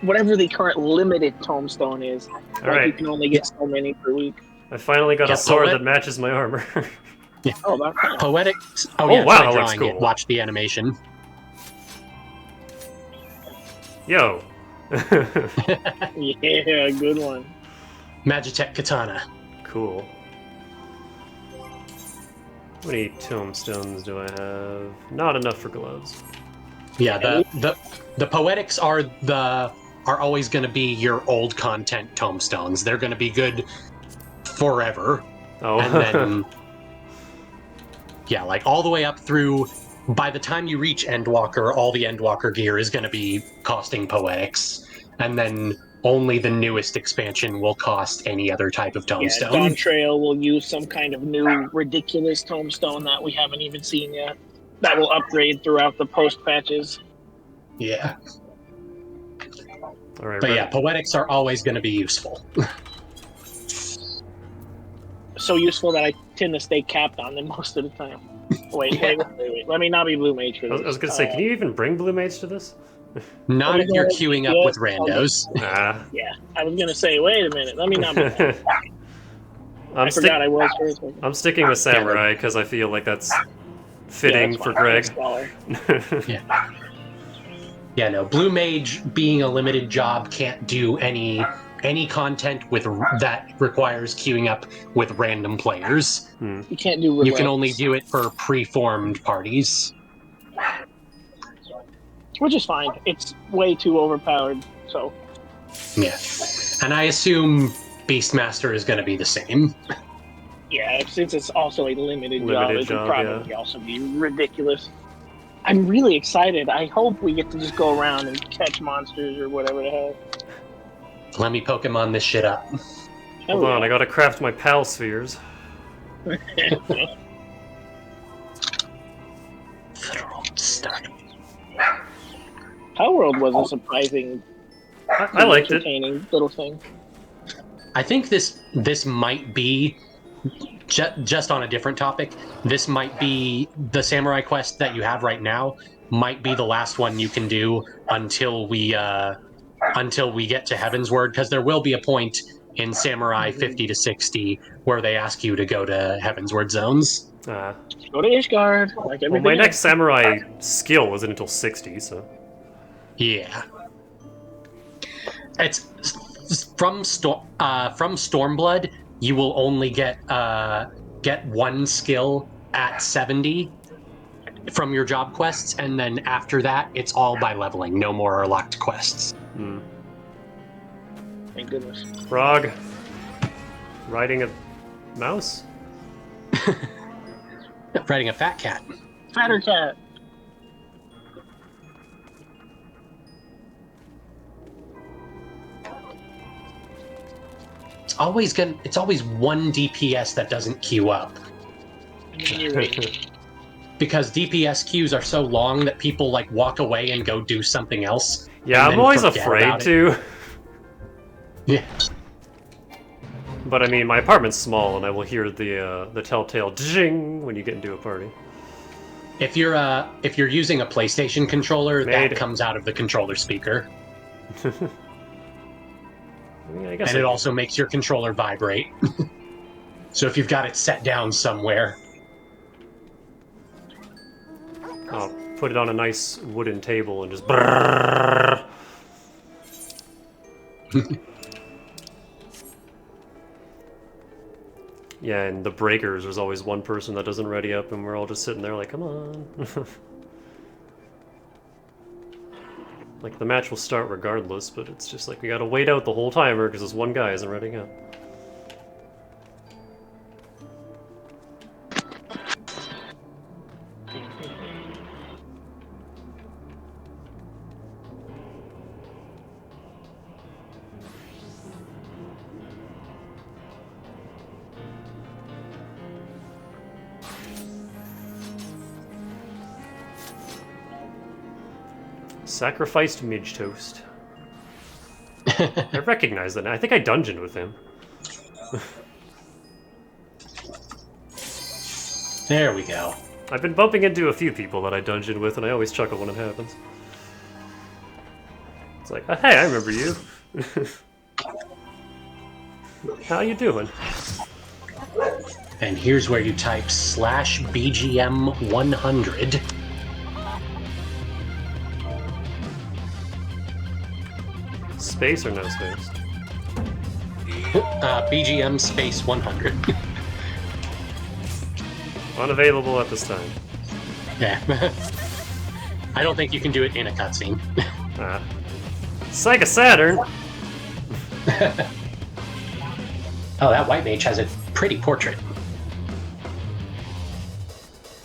whatever the current limited tomestone is. Alright. You can only get so many per week. I finally got a sword that matches my armor. Yeah. Oh, that's cool. Poetics. Oh, Oh, yeah, wow, try that looks drawing cool. it. Watch the animation. Yo. Yeah, good one. Magitech Katana. Cool. How many tombstones do I have? Not enough for gloves. Yeah, the poetics are always going to be your old content tombstones. They're going to be good forever. Oh. And then yeah, like all the way up through. By the time you reach Endwalker, all the Endwalker gear is going to be costing poetics, and then only the newest expansion will cost any other type of tombstone. Yeah, Dawn Trail will use some kind of new ridiculous tombstone that we haven't even seen yet. That will upgrade throughout the post patches. Yeah. All right, but yeah, poetics are always going to be useful. So useful that I tend to stay capped on them most of the time. Wait. Let me not be Blue Mage for this. I was gonna say, can you even bring Blue Mage to this? Not if you're queuing up with randos. Nah. Yeah, I was gonna say, wait a minute, let me not be I forgot I was first. I'm sticking with Samurai because I feel like that's fitting for Greg. Yeah. Yeah, no, Blue Mage being a limited job can't do any content with that requires queuing up with random players. You can't do You can only do it for pre-formed parties. Which is fine. It's way too overpowered, so. Yeah. And I assume Beastmaster is going to be the same. Yeah, since it's also a limited job, it job, would probably also be ridiculous. I'm really excited. I hope we get to just go around and catch monsters or whatever the hell. Let me Pokemon this shit up. Hold on, I gotta craft my pal spheres. Power World was a surprising, I liked it. entertaining little thing. I think this might be just on a different topic. This might be the Samurai quest that you have right now. Might be the last one you can do until we get to Heaven's Word, because there will be a point in Samurai 50 to 60 where they ask you to go to Heaven's Word zones. Go to Ishgard, like everything. Well, my else. next Samurai skill wasn't until 60, so. Yeah. It's from Stormblood. You will only get one skill at 70 from your job quests, and then after that, it's all by leveling. No more locked quests. Thank goodness. Frog. Riding a mouse? Riding a fat cat. Fatter cat. It's always one DPS that doesn't queue up. Because DPS queues are so long that people like walk away and go do something else. Yeah, I'm always afraid to. Yeah. But I mean, my apartment's small, and I will hear the telltale ding when you get into a party. If you're using a PlayStation controller, Made. that comes out of the controller speaker. I guess And it also makes your controller vibrate. So if you've got it set down somewhere. I'll put it on a nice wooden table and just brrrr. Yeah, and the breakers, there's always one person that doesn't ready up, and we're all just sitting there like, come on. Like, the match will start regardless, but it's just like, we gotta wait out the whole timer because this one guy isn't readying up. Sacrificed Midge Toast. I recognize that now. I think I dungeoned with him. There we go. I've been bumping into a few people that I dungeoned with, and I always chuckle when it happens. It's like, oh, hey, I remember you. How you doing? And here's where you type /BGM100. Space or no space? BGM space 100. Unavailable at this time. Yeah. I don't think you can do it in a cutscene. Sega Saturn! Oh, that white mage has a pretty portrait.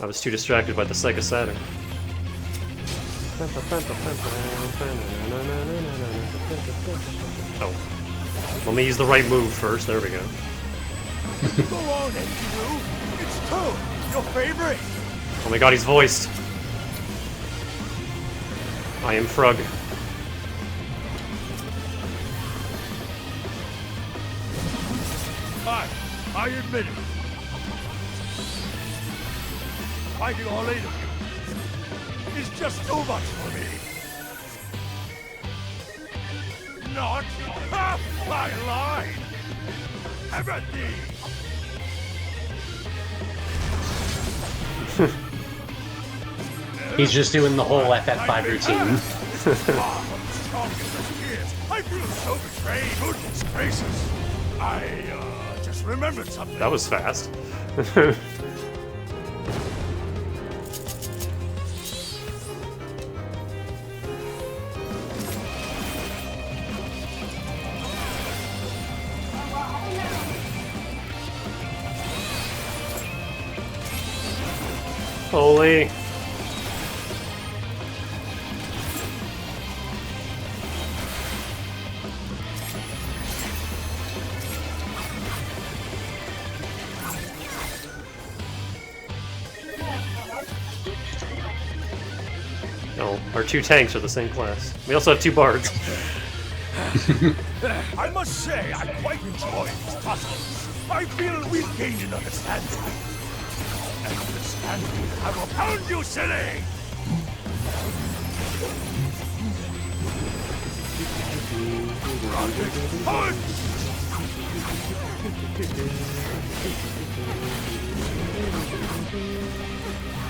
I was too distracted by the Sega Saturn. Oh. Let me use the right move first. There we go. Go on, Enkidu. It's Toad, your favorite. Oh my god, he's voiced. I am Frug. I admit it. Fighting all 8 of you is just too much for me. Not half my line. Empathy. He's just doing the whole FF5 routine. I feel so betrayed. Goodness gracious. I just remembered something. That was fast. Holy. No, our 2 tanks are the same class. We also have 2 bards. I must say, I quite enjoy these tussles. I feel we've gained an understanding. Understanding? I will pound you, silly! Rocket punch!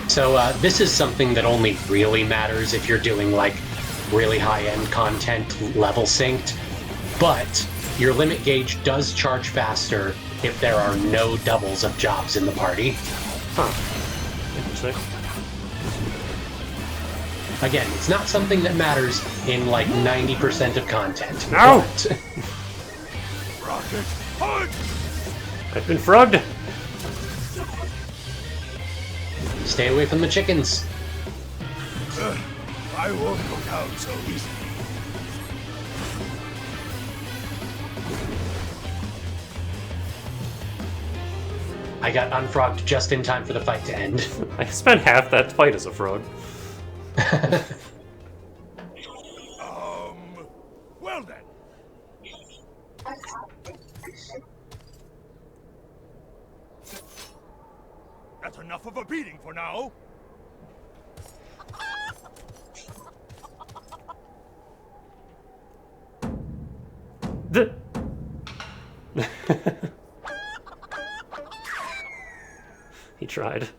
So this is something that only really matters if you're doing like really high-end content level synced, but your limit gauge does charge faster if there are no doubles of jobs in the party. Huh. Interesting. Again, it's not something that matters in like 90% of content. No! But... Rocket punch! I've been frugged! Stay away from the chickens. I won't go down so easily. I got unfrogged just in time for the fight to end. I spent half that fight as a frog. Well then. That's enough of a beating for now. He tried.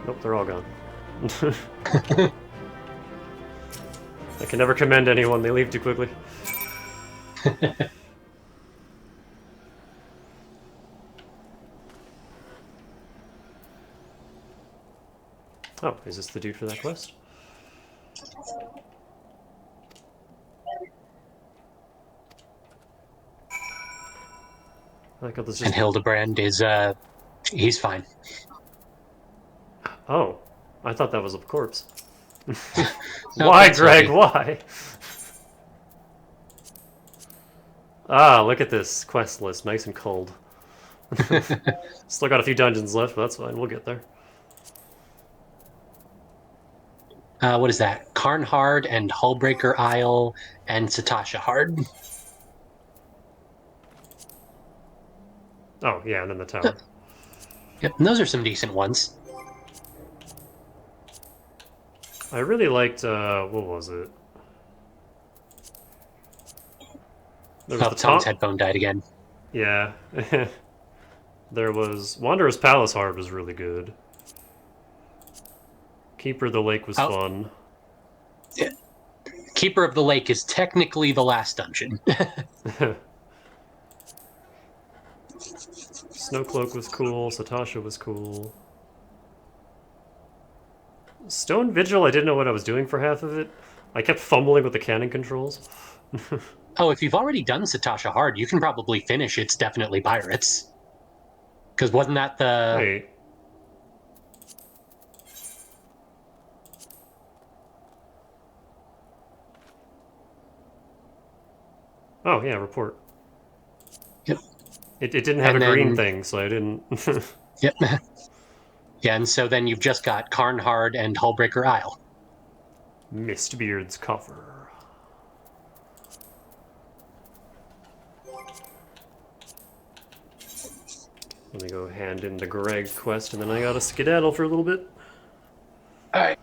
Nope, they're all gone. I can never commend anyone, they leave too quickly. Oh, is this the dude for that quest? I like how this And Hildebrand is, he's fine. Oh, I thought that was a corpse. No, Why, that's Greg? funny. Why? Ah, look at this quest list, nice and cold. Still got a few dungeons left, but that's fine. We'll get there. What is that? Karnhard and Hullbreaker Isle and Satasha Hard. Oh, yeah, and then the tower. Yep, and those are some decent ones. I really liked, what was it? There was Oh, Tom's headphone died again. Yeah. There was... Wanderer's Palace Hard was really good. Keeper of the Lake was fun. Yeah. Keeper of the Lake is technically the last dungeon. Snowcloak was cool, Satasha was cool. Stone Vigil, I didn't know what I was doing for half of it. I kept fumbling with the cannon controls. Oh, if you've already done Satasha Hard, you can probably finish It's Definitely Pirates. Because wasn't that the... Wait. Oh, yeah, report. Yep. It didn't have a green thing, so I didn't... Yep. Yeah, and so then you've just got Karnhard and Hullbreaker Isle. Mistbeard's cover. Let me go hand in the Greg quest, and then I gotta skedaddle for a little bit. Alright.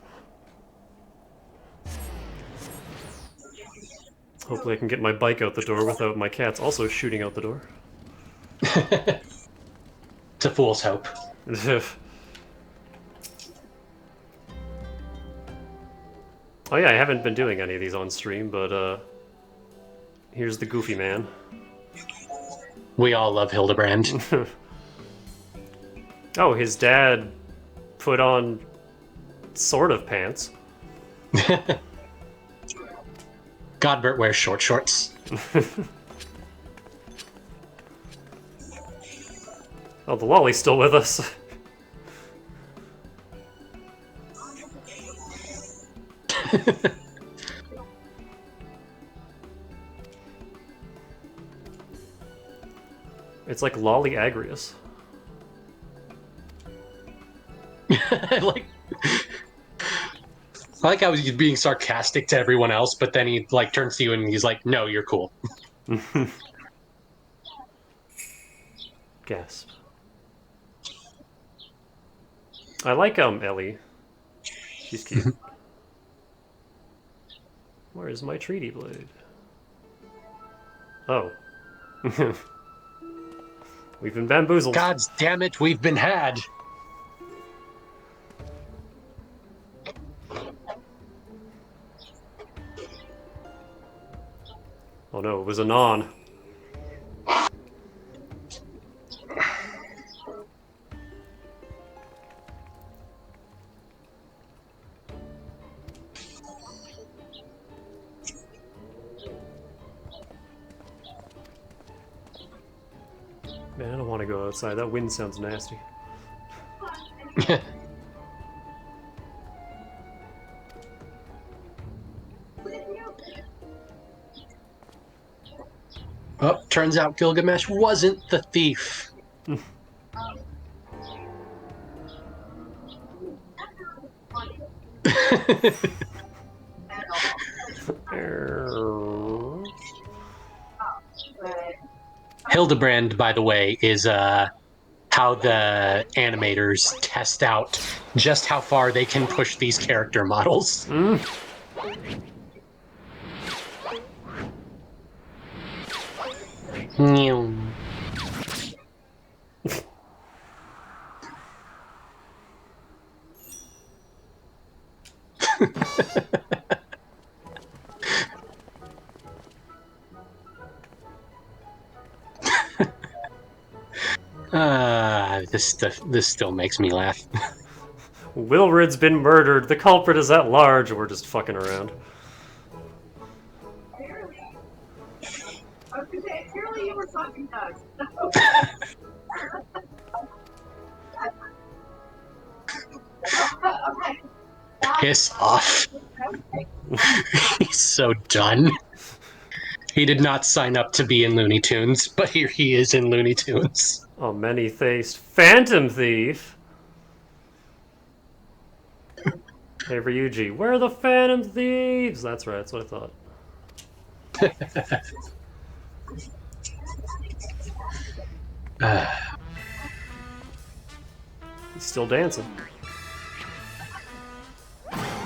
Hopefully I can get my bike out the door without my cats also shooting out the door. It's a fool's hope. Oh yeah, I haven't been doing any of these on stream, but here's the goofy man. We all love Hildebrand. Oh, his dad put on sort of pants. Godbert wears short shorts. Oh, the lolly's still with us. It's like Lolly Agrius. I like how he's being sarcastic to everyone else, but then he like turns to you and he's like, "No, you're cool." Gasp. I like Ellie. She's cute. Where is my treaty blade? Oh. We've been bamboozled. God damn it, we've been had. Oh no, it was a non. Man, I don't want to go outside. That wind sounds nasty. Oh, turns out Gilgamesh wasn't the thief. Hildebrand, by the way, is how the animators test out just how far they can push these character models. This still makes me laugh. Wilred's been murdered. The culprit is at large. We're just fucking around. Apparently you were talking to us. Okay. Piss off. He's so done. He did not sign up to be in Looney Tunes, but here he is in Looney Tunes. Oh, many-faced Phantom Thief! Hey, Ryuji, where are the Phantom Thieves? That's right, that's what I thought. He's still dancing.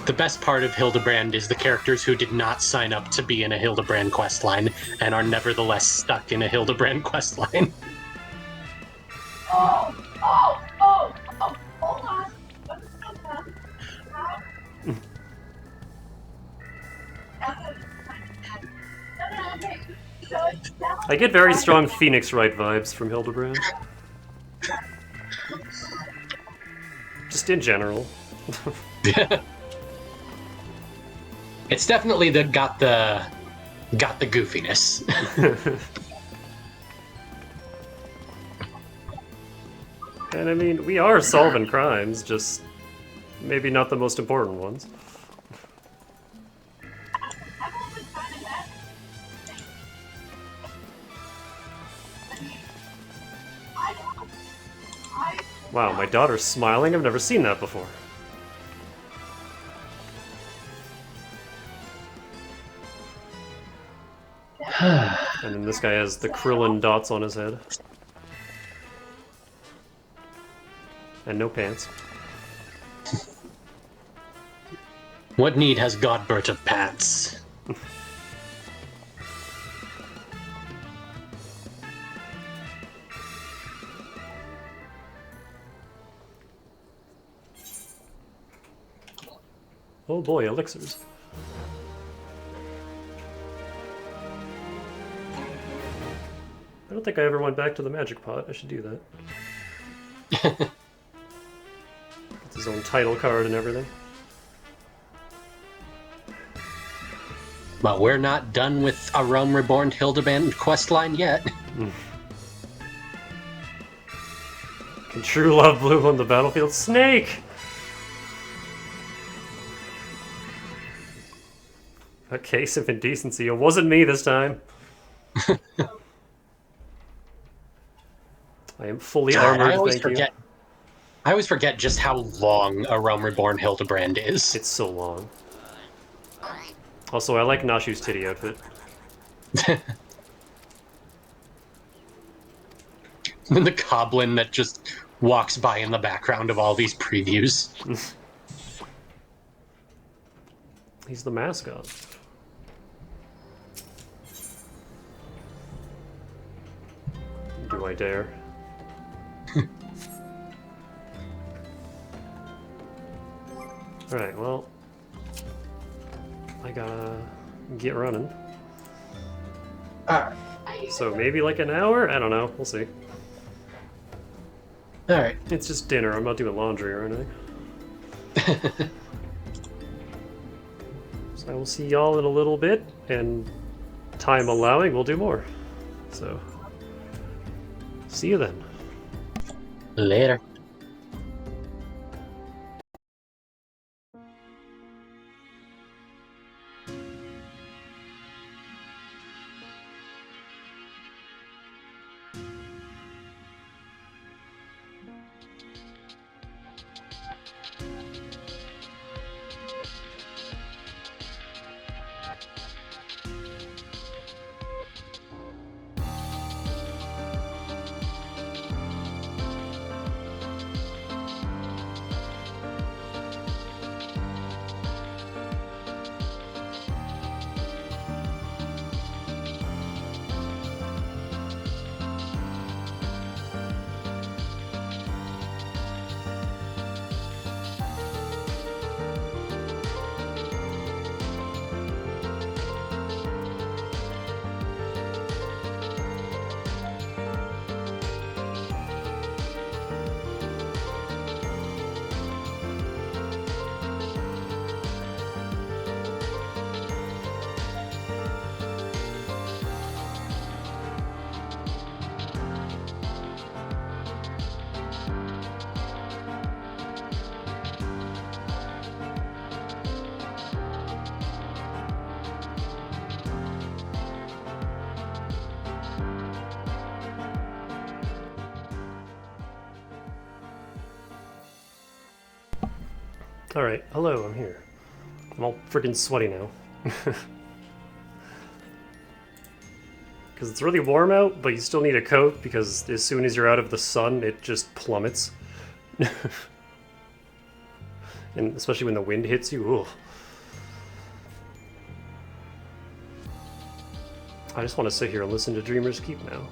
The best part of Hildebrand is the characters who did not sign up to be in a Hildebrand questline and are nevertheless stuck in a Hildebrand questline. Oh, hold on. I get very strong Phoenix Wright vibes from Hildebrand. Just in general. It's definitely got the goofiness. And I mean, we are solving crimes, just maybe not the most important ones. Wow, my daughter's smiling? I've never seen that before. And then this guy has the Krillin dots on his head. And no pants. What need has Godbert of pants? Oh boy, elixirs. I don't think I ever went back to the magic pot. I should do that. It's his own title card and everything. But we're not done with a Realm Reborn Hildebrand questline yet. Can true love bloom on the battlefield? Snake! A case of indecency. It wasn't me this time. I am fully armored, thank you. I always forget just how long a Realm Reborn Hildebrand is. It's so long. Also, I like Nashu's titty outfit. And the goblin that just walks by in the background of all these previews. He's the mascot. Do I dare? Alright, well, I gotta get running. So maybe like an hour? I don't know. We'll see. Alright. It's just dinner. I'm not doing laundry or anything. So I will see y'all in a little bit, and time allowing, we'll do more. So, see you then. Later. Alright, hello, I'm here. I'm all freaking sweaty now. Because it's really warm out, but you still need a coat, because as soon as you're out of the sun, it just plummets. And especially when the wind hits you, ooh. I just want to sit here and listen to Dreamers Keep now.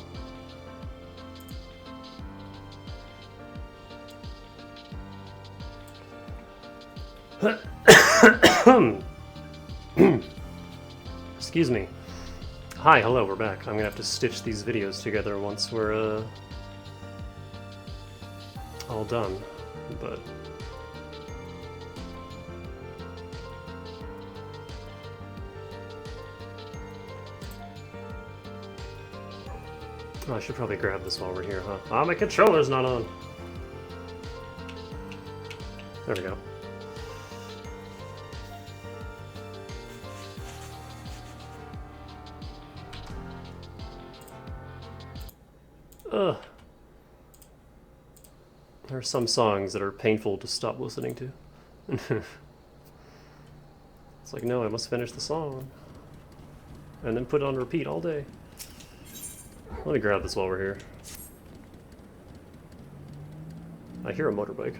Excuse me. Hi, hello, we're back. I'm gonna have to stitch these videos together once we're, all done, but... Oh, I should probably grab this while we're here, huh? Ah, my controller's not on! There we go. Ugh. There are some songs that are painful to stop listening to. It's like, no, I must finish the song. And then put it on repeat all day. Let me grab this while we're here. I hear a motorbike.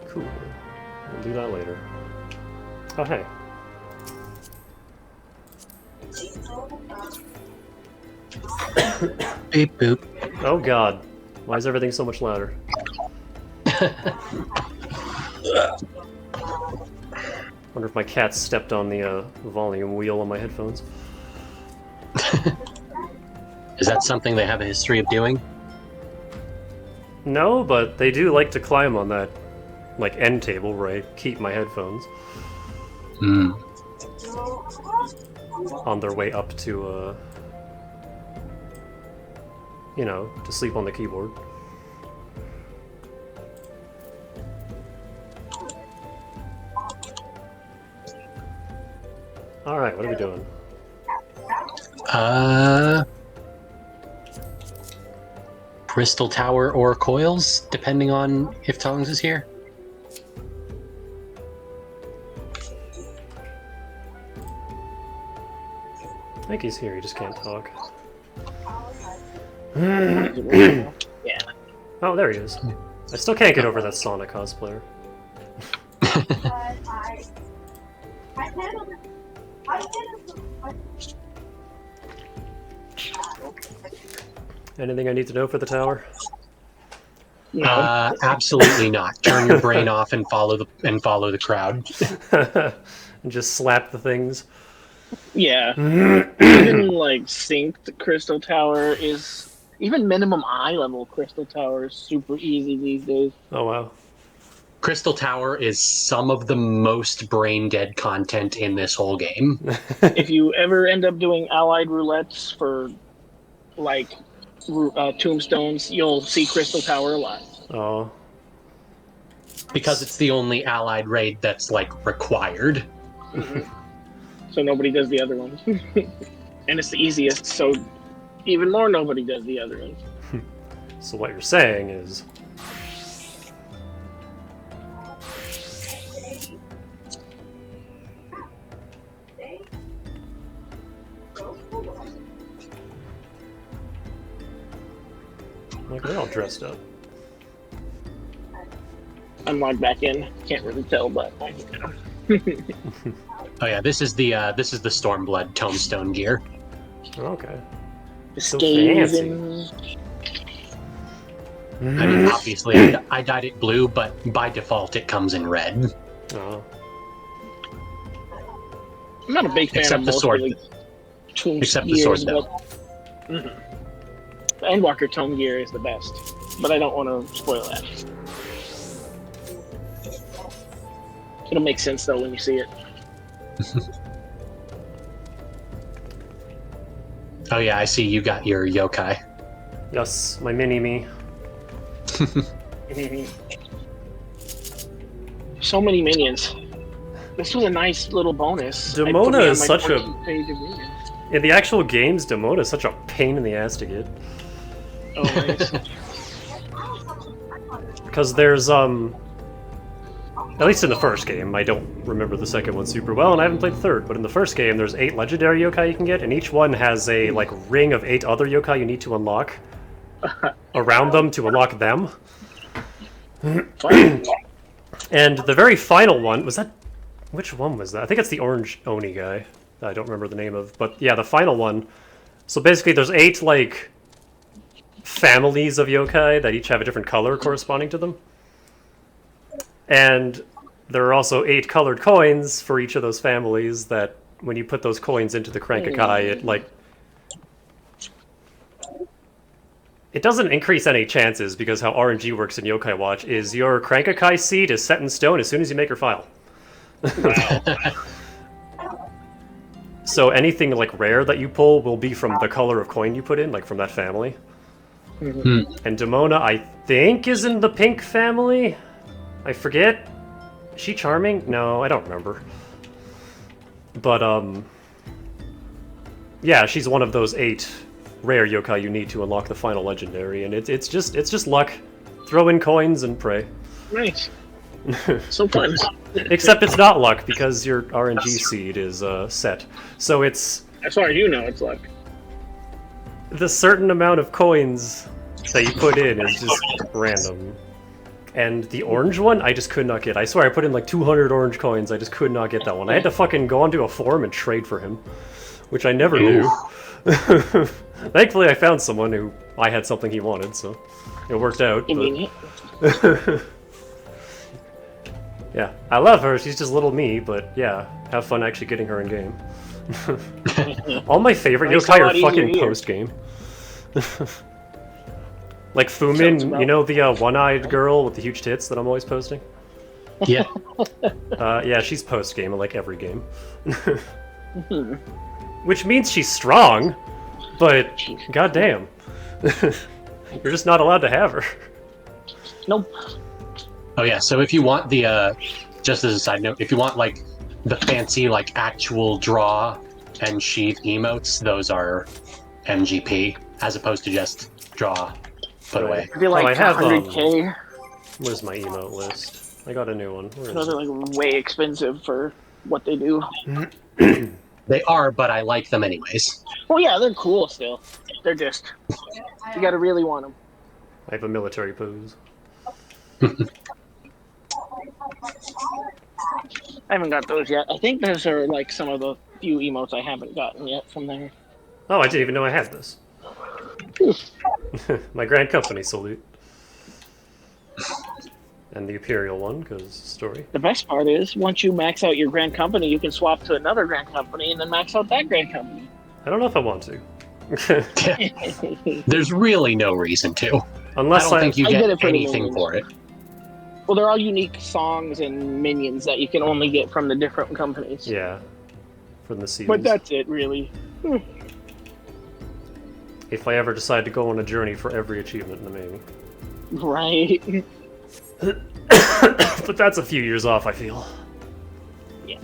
Cool. We'll do that later. Oh, hey. Beep boop. Oh god. Why is everything so much louder? Wonder if my cat stepped on the volume wheel on my headphones. Is that something they have a history of doing? No, but they do like to climb on that, like, end table where I keep my headphones. Hmm. On their way up to, you know, to sleep on the keyboard. Alright, what are we doing? Crystal Tower or Coils, depending on if Tongs is here. I think he's here, he just can't talk. Yeah. Oh, there he is. I still can't get over that Sonic cosplayer. Anything I need to know for the tower? No. Absolutely not. Turn your brain off and follow the crowd. And just slap the things. Yeah. Even like synced Crystal Tower is even minimum eye level Crystal Tower is super easy these days. Oh wow. Crystal Tower is some of the most brain dead content in this whole game. If you ever end up doing allied roulettes for like tombstones, you'll see Crystal Tower a lot. Oh. Because it's the only allied raid that's like required. Mm-hmm. So nobody does the other ones. And it's the easiest, so even more nobody does the other ones. So what you're saying is... Like, they're all dressed up. I'm logged back in. Can't really tell, but I know. Oh yeah, this is the Stormblood tombstone gear. Okay. So fancy. I mean, obviously, I dyed it blue, but by default, it comes in red. Oh. I'm not a big fan Except of the most sword. really tomb Except the gears, sword, though. but the Endwalker tome gear is the best. But I don't want to spoil that. It'll make sense though when you see it. Oh yeah, I see you got your yokai. Yes, my mini-me. So many minions. This was a nice little bonus. Demona is such a... 14 page of minions. In the actual games, Demona is such a pain in the ass to get. Oh, nice. Because there's, At least in the first game. I don't remember the second one super well, and I haven't played the third. But in the first game, there's 8 legendary yokai you can get, and each one has a like ring of 8 other yokai you need to unlock around them to unlock them. And the very final one was that. Which one was that? I think it's the orange Oni guy. I don't remember the name of, but yeah, the final one. So basically, there's 8 like families of yokai that each have a different color corresponding to them. And there are also 8 colored coins for each of those families that when you put those coins into the Crank-a-kai, it like... It doesn't increase any chances because how RNG works in Yokai Watch is your Crank-a-kai seed is set in stone as soon as you make your file. So anything like rare that you pull will be from the color of coin you put in, like from that family. And Demona, I think, is in the pink family? I forget. Is she charming? No, I don't remember. But, yeah, she's one of those 8 rare yokai you need to unlock the final legendary, and it's just luck. Throw in coins and pray. Nice. So fun. Except it's not luck, because your RNG seed is, set. So it's... As far as you know, it's luck. The certain amount of coins that you put in is just random. And the orange one, I just could not get. I swear, I put in like 200 orange coins, I just could not get that one. I had to fucking go onto a forum and trade for him, which I never do. Thankfully, I found someone who I had something he wanted, so it worked out. But... yeah, I love her, she's just little me, but yeah, have fun actually getting her in game. All my favorite yokai are fucking post-game. Like Fumin, you know the one-eyed girl with the huge tits that I'm always posting? Yeah. Yeah, she's post-game in like every game. Which means she's strong, but goddamn. You're just not allowed to have her. Nope. Oh yeah, so if you want the, just as a side note, if you want like the fancy like actual draw and sheath emotes, those are MGP, as opposed to just draw, put away. I feel like I have 100k. Where's my emote list? I got a new one. Where is Those it? are like way expensive for what they do. They are, but I like them anyways. Well, yeah, they're cool still. They're just... You gotta really want them. I have a military pose. I haven't got those yet. I think those are like some of the few emotes I haven't gotten yet from there. Oh, I didn't even know I had this. My Grand Company salute. And the Imperial one, because story. The best part is, once you max out your Grand Company, you can swap to another Grand Company and then max out that Grand Company. I don't know if I want to. There's really no reason to. Unless I don't think you get anything minions. for it. Well, they're all unique songs and minions that you can only get from the different companies. Yeah. From the series. But that's it, really. If I ever decide to go on a journey for every achievement, then maybe. Right. But that's a few years off, I feel. Yeah.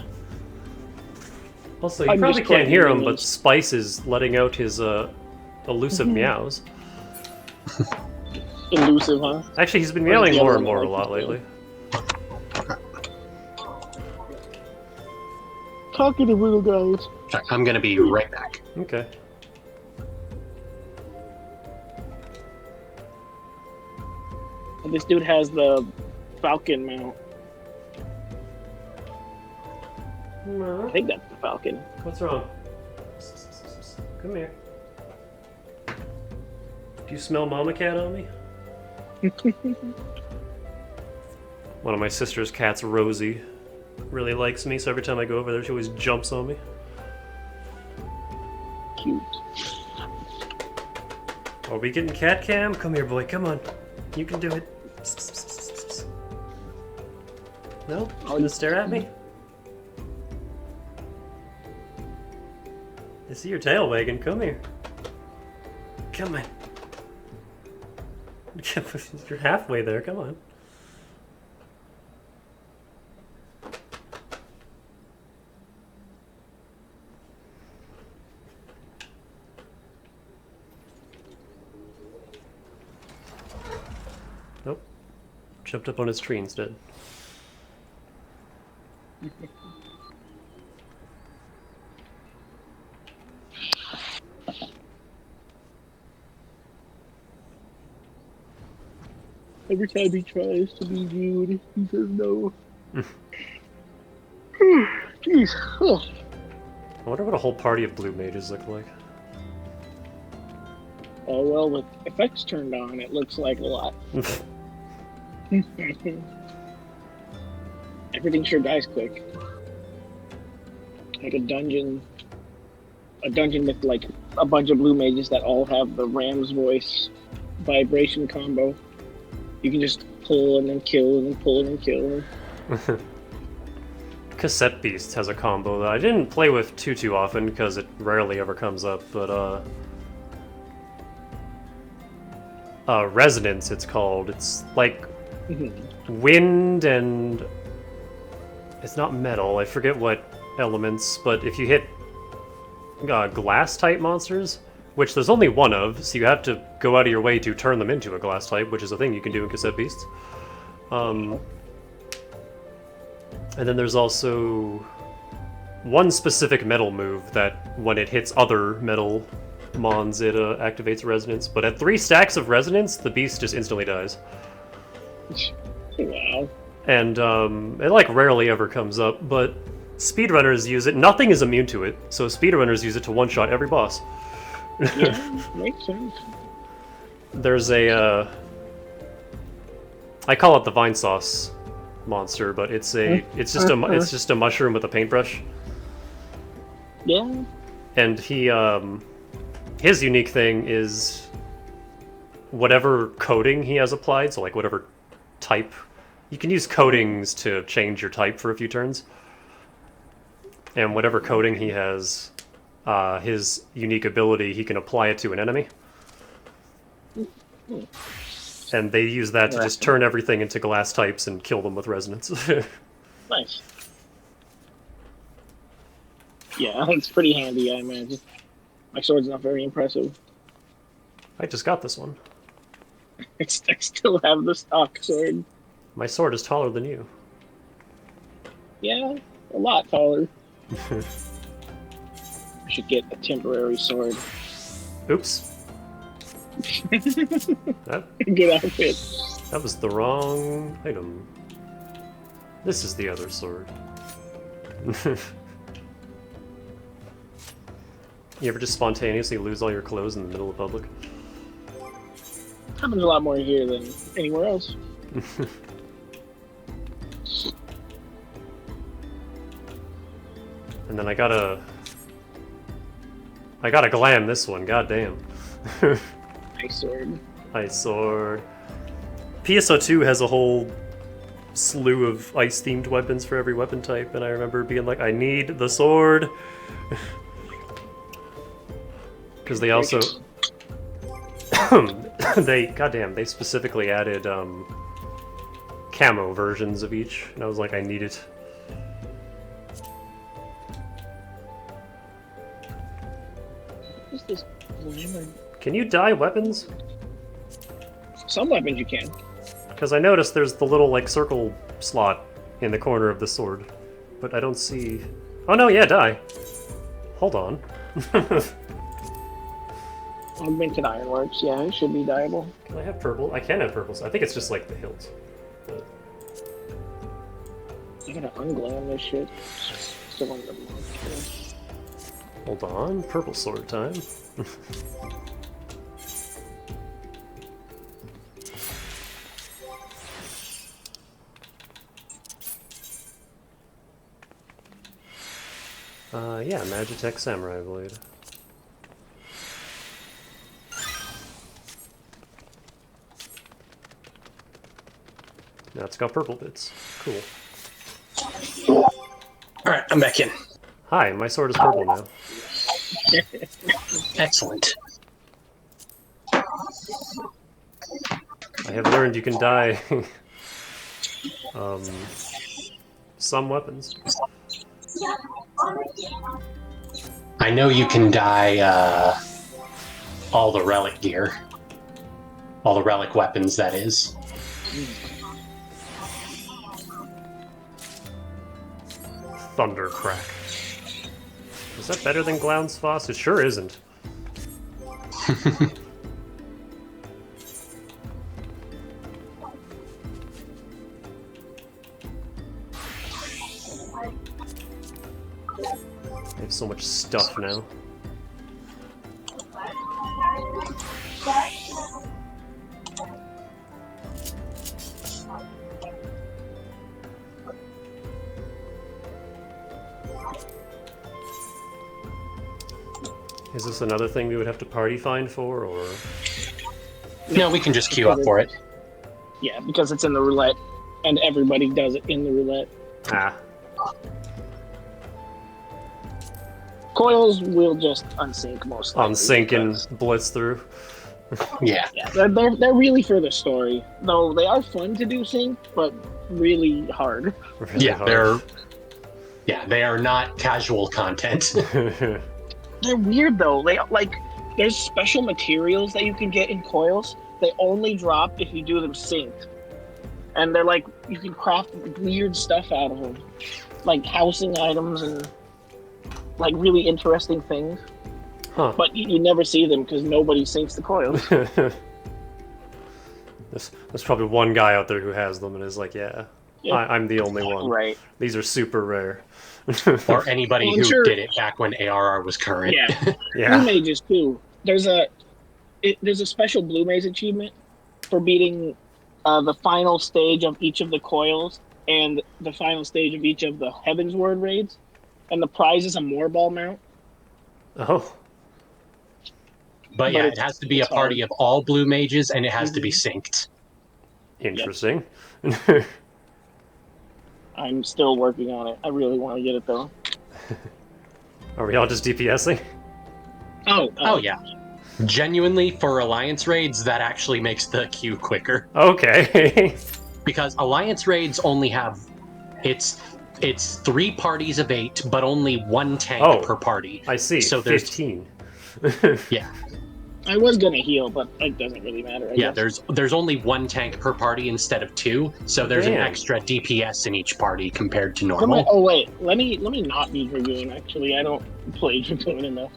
Also, you I'm probably just can't hear him, collecting but Spice is letting out his elusive meows. Elusive, huh? Actually, he's been meowing more and more a lot lately. Talking to little guys. I'm gonna be right back. Okay. This dude has the Falcon mount. I think that's the Falcon. What's wrong? Come here. Do you smell Mama Cat on me? One of my sister's cats, Rosie, really likes me, so every time I go over there, she always jumps on me. Cute. Are we getting cat cam? Come here, boy, come on. You can do it. No? You gonna stare at me? I see your tail wagging. Come here. Come on. You're halfway there. Come on. Nope. Jumped up on his tree instead. Every time he tries to be Jude, he says no. Jeez. Oh. I wonder what a whole party of blue mages look like. Oh well, with effects turned on, it looks like a lot. Everything sure dies quick. Like a dungeon with like a bunch of blue mages that all have the ram's voice vibration combo. You can just pull and then kill and then pull and then kill. Cassette Beast has a combo that I didn't play with too often because it rarely ever comes up, but Resonance it's called. It's like wind and it's not metal, I forget what elements, but if you hit glass type monsters, which there's only one of, so you have to go out of your way to turn them into a glass type, which is a thing you can do in Cassette Beasts. And then there's also one specific metal move that when it hits other metal mons, it activates Resonance. But at 3 stacks of Resonance, the beast just instantly dies. Wow. And it like rarely ever comes up, but speedrunners use it. Nothing is immune to it, so speedrunners use it to one-shot every boss. Yeah, makes sense. There's a I call it the vine sauce monster, but it's just a mushroom with a paintbrush. Yeah. And he his unique thing is whatever coating he has applied, so like whatever type. You can use coatings to change your type for a few turns. And whatever coating he has, his unique ability, he can apply it to an enemy. And they use that to just turn everything into glass types and kill them with Resonance. Nice. Yeah, it's pretty handy, I imagine. My sword's not very impressive. I just got this one. I still have the stock sword. My sword is taller than you. Yeah, a lot taller. I should get a temporary sword. Oops. Good outfit. That was the wrong item. This is the other sword. You ever just spontaneously lose all your clothes in the middle of public? Happens a lot more here than anywhere else. And then I gotta glam this one, goddamn. Ice sword. Ice sword. PSO2 has a whole slew of ice-themed weapons for every weapon type, and I remember being like, I need the sword! Because they also... they specifically added camo versions of each, and I was like, I need it. What's this? Can you dye weapons? Some weapons you can. Because I noticed there's the little, like, circle slot in the corner of the sword. But I don't see... Oh no, yeah, dye. Hold on. Augmented Ironworks, yeah, it should be dyeable. Can I have purple? I can have purples. I think it's just, like, the hilt. But... I gotta unglam this shit. Still on the monster. Hold on, purple sword time. Yeah, Magitech Samurai Blade. Now it's got purple bits. Cool. Alright, I'm back in. Hi, my sword is purple now. Excellent. I have learned you can dye some weapons. I know you can dye all the relic gear. All the relic weapons, that is. Thundercrack. Is that better than Glaunsfoss? It sure isn't. I have so much stuff now. Is this another thing we would have to party find for, or...? No, we can just queue up for it. Yeah, because it's in the roulette, and everybody does it in the roulette. Ah. Coils will just unsync most likely. Unsync and blitz through. Yeah. Yeah, they're really for the story. Though they are fun to do sync, but really hard. Really yeah, hard. they are not casual content. They're weird though. There's special materials that you can get in coils. They only drop if you do them synced. And they're like, you can craft weird stuff out of them. Like housing items and like really interesting things. Huh. But you never see them because nobody syncs the coils. There's probably one guy out there who has them and is like, yeah. I'm the only one. Right. These are super rare. Or anybody who did it back when ARR was current. Yeah. Yeah. Blue mages too. There's a special blue mage achievement for beating the final stage of each of the coils and the final stage of each of the Heavensward raids, and the prize is a moorball mount. Oh. But yeah, it has to be a party of all blue mages, and it has to be synced. Interesting. I'm still working on it. I really want to get it though. Are we all just DPSing? Oh yeah. Genuinely, for Alliance raids, that actually makes the queue quicker. Okay. Because Alliance raids only have... It's 3 parties of 8, but only 1 tank per party. I see. So 15. Yeah. I was gonna heal, but it doesn't really matter. I guess. There's only 1 tank per party instead of 2, so there's an Damn. extra DPS in each party compared to normal. Oh wait, let me not be Dragoon. Actually, I don't play Dragoon enough.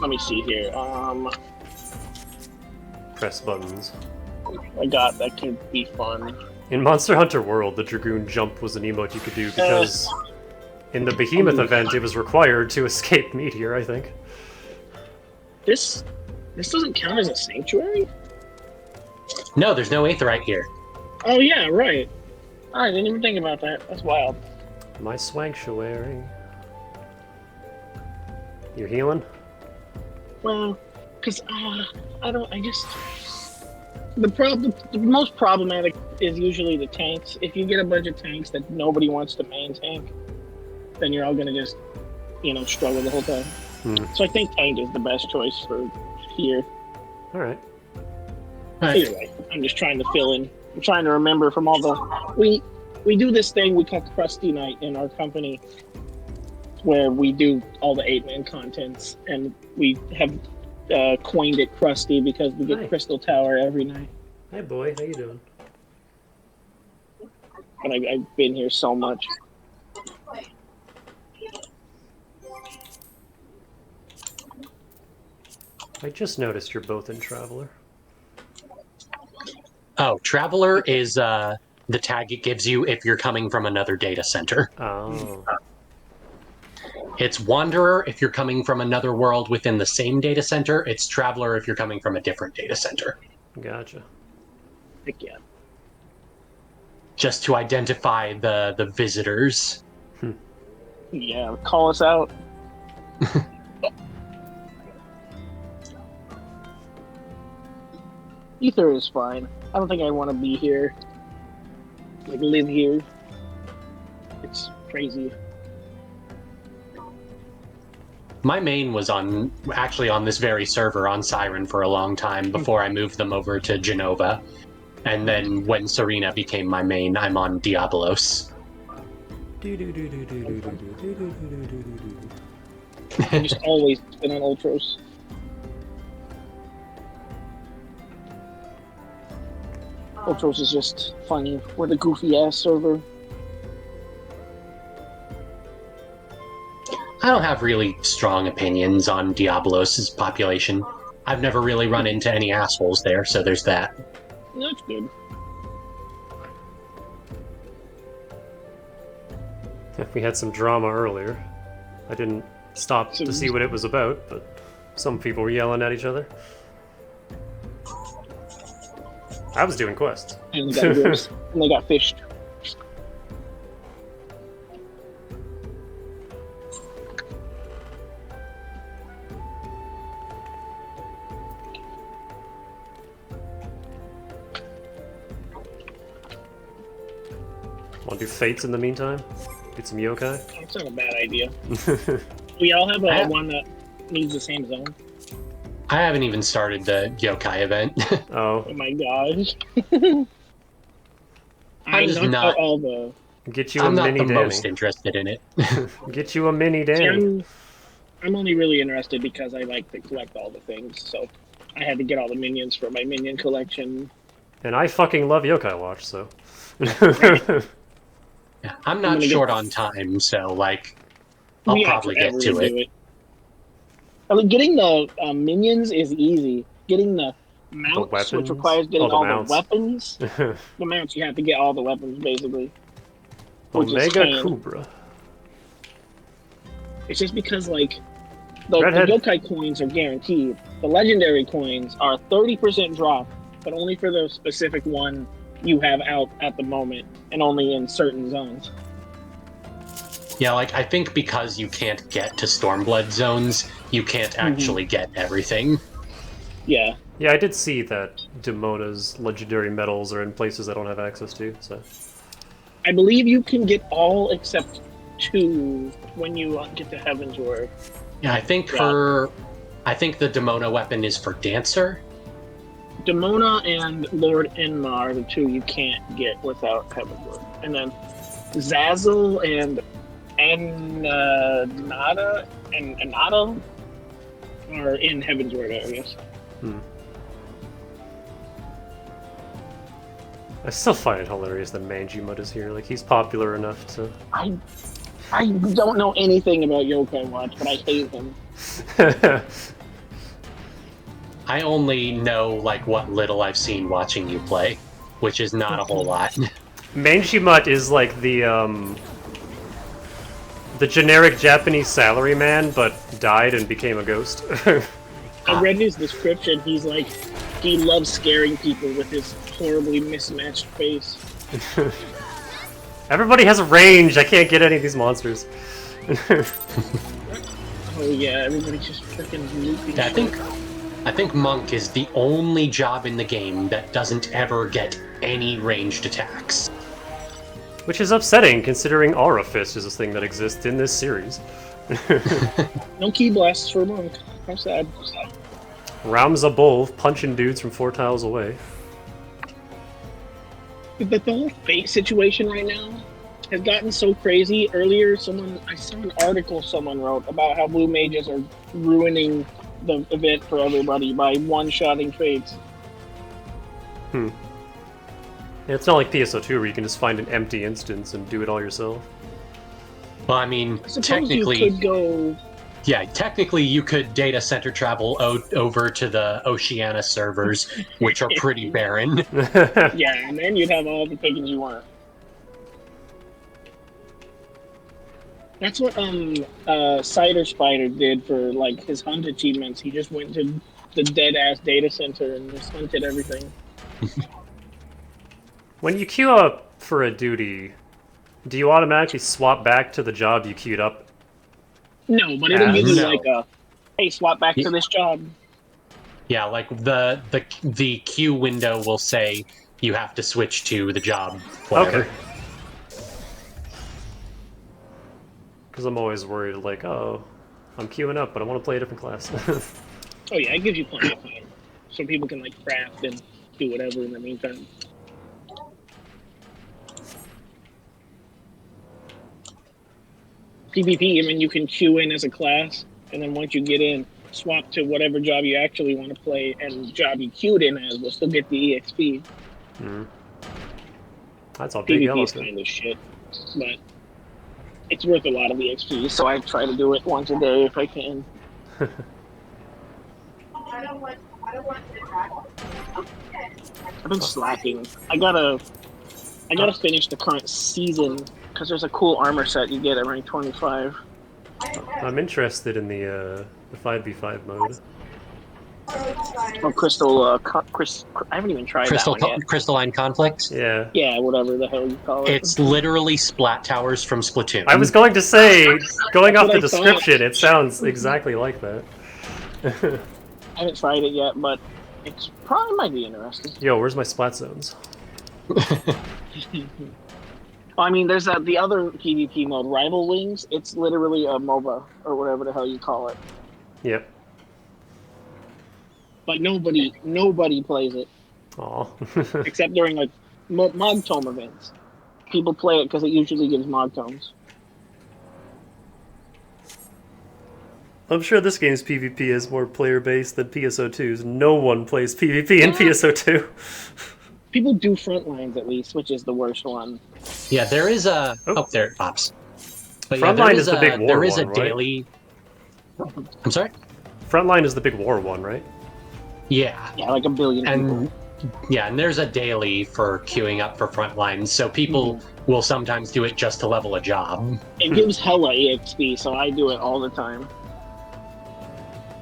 Let me see here. Press buttons. That could be fun. In Monster Hunter World, the Dragoon jump was an emote you could do because in the Behemoth event, it was required to escape Meteor, I think. This doesn't count as a sanctuary? No, there's no Aetheryte here. Oh yeah, right. I didn't even think about that. That's wild. My swanctuary. You healing? Well, because the most problematic is usually the tanks. If you get a bunch of tanks that nobody wants to main tank, then you're all gonna just, struggle the whole time. So I think tank is the best choice for here. Alright. Either way, I'm just trying to fill in. I'm trying to remember from all the... We do this thing we call Krusty Night in our company, where we do all the 8-man contents, and we have coined it Krusty because we get Crystal Tower every night. Hey boy, how you doing? And I've been here so much. I just noticed you're both in Traveler. Oh, Traveler is the tag it gives you if you're coming from another data center. Oh. It's Wanderer if you're coming from another world within the same data center. It's Traveler if you're coming from a different data center. Gotcha. Heck yeah. Just to identify the visitors. Yeah, call us out. Ether is fine. I don't think I want to be here. Live here. It's crazy. My main was actually on this very server on Siren for a long time before I moved them over to Genova. And then when Serena became my main, I'm on Diabolos. I've just always been on Ultros. Ultros is just funny. We're the goofy ass server. I don't have really strong opinions on Diablos' population. I've never really run into any assholes there, so there's that. That's good. We had some drama earlier. I didn't stop to see what it was about, but some people were yelling at each other. I was doing quests. And they got fished. Want to do fates in the meantime? Get some yokai? That's not a bad idea. We all have one that needs the same zone. I haven't even started the yokai event. Oh. Oh my gosh. I'm just not all the. Get you a I'm not mini the Danny. most interested in it. Get you a mini Danny. See, I'm only really interested because I like to collect all the things, so I had to get all the minions for my minion collection. And I fucking love Yokai Watch, so. I'm not short on time, so like, I'll probably get to it. I mean, getting the minions is easy. Getting the mounts, which requires getting all the weapons. The mounts, you have to get all the weapons, basically. Omega Cobra. It's just because, like, the yokai coins are guaranteed. The legendary coins are 30% drop, but only for the specific one you have out at the moment, and only in certain zones. Yeah, like, I think because you can't get to Stormblood zones, you can't actually get everything. Yeah. Yeah, I did see that Demona's legendary medals are in places I don't have access to, so... I believe you can get all except 2 when you get to Heaven's Word. Yeah, I think I think the Demona weapon is for Dancer. Demona and Lord Enma are the 2 you can't get without Heaven's Word. And then Zazzle and Anada are in Heaven's Word areas. I still find it hilarious that Manjimut is here. Like, he's popular enough to... I don't know anything about Yokai Watch, but I hate him. I only know, like, what little I've seen watching you play, which is not a whole lot. Manjimut is like the generic Japanese salaryman, but died and became a ghost. I read his description. He's like, he loves scaring people with his horribly mismatched face. Everybody has a range. I can't get any of these monsters. Oh yeah, everybody's just freaking looping. I think Monk is the only job in the game that doesn't ever get any ranged attacks. Which is upsetting, considering Aura Fist is a thing that exists in this series. No key blasts for Monk. How sad. Ram's a bull, punching dudes from 4 tiles away. The whole fate situation right now has gotten so crazy. Earlier, I saw an article someone wrote about how blue mages are ruining the event for everybody by one-shotting fates. Yeah, it's not like PSO2 where you can just find an empty instance and do it all yourself. Well, I mean, technically... you could go... Yeah, technically you could data center travel over to the Oceania servers, which are pretty barren. Yeah, and then you'd have all the pickings you want. That's what Cider Spider did for like his hunt achievements. He just went to the dead ass data center and just hunted everything. When you queue up for a duty, do you automatically swap back to the job you queued up? No, but it'll give you like a, hey, swap back to this job. Yeah, like the queue window will say you have to switch to the job. Whatever. Okay. Because I'm always worried, like, oh, I'm queuing up, but I want to play a different class. Oh yeah, it gives you plenty of time, so people can like craft and do whatever in the meantime. PvP, I mean, you can queue in as a class, and then once you get in, swap to whatever job you actually want to play, and the job you queued in as will still get the EXP. That's all big yellow. PvP is kind of shit, but it's worth a lot of EXP, so I try to do it once a day if I can. I've been slacking. I gotta finish the current season because there's a cool armor set you get at rank 25. I'm interested in the 5v5 mode. Oh, Crystal, I haven't even tried that one yet. Crystalline Conflict? Yeah. Yeah, whatever the hell you call it. It's literally Splat Towers from Splatoon. I was going to say, going off That's the what I thought. description, it sounds exactly like that. I haven't tried it yet, but it's probably might be interesting. Yo, where's my splat zones? I mean, there's the other PvP mode, Rival Wings. It's literally a MOBA, or whatever the hell you call it. Yep. But nobody plays it. Aw. Except during, like, Mog Tome events. People play it because it usually gives Mog Tomes. I'm sure this game's PvP is more player-based than PSO2's. No one plays PvP in PSO2. People do Frontlines, at least, which is the worst one. Yeah, there is a... Oh, there it pops. But Frontline is the big war there is one, a right? daily... I'm sorry? Frontline is the big war one, right? Yeah. Yeah, like a billion people. Yeah, and there's a daily for queuing up for Frontline, so people will sometimes do it just to level a job. It gives hella EXP, so I do it all the time.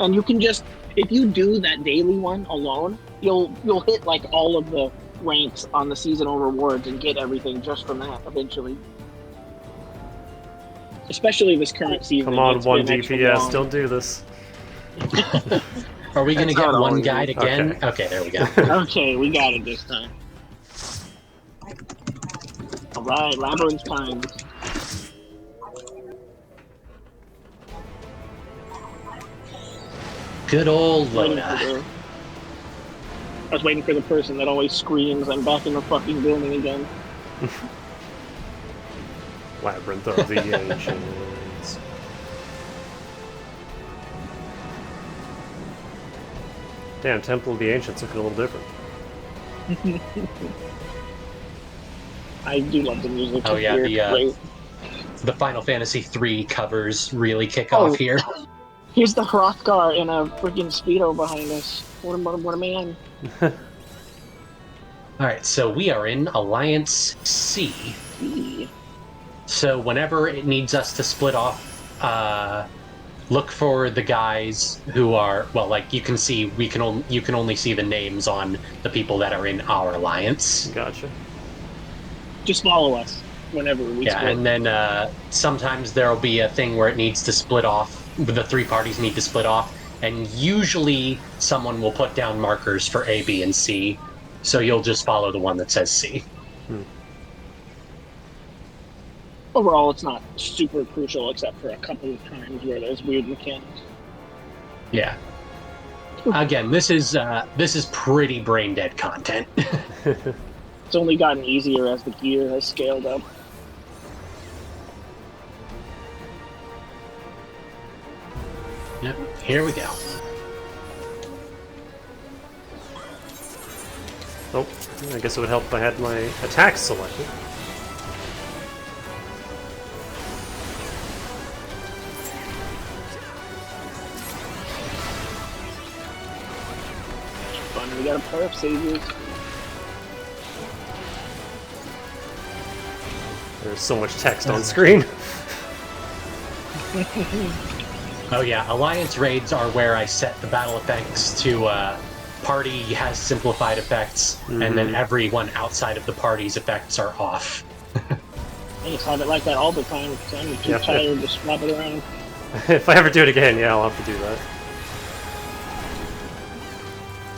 And you can just, if you do that daily one alone, you'll hit like all of the ranks on the seasonal rewards and get everything just from that eventually. Especially this current season. Come on, it's 1 been extra DPS, long. don't do this. Are we going to That's get not one always guide it. again? Okay. Okay, there we go. Okay, we got it this time. Alright, Labyrinth time. Good old Waiting Loda. for the- I was waiting for the person that always screams, I'm back in the fucking building again. Labyrinth of the Ancients. Damn, Temple of the Ancients looking a little different. I do love the music. Oh yeah, Here. the Final Fantasy III covers really kick Oh. off here. Here's the Hrothgar in a freaking Speedo behind us. What a man. Alright, so we are in Alliance C. So whenever it needs us to split off, look for the guys who are, well, like you can see, you can only see the names on the people that are in our alliance. Gotcha. Just follow us whenever we Yeah, split. and then sometimes there'll be a thing where it needs to split off, the three parties need to split off, and usually someone will put down markers for A, B, and C, so you'll just follow the one that says C. Overall, it's not super crucial except for a couple of times where there's weird mechanics. Yeah. Again, this is pretty brain dead content. It's only gotten easier as the gear has scaled up. Yep, here we go. Oh, I guess it would help if I had my attacks selected. Fun, we got a pair of saviors. There's so much text on screen. Oh yeah, Alliance raids are where I set the battle effects to party has simplified effects, and then everyone outside of the party's effects are off. I just have it like that all the time because I'm too tired to swap it around. If I ever do it again, yeah, I'll have to do that.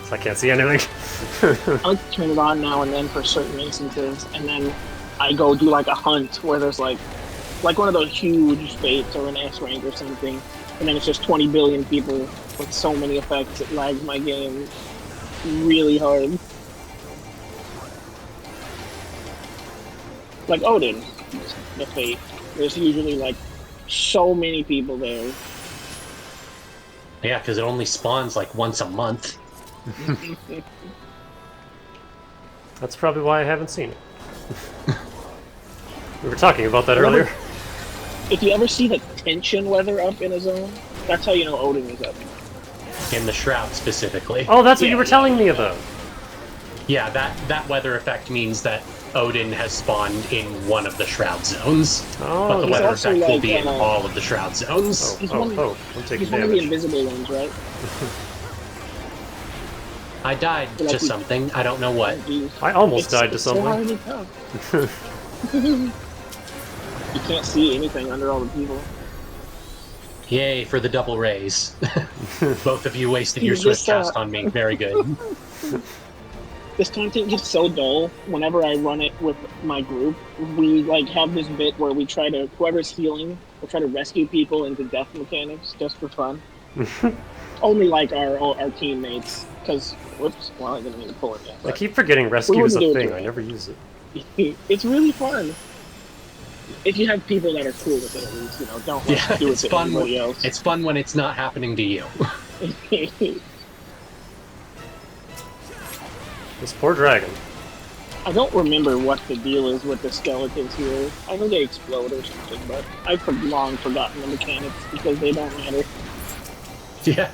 So I can't see anything. I like to turn it on now and then for certain instances, and then I go do like a hunt where there's like one of those huge fates or an S rank or something, and then it's just 20 billion people with so many effects, it lags my game really hard. Like Odin, the fate. There's usually like so many people there. Yeah, because it only spawns like once a month. That's probably why I haven't seen it. We were talking about that earlier. If you ever see the tension weather up in a zone, that's how you know Odin is up. In the Shroud specifically. Oh, that's what you were telling me about. Yeah, that weather effect means that Odin has spawned in one of the Shroud zones. Oh, but the he's weather also effect will like, be in all of the Shroud zones. He's one I'm taking he's one of the invisible ones, right? I died Like to he- something. I don't know what. I almost died to It's so hard something. to tell. You can't see anything under all the people. Yay for the double raise. Both of you wasted your This, Swift cast on me. Very good. This content gets so dull whenever I run it with my group. We like have this bit where we try to, whoever's healing, we'll try to rescue people into death mechanics just for fun. Only like our teammates, because whoops, well I didn't mean to pull it yet. I keep forgetting rescue is a wouldn't do it thing. to I it. never use it. It's really fun. If you have people that are cool with it, at least, you know, don't like, Yeah, do it it's to fun. anybody else. It's fun when it's not happening to you. This poor dragon. I don't remember what the deal is with the skeletons here. I know they explode or something, but I've long forgotten the mechanics because they don't matter. Yeah.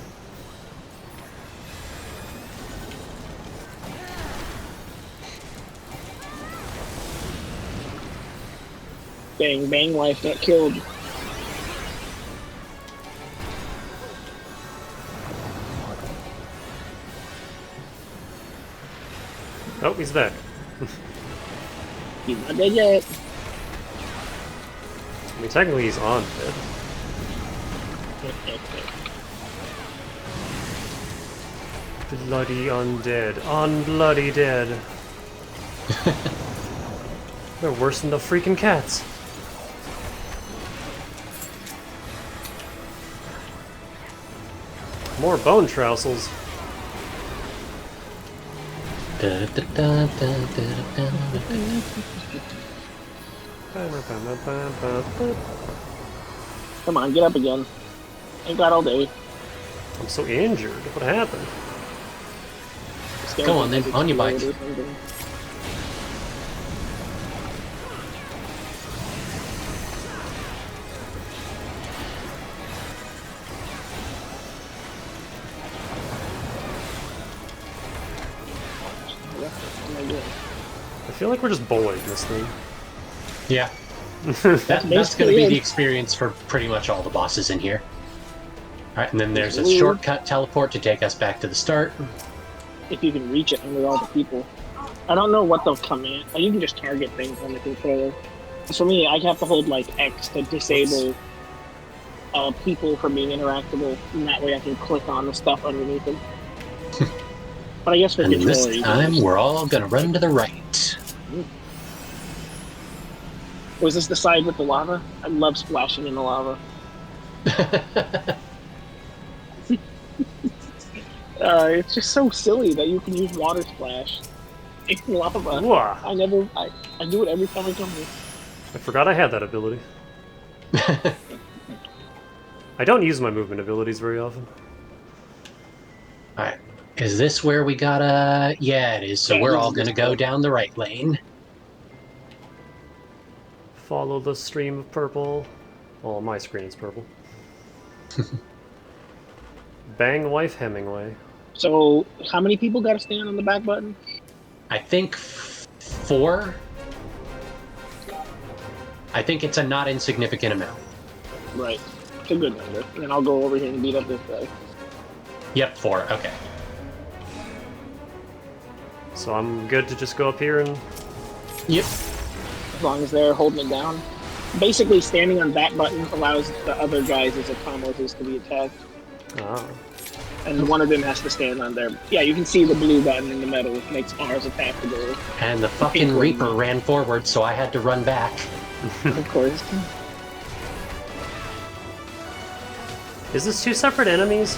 Bang, bang, wife got killed. Oh, he's back. He's not dead yet. I mean, technically he's on dead. Bloody undead. Unbloody dead. They're worse than the freaking cats. More bone trousels. Come on, get up again. Ain't got all day. I'm so injured. What happened? Go on then, on your bike. I feel like we're just bullying this thing. Yeah. That's going to be the experience for pretty much all the bosses in here. Alright, and then there's a shortcut teleport to take us back to the start. If you can reach it under all the people. I don't know what they'll come in. You can just target things on the controller. For me, I have to hold like X to disable people from being interactable, and that way I can click on the stuff underneath them. But I guess for And this controller, time, we're all going to run to the right. Was this the side with the lava? I love splashing in the lava. It's just so silly that you can use water splash in lava. Whoa. I do it every time I come here. I forgot I had that ability. I don't use my movement abilities very often. Alright, is this where we gotta... Yeah, it is, so Yeah, we're this all is going to this go way. down the right lane. Follow the stream of purple. Well, on my screen it's purple. Bang wife Hemingway. So, how many people got to stand on the back button? I think 4? I think it's a not insignificant amount. Right. It's a good number. And then I'll go over here and beat up this guy. Yep, 4, okay. So I'm good to just go up here and... Yep. As long as they're holding it down. Basically, standing on that button allows the other guys' Atomos to be attacked. Ah. And one of them has to stand on there. Yeah, you can see the blue button in the middle. It makes ours attackable. And the fucking Reaper ran forward, so I had to run back. Of course. Is this 2 separate enemies?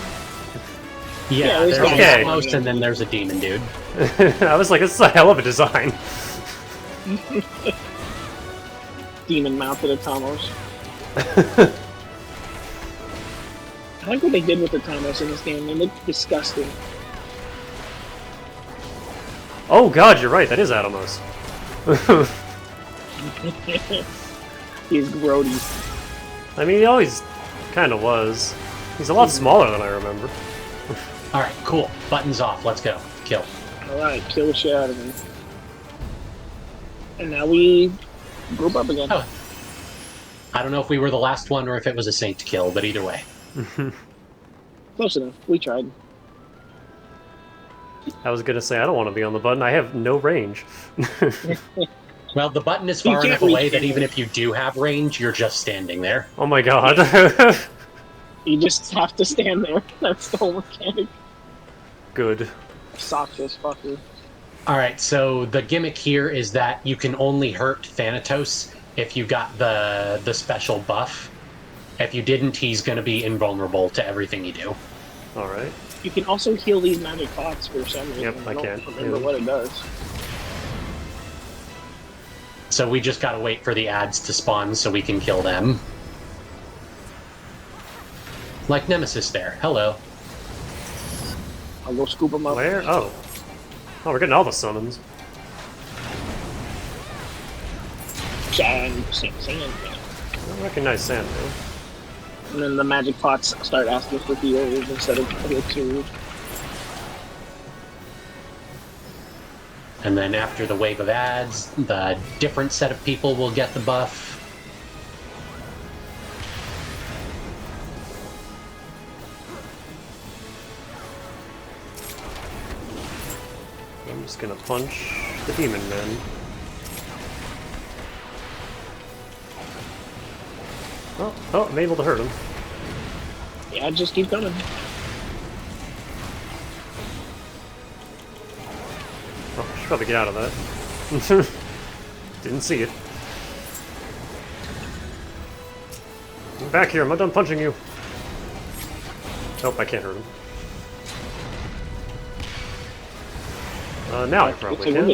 Yeah, there's there's okay. a most, and then there's a demon dude. I was like, this is a hell of a design. Demon mounted Atomos. I like what they did with the Atomos in this game. They look disgusting. Oh god, you're right, that is Atomos. He's grody. I mean, he always kind of was. He's a lot smaller than I remember. Alright, cool. Buttons off. Let's go. Kill. Alright, kill the shit out of him. And now we group up again. Oh. I don't know if we were the last one or if it was a saint to kill, but either way. Close enough. We tried. I was gonna say, I don't want to be on the button. I have no range. Well, the button is far enough away that even if you do have range, you're just standing there. Oh my god. You just have to stand there. That's the whole mechanic. Good. Sock this fucker. Alright, so the gimmick here is that you can only hurt Thanatos if you got the special buff. If you didn't, he's going to be invulnerable to everything you do. Alright. You can also heal these magic pots for some reason. Yep, I don't can. remember what it does. So we just gotta wait for the ads to spawn so we can kill them. Like Nemesis there. Hello. I'll go scoop them up. Where? Oh. Oh, we're getting all the summons. Sand. I recognize sand, man. And then the magic pots start asking for heals instead of elixirs. And then after the wave of ads, the different set of people will get the buff. I'm just gonna punch the demon man. Oh, I'm able to hurt him. Yeah, just keep coming. Oh, I should probably get out of that. Didn't see it. Get back here, I'm not done punching you. Nope, I can't hurt him. Now I probably can.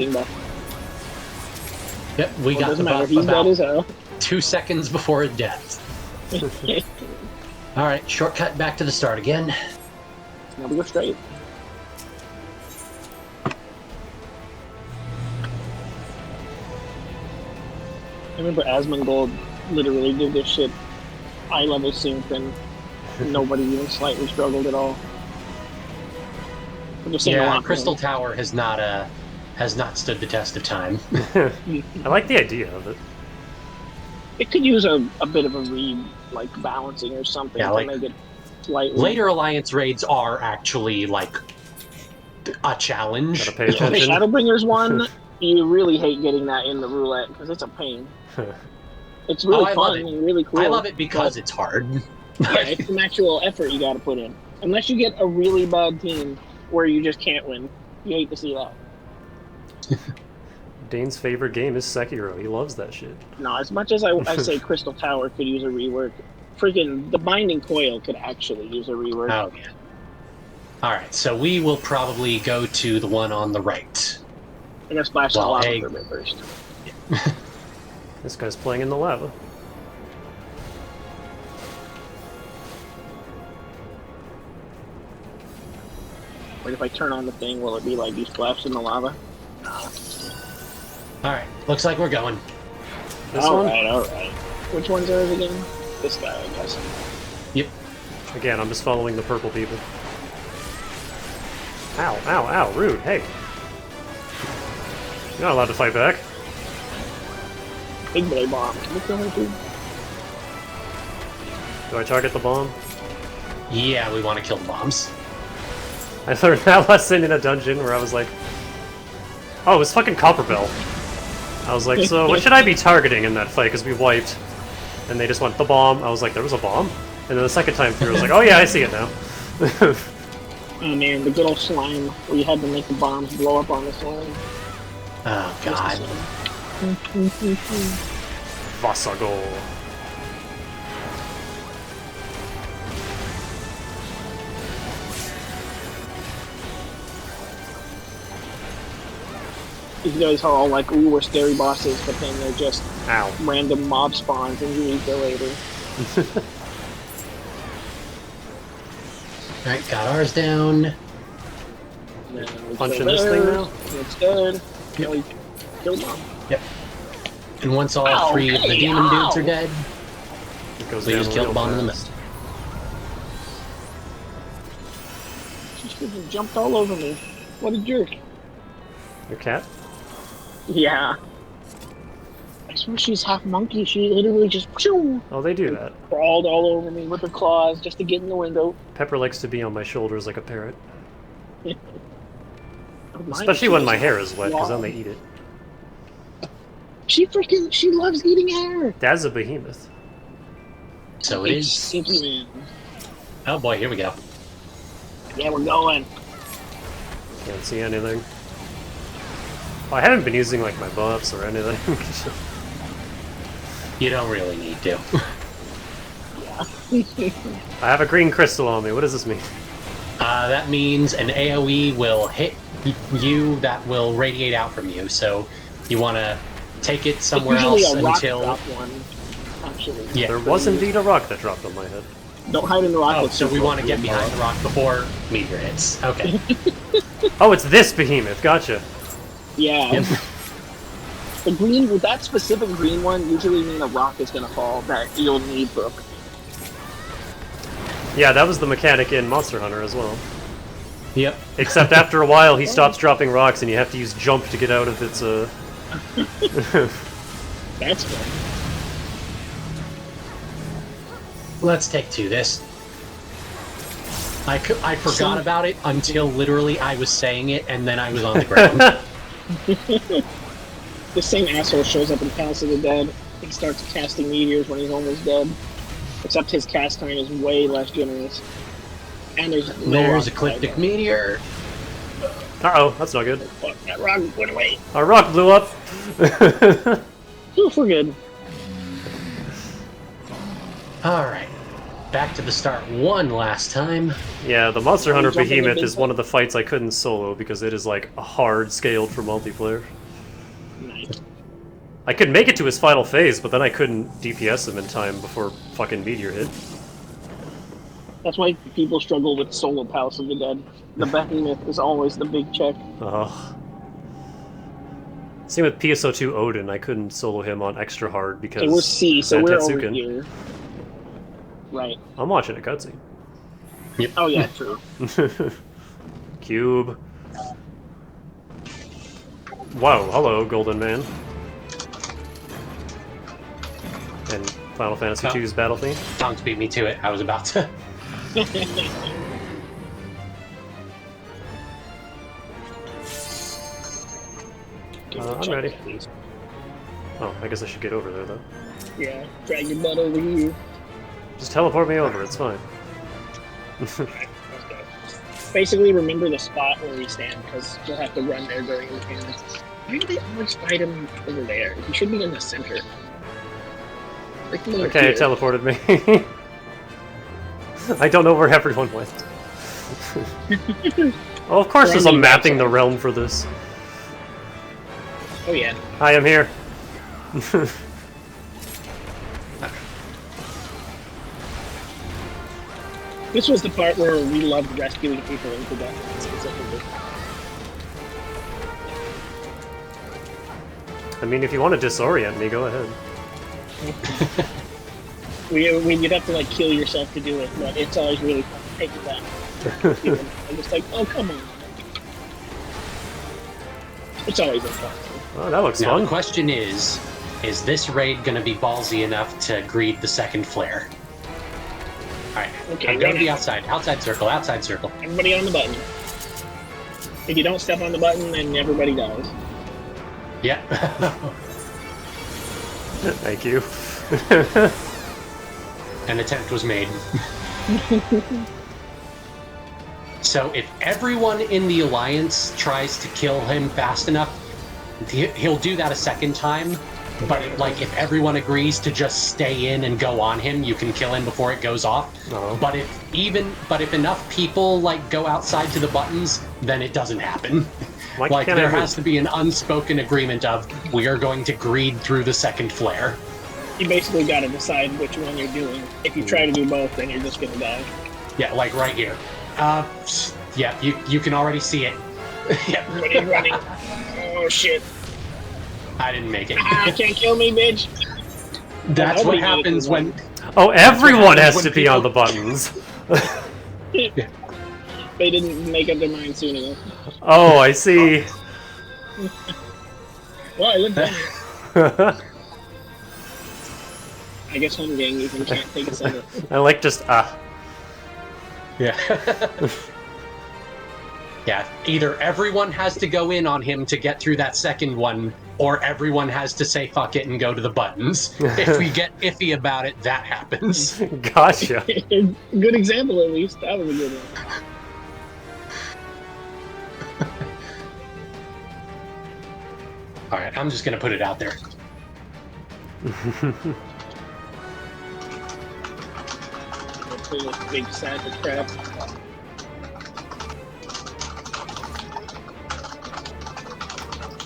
Yep, we got the buff about 2 seconds before death. Alright, shortcut back to the start again. Now we go straight. I remember Asmongold literally did this shit eye level sync and nobody even slightly struggled at all. Yeah, Crystal Tower has not stood the test of time. I like the idea of it. It could use a bit of a balancing or something to make it slightly. Later Alliance raids are actually like a challenge. Gotta pay attention. Shadowbringers one, you really hate getting that in the roulette because it's a pain. It's really fun and really cool. I love it because it's hard. Yeah, it's an actual effort you gotta put in. Unless you get a really bad team where you just can't win. You hate to see that. Dane's favorite game is Sekiro. He loves that shit. No, as much as I say Crystal Tower could use a rework, freaking the Binding Coil could actually use a rework. Oh, yeah. Alright, so we will probably go to the one on the right. I'm gonna splash the lava for a bit first. This guy's playing in the lava. Like if I turn on the thing, will it be like you splashed in the lava? Alright, looks like we're going. Alright. Which one's ours again? This guy, I guess. Yep. Again, I'm just following the purple people. Ow, ow, ow, rude, hey. You're not allowed to fight back. Big boy bomb. Can we kill him too? Do I target the bomb? Yeah, we want to kill the bombs. I learned that lesson in a dungeon where I was like, oh, it was fucking Copperbell. I was like, so what should I be targeting in that fight? Because we wiped, and they just went, the bomb. I was like, there was a bomb? And then the second time through, I was like, oh yeah, I see it now. Oh man, the good old slime where you had to make the bombs blow up on the slime. Oh god. Vasago. These guys are all like, ooh, we're scary bosses, but then they're just Ow. random mob spawns and you eat there later. Alright, got ours down. Punching this thing now? It's dead. Yep. We killed them. Yep. And once all three of the demon dudes are dead, It goes Please down kill real the bomb in the fast. She freaking jumped all over me. What a jerk. Your cat? Yeah. I swear she's half monkey. She literally just Oh, they do that. crawled all over me with her claws just to get in the window. Pepper likes to be on my shoulders like a parrot. Mine Especially when my is hair is wet, because then claw. they eat it. She loves eating hair. That's a behemoth. So it is. Stinky man. Oh boy, here we go. Yeah, we're going. Can't see anything. I haven't been using like my buffs or anything. You don't really need to. I have a green crystal on me. What does this mean? That means an AoE will hit you that will radiate out from you. So you want to take it somewhere Usually else a rock until. drop one, actually. Yeah. There was indeed a rock that dropped on my head. Don't hide in the rock. Oh, with so we super want to get cool behind bar. the rock before meteor hits. Okay. Oh, it's this behemoth. Gotcha. Yeah. Yep. The green, with that specific green one, usually mean a rock is gonna fall that you'll need for. Yeah, that was the mechanic in Monster Hunter as well. Yep. Except after a while, he stops dropping rocks, and you have to use jump to get out of its. That's good. Let's take two this. I forgot about it until literally I was saying it, and then I was on the ground. The same asshole shows up in Palace of the Dead. He starts casting meteors when he's almost dead. Except his cast time is way less generous. And there's There's Ecliptic Meteor. Uh-oh, that's not good. Fuck, that rock went away. Our rock blew up! Oof, we're good. Alright. Back to the start one last time. Yeah, the Monster Hunter jumping the Behemoth big is one of the fights I couldn't solo because it is like hard scaled for multiplayer. Nice. I could make it to his final phase, but then I couldn't DPS him in time before fucking Meteor hit. That's why people struggle with solo Palace of the Dead. The Behemoth is always the big check. Same with PSO2 Odin, I couldn't solo him on extra hard because So we're C, so we're over Zantetsuken. here. Right. I'm watching a cutscene. Yep. Oh yeah, true. Cube. Wow, hello, Golden Man. And Final Fantasy II's battle theme. Don't beat me to it. I was about to. I'm ready. Oh, I guess I should get over there, though. Yeah, drag your butt over here. Just teleport me over, it's fine. Let's go. Basically, remember the spot where we stand, because you'll have to run there during the game. Why do they always fight him over there? He should be in the center. Okay, it teleported me. I don't know where everyone went. Oh, of course there's a mapping the realm for this. Oh yeah. Hi, I'm here. This was the part where we loved rescuing people into death, specifically. I mean, if you want to disorient me, go ahead. You'd have to like kill yourself to do it, but it's always really fun to take it back. I'm just like, oh come on. It's always fun. Oh, that looks Now, fun. the question is this raid going to be ballsy enough to greet the second flare? Alright, Okay, I'm going to right be now. outside circle, outside circle. Everybody on the button. If you don't step on the button, then everybody dies. Yeah. Thank you. An attempt was made. So if everyone in the Alliance tries to kill him fast enough, he'll do that a second time. But if everyone agrees to just stay in and go on him, you can kill him before it goes off. Uh-huh. But if enough people go outside to the buttons, then it doesn't happen. Why can't There everyone- has to be an unspoken agreement of we are going to greed through the second flare. You basically got to decide which one you're doing. If you try to do both, then you're just gonna die. Yeah, like right here. Yeah, you can already see it. Yeah. Everybody's running. Oh shit! I didn't make it. Ah, can't kill me, bitch. That's what Nobody made it happens to when Oh, everyone has when to be on the buttons. They didn't make up their mind soon enough. Oh, I see. Well, I live down here. I guess home gang even can't take a second. I like just Yeah. Yeah, either everyone has to go in on him to get through that second one, or everyone has to say fuck it and go to the buttons. If we get iffy about it, that happens. Gotcha. Good example, at least. That was a good one. Alright, I'm just gonna put it out there. Big sack of crap.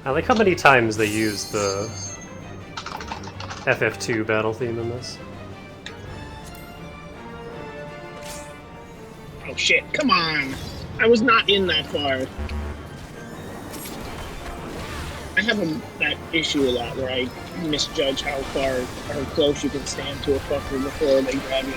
I like how many times they use the FF2 battle theme in this. Oh shit, come on! I was not in that far. I have that issue a lot where I misjudge how far or how close you can stand to a fucker before they grab you.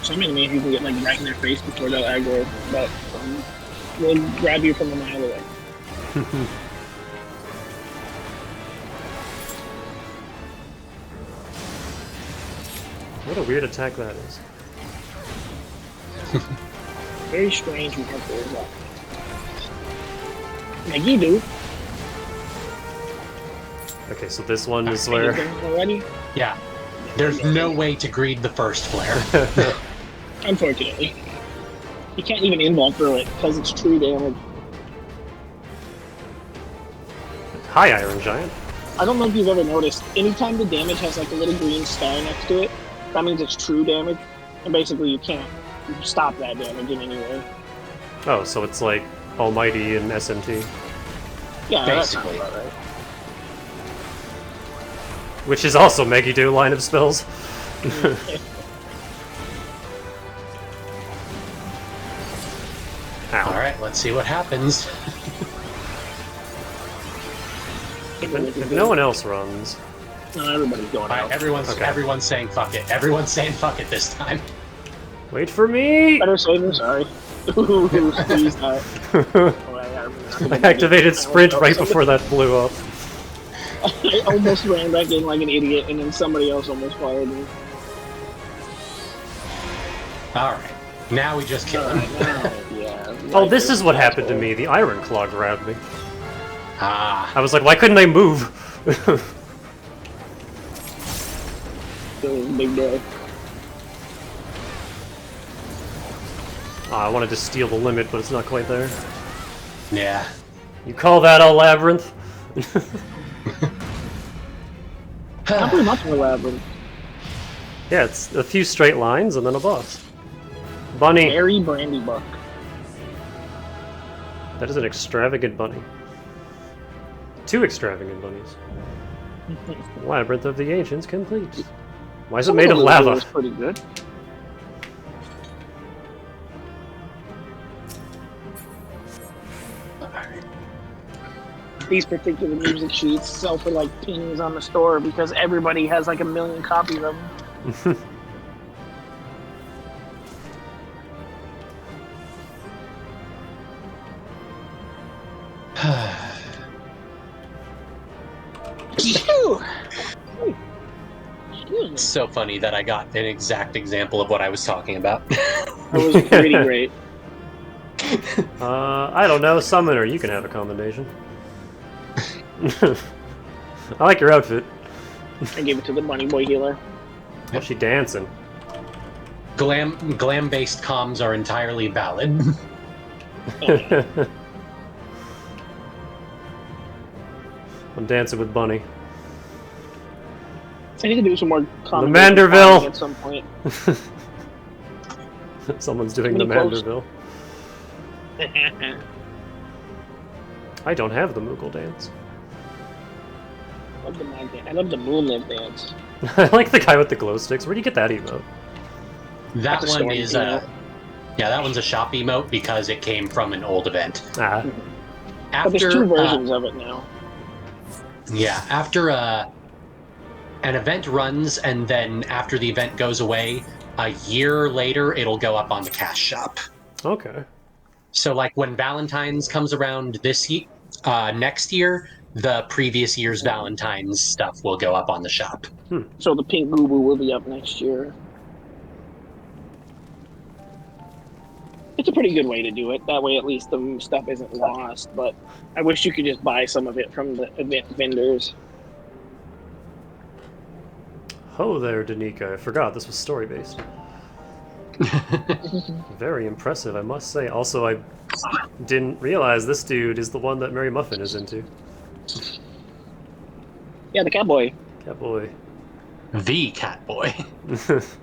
Some enemies you can get like right in their face before they'll aggro, but they'll grab you from a mile away. What a weird attack that is. Very strange marker as well. Like you do. Okay, so this one is where... Already? Yeah. There's no way to greed the first flare. Unfortunately. You can't even invuln through it, because it's true damage. Hi, Iron Giant. I don't know if you've ever noticed, anytime the damage has like a little green star next to it, that means it's true damage, and basically you can't stop that damage in any way. Oh, so it's like Almighty and SMT. Yeah, that sounds basically. about right. Which is also Megiddo line of spells. Alright, let's see what happens. If no one else runs... No, everybody's going out. Everyone's saying fuck it. Everyone's saying fuck it this time. Wait for me! Better save him, sorry. Ooh, squeeze that. I activated sprint right before that blew up. I almost ran back in like an idiot, and then somebody else almost fired me. Alright, now we just kill him. Yeah. Oh, this is what happened to me. The Iron Claw grabbed me. Ah. I was like, why couldn't I move? Big bro. I wanted to steal the limit, but it's not quite there. Yeah. You call that a labyrinth? Not pretty much of a labyrinth. Yeah, it's a few straight lines and then a boss. Bunny. Berry Brandy Buck. That is an extravagant bunny. 2 extravagant bunnies. Labyrinth of the Ancients complete. Why is it made of lava? That's pretty good. These particular music sheets sell for like pennies on the store because everybody has like 1 million copies of them. It's so funny that I got an exact example of what I was talking about. That was pretty great. I don't know, Summoner, you can have a commendation. I like your outfit. I gave it to the bunny boy healer. How's she dancing? Glam-based comms are entirely valid. I'm dancing with Bunny. I need to do some more The Manderville! at some point. Someone's doing the Manderville. I don't have the Moogle dance. I love the Moonlit dance. I like the guy with the glow sticks. Where do you get that emote? That one is yeah, that one's a shop emote because it came from an old event. Ah. But there's after 2 versions of it now. yeah, after an event runs, and then after the event goes away, a year later it'll go up on the cash shop. Okay. So, like when Valentine's comes around next year, the previous year's Valentine's stuff will go up on the shop. So the pink boo boo will be up next year. It's a pretty good way to do it. That way, at least the stuff isn't lost. But I wish you could just buy some of it from the event vendors. Ho there, Danica. I forgot this was story-based. Very impressive, I must say. Also, I didn't realize this dude is the one that Mary Muffin is into. Yeah, the Catboy. Catboy. The Catboy.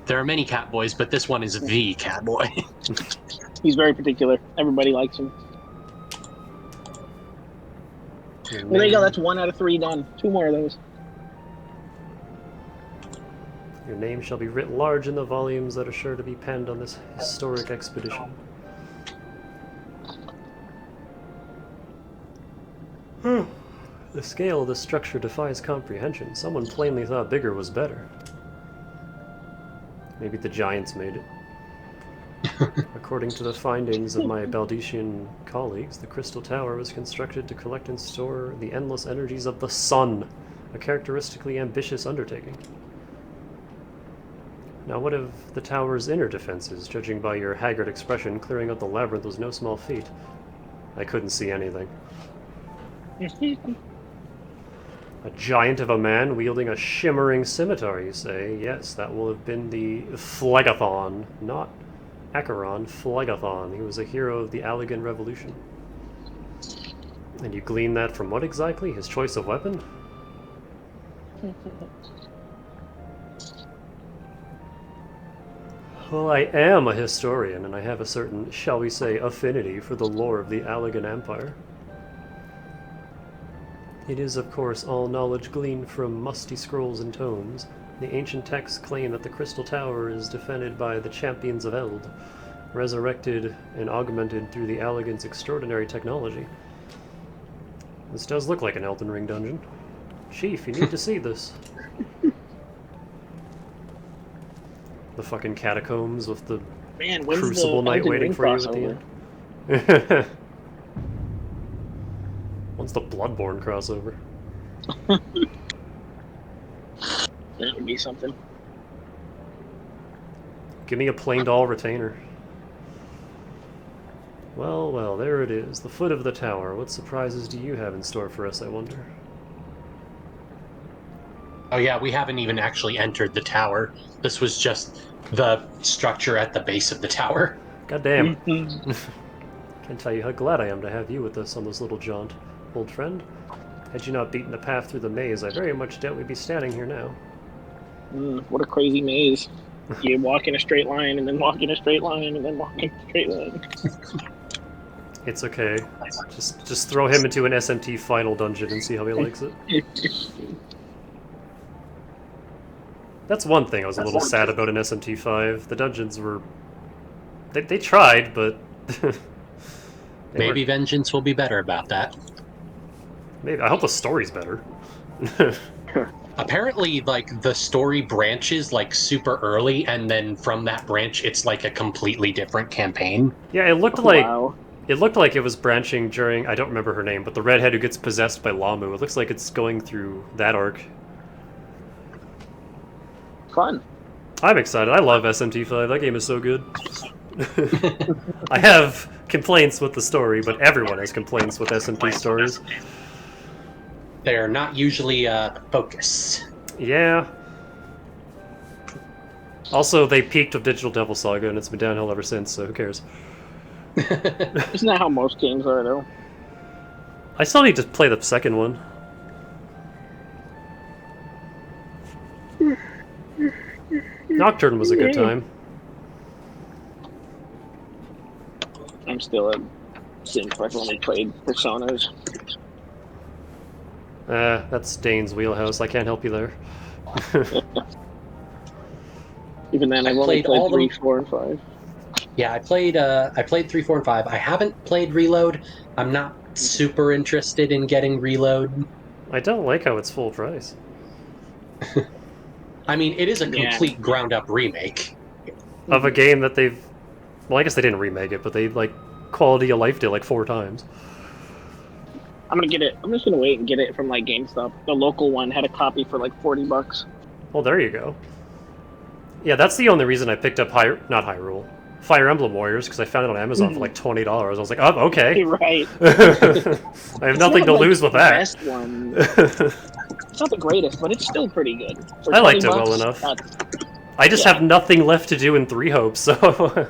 There are many Catboys, but this one is the Catboy. He's very particular. Everybody likes him. Well, there you go. That's 1 out of 3 done. 2 more of those. Your name shall be writ large in the volumes that are sure to be penned on this historic expedition. The scale of the structure defies comprehension. Someone plainly thought bigger was better. Maybe the giants made it. According to the findings of my Baldician colleagues, the Crystal Tower was constructed to collect and store the endless energies of the sun, a characteristically ambitious undertaking. Now, what of the tower's inner defenses? Judging by your haggard expression, clearing out the labyrinth was no small feat. I couldn't see anything. A giant of a man wielding a shimmering scimitar, you say? Yes, that will have been the Phlegathon, not Acheron, Phlegathon. He was a hero of the Allegan Revolution. And you glean that from what exactly? His choice of weapon? Well, I am a historian, and I have a certain, shall we say, affinity for the lore of the Allegan Empire. It is, of course, all knowledge gleaned from musty scrolls and tomes. The ancient texts claim that the Crystal Tower is defended by the Champions of Eld, resurrected and augmented through the Allegans' extraordinary technology. This does look like an Elden Ring dungeon. Chief, you need to see this. The fucking catacombs with the Crucible Knight waiting for you at the end. When's the Bloodborne crossover? That would be something. Give me a plain doll retainer. Well, well, there it is. The foot of the tower. What surprises do you have in store for us, I wonder? Oh yeah, we haven't even actually entered the tower. This was just the structure at the base of the tower. God damn. Can't tell you how glad I am to have you with us on this little jaunt, old friend. Had you not beaten the path through the maze, I very much doubt we'd be standing here now. What a crazy maze. You walk in a straight line, and then walk in a straight line, and then walk in a straight line. It's okay. Just throw him into an SMT final dungeon and see how he likes it. That's one thing I was a little sad about in SMT5. The dungeons were... They tried, but... Maybe Vengeance will be better about that. Maybe. I hope the story's better. Apparently, like, the story branches, like, super early, and then from that branch, it's, like, a completely different campaign. Yeah, it looked like... Wow. It looked like it was branching during... I don't remember her name, but the redhead who gets possessed by Lamu. It looks like it's going through that arc. Fun. I'm excited. I love SMT5. That game is so good. I have complaints with the story, but everyone has complaints with SMT stories. They're not usually focused. Yeah. Also, they peaked with Digital Devil Saga, and it's been downhill ever since, so who cares? Isn't that how most games are, though? I still need to play the second one. Nocturne was a good time. I'm still a simp. I've only played Personas. That's Dane's wheelhouse. I can't help you there. Even then, I've only played 3, 4, and 5. Yeah, I played 3, 4, and 5. I haven't played Reload. I'm not super interested in getting Reload. I don't like how it's full price. I mean, it is a complete ground-up remake of a game that they've... Well, I guess they didn't remake it, but they, like, quality of life did like 4 times. I'm gonna get it. I'm just gonna wait and get it from, like, GameStop. The local one had a copy for, like, $40. Well, there you go. Yeah, that's the only reason I picked up not Hyrule. Fire Emblem Warriors, because I found it on Amazon for like $20. I was like, oh, okay. Right. I have nothing to lose with that. Best one. It's not the greatest, but it's still pretty good. For I liked it $20, well enough. I just have nothing left to do in 3 Hopes, so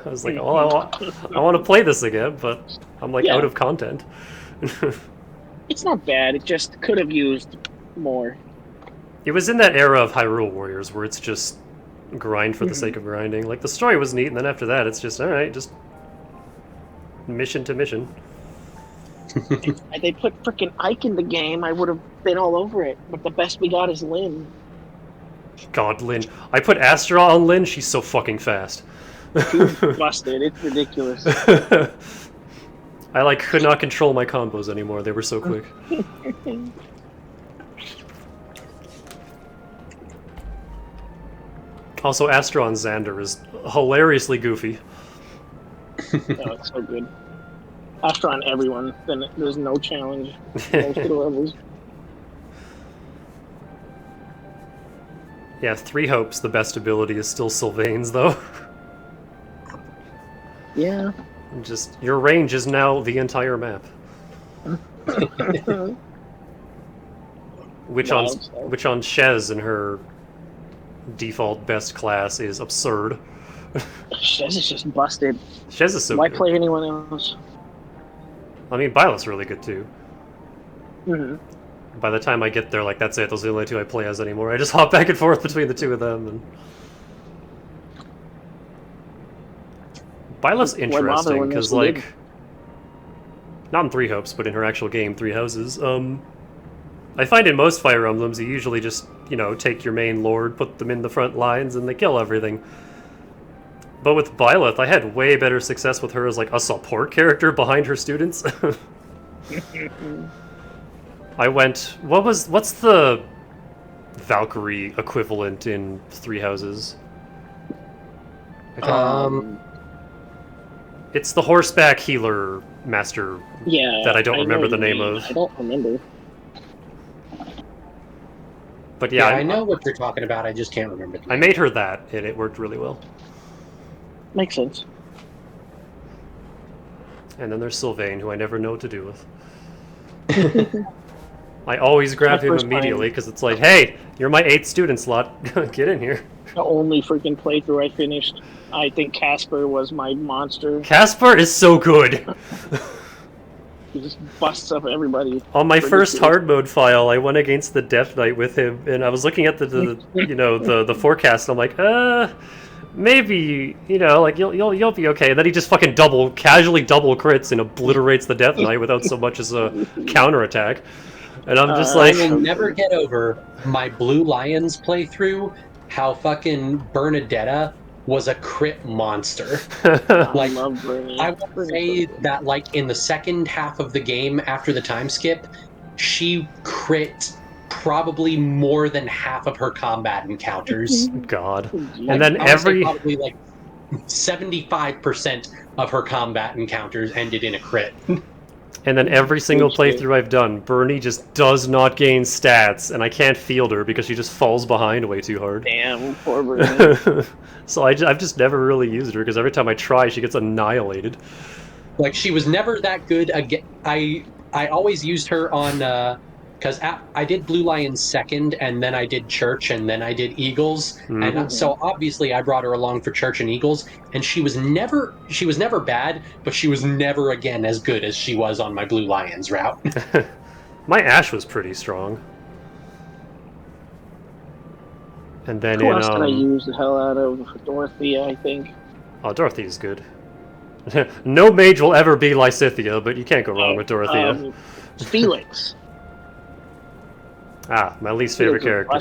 I was like, oh, I want to play this again, but I'm like out of content. It's not bad, it just could have used more. It was in that era of Hyrule Warriors where it's just grind for the sake of grinding. Like, the story was neat, and then after that, it's just, alright, just mission to mission. If they put frickin' Ike in the game, I would have been all over it, but the best we got is Lynn. God, Lynn. I put Astra on Lynn, she's so fucking fast. She's busted, it's ridiculous. I, like, could not control my combos anymore, they were so quick. Also, Astra on Xander is hilariously goofy. Oh, it's so good. Astra on everyone, then there's no challenge. Most of the levels. Yeah, 3 Hopes, the best ability is still Sylvain's, though. Yeah. Just, your range is now the entire map. which on Shez and her default best class is absurd. Shez is just busted. Shez is so Why good. play anyone else? I mean, Byleth's really good too. Mm-hmm. By the time I get there, like, that's it. Those are the only 2 I play as anymore. I just hop back and forth between the 2 of them. And Byleth's interesting, because, like, not in 3 Hopes, but in her actual game, 3 Houses, I find in most Fire Emblems, you usually just, you know, take your main lord, put them in the front lines, and they kill everything. But with Byleth, I had way better success with her as, like, a support character behind her students. I went... What's the Valkyrie equivalent in 3 Houses? It's the horseback healer master that I don't remember the name of. I don't remember. But yeah, I know what you're talking about, I just can't remember. I made her that, and it worked really well. Makes sense. And then there's Sylvain, who I never know what to do with. I always grab him immediately, because it's like, hey, you're my 8th student slot, get in here. The only freaking playthrough I finished. I think Casper was my monster. Casper is so good! He just busts up everybody. On my first hard mode file, I went against the Death Knight with him, and I was looking at the you know, the forecast, and I'm like, maybe, you know, like, you'll be okay. And then he just fucking casually double crits and obliterates the Death Knight without so much as a counterattack. And I'm just like... I will never get over my Blue Lions playthrough, how fucking Bernadetta was a crit monster. I love Bernie. I would say that, like, in the second half of the game after the time skip, she crit probably more than half of her combat encounters. God. Like, And then probably like 75% of her combat encounters ended in a crit. And then every single playthrough I've done, Bernie just does not gain stats, and I can't field her because she just falls behind way too hard. Damn, poor Bernie. So I've just never really used her, because every time I try, she gets annihilated. Like, she was never that good again. I always used her on... because I did Blue Lions second, and then I did Church, and then I did Eagles, and so obviously I brought her along for Church and Eagles, and she was never bad, but she was never again as good as she was on my Blue Lions route. My Ashe was pretty strong. And then Who else did I use the hell out of? Dorothea, I think. Oh, Dorothea's good. No mage will ever be Lysithea, but you can't go wrong with Dorothea. Felix. Ah, my least favorite character.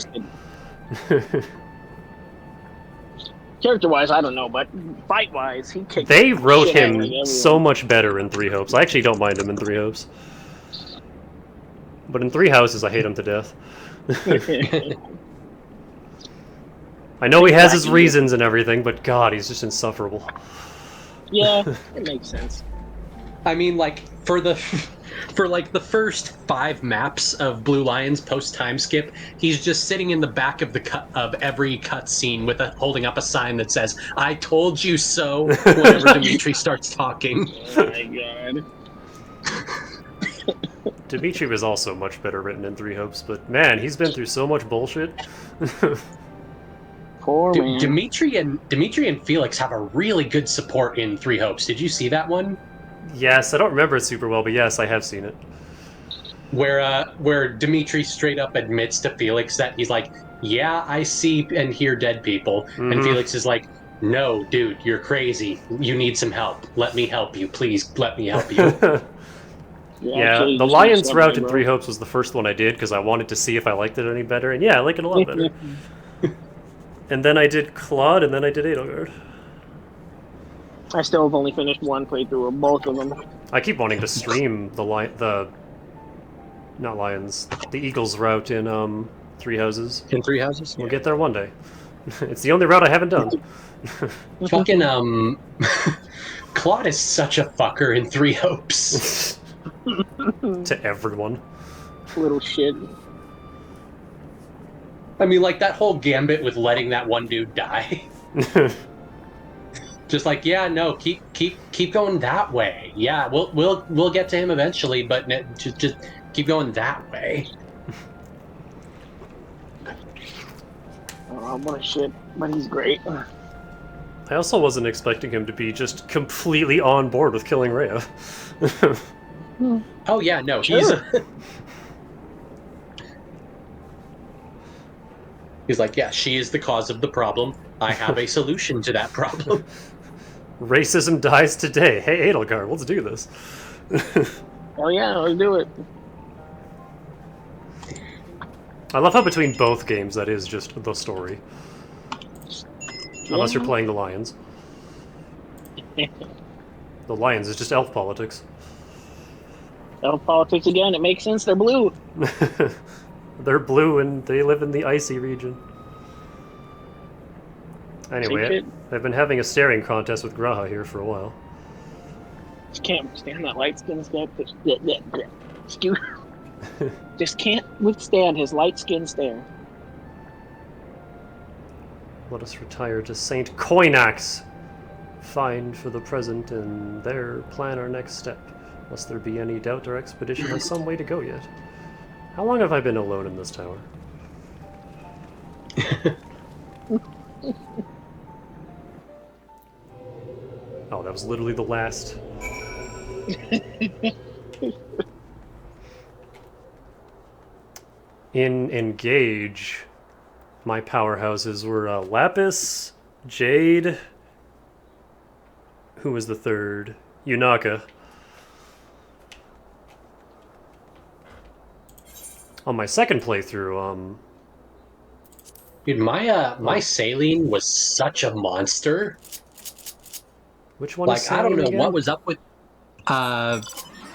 Character-wise, I don't know, but fight-wise, he kicked. They wrote shit out of him everyone. so much better in 3 Hopes. I actually don't mind him in 3 Hopes. But in 3 houses, I hate him to death. I know he has his reasons and everything, but God, he's just insufferable. Yeah, it makes sense. I mean, like, for the first 5 maps of Blue Lions post time skip, he's just sitting in the back of every cutscene with holding up a sign that says "I told you so" whenever Dimitri starts talking. Oh my God. Dimitri was also much better written in 3 Hopes, but man, he's been through so much bullshit. Poor man. Dimitri and Felix have a really good support in 3 Hopes. Did you see that one? Yes, I don't remember it super well, but yes, I have seen it. Where Dimitri straight up admits to Felix that he's like, "Yeah, I see and hear dead people," and Felix is like, "No, dude, you're crazy. You need some help. Let me help you, please. Let me help you." Yeah, the Lions route in 3 Hopes was the first one I did because I wanted to see if I liked it any better, and yeah, I like it a lot better. And then I did Claude, and then I did Edelgard. I still have only finished 1 playthrough of both of them. I keep wanting to stream the Eagles route in 3 Houses. In 3 Houses? We'll get there one day. It's the only route I haven't done. Fucking Claude is such a fucker in 3 Hopes. To everyone. Little shit. I mean, like, that whole gambit with letting that one dude die. Just like, yeah, no, keep going that way. Yeah, we'll get to him eventually, but just keep going that way. Oh, what a shit! But he's great. I also wasn't expecting him to be just completely on board with killing Rhea. Oh yeah, no, he's he's like, yeah, she is the cause of the problem. I have a solution to that problem. Racism dies today. Hey, Edelgard, let's do this. Oh yeah, let's do it. I love how between both games that is just the story. Unless you're playing the Lions. The Lions is just elf politics. Elf politics again, it makes sense, they're blue. They're blue and they live in the icy region. Anyway, I've been having a staring contest with Graha here for a while. Just can't stand that light skin stare. Just can't withstand his light skin stare. Let us retire to Saint Koinax. Find for the present and there plan our next step. Lest there be any doubt our expedition has some way to go yet. How long have I been alone in this tower? Oh, that was literally the last. In Engage, my powerhouses were Lapis, Jade, who was the third? Yunaka. On my second playthrough, Dude, my Saline was such a monster. Which one? Like, I don't know what was up with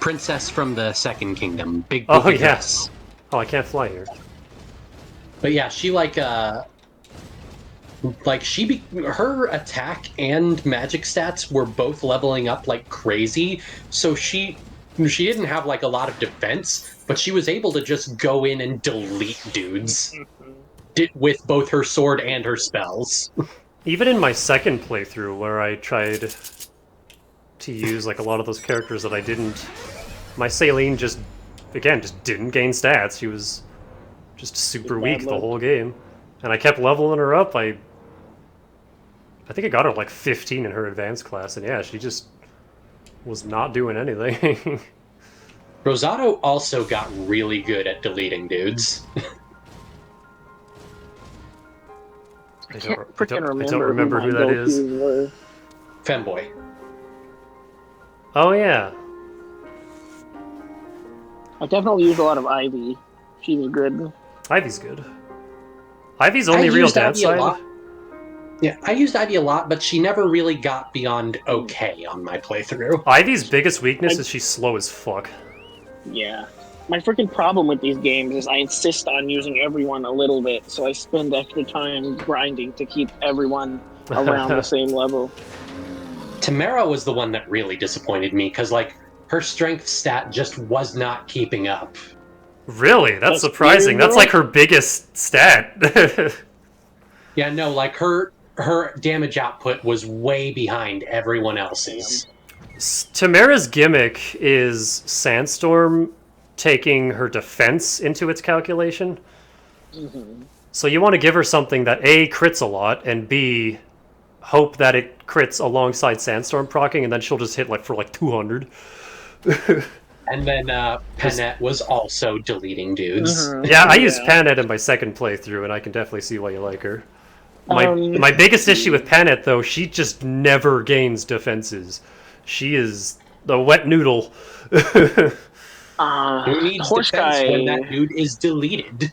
Princess from the Second Kingdom. Big Oh yes. yes. Oh, I can't fly here. But yeah, she her attack and magic stats were both leveling up like crazy. So she didn't have like a lot of defense, but she was able to just go in and delete dudes with both her sword and her spells. Even in my second playthrough, where I tried to use like a lot of those characters that I didn't, my Saline just didn't gain stats. She was just super weak the whole game, and I kept leveling her up. I think I got her like 15 in her advanced class, and yeah, she just was not doing anything. Rosato also got really good at deleting dudes. I don't remember who that is. Femboy. Oh yeah. I definitely used a lot of Ivy. She was good. Ivy's good. Ivy's only real downside. Yeah, I used Ivy a lot, but she never really got beyond okay on my playthrough. Ivy's biggest weakness is she's slow as fuck. Yeah. My freaking problem with these games is I insist on using everyone a little bit, so I spend extra time grinding to keep everyone around the same level. Tamara was the one that really disappointed me, because, like, her strength stat just was not keeping up. Really? That's surprising. That's like her biggest stat. Yeah, no, like, her damage output was way behind everyone else's. Tamara's gimmick is Sandstorm taking her defense into its calculation. Mm-hmm. So you want to give her something that A, crits a lot, and B, hope that it crits alongside Sandstorm proccing, and then she'll just hit like for like 200. And then Panette was also deleting dudes. Mm-hmm. Yeah, I used Panette in my second playthrough, and I can definitely see why you like her. My biggest issue with Panette, though, she just never gains defenses. She is the wet noodle. Who needs Horse defense guy when that dude is deleted?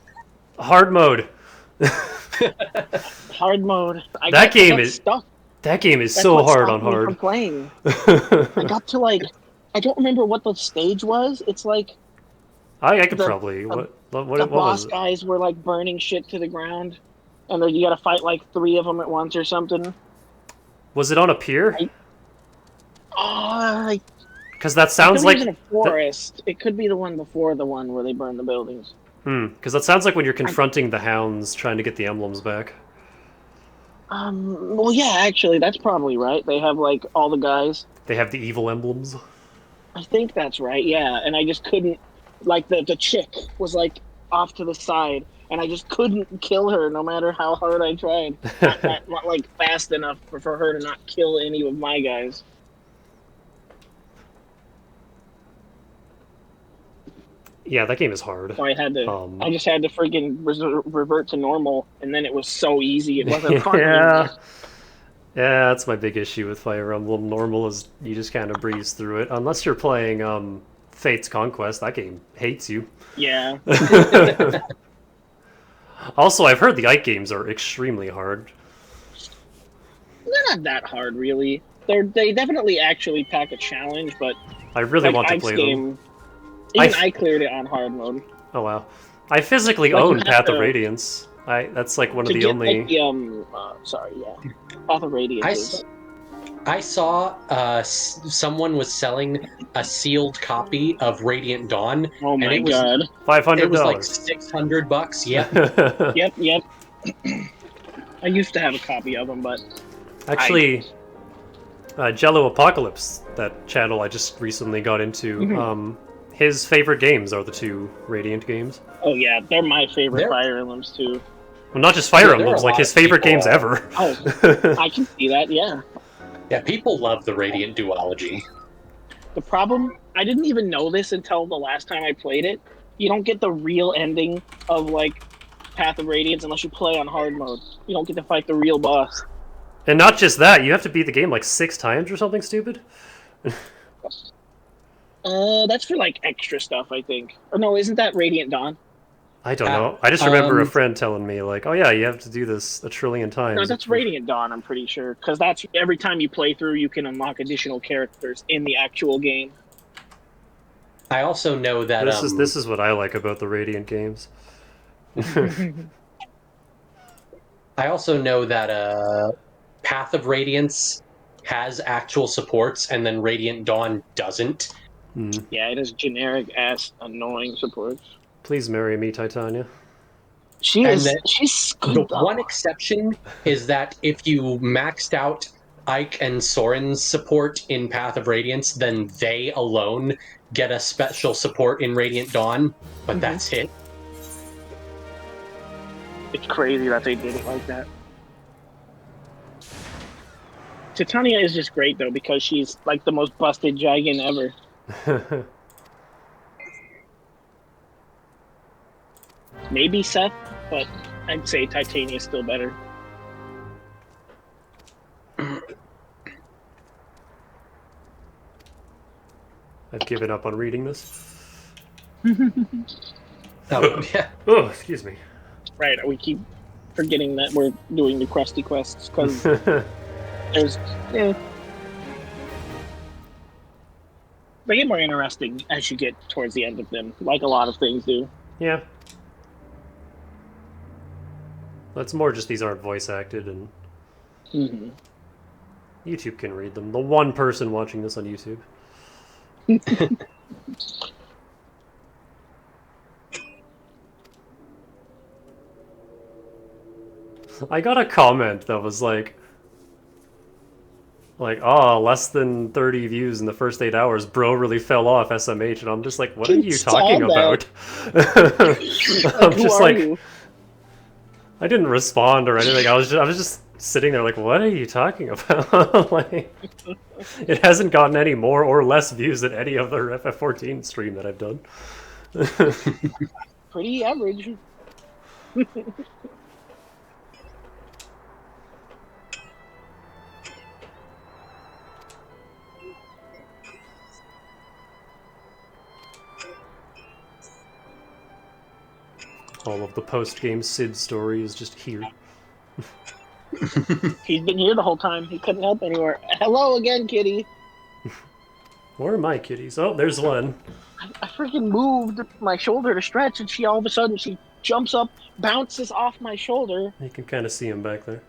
Hard mode. Hard mode. That game is stuck. That game is That's so what hard stopped on me hard. from playing. I got to like, I don't remember what the stage was. It's like I could probably what the was boss it? guys were like burning shit to the ground, and then you got to fight like 3 of them at once or something. Was it on a pier? Like, Because that sounds like in a forest. It could be the one before the one where they burn the buildings. Because that sounds like when you're confronting the hounds trying to get the emblems back. Well, yeah, actually, that's probably right. They have like all the guys. They have the evil emblems. I think that's right. Yeah, and I just couldn't. Like the chick was like off to the side, and I just couldn't kill her no matter how hard I tried. not like fast enough for her to not kill any of my guys. Yeah, that game is hard. So I had to. I just had to freaking revert to normal, and then it was so easy. It wasn't fun anymore. Yeah, that's my big issue with Fire Emblem. Normal is you just kind of breeze through it. Unless you're playing Fate's Conquest, that game hates you. Yeah. Also, I've heard the Ike games are extremely hard. They're not that hard, really. They definitely actually pack a challenge, but I really want to Ike's play game, them. Even I cleared it on hard mode. Oh wow! I physically own Path of Radiance. That's like one of the only. Path of Radiance. I saw someone was selling a sealed copy of Radiant Dawn. Oh my and it was, god! $500. It was like $600. Yep. Yep. I used to have a copy of them, but actually, Jello Apocalypse, that channel I just recently got into. His favorite games are the 2 Radiant games. Oh yeah, they're my favorite Fire Emblems too. Well, not just Fire Emblems, like his favorite games ever. Oh, I can see that, yeah. Yeah, people love the Radiant duology. The problem, I didn't even know this until the last time I played it. You don't get the real ending of, like, Path of Radiance unless you play on hard mode. You don't get to fight the real boss. And not just that, you have to beat the game like 6 times or something stupid. That's for, like, extra stuff, I think. Or no, isn't that Radiant Dawn? I don't know. I just remember a friend telling me, like, oh yeah, you have to do this a trillion times. No, that's Radiant Dawn, I'm pretty sure. Because that's every time you play through, you can unlock additional characters in the actual game. I also know that... This is what I like about the Radiant games. I also know that Path of Radiance has actual supports, and then Radiant Dawn doesn't. Yeah, it is generic-ass, annoying supports. Please marry me, Titania. She's The good, one exception is that if you maxed out Ike and Soren's support in Path of Radiance, then they alone get a special support in Radiant Dawn, but that's it. It's crazy that they did it like that. Titania is just great, though, because she's, like, the most busted Dragon ever. Maybe Seth, but I'd say Titania is still better. I've given up on reading this. Oh, yeah. Oh, excuse me. Right, we keep forgetting that we're doing the Questy quests, because there's... They get more interesting as you get towards the end of them, like a lot of things do. Yeah. That's more just these aren't voice acted, and YouTube can read them. The one person watching this on YouTube. I got a comment that was like, oh, less than 30 views in the first 8 hours. Bro really fell off SMH, and I'm just like, what are you talking about? I'm just like, you? I didn't respond or anything. I was just sitting there like, what are you talking about? Like, it hasn't gotten any more or less views than any other FF14 stream that I've done. Pretty average. All of the post-game Sid story is just here. He's been here the whole time. He couldn't help anywhere. Hello again, kitty. Where are my kitties? Oh, there's one. I freaking moved my shoulder to stretch, and she all of a sudden she jumps up, bounces off my shoulder. You can kind of see him back there.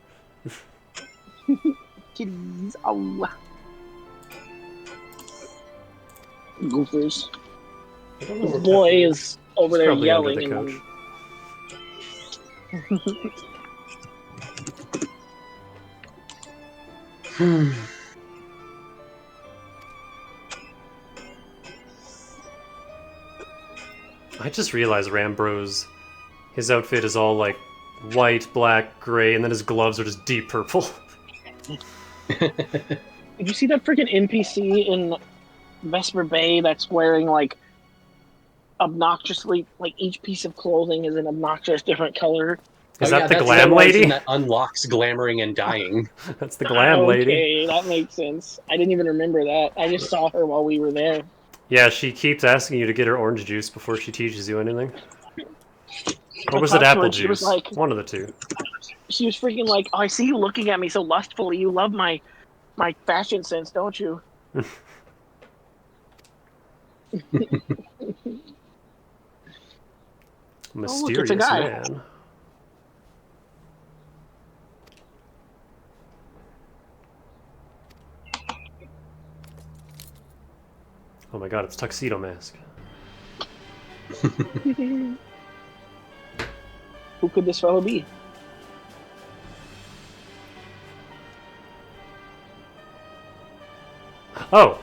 Kitties. Oh. Goofers. The boy is over there yelling. The coach. I just realized Rambro's, his outfit is all like white, black, gray, and then his gloves are just deep purple. Did you see that freaking NPC in Vesper Bay that's wearing like obnoxiously, like each piece of clothing is an obnoxious different color? Is that the glam lady? That unlocks glamoring and dying. That's the glam lady. Okay, that makes sense. I didn't even remember that. I just saw her while we were there. Yeah, she keeps asking you to get her orange juice before she teaches you anything. Or was it apple juice? Like, one of the two. She was freaking like, oh, I see you looking at me so lustfully. You love my fashion sense, don't you? Mysterious man. Oh my god, it's Tuxedo Mask. Who could this fellow be? Oh!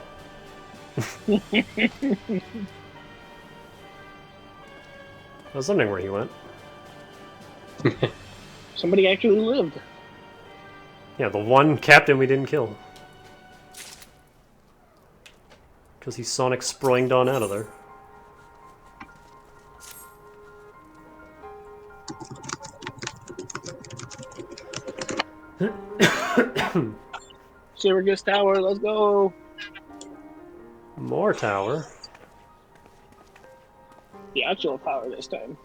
I was wondering where he went. Somebody actually lived. Yeah, the one captain we didn't kill. Because he Sonic Sproinged on out of there. Silvergist Tower, let's go! More tower. The actual tower this time.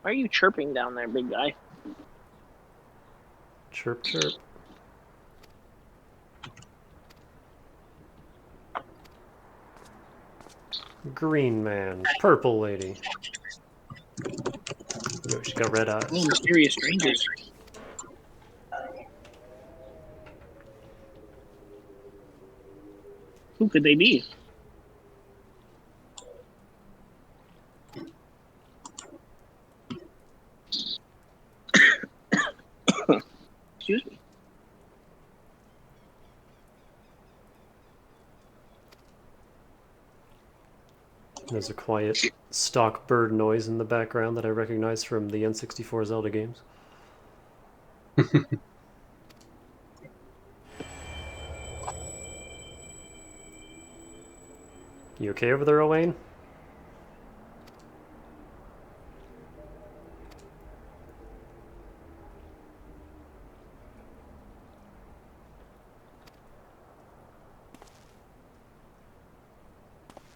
Why are you chirping down there, big guy? Chirp, chirp. Green man, purple lady. Yo, she got red eyes. Oh, mysterious strangers. Who could they be? Excuse me. There's a quiet stock bird noise in the background that I recognize from the N64 Zelda games. You okay over there, Owain?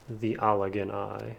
The Allagan Eye.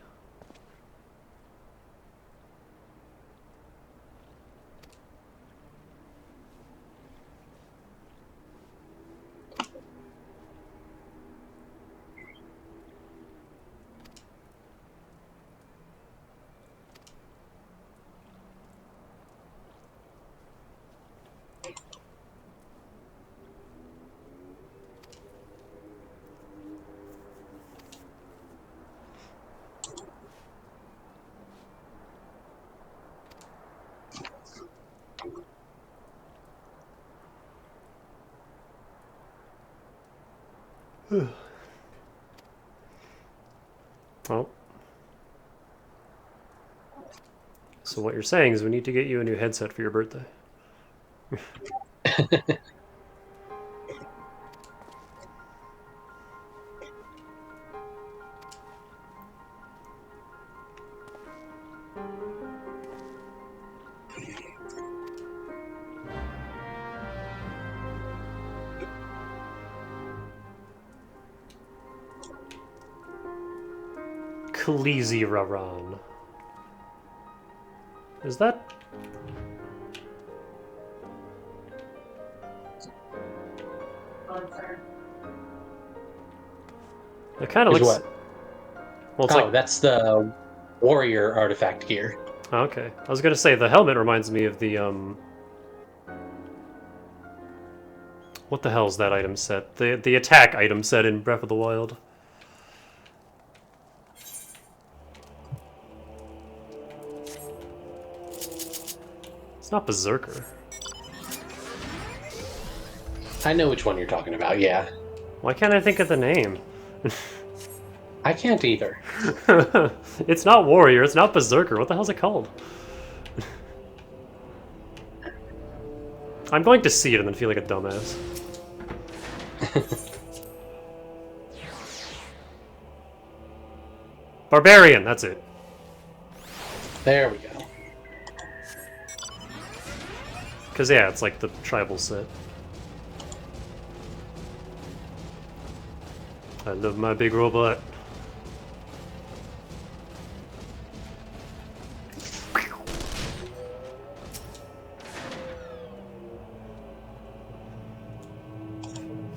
Oh. So what you're saying is we need to get you a new headset for your birthday. Raran. Is that... It kind of Is looks... what? Well, it's Oh, that's the warrior artifact gear. Okay. I was gonna say, the helmet reminds me of the, what the hell's that item set? The attack item set in Breath of the Wild. It's not Berserker. I know which one you're talking about, yeah. Why can't I think of the name? I can't either. It's not Warrior, it's not Berserker. What the hell's it called? I'm going to see it and then feel like a dumbass. Barbarian, that's it. There we go. Because, yeah, it's like the tribal set. I love my big robot.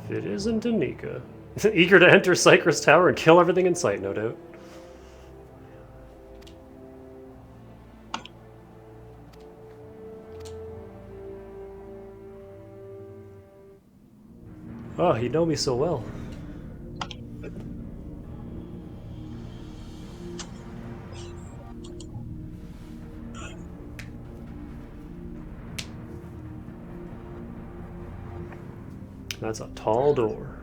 If it isn't Anika. Eager to enter Cypress Tower and kill everything in sight, no doubt. Oh, you know me so well. That's a tall door.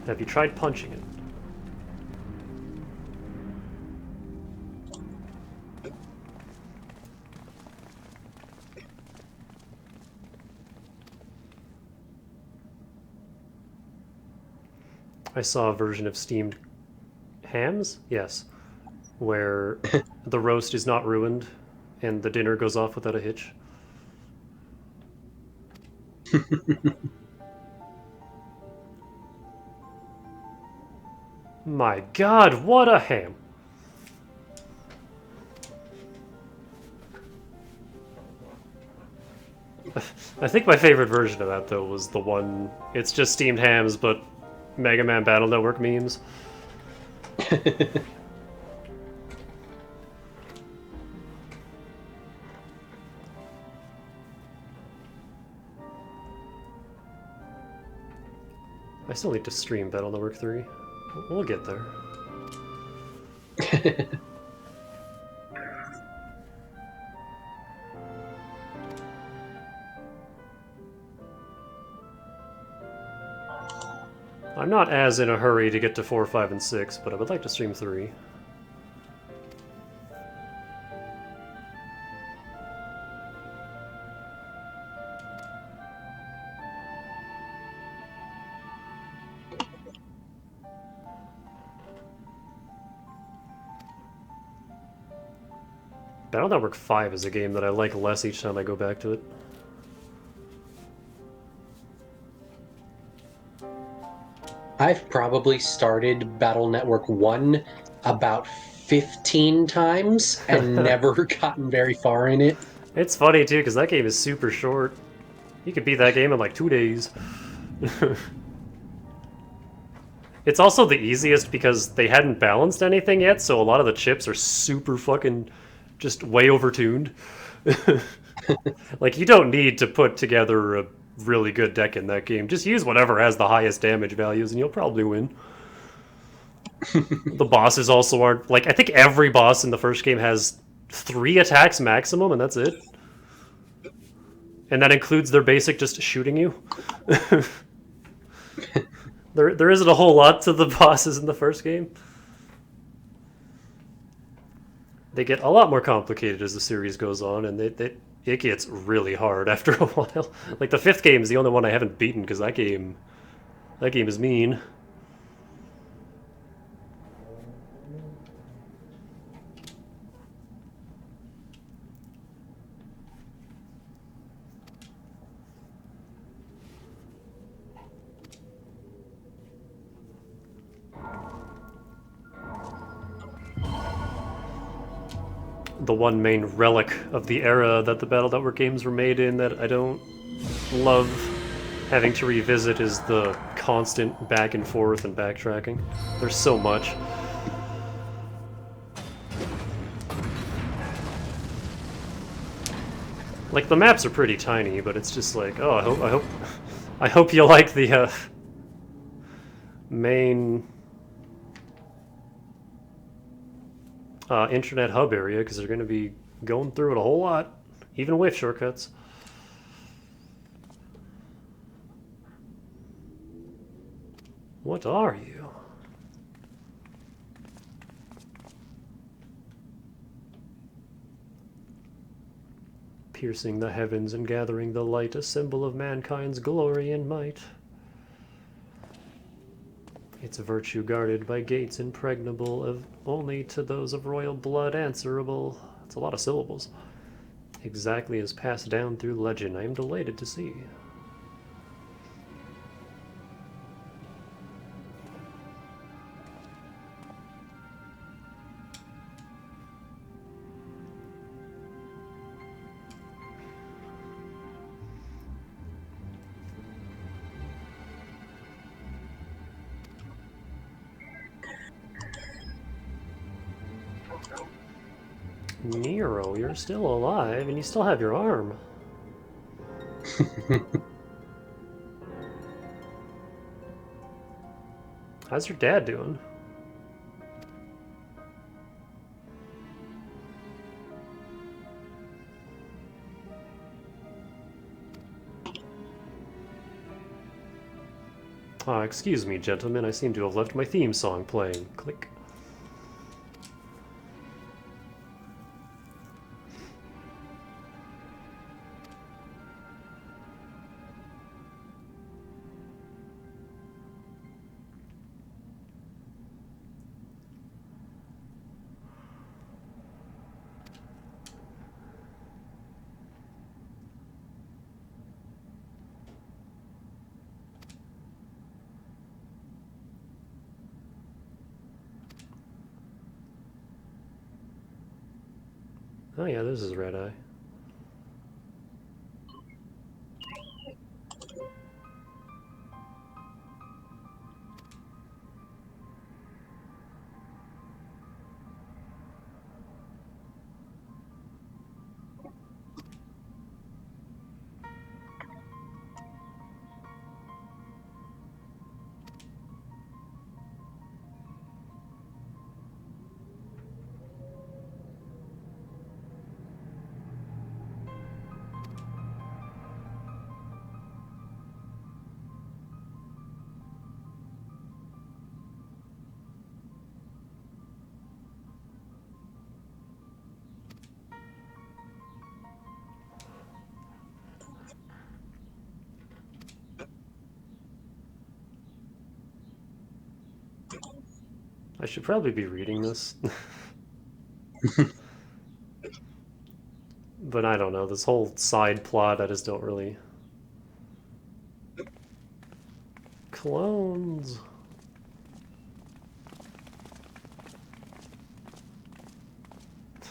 Have you tried punching it? I saw a version of steamed hams? Yes. Where the roast is not ruined and the dinner goes off without a hitch. My god, what a ham! I think my favorite version of that, though, was the one... It's just steamed hams, but Mega Man Battle Network memes. I still need to stream Battle Network 3. We'll get there. I'm not as in a hurry to get to 4, 5, and 6, but I would like to stream 3. Battle Network 5 is a game that I like less each time I go back to it. I've probably started Battle Network 1 about 15 times and never gotten very far in it. It's funny too, because that game is super short. You could beat that game in like 2 days. It's also the easiest because they hadn't balanced anything yet, so a lot of the chips are super fucking just way overtuned. Like, you don't need to put together a really good deck in that game. Just use whatever has the highest damage values and you'll probably win. The bosses also aren't... Like, I think every boss in the first game has 3 attacks maximum, and that's it. And that includes their basic just shooting you. There isn't a whole lot to the bosses in the first game. They get a lot more complicated as the series goes on, and it gets really hard after a while. Like, the 5th game is the only one I haven't beaten, because that game is mean. The one main relic of the era that the Battle Network games were made in that I don't love having to revisit is the constant back and forth and backtracking. There's so much. Like, the maps are pretty tiny, but it's just like, oh, I hope you like the main internet hub area, because they're going to be going through it a whole lot, even with shortcuts. What are you? Piercing the heavens and gathering the light, a symbol of mankind's glory and might. Its virtue guarded by gates impregnable, of only to those of royal blood answerable. It's a lot of syllables. Exactly as passed down through legend, I am delighted to see. Nero, you're still alive, and you still have your arm. How's your dad doing? Excuse me, gentlemen, I seem to have left my theme song playing. Click. Oh yeah, this is Red Eye. I should probably be reading this. But I don't know, this whole side plot, I just don't really... Clones.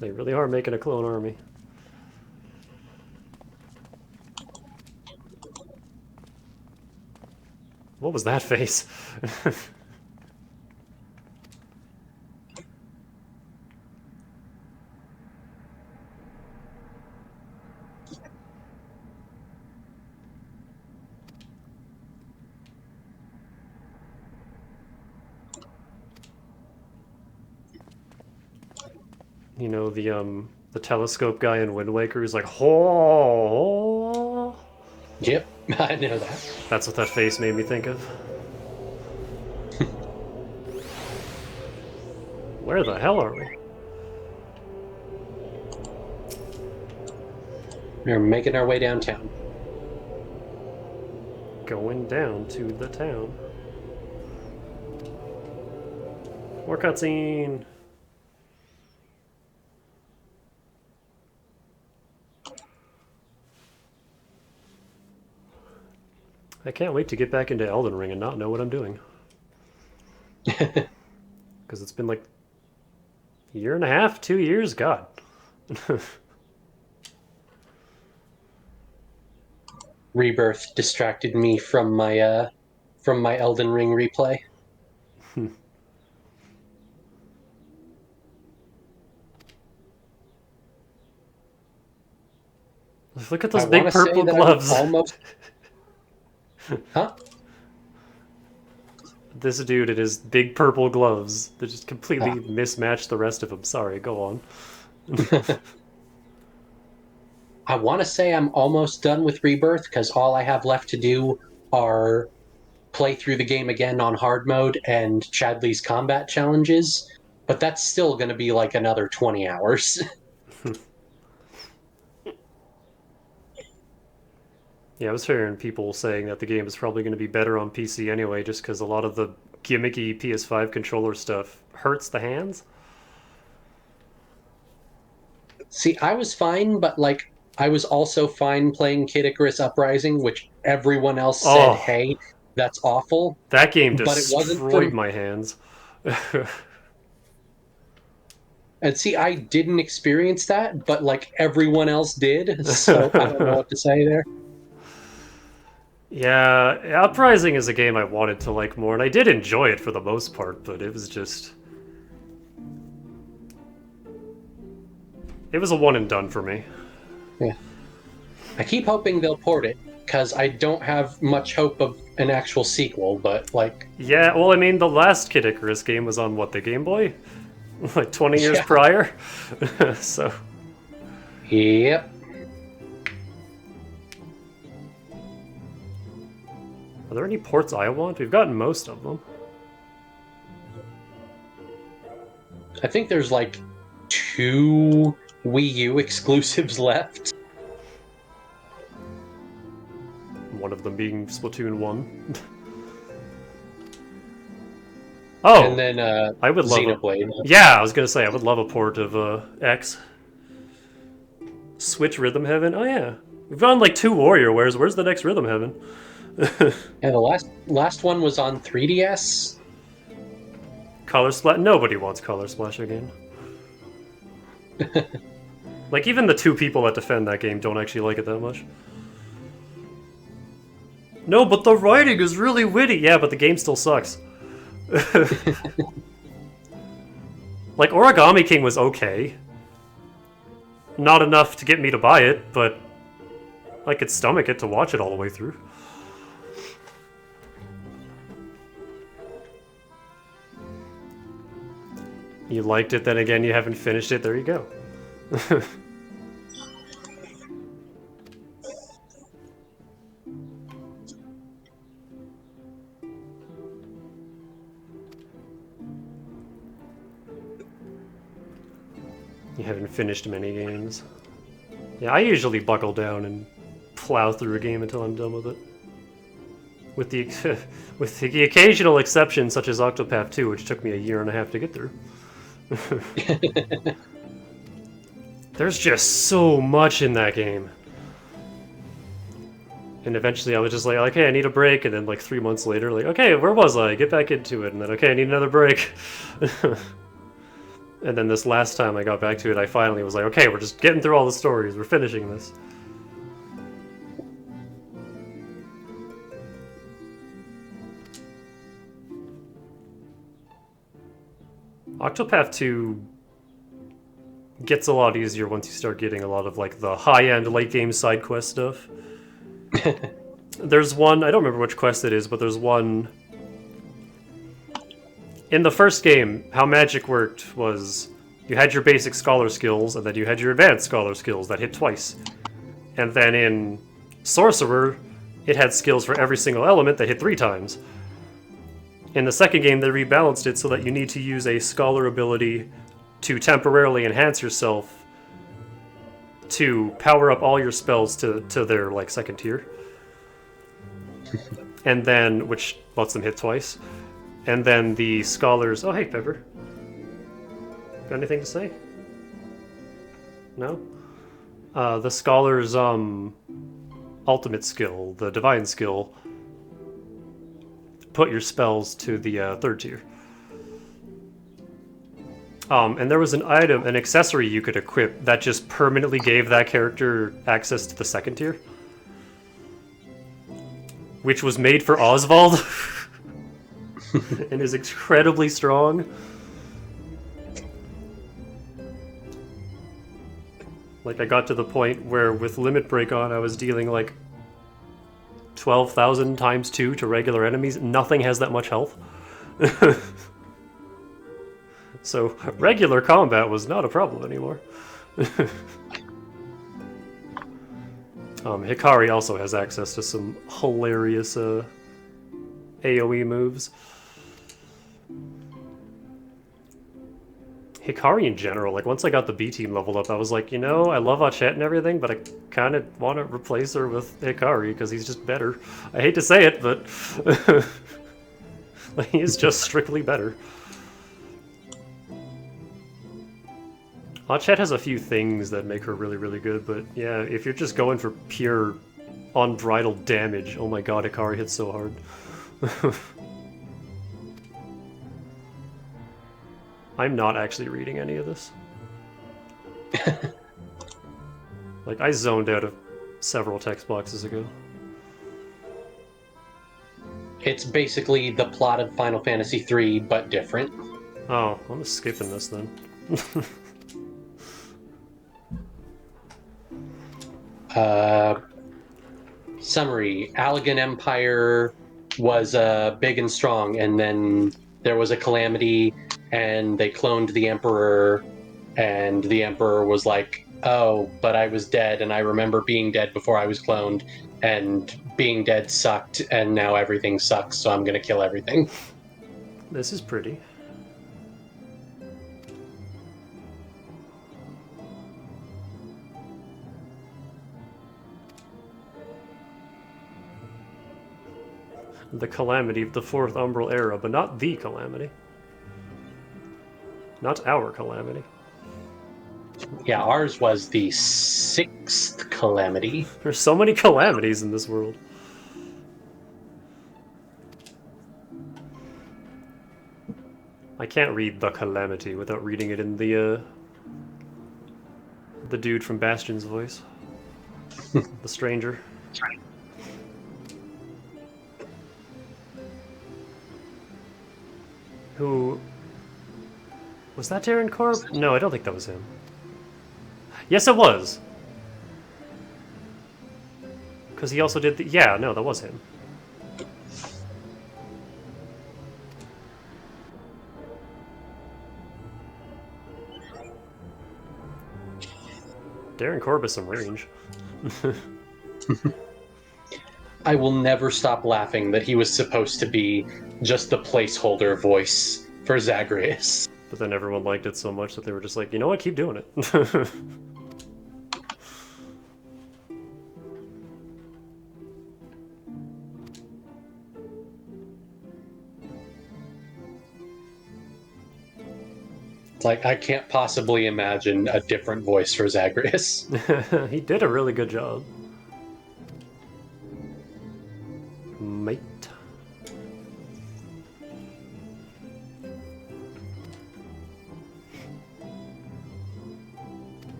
They really are making a clone army. What was that face? You know, the telescope guy in Wind Waker who's like, "Ho!" Yep, I know that. That's what that face made me think of. Where the hell are we? We're making our way downtown. Going down to the town. More cutscene. I can't wait to get back into Elden Ring and not know what I'm doing. Because it's been like a year and a half, 2 years, God. Rebirth distracted me from my Elden Ring replay. Look at those big purple gloves. Almost... Huh? This dude in his big purple gloves that just completely mismatched the rest of him. Sorry, go on. I want to say I'm almost done with Rebirth because all I have left to do are play through the game again on hard mode and Chadley's combat challenges, but that's still going to be like another 20 hours. Yeah, I was hearing people saying that the game is probably going to be better on PC anyway, just because a lot of the gimmicky PS5 controller stuff hurts the hands. See, I was fine, but like I was also fine playing Kid Icarus Uprising, which everyone else said, "Hey, that's awful." That game but it wasn't destroyed my hands. And see, I didn't experience that, but like everyone else did, so I don't know what to say there. Yeah, Uprising is a game I wanted to like more, and I did enjoy it for the most part, but it was just... It was a one and done for me. Yeah. I keep hoping they'll port it, because I don't have much hope of an actual sequel, but like... Yeah, well, I mean, the last Kid Icarus game was on, what, the Game Boy? Like 20 years prior? So... Yep. Are there any ports I want? We've gotten most of them. I think there's like 2 Wii U exclusives left. One of them being Splatoon 1. Oh! And then I would love Xenoblade. Yeah, I was gonna say, I would love a port of X. Switch Rhythm Heaven? Oh yeah. We've gotten like 2 WarriorWares. Where's the next Rhythm Heaven? Yeah, the last one was on 3DS. Color Splash? Nobody wants Color Splash again. Like, even the 2 people that defend that game don't actually like it that much. No, but the writing is really witty! Yeah, but the game still sucks. Like, Origami King was okay. Not enough to get me to buy it, but I could stomach it to watch it all the way through. You liked it, then again you haven't finished it, there you go. You haven't finished many games. Yeah, I usually buckle down and plow through a game until I'm done with it. With the with the occasional exception, such as Octopath 2, which took me a year and a half to get through. There's just so much in that game. And eventually I was just like, okay, I need a break, and then like 3 months later, like, okay, where was I? Get back into it, and then, okay, I need another break. And then this last time I got back to it, I finally was like, okay, we're just getting through all the stories, we're finishing this. Octopath 2 gets a lot easier once you start getting a lot of like the high-end late game side quest stuff. There's one, I don't remember which quest it is, but there's one... In the first game, how magic worked was you had your basic scholar skills, and then you had your advanced scholar skills that hit twice. And then in Sorcerer, it had skills for every single element that hit 3 times. In the second game, they rebalanced it so that you need to use a scholar ability to temporarily enhance yourself to power up all your spells to their like second tier. And then, which lets them hit twice. And then the scholars... Oh, hey, Pepper. Got anything to say? No? The scholars' ultimate skill, the divine skill, put your spells to the third tier. And there was an item, an accessory you could equip that just permanently gave that character access to the second tier. Which was made for Oswald. And is incredibly strong. Like, I got to the point where with Limit Break on, I was dealing like 12,000 times 2 to regular enemies. Nothing has that much health. So, regular combat was not a problem anymore. Hikari also has access to some hilarious AoE moves. Hikari in general, like once I got the B team leveled up, I was like, you know, I love Ochette and everything, but I kind of want to replace her with Hikari because he's just better. I hate to say it, but like, he is just strictly better. Ochette has a few things that make her really, really good, but yeah, if you're just going for pure, unbridled damage, oh my god, Hikari hits so hard. I'm not actually reading any of this. Like, I zoned out of several text boxes ago. It's basically the plot of Final Fantasy III, but different. Oh, I'm skipping this then. Summary. Allegan Empire was big and strong, and then there was a calamity, and they cloned the Emperor, and the Emperor was like, oh, but I was dead, and I remember being dead before I was cloned, and being dead sucked, and now everything sucks, so I'm gonna kill everything. This is pretty. The calamity of the 4th Umbral Era, but not the calamity. Not our calamity. Yeah, ours was the 6th calamity. There's so many calamities in this world. I can't read the calamity without reading it in the dude from Bastion's voice. The stranger. Who... Was that Darren Korb? No, I don't think that was him. Yes, it was! Because he also did the... Yeah, no, that was him. Darren Korb has some range. I will never stop laughing that he was supposed to be just the placeholder voice for Zagreus. But then everyone liked it so much that they were just like, you know what, keep doing it. It's like, I can't possibly imagine a different voice for Zagreus. He did a really good job. Mate.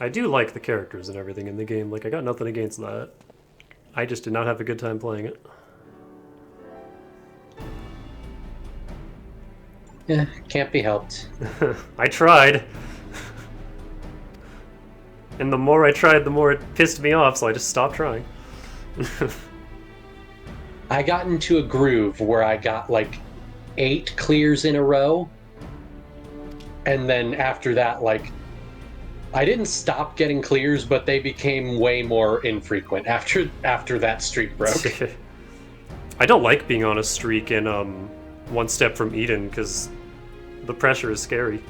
I do like the characters and everything in the game. Like, I got nothing against that. I just did not have a good time playing it. Yeah, can't be helped. I tried. And the more I tried, the more it pissed me off, so I just stopped trying. I got into a groove where I got like 8 clears in a row. And then after that, like, I didn't stop getting clears, but they became way more infrequent after that streak broke. I don't like being on a streak in One Step from Eden, because the pressure is scary.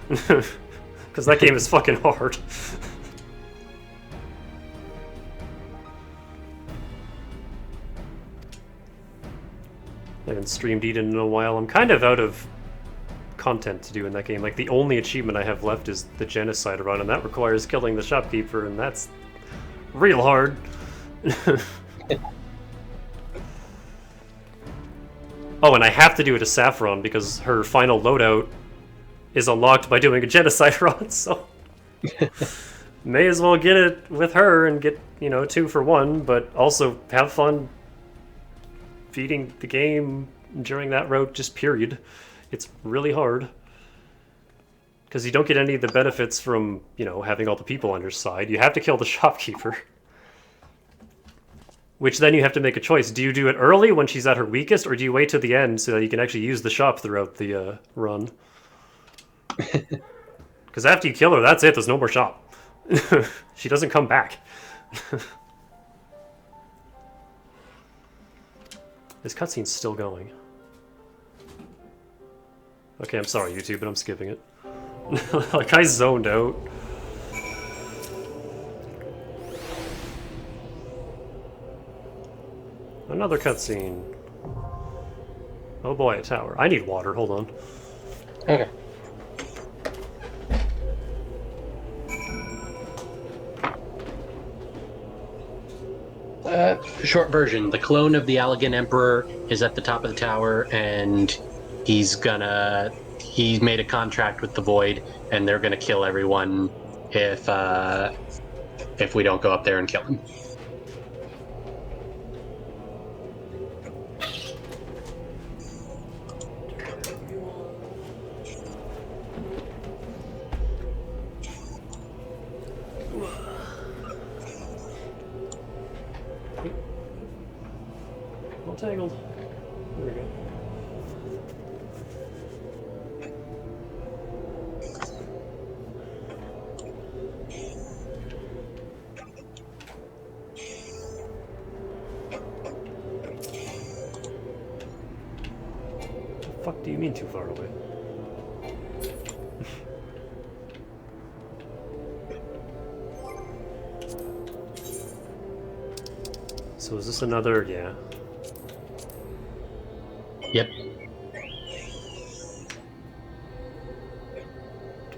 Because that game is fucking hard. I haven't streamed Eden in a while. I'm kind of out of content to do in that game. Like, the only achievement I have left is the genocide run, and that requires killing the shopkeeper, and that's real hard. Oh, and I have to do it to Saffron because her final loadout is unlocked by doing a genocide run, so may as well get it with her and get, 2 for 1, but also have fun beating the game during that route, just period. It's really hard. Because you don't get any of the benefits from, having all the people on your side. You have to kill the shopkeeper. Which then you have to make a choice. Do you do it early when she's at her weakest, or do you wait till the end so that you can actually use the shop throughout the run? Because after you kill her, that's it. There's no more shop. She doesn't come back. This cutscene's still going. Okay, I'm sorry, YouTube, but I'm skipping it. Like, I zoned out. Another cutscene. Oh boy, a tower. I need water, hold on. Okay. Short version. The clone of the Allegan Emperor is at the top of the tower, and he's made a contract with the Void, and they're gonna kill everyone if we don't go up there and kill him. All tangled. There we go. The fuck do you mean too far away? So is this another, yeah. Yep.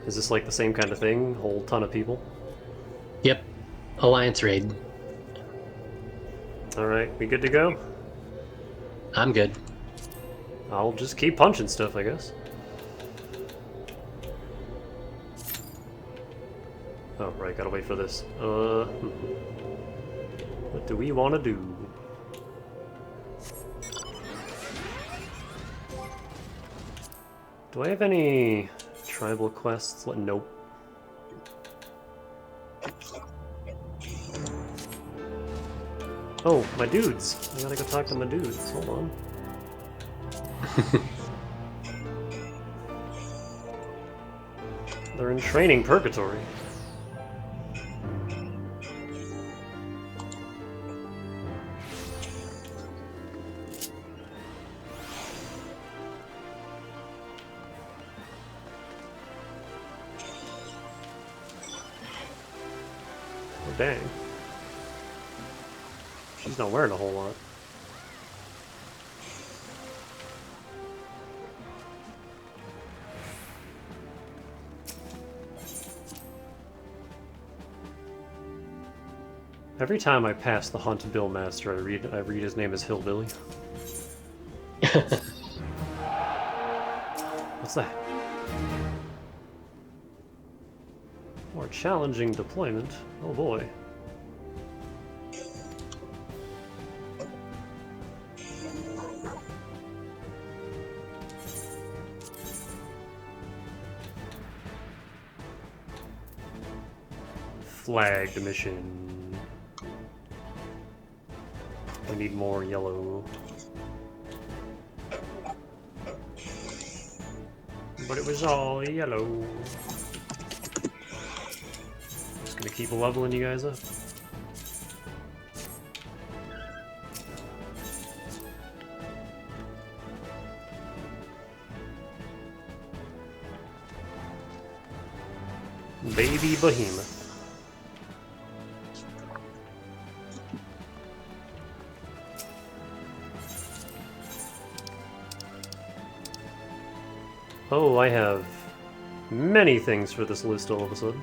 Is this like the same kind of thing? Whole ton of people? Yep. Alliance raid. Alright, we good to go? I'm good. I'll just keep punching stuff, I guess. Oh, right, gotta wait for this. What do we want to do? Do I have any tribal quests? Nope. Oh, my dudes. I gotta go talk to my dudes. Hold on. They're in training purgatory. Oh, dang. She's not wearing a whole lot. Every time I pass the Hunt Bill Master, I read his name as Hillbilly. What's that? More challenging deployment. Oh boy. Flagged mission. We need more yellow. But it was all yellow. Just gonna keep leveling you guys up. Baby Behemoth. Oh, I have many things for this list all of a sudden.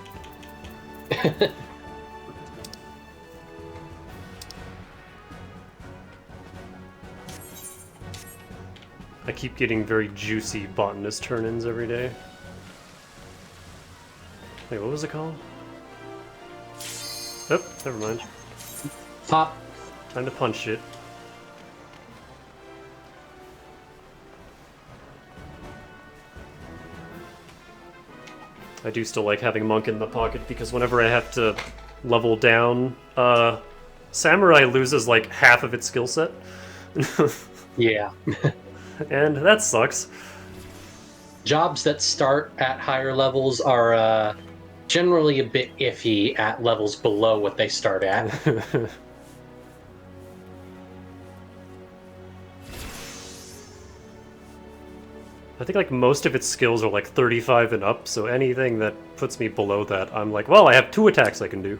I keep getting very juicy botanist turn-ins every day. Wait, what was it called? Oh, never mind. Pop. Time to punch it. I do still like having Monk in the pocket because whenever I have to level down, Samurai loses like half of its skill set. Yeah. And that sucks. Jobs that start at higher levels are generally a bit iffy at levels below what they start at. I think like most of its skills are like 35 and up, so anything that puts me below that, I'm like, well, I have 2 attacks I can do.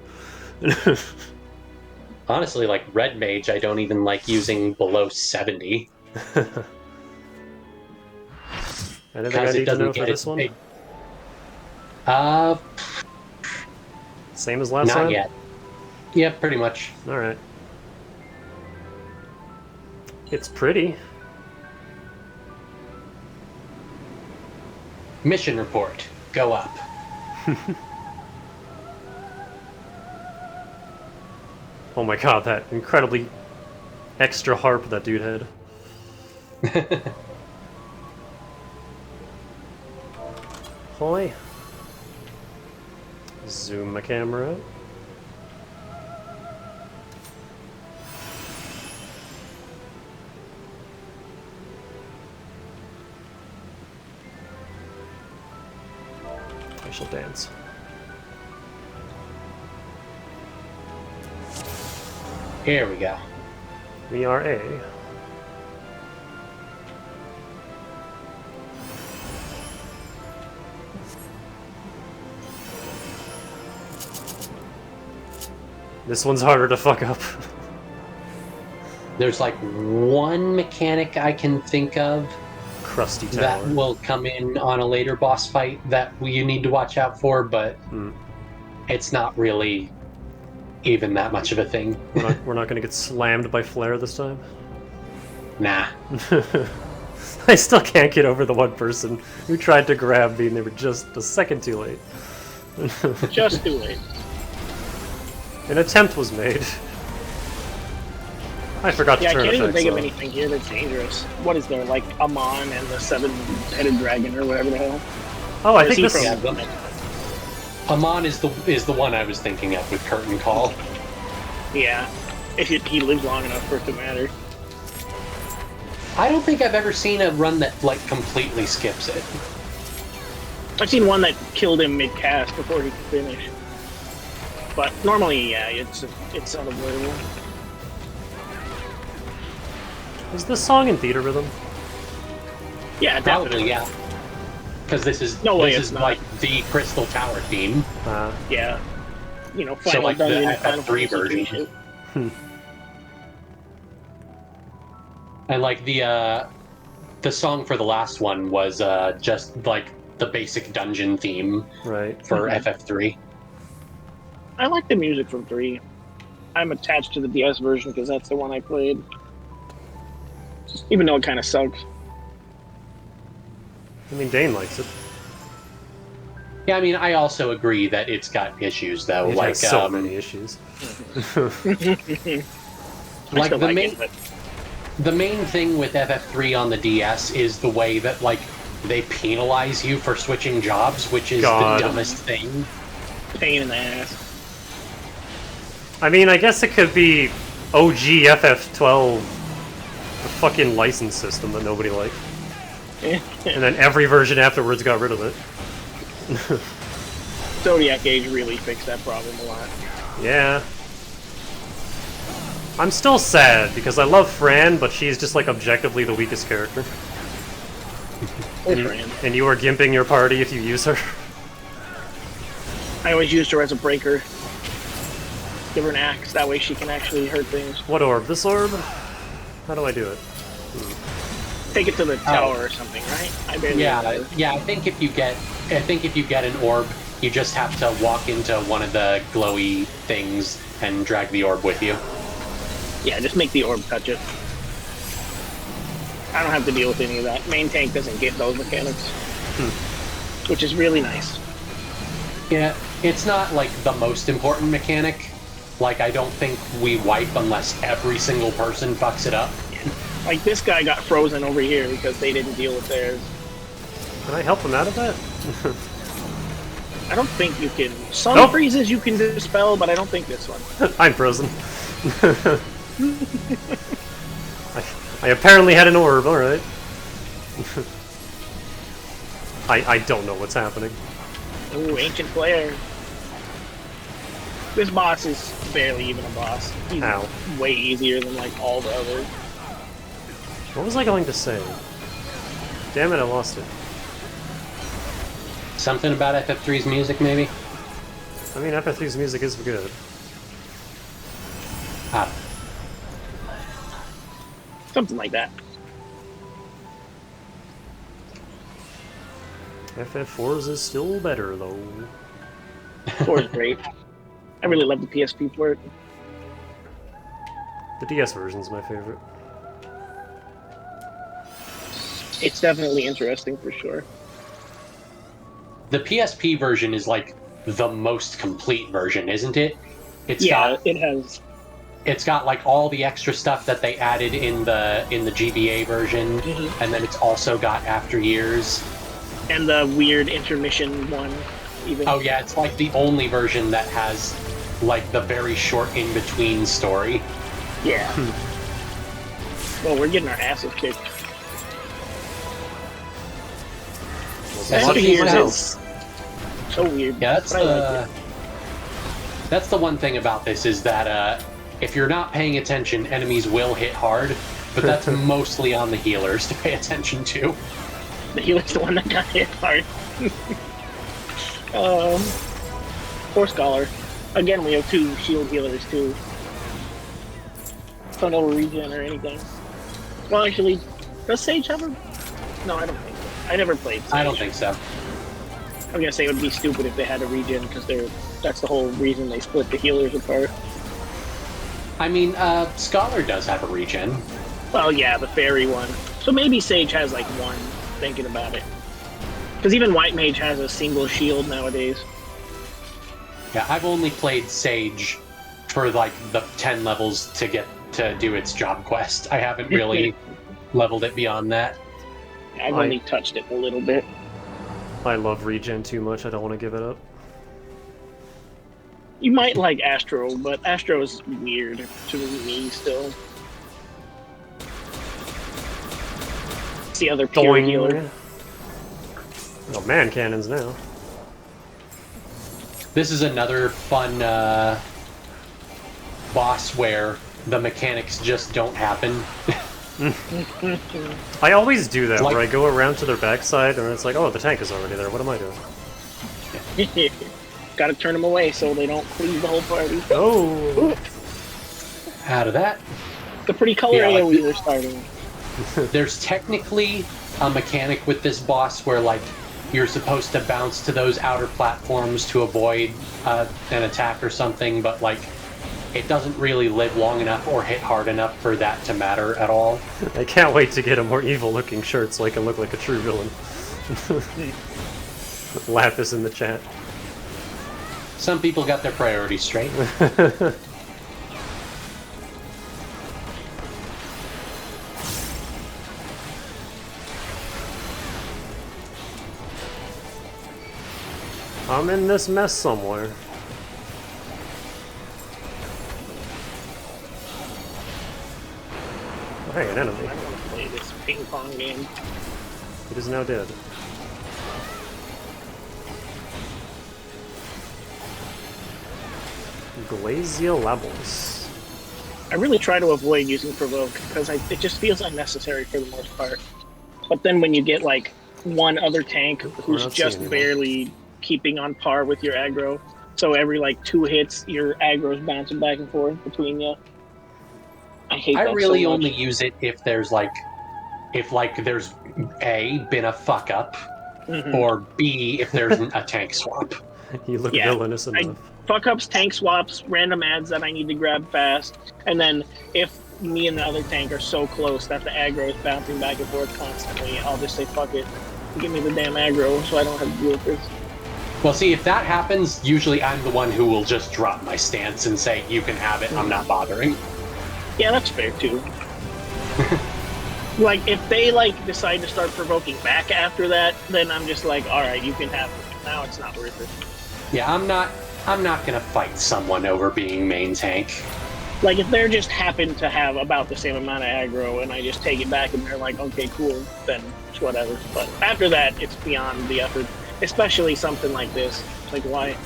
Honestly, like Red Mage, I don't even like using below 70. Anything I need to know for this one? Same as last time? Not yet. Yeah, pretty much. Alright. It's pretty. Mission report. Go up. Oh my god, that incredibly extra harp that dude had. Hoy. Zoom my camera. I shall dance. Here we go. We are A. This one's harder to fuck up. There's like one mechanic I can think of Crusty Tower that will come in on a later boss fight that you need to watch out for, but it's not really even that much of a thing. We're not gonna get slammed by Flare this time? Nah. I still can't get over the one person who tried to grab me and they were just a second too late. Just too late. An attempt was made. I forgot to Yeah, I turn can't even effects think of off. anything here that's dangerous. What is there, like Amon and the 7-headed dragon or whatever the hell? Oh, I Or is think he this from- Amon is the one I was thinking of with Curtain Call. Yeah, if he lives long enough for it to matter. I don't think I've ever seen a run that like completely skips it. I've seen one that killed him mid-cast before he could finish. But normally, yeah, it's unavoidable. Is this song in theater rhythm? Yeah, Probably, yeah. Because this is No way this it's is not. like the Crystal Tower theme. Yeah. You know, So, Final like, the Dungeon, Final FF3 Fantasy version. shit. And like the song for the last one was just like the basic dungeon theme right for FF3. I like the music from 3. I'm attached to the DS version because that's the one I played. Even though it kind of sucks. I mean, Dane likes it. Yeah, I mean, I also agree that it's got issues, though. It has so many issues. Like the main thing with FF3 on the DS is the way that they penalize you for switching jobs, which is the dumbest thing. Pain in the ass. I mean, I guess it could be OG FF12, the fucking license system that nobody liked. And then every version afterwards got rid of it. Zodiac Age really fixed that problem a lot. Yeah. I'm still sad because I love Fran, but she's just objectively the weakest character. And you are gimping your party if you use her. I always used her as a breaker. Give her an axe, that way she can actually hurt things. What orb? This orb? How do I do it? Take it to the tower or something, right? I barely remember. I think if you get an orb, you just have to walk into one of the glowy things and drag the orb with you. Yeah, just make the orb touch it. I don't have to deal with any of that. Main tank doesn't get those mechanics. Which is really nice. Yeah, it's not the most important mechanic. I don't think we wipe unless every single person fucks it up. This guy got frozen over here because they didn't deal with theirs. Can I help him out of that? I don't think you can. Some freezes you can dispel, but I don't think this one. I'm frozen. I apparently had an orb, alright. I don't know what's happening. Ooh, Ancient Flare. This boss is barely even a boss. He's way easier than all the others. What was I going to say? Damn it, I lost it. Something about FF3's music, maybe? I mean, FF3's music is good. Something like that. FF4's is still better, though. 4 is great. I really love the PSP for it. The DS version's my favorite. It's definitely interesting, for sure. The PSP version is the most complete version, isn't it? It has. It's got all the extra stuff that they added in the GBA version, and then it's also got After Years. And the weird intermission one, even. Oh yeah, it's the only version that has the very short in-between story. Yeah. Well, we're getting our asses kicked. After Years is so weird. Yeah, that's the one thing about this is that if you're not paying attention, enemies will hit hard, but that's mostly on the healers to pay attention to. The healer's the one that got hit hard. Poor Scholar. Again, we have 2 shield healers, too. So no regen or anything. Well, actually, does Sage have a... No, I don't think so. I never played Sage. I don't think so. I'm gonna say it would be stupid if they had a regen, because that's the whole reason they split the healers apart. I mean, Scholar does have a regen. Well, yeah, the fairy one. So maybe Sage has one, thinking about it. Because even White Mage has a single shield nowadays. Yeah, I've only played Sage for the 10 levels to get to do its job quest. I haven't really leveled it beyond that. I've only touched it a little bit. I love regen too much, I don't want to give it up. You might like Astro, but Astro is weird to me still. It's the other pure healer. Oh, man cannons now. This is another fun boss where the mechanics just don't happen. I always do that, where I go around to their backside and it's oh, the tank is already there, what am I doing? Gotta turn them away so they don't cleave the whole party. Oh! Out of that. The pretty color AoE we're starting. There's technically a mechanic with this boss where, you're supposed to bounce to those outer platforms to avoid an attack or something, but, it doesn't really live long enough or hit hard enough for that to matter at all. I can't wait to get a more evil-looking shirt so I can look like a true villain. Lapis in the chat. Some people got their priorities straight. I'm in this mess somewhere. Oh, hey, an enemy. I want to play this ping pong game. It is now dead. Glaceon levels. I really try to avoid using provoke because it just feels unnecessary for the most part. But then when you get like one other tank who's just barely keeping on par with your aggro, so every like 2 hits your aggro's bouncing back and forth between you. I hate that. I really so much. only use it if there's there's A, been a fuck up, or B, if there's a tank swap. You look villainous enough. Fuck ups, tank swaps, random ads that I need to grab fast, and then if me and the other tank are so close that the aggro is bouncing back and forth constantly, I'll just say fuck it, give me the damn aggro so I don't have to deal with this. Well, see, if that happens, usually I'm the one who will just drop my stance and say, you can have it, I'm not bothering. Yeah, that's fair too. Like, if they decide to start provoking back after that, then I'm just like, alright, you can have it. Now it's not worth it. Yeah, I'm not gonna fight someone over being main tank. Like, if they're just happen to have about the same amount of aggro and I just take it back and they're like, okay, cool, then it's whatever. But after that, it's beyond the effort. Especially something like this. Like, why?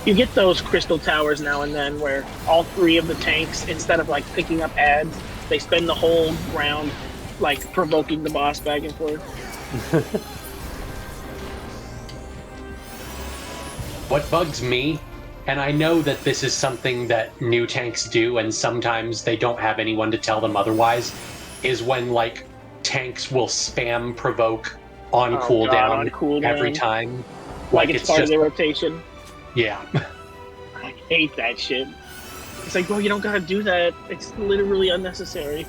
You get those crystal towers now and then where all 3 of the tanks, instead of picking up ads, they spend the whole round provoking the boss back and forth. What bugs me, and I know that this is something that new tanks do and sometimes they don't have anyone to tell them otherwise, is when tanks will spam provoke on cooldown every time. Like it's part of their rotation. Yeah. I hate that shit. It's like, bro, you don't gotta do that. It's literally unnecessary.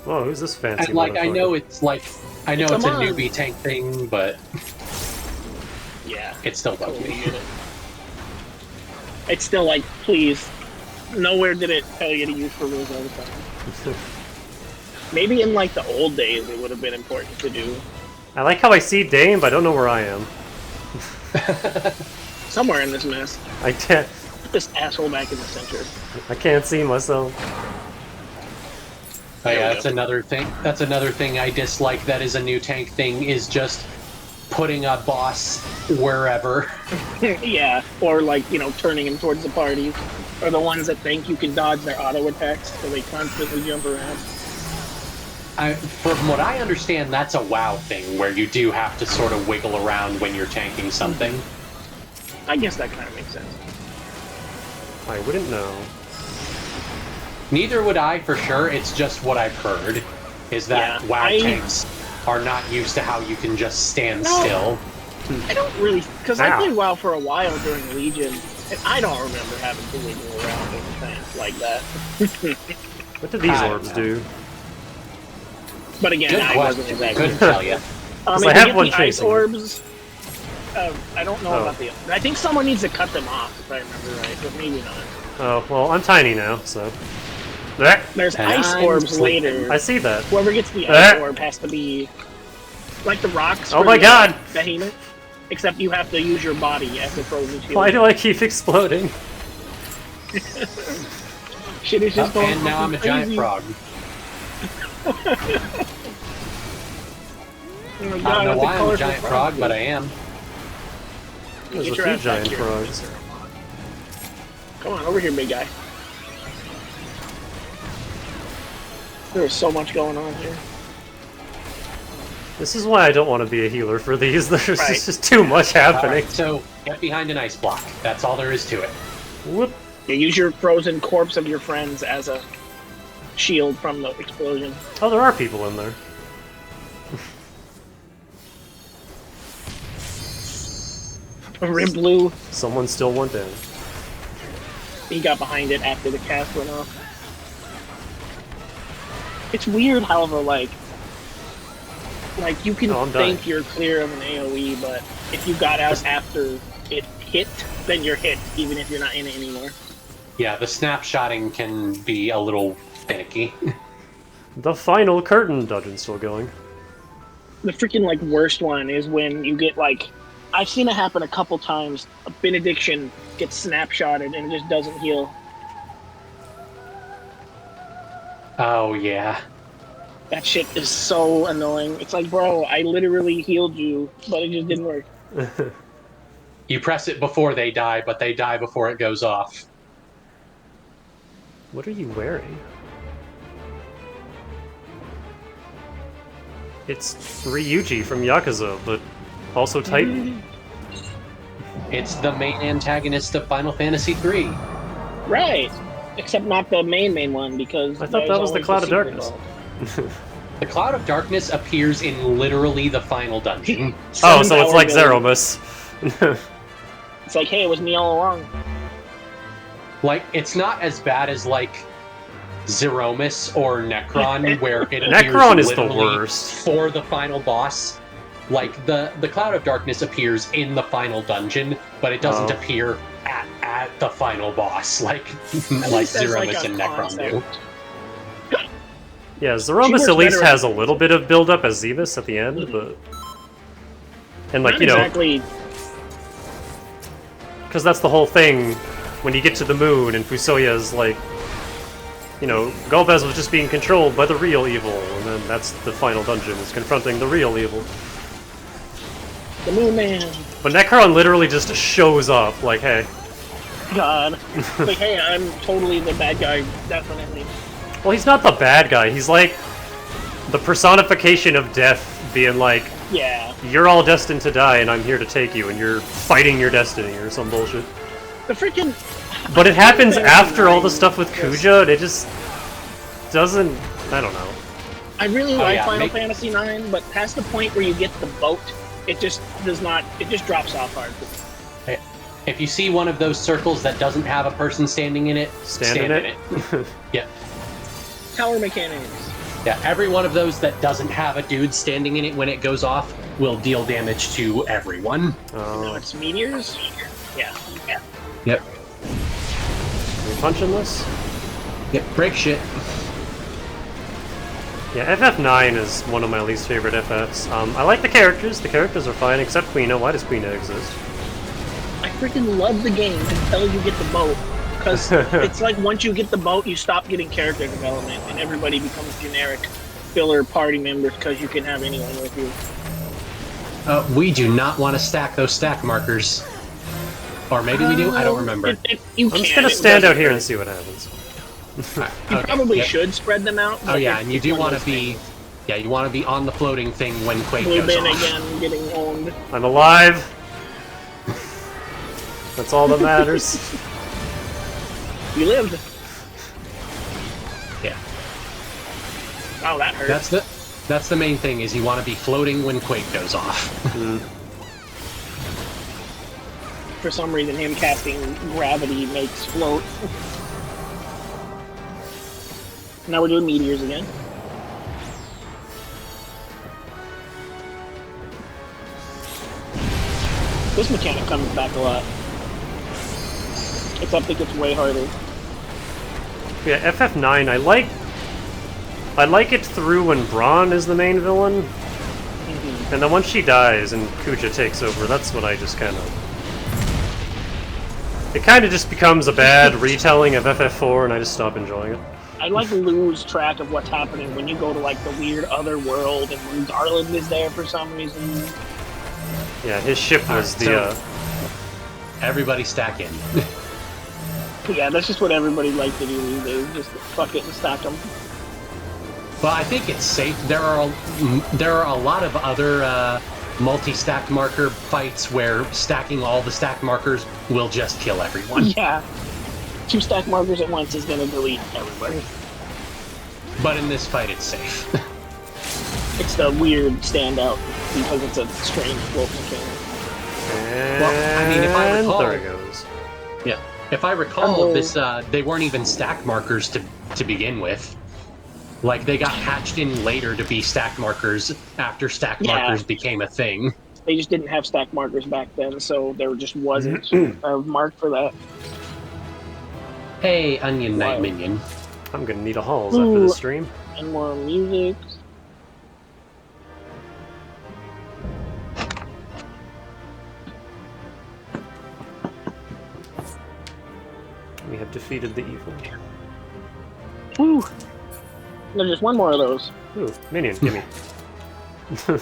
Oh, who's this fancy? And I know it's a newbie tank thing, but yeah, it still bugs me. It's still please, nowhere did it tell you to use provoke all the time. Maybe in the old days it would have been important to do. I like how I see Dame, but I don't know where I am. Somewhere in this mess. I can't. Put this asshole back in the center. I can't see myself. Oh yeah, that's another thing. That's another thing I dislike. That is a new tank thing. Is just putting a boss wherever. Yeah, or turning him towards the party, or the ones that think you can dodge their auto attacks, so they constantly jump around. From what I understand, that's a WoW thing where you do have to sort of wiggle around when you're tanking something. I guess that kind of makes sense. I wouldn't know. Neither would I, for sure. It's just what I've heard, is that WoW tanks are not used to how you can just stand still. I don't really, because I played WoW for a while during Legion, and I don't remember having to wiggle around in tanks like that. What do these orbs do? But again, I wasn't exactly. Couldn't tell you. I have one ice orbs. I don't know about the. I think someone needs to cut them off, if I remember right, but maybe not. Oh well, I'm tiny now, so. There's ice orbs later. I see that. Whoever gets the ice orb has to be like the rocks. Oh my god! Behemoth. Except you have to use your body as a frozen shield. Why do I keep exploding? Shit is just going and now I'm a giant frog. Oh my God, I don't know why I'm a giant frog, but I am. There's a few giant frogs. Come on, over here, big guy. There's so much going on here. This is why I don't want to be a healer for these. There's just too much happening. Right, so, get behind an ice block. That's all there is to it. Whoop. Yeah, use your frozen corpse of your friends as a shield from the explosion. Oh, there are people in there. Rib Blue. Someone still went down. He got behind it after the cast went off. It's weird, however, like you can think you're clear of an AoE, but if you got out after it hit, then you're hit, even if you're not in it anymore. Yeah, the snapshotting can be a little finicky. The final curtain dungeon still going. The freaking like worst one is when you get like, I've seen it happen a couple times. A benediction gets snapshotted and it just doesn't heal. Oh yeah. That shit is so annoying. It's like, bro, I literally healed you, but it just didn't work. You press it before they die, but they die before it goes off. What are you wearing? It's Ryuji from Yakuza, but also Titan. It's the main antagonist of Final Fantasy III. Right. Except not the main one, because I thought that was the Cloud of Darkness. The Cloud of Darkness appears in literally the final dungeon. Oh, so it's like Zeromus. It's like, hey, it was me all along. Like, it's not as bad as, like, Zeromus or Necron, where it Necron appears is the literally worst. for the final boss. Like, the Cloud of Darkness appears in the final dungeon, but it doesn't appear at the final boss, like Zeromus and Necron do. Yeah, Zeromus at least has a little bit of build-up as Zemus at the end, but... And, like, not you know... exactly. Because that's the whole thing, when you get to the moon, and Fusoya's like... You know, Golbez was just being controlled by the real evil, and then that's the final dungeon, is confronting the real evil. The Moon Man. But Necron literally just shows up, like, hey. God. Like, hey, I'm totally the bad guy, definitely. Well, he's not the bad guy, he's like the personification of death, being like, yeah, you're all destined to die and I'm here to take you and you're fighting your destiny or some bullshit. The freaking... But it happens after all the stuff with Kuja, and it just doesn't... I don't know. I really like Final Fantasy IX, but past the point where you get the boat, it just does not... It just drops off hard. Hey, if you see one of those circles that doesn't have a person standing in it, stand in it. Yeah. Tower mechanics. Yeah, every one of those that doesn't have a dude standing in it when it goes off will deal damage to everyone. No, it's meteors? Yeah. Yep. Are we punching this? Yep, break shit. Yeah, FF9 is one of my least favorite FFs. I like the characters are fine, except Quina. Why does Quina exist? I freaking love the game until you get the boat. Because it's like once you get the boat, you stop getting character development, and everybody becomes generic filler party members because you can have anyone with you. We do not want to stack those stack markers. Or maybe we do? I don't remember. I'm just going to stand out here and see what happens. You probably should spread them out. Oh yeah, and you do want to be... Yeah, you want to be on the floating thing when Quake Blue goes bin off. again, getting owned. I'm alive! That's all that matters. You lived. Yeah. Wow, that hurt. That's the main thing, is you want to be floating when Quake goes off. For some reason, him casting gravity makes float. Now we're doing meteors again. This mechanic comes back a lot. Except it gets way harder. Yeah, FF9, I like it through when Braun is the main villain. And then once she dies and Kuja takes over, that's when I just kind of... It kind of just becomes a bad retelling of FF4 and I just stop enjoying it. I like lose track of what's happening when you go to like the weird other world and when Garland is there for some reason. Yeah, his ship was the... Everybody stack in. Yeah, that's just what everybody likes to do these days. Just fuck it and stack them. Well, I think it's safe. There are a lot of other multi-stacked marker fights where stacking all the stack markers will just kill everyone. Yeah. 2 stack markers at once is gonna delete everybody. But in this fight, it's safe. It's the weird standout because it's a strange wolf mechanic. And I mean, if I recall, there it goes. Yeah, if I recall, this they weren't even stack markers to begin with. Like, they got patched in later to be stack markers after stack markers became a thing. They just didn't have stack markers back then, so there just wasn't a mark for that. Hey, Onion Knight minion. I'm gonna need a Halls after the stream. And more music. We have defeated the evil. Woo! There's just one more of those. Ooh, minion, gimme. I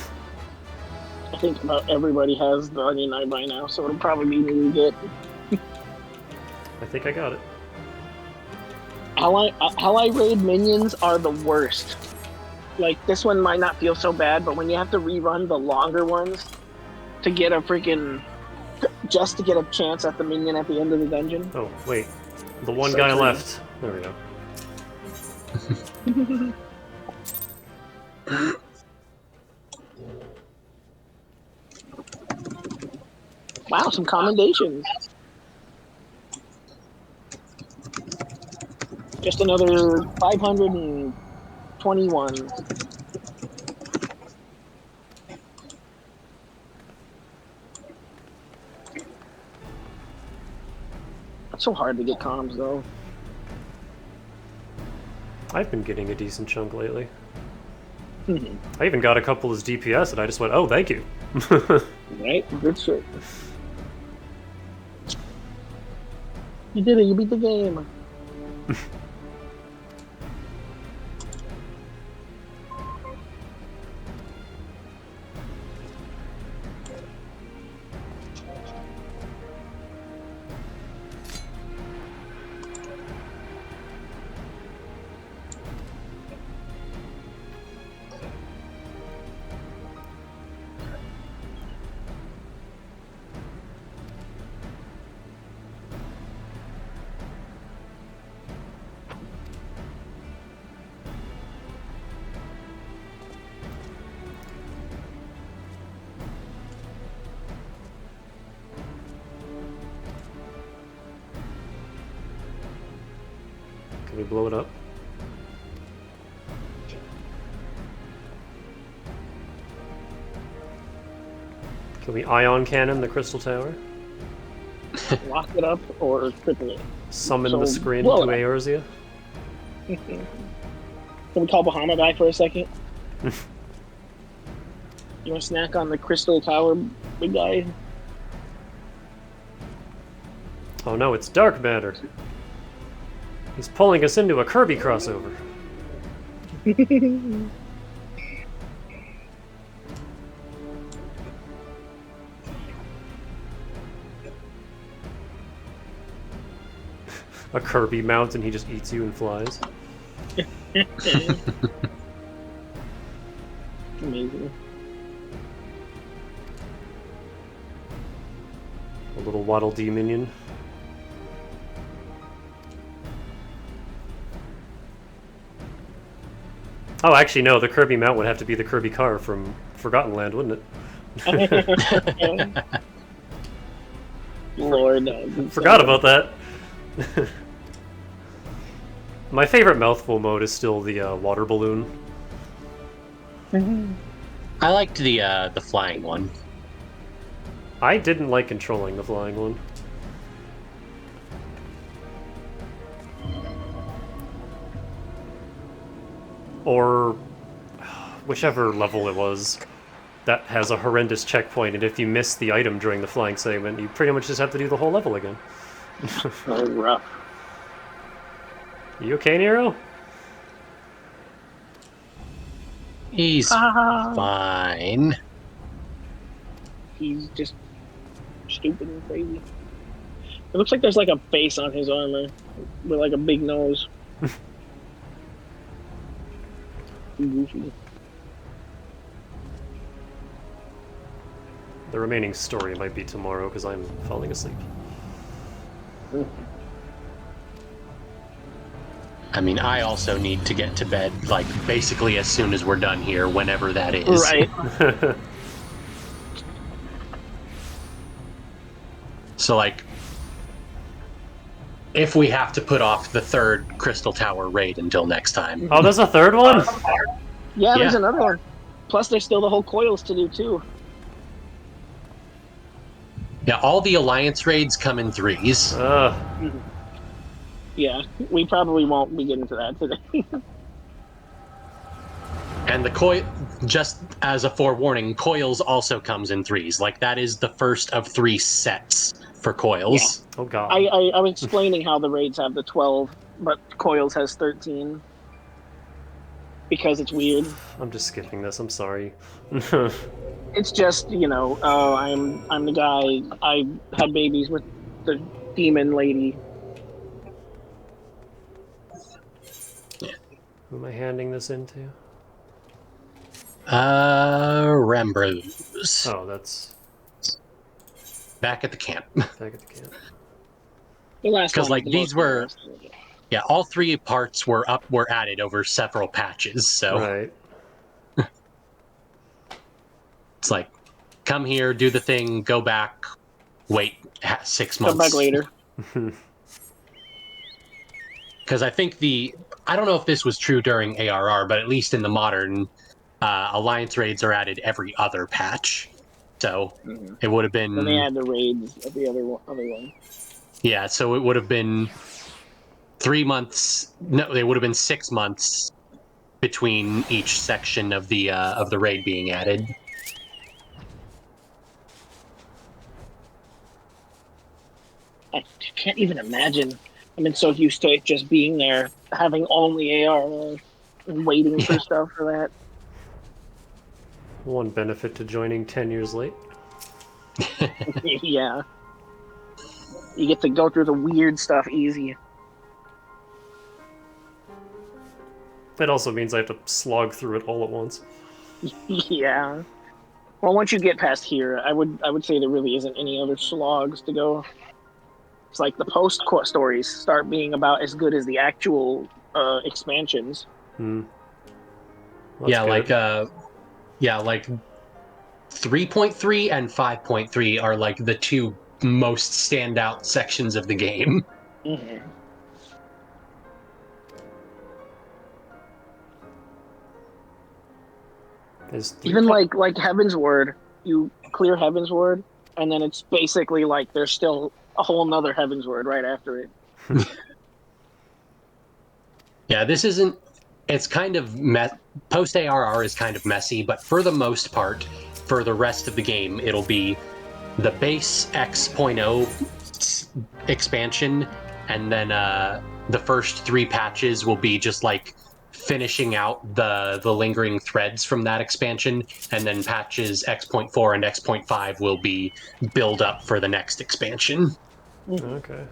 think about everybody has the Onion Knight by now, so it'll probably be me to get. I think I got it. How I raid minions are the worst. Like, this one might not feel so bad, but when you have to rerun the longer ones to get a freaking... just to get a chance at the minion at the end of the dungeon. Oh, wait. The one guy left. There we go. Wow, some commendations. Just another 521. It's so hard to get comms, though. I've been getting a decent chunk lately. I even got a couple as DPS, and I just went, oh, thank you. Right? Good shit. You did it, you beat the game. Can we blow it up? Can we ion cannon the crystal tower? Lock it up or cripple it. Summon So, the screen blow to it up. Eorzea? Can we call Bahama back for a second? You want to snack on the crystal tower, big guy? Oh no, it's Dark Matter. He's pulling us into a Kirby crossover. A Kirby mount and he just eats you and flies. Amazing. A little Waddle Dee minion. Oh, actually, no. The Kirby mount would have to be the Kirby car from Forgotten Land, wouldn't it? Lord, Forgot about that. My favorite mouthful mode is still the water balloon. I liked the flying one. I didn't like controlling the flying one. Or whichever level it was that has a horrendous checkpoint, and if you miss the item during the flying segment, you pretty much just have to do the whole level again. That was rough. You okay, Nero? He's fine. He's just stupid and crazy. It looks like there's like a face on his armor with like a big nose. Goofy. The remaining story might be tomorrow because I'm falling asleep. I mean, I also need to get to bed, like, basically as soon as we're done here, whenever that is. Right. So, like, if we have to put off the third Crystal Tower raid until next time. Oh, there's a third one? Yeah, there's Yeah. another one. Plus, there's still the whole coils to do, too. Yeah, all the Alliance raids come in 3s. Yeah, we probably won't be getting to that today. And the coil, just as a forewarning, coils also comes in 3s. Like, that is the first of 3 sets for coils. Oh god. I was explaining how the raids have the 12, but coils has 13. Because it's weird. I'm just skipping this, I'm sorry. It's just, you know, oh, I'm the guy, I had babies with the demon lady. Who am I handing this into? Rambrose. Oh, that's... Back at the camp. Back at the camp. The last Because, one like, is the these most were... interesting. Yeah, all 3 parts were added over several patches, so... Right. It's like, come here, do the thing, go back, wait 6 months. Come back later. Because I think I don't know if this was true during ARR, but at least in the modern, Alliance raids are added every other patch. So it would have been... When they add the raids of the other one. Yeah, so it would have been 3 months... No, it would have been 6 months between each section of the raid being added. I can't even imagine. I've been so used to it just being there, having only AR and waiting for stuff for that. One benefit to joining 10 years late. Yeah. You get to go through the weird stuff easy. That also means I have to slog through it all at once. Yeah. Well, once you get past here, I would say there really isn't any other slogs to go. It's like the post stories start being about as good as the actual expansions. Hmm. Yeah, like 3.3 and 5.3 are like the 2 most standout sections of the game. Mm-hmm. Even like Heaven's Word, you clear Heaven's Word, and then it's basically like there's still a whole nother Heaven's Word right after it. Yeah, this isn't... It's kind of... Post-ARR is kind of messy, but for the most part, for the rest of the game, it'll be the base X.0 expansion, and then the first 3 patches will be just like finishing out the lingering threads from that expansion, and then patches X.4 and X.5 will be build up for the next expansion. Okay.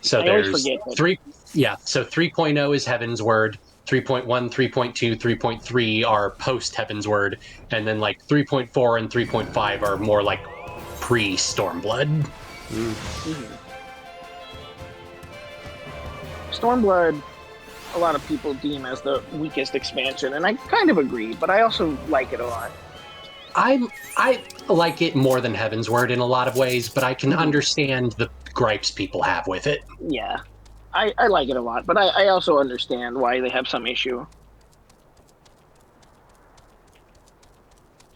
So I always there's forget that. 3. Yeah, so 3.0 is Heaven's Word. 3.1, 3.2, 3.3 are post Heaven's Word, and then like 3.4 and 3.5 are more like pre Stormblood. Stormblood, a lot of people deem as the weakest expansion, and I kind of agree, but I also like it a lot. I like it more than Heaven's Word in a lot of ways, but I can understand the gripes people have with it. Yeah, I like it a lot, but I also understand why they have some issue.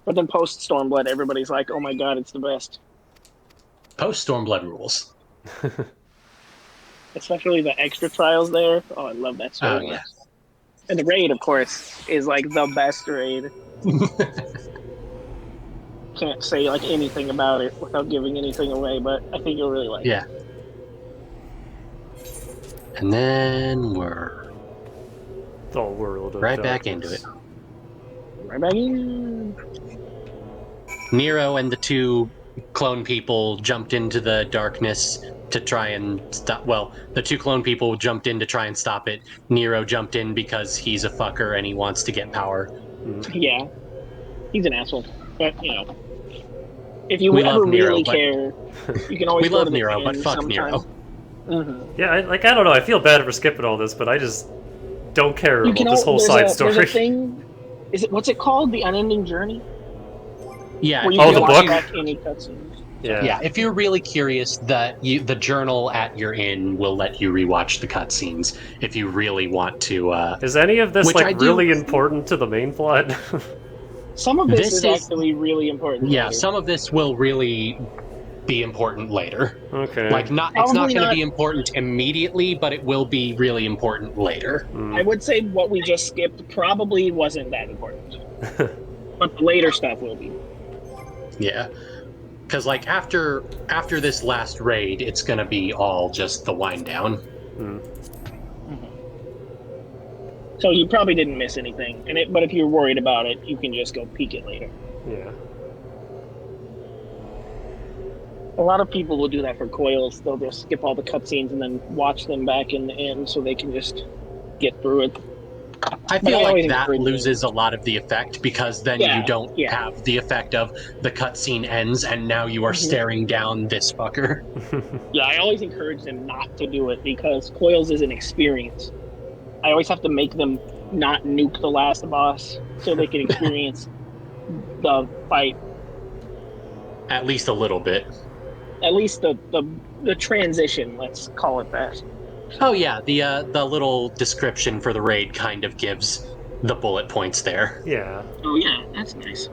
But then post Stormblood, everybody's like, "Oh my god, it's the best." Post Stormblood rules. Especially the extra trials there. Oh, I love that story. Oh yeah. And the raid, of course, is like the best raid. Can't say like anything about it without giving anything away, but I think you'll really like it. Yeah. And then we're The world of right back darkness. into it. Right back in. Nero and the 2 clone people jumped into the darkness to try and stop. Well, the 2 clone people jumped in to try and stop it. Nero jumped in because he's a fucker and he wants to get power. Yeah, he's an asshole. But you know, if you We ever love Nero, really but- care, you can always We go love to the Nero, but end fuck sometime. Nero. Mm-hmm. Yeah, I don't know. I feel bad for skipping all this, but I just don't care You about can this whole there's side a story. thing. What's it called? The Unending Journey. Yeah. Where you Oh, can the watch book? back any cutscenes. Yeah, if you're really curious, the journal at your inn will let you rewatch the cutscenes if you really want to. Is any of this which like I really do. important to the main plot? Some of this This is is actually really important yeah. later. Some of this will really be important later. Okay. Like not, it's not Probably going to not. be important immediately, but it will be really important later. I would say what we just skipped probably wasn't that important. But the later stuff will be. Yeah, because like after this last raid, it's going to be all just the wind down. So you probably didn't miss anything. But if you're worried about it, you can just go peek it later. Yeah. A lot of people will do that for coils. They'll just skip all the cutscenes and then watch them back in the end so they can just get through it. I feel like that loses a lot of the effect because then you don't have the effect of the cutscene ends and now you are staring down this fucker. Yeah, I always encourage them not to do it because coils is an experience. I always have to make them not nuke the last boss so they can experience the fight. At least a little bit. At least the transition, let's call it that. Oh yeah, the little description for the raid kind of gives the bullet points there. Yeah. Oh yeah, that's nice.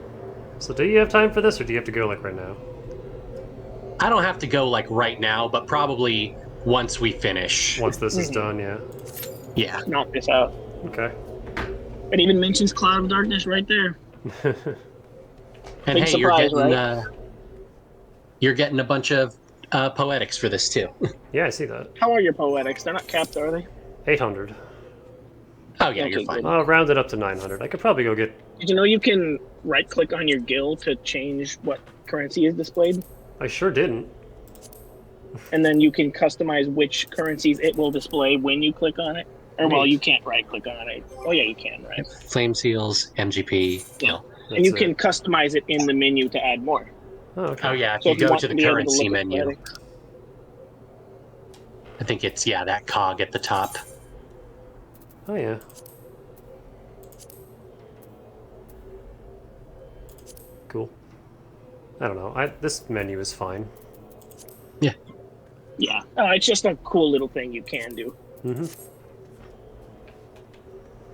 So do you have time for this, or do you have to go like right now? I don't have to go like right now, but probably once we finish. Once this is done, yeah. Yeah. Knock this out. Okay. It even mentions Cloud of Darkness right there. And Big hey, surprise, you're getting a bunch of poetics for this too. Yeah, I see that. How are your poetics? They're not capped, are they? 800. Oh yeah, you're fine. I'll round it up to 900. I could probably go get... Did you know you can right-click on your guild to change what currency is displayed? I sure didn't. And then you can customize which currencies it will display when you click on it. Or, well, you can't right-click on it. Oh, yeah, you can, right? Flame seals, MGP. Yeah. And you can customize it in the menu to add more. Oh, okay. Oh yeah, if So you go want to the be able currency look at menu. poetics. I think it's, yeah, that cog at the top. Oh, yeah. Cool. I don't know. This menu is fine. Yeah. Yeah. It's just a cool little thing you can do. Mm-hmm.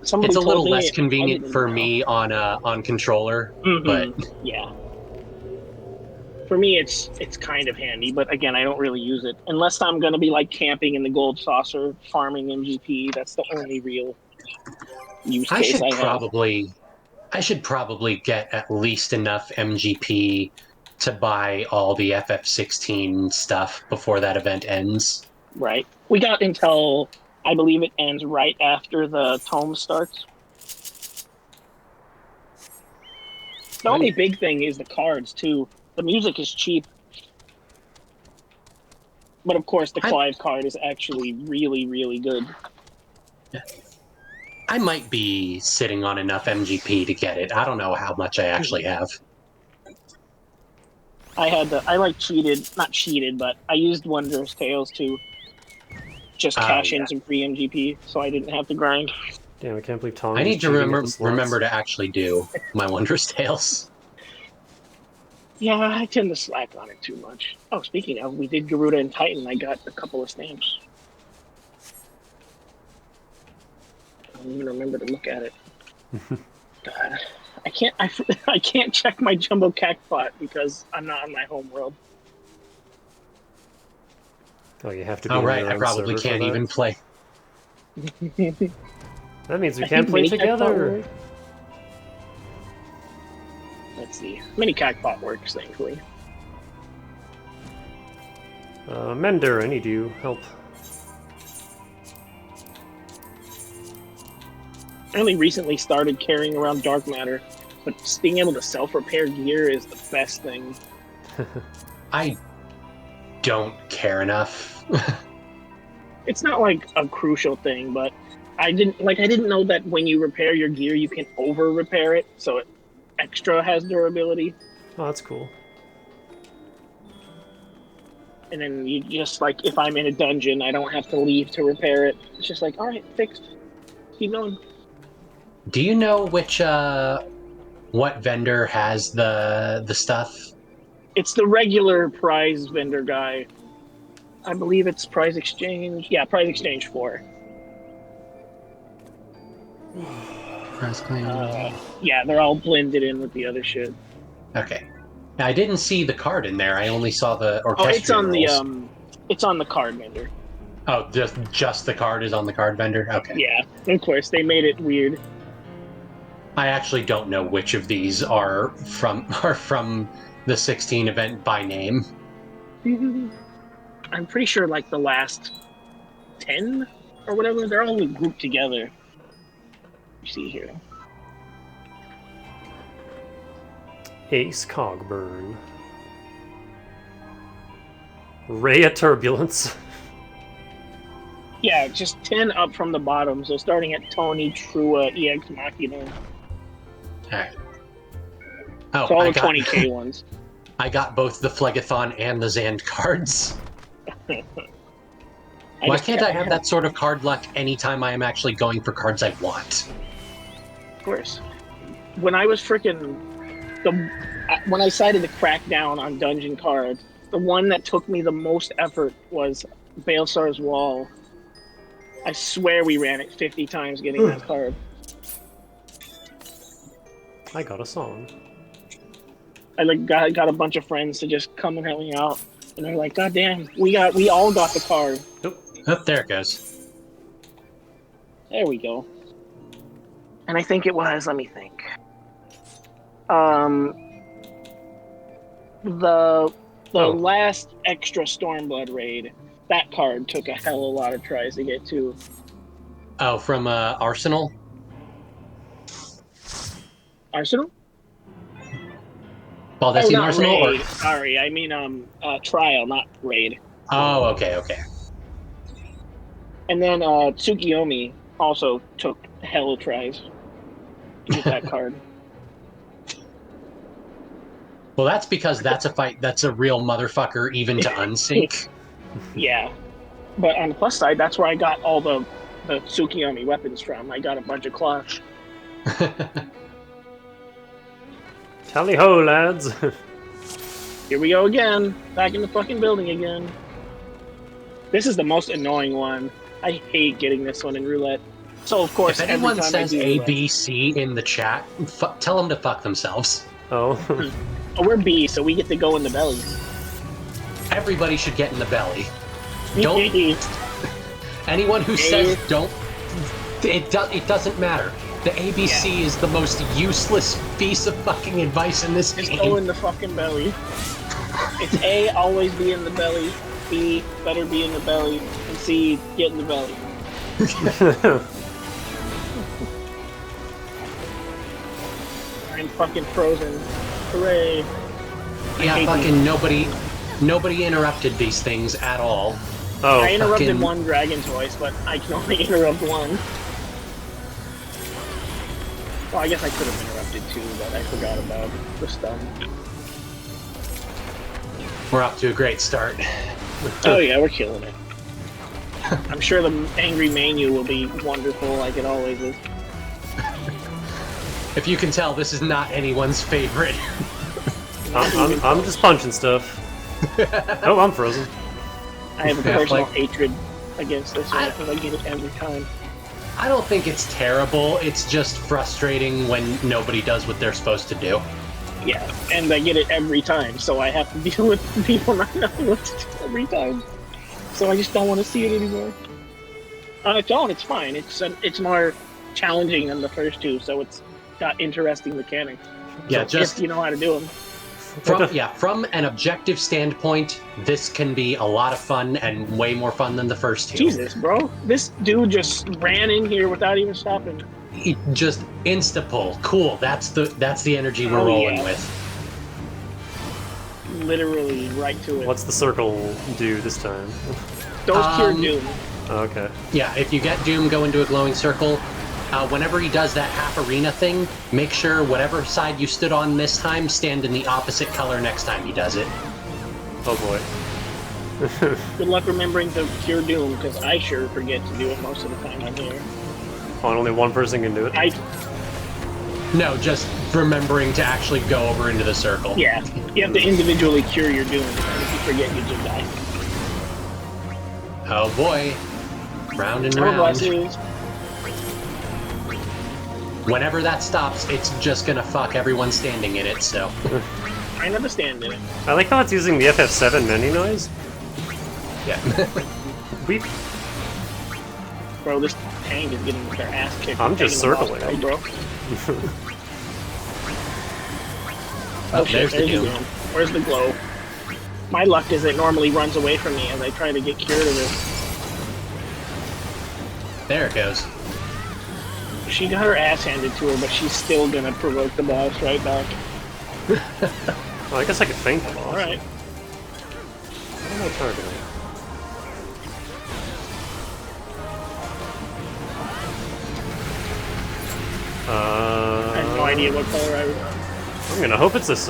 Somebody It's a told little me less I convenient didn't for know. me on controller, but yeah. For me, it's kind of handy, but again, I don't really use it unless I'm going to be like camping in the gold saucer, farming MGP. That's the only real use case I have. I should probably get at least enough MGP to buy all the FF14 stuff before that event ends. Right. We got until I believe it ends right after the tome starts. The only big thing is the cards too. The music is cheap. But of course, the Clive card is actually really, really good. I might be sitting on enough MGP to get it. I don't know how much I actually have. Not cheated, but I used Wondrous Tales to just cash in some free MGP, so I didn't have to grind. Damn, I can't believe Tom. I need to remember to actually do my Wondrous Tales. Yeah, I tend to slack on it too much. Oh, speaking of, we did Garuda and Titan. I got a couple of stamps. I don't even remember to look at it. God, I can't check my Jumbo Cactbot because I'm not on my home world. Oh, you have to be Oh, on right, your I own probably server for can't that? even play. That means we I can't think play Mini Cactbot together. works. Let's see. Mini Cactbot works, thankfully. Mender, I need you. Help. I only recently started carrying around dark matter, but being able to self-repair gear is the best thing. I don't care enough. It's not like a crucial thing, but I didn't know that when you repair your gear, you can over-repair it, so it extra has durability. Oh, that's cool. And then you just, like, if I'm in a dungeon, I don't have to leave to repair it. It's just like, alright, fixed. Keep going. Do you know which what vendor has the stuff? It's the regular prize vendor guy. I believe it's Prize Exchange. Yeah, Prize Exchange 4. Prize claim. Yeah, they're all blended in with the other shit. Okay. Now, I didn't see the card in there. I only saw the orchestral. Oh, it's on rolls. it's on the card vendor. Oh, just the card is on the card vendor? Okay. Yeah, of course. They made it weird. I actually don't know which of these are from the 16 event by name. I'm pretty sure like the last 10 or whatever, they're all grouped together. You see here. Ace Cogburn. Ray of Turbulence. Yeah, just 10 up from the bottom. So starting at Tony, Trua, EX Machina. Alright. Oh, So all the 20k ones. I got both the Phlegathon and the Zand cards. Why can't I have that sort of card luck anytime I am actually going for cards I want? Of course. When I was when I decided to crack down on dungeon cards, the one that took me the most effort was Baelsar's Wall. I swear we ran it 50 times getting that card. I got a song. I got a bunch of friends to just come and help me out, and they're like, "God damn, we all got the card." Oh, there it goes. There we go. And I think it was. Let me think. The last extra Stormblood raid, that card took a hell of a lot of tries to get to. Oh, from Arsenal? Arsenal? Well, that's in not Arsenal? raid. Sorry, I mean trial, not raid. Oh, okay. And then Tsukiyomi also took hell of tries to get that card. Well, that's because that's a fight that's a real motherfucker even to unsync. Yeah. But on the plus side, that's where I got all the Tsukiyomi weapons from. I got a bunch of cloth. Tally ho, lads! Here we go again. Back in the fucking building again. This is the most annoying one. I hate getting this one in roulette. So, of course, if anyone every time says I do A, roulette, B, C in the chat, tell them to fuck themselves. Oh. Oh, we're B, so we get to go in the belly. Everybody should get in the belly. Don't. Anyone who says don't, it doesn't matter. The ABC is the most useless piece of fucking advice in this game. Just go in the fucking belly. It's A, always be in the belly. B, better be in the belly. And C, get in the belly. I'm fucking frozen. Hooray. Yeah, fucking nobody interrupted these things at all. Oh, I interrupted fucking... one dragon's voice, but I can only interrupt one. Well, I guess I could have interrupted two, but I forgot about the stun. We're off to a great start. Oh yeah, we're killing it. I'm sure the angry menu will be wonderful, like it always is. If you can tell, this is not anyone's favorite. I'm just punching stuff. Oh, I'm frozen. I have a personal hatred against this one because I get it every time. I don't think it's terrible. It's just frustrating when nobody does what they're supposed to do. Yeah, and I get it every time, so I have to deal with people not knowing what to do every time. So I just don't want to see it anymore. On its own, it's fine. It's more challenging than the first two, so it's got interesting mechanics. Yeah, so just if you know how to do them. From an objective standpoint, this can be a lot of fun and way more fun than the first two. Jesus, bro. This dude just ran in here without even stopping. He just insta-pull. Cool, that's the energy we're rolling with. Literally right to it. What's the circle do this time? Those cure Doom. Okay. Yeah, if you get Doom, go into a glowing circle. Whenever he does that half arena thing, make sure whatever side you stood on this time, stand in the opposite color next time he does it. Oh boy. Good luck remembering to cure Doom, because I sure forget to do it most of the time I'm here. Oh, and only one person can do it? No, just remembering to actually go over into the circle. Yeah, you have to individually cure your doom, and if you forget, you just die. Oh boy. Round and Oh, round. blessings. Whenever that stops, it's just gonna fuck everyone standing in it, so. I never stand in it. I like how it's using the FF7 menu noise. Yeah. Weep. Bro, this tank is getting their ass kicked. I'm just circling. Fight, bro. Oh, shit, there's the doom. Where's the glow? My luck is it normally runs away from me as I try to get cured of it. There it goes. She got her ass handed to her, but she's still gonna provoke the boss right back. Well, I guess I could feint the boss. Alright. What am I targeting? I have no idea what color I was on. I'm gonna hope it's this,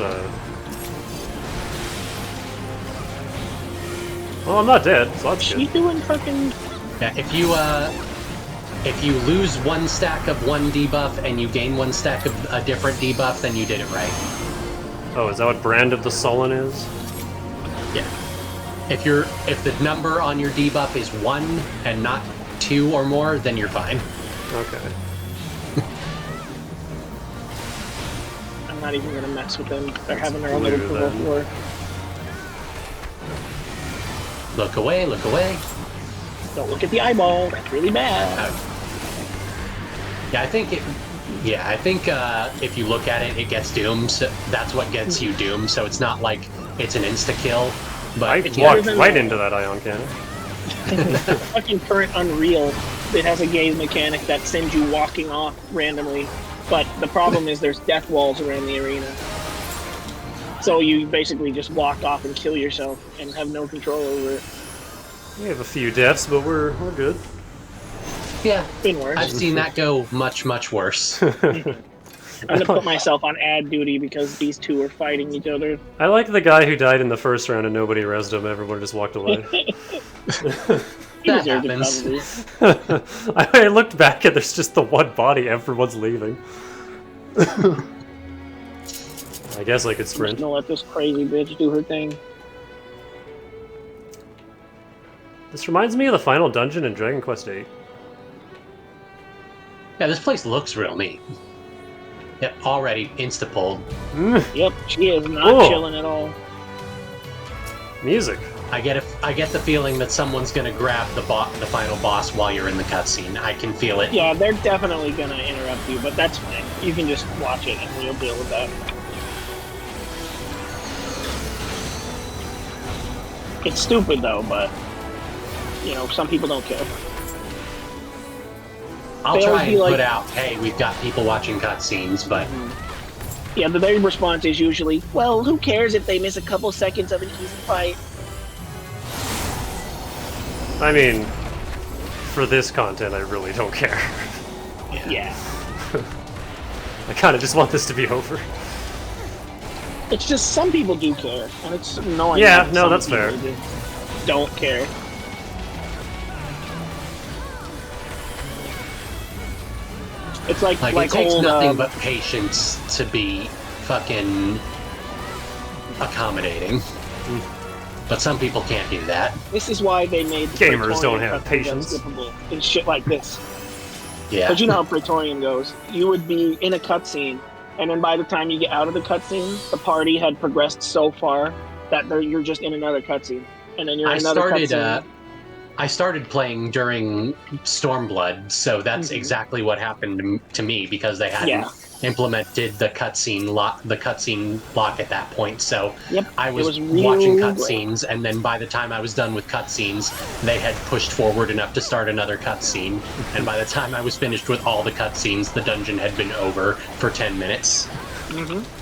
Well, I'm not dead, so that's She's good. doing fucking... Yeah, if you lose one stack of one debuff and you gain one stack of a different debuff, then you did it right. Oh, is that what Brand of the Sullen is? Yeah. If the number on your debuff is 1 and not 2 or more, then you're fine. Okay. I'm not even gonna mess with them. They're having their own little provoke war. Look away, look away. Don't look at the eyeball. That's really bad. Yeah, I think if you look at it, it gets doomed. So that's what gets you doomed. So it's not like it's an insta kill. But I walked right into that ion cannon. Fucking current Unreal, it has a gaze mechanic that sends you walking off randomly. But the problem is there's death walls around the arena. So you basically just walk off and kill yourself and have no control over it. We have a few deaths, but we're good. Yeah, been worse. I've seen that go much, much worse. I'm gonna put myself on ad duty because these two are fighting each other. I like the guy who died in the first round and nobody rezzed him. Everyone just walked away. That happens. I looked back and there's just the one body. Everyone's leaving. I guess I could I'm sprint. just gonna let this crazy bitch do her thing. This reminds me of the final dungeon in Dragon Quest VIII. Yeah, this place looks real neat. Yep, already insta-pulled. Yep, she is not Cool. chilling at all. Music. I get the feeling that someone's gonna grab the final boss while you're in the cutscene. I can feel it. Yeah, they're definitely gonna interrupt you, but that's fine. You can just watch it and we'll deal with that. It's stupid though, but you know, some people don't care. I'll They try always be and like- put out, hey, we've got people watching cutscenes, but Yeah, their response is usually, well, who cares if they miss a couple seconds of an easy fight? I mean, for this content, I really don't care. Yeah. I kind of just want this to be over. It's just some people do care, and it's annoying. Yeah, that no, some that's people fair. just don't care. It's like it takes old, nothing but patience to be fucking accommodating. But some people can't do that. This is why they made the Gamers don't Praetorian have cutscenes patience. unskippable and shit like this. Yeah. Because you know how Praetorian goes. You would be in a cutscene, and then by the time you get out of the cutscene, the party had progressed so far that you're just in another cutscene, and then you're in another cutscene. I started playing during Stormblood, so that's exactly what happened to me because they hadn't implemented the cutscene lock at that point. So I was watching cutscenes, and then by the time I was done with cutscenes, they had pushed forward enough to start another cutscene. And by the time I was finished with all the cutscenes, the dungeon had been over for 10 minutes.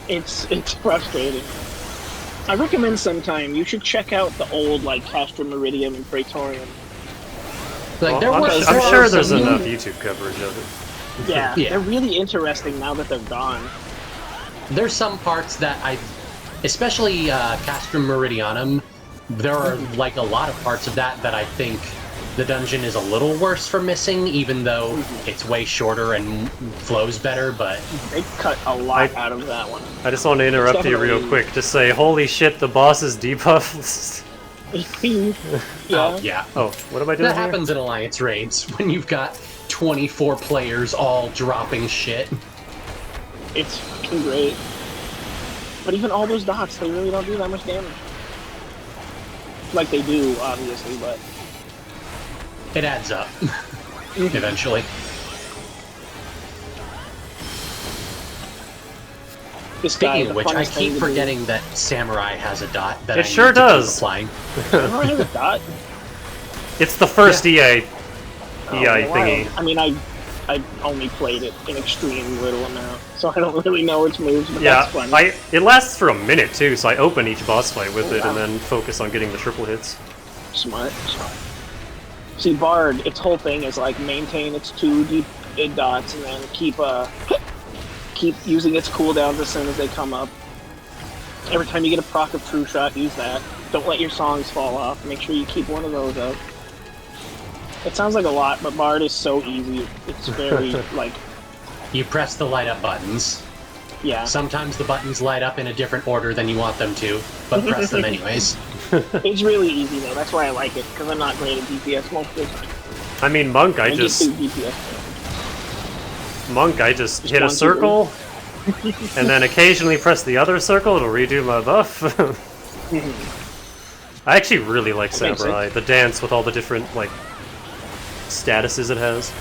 It's frustrating. I recommend sometime you should check out the old Castra Meridium and Praetorium. Like I'm sure there's enough YouTube coverage of it. Yeah, they're really interesting now that they're gone. There's some parts that especially Castrum Meridianum, there are a lot of parts of that I think The dungeon is a little worse for missing, even though it's way shorter and flows better, but... They cut a lot out of that one. I just want to interrupt you real quick to say, holy shit, the boss is debuffed. Yeah. Yeah. Oh, what am I doing That here? happens in Alliance raids, when you've got 24 players all dropping shit. It's fucking great. But even all those dots, they really don't do that much damage. Like they do, obviously, but... It adds up, eventually. This guy, Speaking of which, I keep forgetting that Samurai has a dot that It I sure need to does. keep applying. Samurai has a dot? It's the first EA Oh, thingy. I mean, I only played it an extreme little amount, so I don't really know its moves, but Yeah, that's fun. it lasts for a minute too, so I open each boss fight with it wow. and then focus on getting the triple hits. Smart. See, Bard, its whole thing is like maintain its 2 deep dots and then keep using its cooldowns as soon as they come up. Every time you get a proc of True Shot, use that. Don't let your songs fall off. Make sure you keep one of those up. It sounds like a lot, but Bard is so easy. It's very, like... You press the light up buttons. Yeah. Sometimes the buttons light up in a different order than you want them to, but press them anyways. It's really easy, though. That's why I like it, because I'm not great at DPS most of the time. I mean, Monk, I get just through DPS. Monk, I just hit a one, two, circle, and then occasionally press the other circle. It'll redo my buff. I actually really like That makes Samurai. The dance with all the different like statuses it has.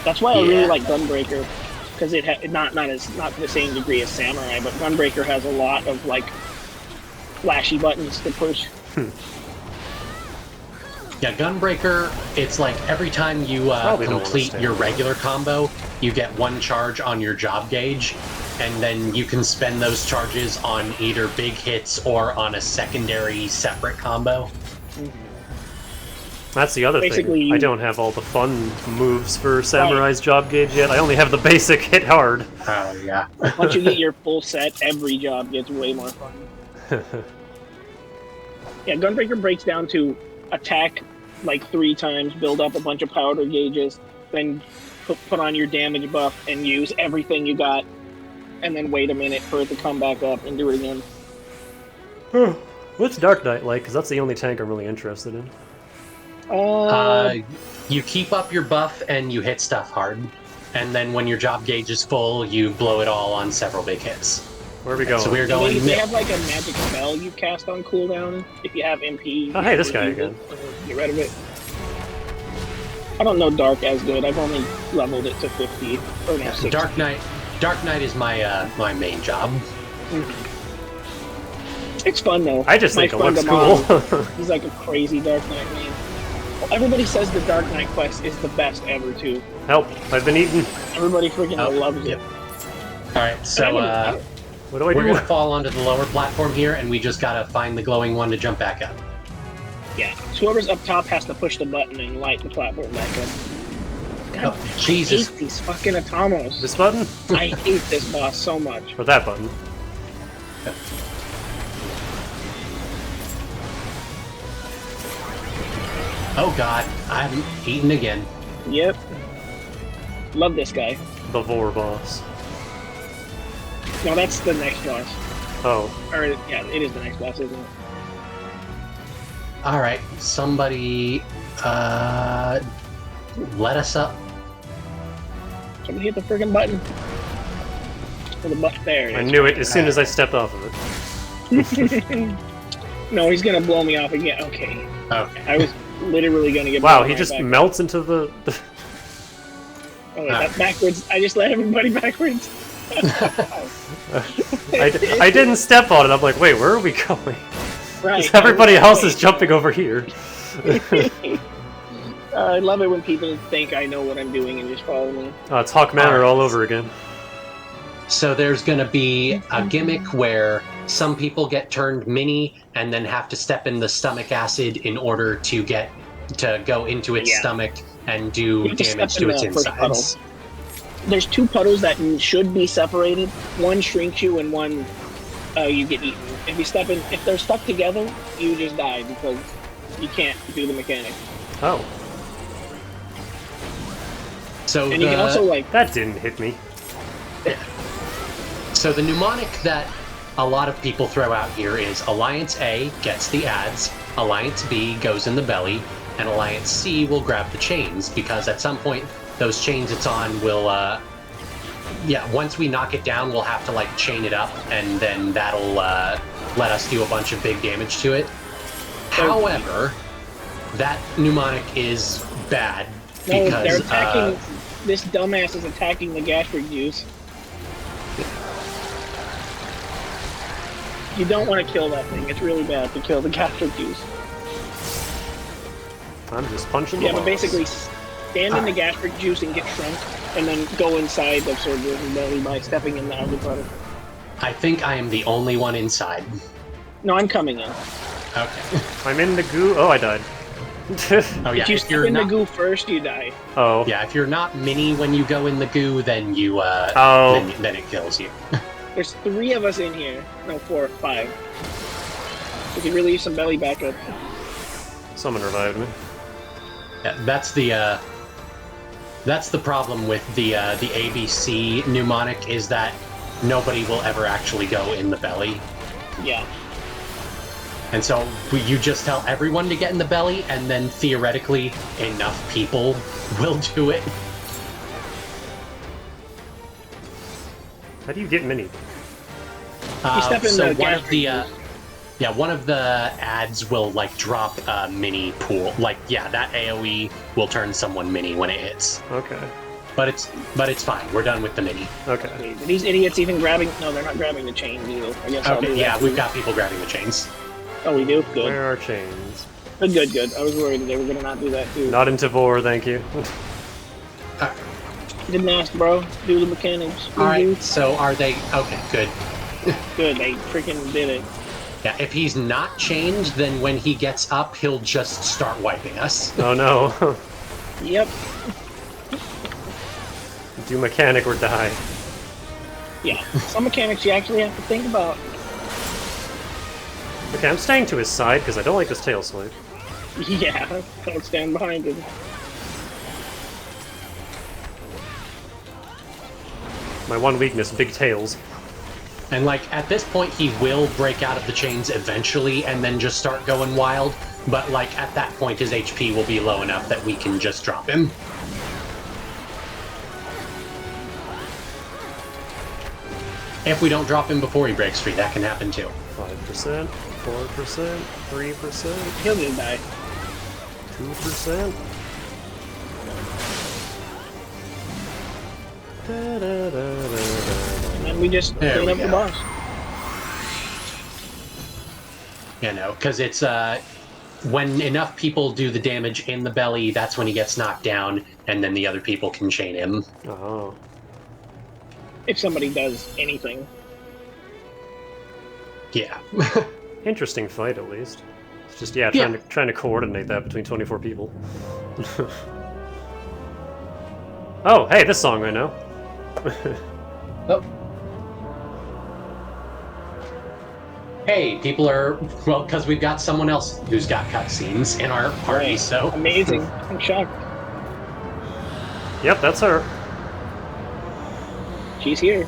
That's why I really like Gunbreaker, because it not to the same degree as Samurai, but Gunbreaker has a lot of like flashy buttons to push. Yeah, Gunbreaker, it's like every time you Probably don't complete understand. your regular combo, you get 1 charge on your job gauge, and then you can spend those charges on either big hits or on a secondary separate combo. That's the other Basically, thing. I don't have all the fun moves for Samurai's job gauge yet. I only have the basic hit hard. Oh, yeah. Once you get your full set, every job gets way more fun. Yeah, Gunbreaker breaks down to attack like 3 times, build up a bunch of powder gauges, then put on your damage buff and use everything you got, and then wait a minute for it to come back up and do it again. What's Dark Knight like? Because that's the only tank I'm really interested in. You keep up your buff and you hit stuff hard, and then when your job gauge is full, you blow it all on several big hits. Where are we going? So we're going. They have like a magic spell you cast on cooldown if you have MP. Oh, hey, this guy again. Get rid of it. I don't know Dark as good. I've only leveled it to 50 or no, 60. Dark Knight is my my main job. It's fun though. I just think it friend looks Amal, cool. He's like a crazy Dark Knight man. Well, everybody says the Dark Knight quest is the best ever too. Help! I've been eaten. Everybody freaking loves it. Alright, so what do I we're do? gonna fall onto the lower platform here, and we just gotta find the glowing one to jump back up. Yeah, so whoever's up top has to push the button and light the platform back up. God, Oh, Jesus. I hate these fucking Atomos. This button? I hate this boss so much. Or that button? Oh god, I haven't eaten again. Yep. Love this guy. The Vor boss. No, that's the next boss. Oh. Or, yeah, it is the next boss, isn't it? Alright, somebody let us up. Somebody hit the friggin' button. For the button there. I knew it as soon as I stepped off of it. No, he's gonna blow me off again. Okay. Okay. I was literally gonna get Wow, blown he right just back. melts into the... Oh, wait, that's backwards. I just let everybody backwards. I didn't step on it. I'm like, wait, where are we going? Right. Everybody else is jumping over here. I love it when people think I know what I'm doing and just follow me. It's Hawk Manor all over again. So there's gonna be a gimmick where some people get turned mini and then have to step in the stomach acid in order to go into its stomach and do You just damage step to in its the first insides. puddle. There's 2 puddles that should be separated. One shrinks you and one you get eaten. If they're stuck together, you just die because you can't do the mechanic. Oh. So And you can also, like... That didn't hit me. So the mnemonic that a lot of people throw out here is Alliance A gets the ads, Alliance B goes in the belly, and Alliance C will grab the chains, because at some point, those chains it's on will, once we knock it down, we'll have to, like, chain it up, and then that'll, let us do a bunch of big damage to it. However, that mnemonic is bad, because, no, they're attacking... this dumbass is attacking the gastric juice. You don't want to kill that thing. It's really bad to kill the gastric juice. I'm just punching the Yeah, but balls. basically stand in the gastric juice and get shrunk, and then go inside of Cerberus' belly by stepping in the algae puddle. I think I am the only one inside. No, I'm coming in. Okay. I'm in the goo. Oh, I died. Oh yeah, If you step in the goo first, you die. Oh. Yeah, if you're not mini when you go in the goo, then you, then it kills you. There's 3 of us in here. No, 4 or 5. We can really use some belly backup. Someone revived me. Yeah, that's the problem with the ABC mnemonic, is that nobody will ever actually go in the belly. Yeah. And so you just tell everyone to get in the belly, and then theoretically enough people will do it. How do you get mini? You step in so the one of the one of the ads will like drop a mini pool. Like that AoE will turn someone mini when it hits. Okay. But it's fine. We're done with the mini. Okay. Are these idiots even grabbing? No, they're not grabbing the chains either. I guess I'll do Okay, that yeah, too. we've got people grabbing the chains. Oh, we do? Good. Where are chains? Good. I was worried that they were gonna not do that too. Not in Tavor, thank you. Didn't ask, bro. Do the mechanics. Alright, so are they... Okay, good. Good, they freaking did it. Yeah, if he's not chained, then when he gets up, he'll just start wiping us. Oh no. Yep. Do mechanic or die. Yeah, some mechanics you actually have to think about. Okay, I'm staying to his side because I don't like this tail swipe. Yeah, don't stand behind him. My one weakness, big tails. And like, at this point, he will break out of the chains eventually and then just start going wild. But like, at that point, his HP will be low enough that we can just drop him. If we don't drop him before he breaks free, that can happen too. 5%, 4%, 3%. He'll just die. 2%. And then we just clean up the boss. You know, because it's, when enough people do the damage in the belly, that's when he gets knocked down, and then the other people can chain him. Oh. If somebody does anything. Yeah. Interesting fight, at least. It's just, yeah, trying to coordinate that between 24 people. Oh, hey, this song I know. Oh. Hey, people are... Well, because we've got someone else who's got cutscenes in our party, Right. so... Amazing. I'm shocked. Yep, that's her. She's here.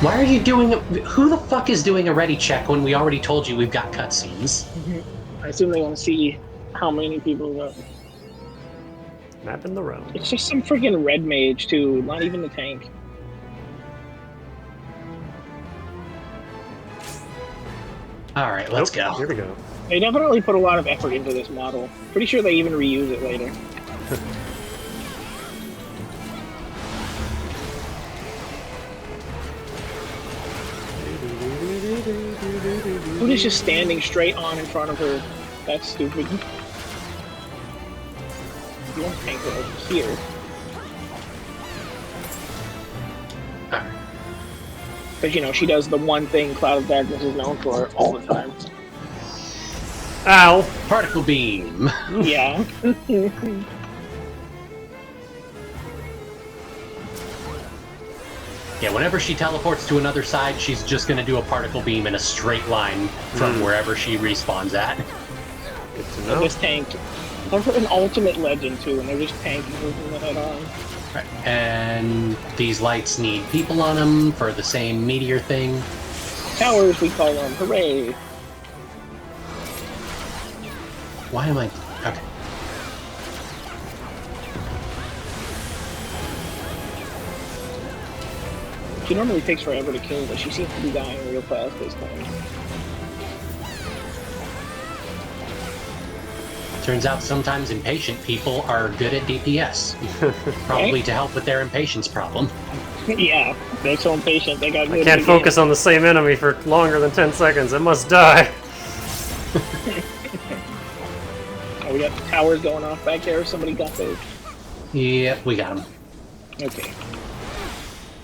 Why are you doing... Who the fuck is doing a ready check when we already told you we've got cutscenes? I assume they want to see how many people... Mapping the road. It's just some freaking red mage, too. Not even the tank. Alright, let's go. Here we go. They definitely put a lot of effort into this model. Pretty sure they even reuse it later. Luna's just standing straight on in front of her. That's stupid. You want to tank her over here. Because, you know, she does the one thing Cloud of Darkness is known for all the time. Ow! Particle beam! Yeah. Yeah, whenever she teleports to another side, she's just gonna do a particle beam in a straight line from wherever she respawns at. Good to So know. this tank They're an ultimate legend too, and they're just tanking her from the head on. Right. And these lights need people on them for the same meteor thing. Towers, we call them. Hooray! Why am I... Okay. She normally takes forever to kill, but she seems to be dying real fast this time. Turns out sometimes impatient people are good at DPS. Probably to help with their impatience problem. Yeah, they're so impatient, they got I can't focus on the same enemy for longer than 10 seconds. It must die. Oh, we got towers going off back there. Somebody got those. Yep, we got them. Okay.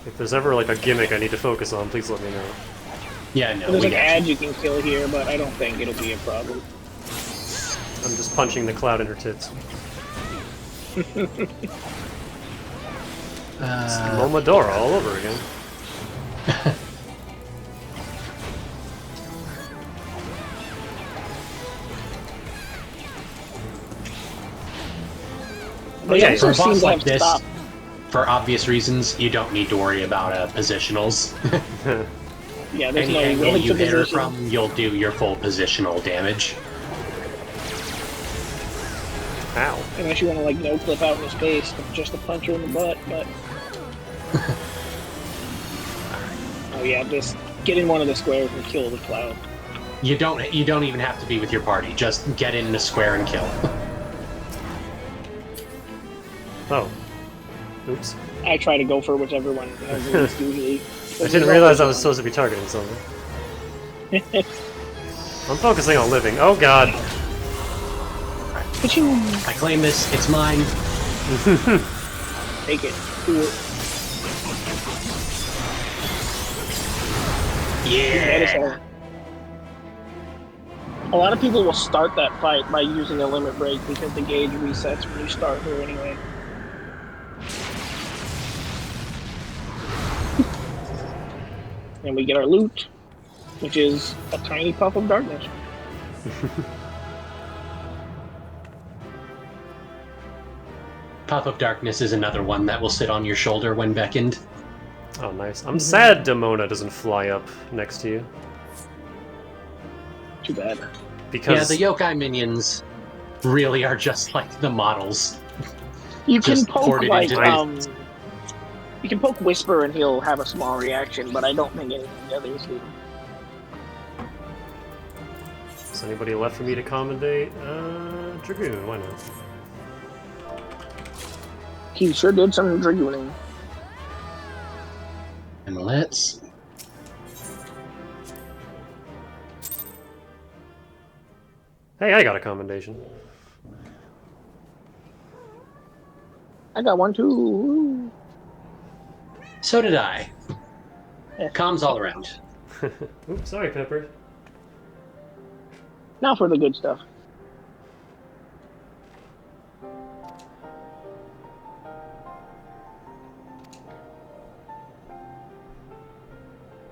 If there's ever like a gimmick I need to focus on, please let me know. Yeah, no, There's an ad you can kill here, but I don't think it'll be a problem. I'm just punching the cloud in her tits. Momodora all over again. But yeah, for a boss like this, for obvious reasons, you don't need to worry about positionals. Yeah, there's Any no angle you hit her position. from, you'll do your full positional damage. Ow. Unless you want to like no clip out in his face, just to punch her in the butt, but. Oh yeah, just get in one of the squares and kill the cloud. You don't even have to be with your party. Just get in the square and kill. Oh. Oops. I try to go for whichever one has the least usually. I didn't realize I was supposed to be targeting something. I'm focusing on living. Oh god. I claim this. It's mine. Take it. Do it. Yeah. A lot of people will start that fight by using a limit break because the gauge resets when you start her anyway. And we get our loot, which is a tiny puff of darkness. Puff of Darkness is another one that will sit on your shoulder when beckoned. Oh, nice. I'm sad Demona doesn't fly up next to you. Too bad. Because yeah, the yokai minions really are just like the models. You can Just poke ported like into you can poke Whisper and he'll have a small reaction, but I don't think any of the others do. Is anybody left for me to commendate? Dragoon, why not? He sure did some dragooning. And let's... Hey, I got a commendation. I got one too. So did I. Comms all around. Oops, sorry, Pepper. Now for the good stuff.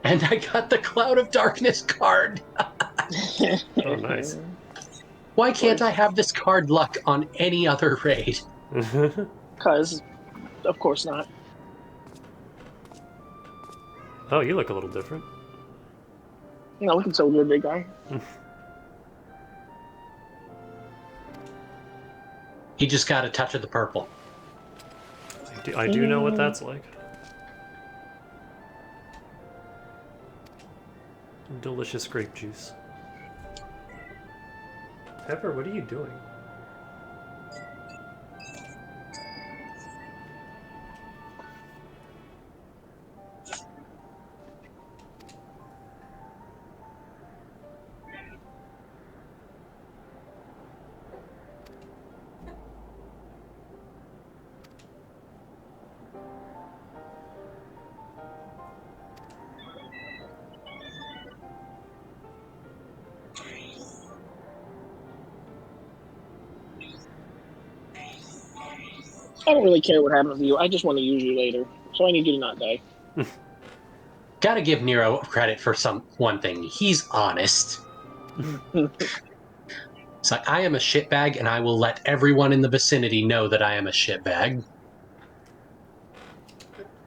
And I got the Cloud of Darkness card. Oh, nice. Why can't I have this card luck on any other raid? Because, of course not. Oh, you look a little different. You're not looking so good, big guy. He just got a touch of the purple. I do know what that's like. Delicious grape juice. Pepper, what are you doing? I don't really care what happens to you. I just want to use you later. So I need you to not die. Gotta give Nero credit for one thing. He's honest. It's like, I am a shitbag, and I will let everyone in the vicinity know that I am a shitbag.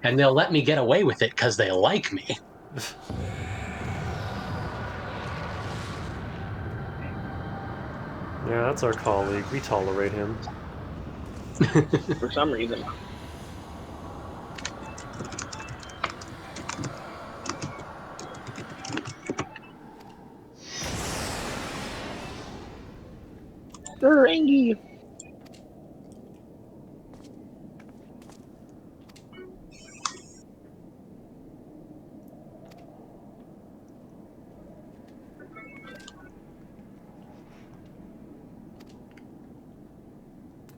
And they'll let me get away with it because they like me. Yeah, that's our colleague. We tolerate him. For some reason. Ferengi.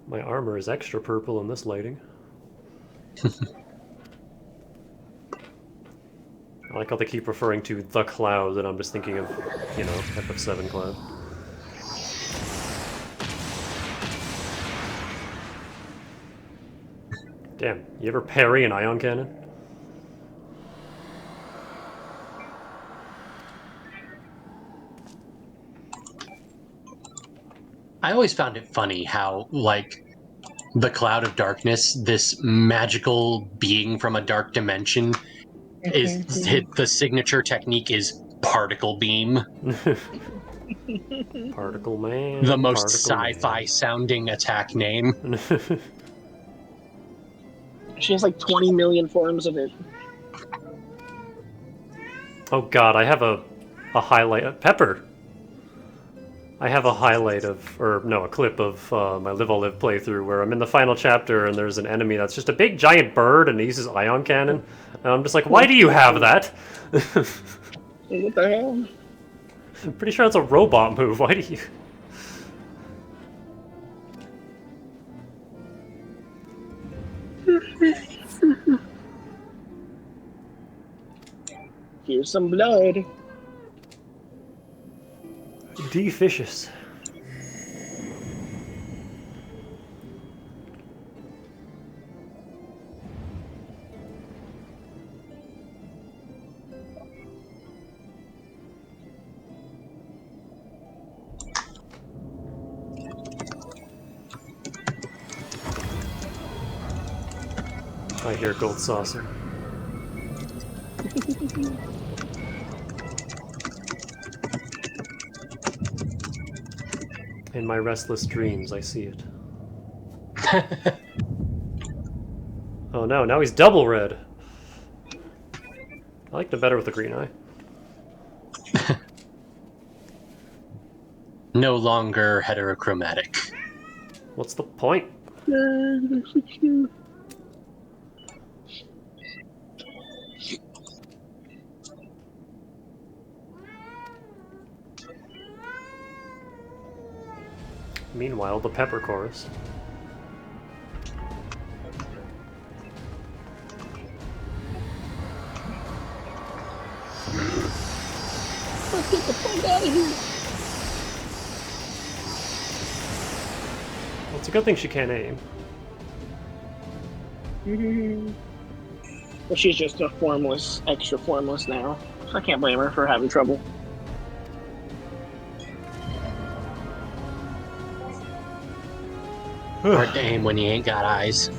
My armor is extra purple in this lighting. I like how they keep referring to the Cloud, and I'm just thinking of, you know, FF7 Cloud. Damn, you ever parry an ion cannon? I always found it funny how, like, the Cloud of Darkness, this magical being from a dark dimension, is the signature technique is particle beam. Particle Man. The most Particle sci-fi Man. sounding attack name. She has like 20 million forms of it. Oh god, I have a highlight. Pepper! I have a highlight of, or no, a clip of my Live I'll Live playthrough where I'm in the final chapter and there's an enemy that's just a big giant bird and he uses ion cannon. And I'm just like, why do you have that? What the hell? I'm pretty sure it's a robot move. Why do you... Here's some blood. Delicious. I hear gold saucer. In my restless dreams, I see it. Oh no, now he's double red. I liked him better with the green eye. No longer heterochromatic. What's the point? Meanwhile, the Pepper Chorus. Let's get the fuck out of here. Well, it's a good thing she can't aim. Well, she's just a formless, extra formless now. So I can't blame her for having trouble. Hard to aim when you ain't got eyes.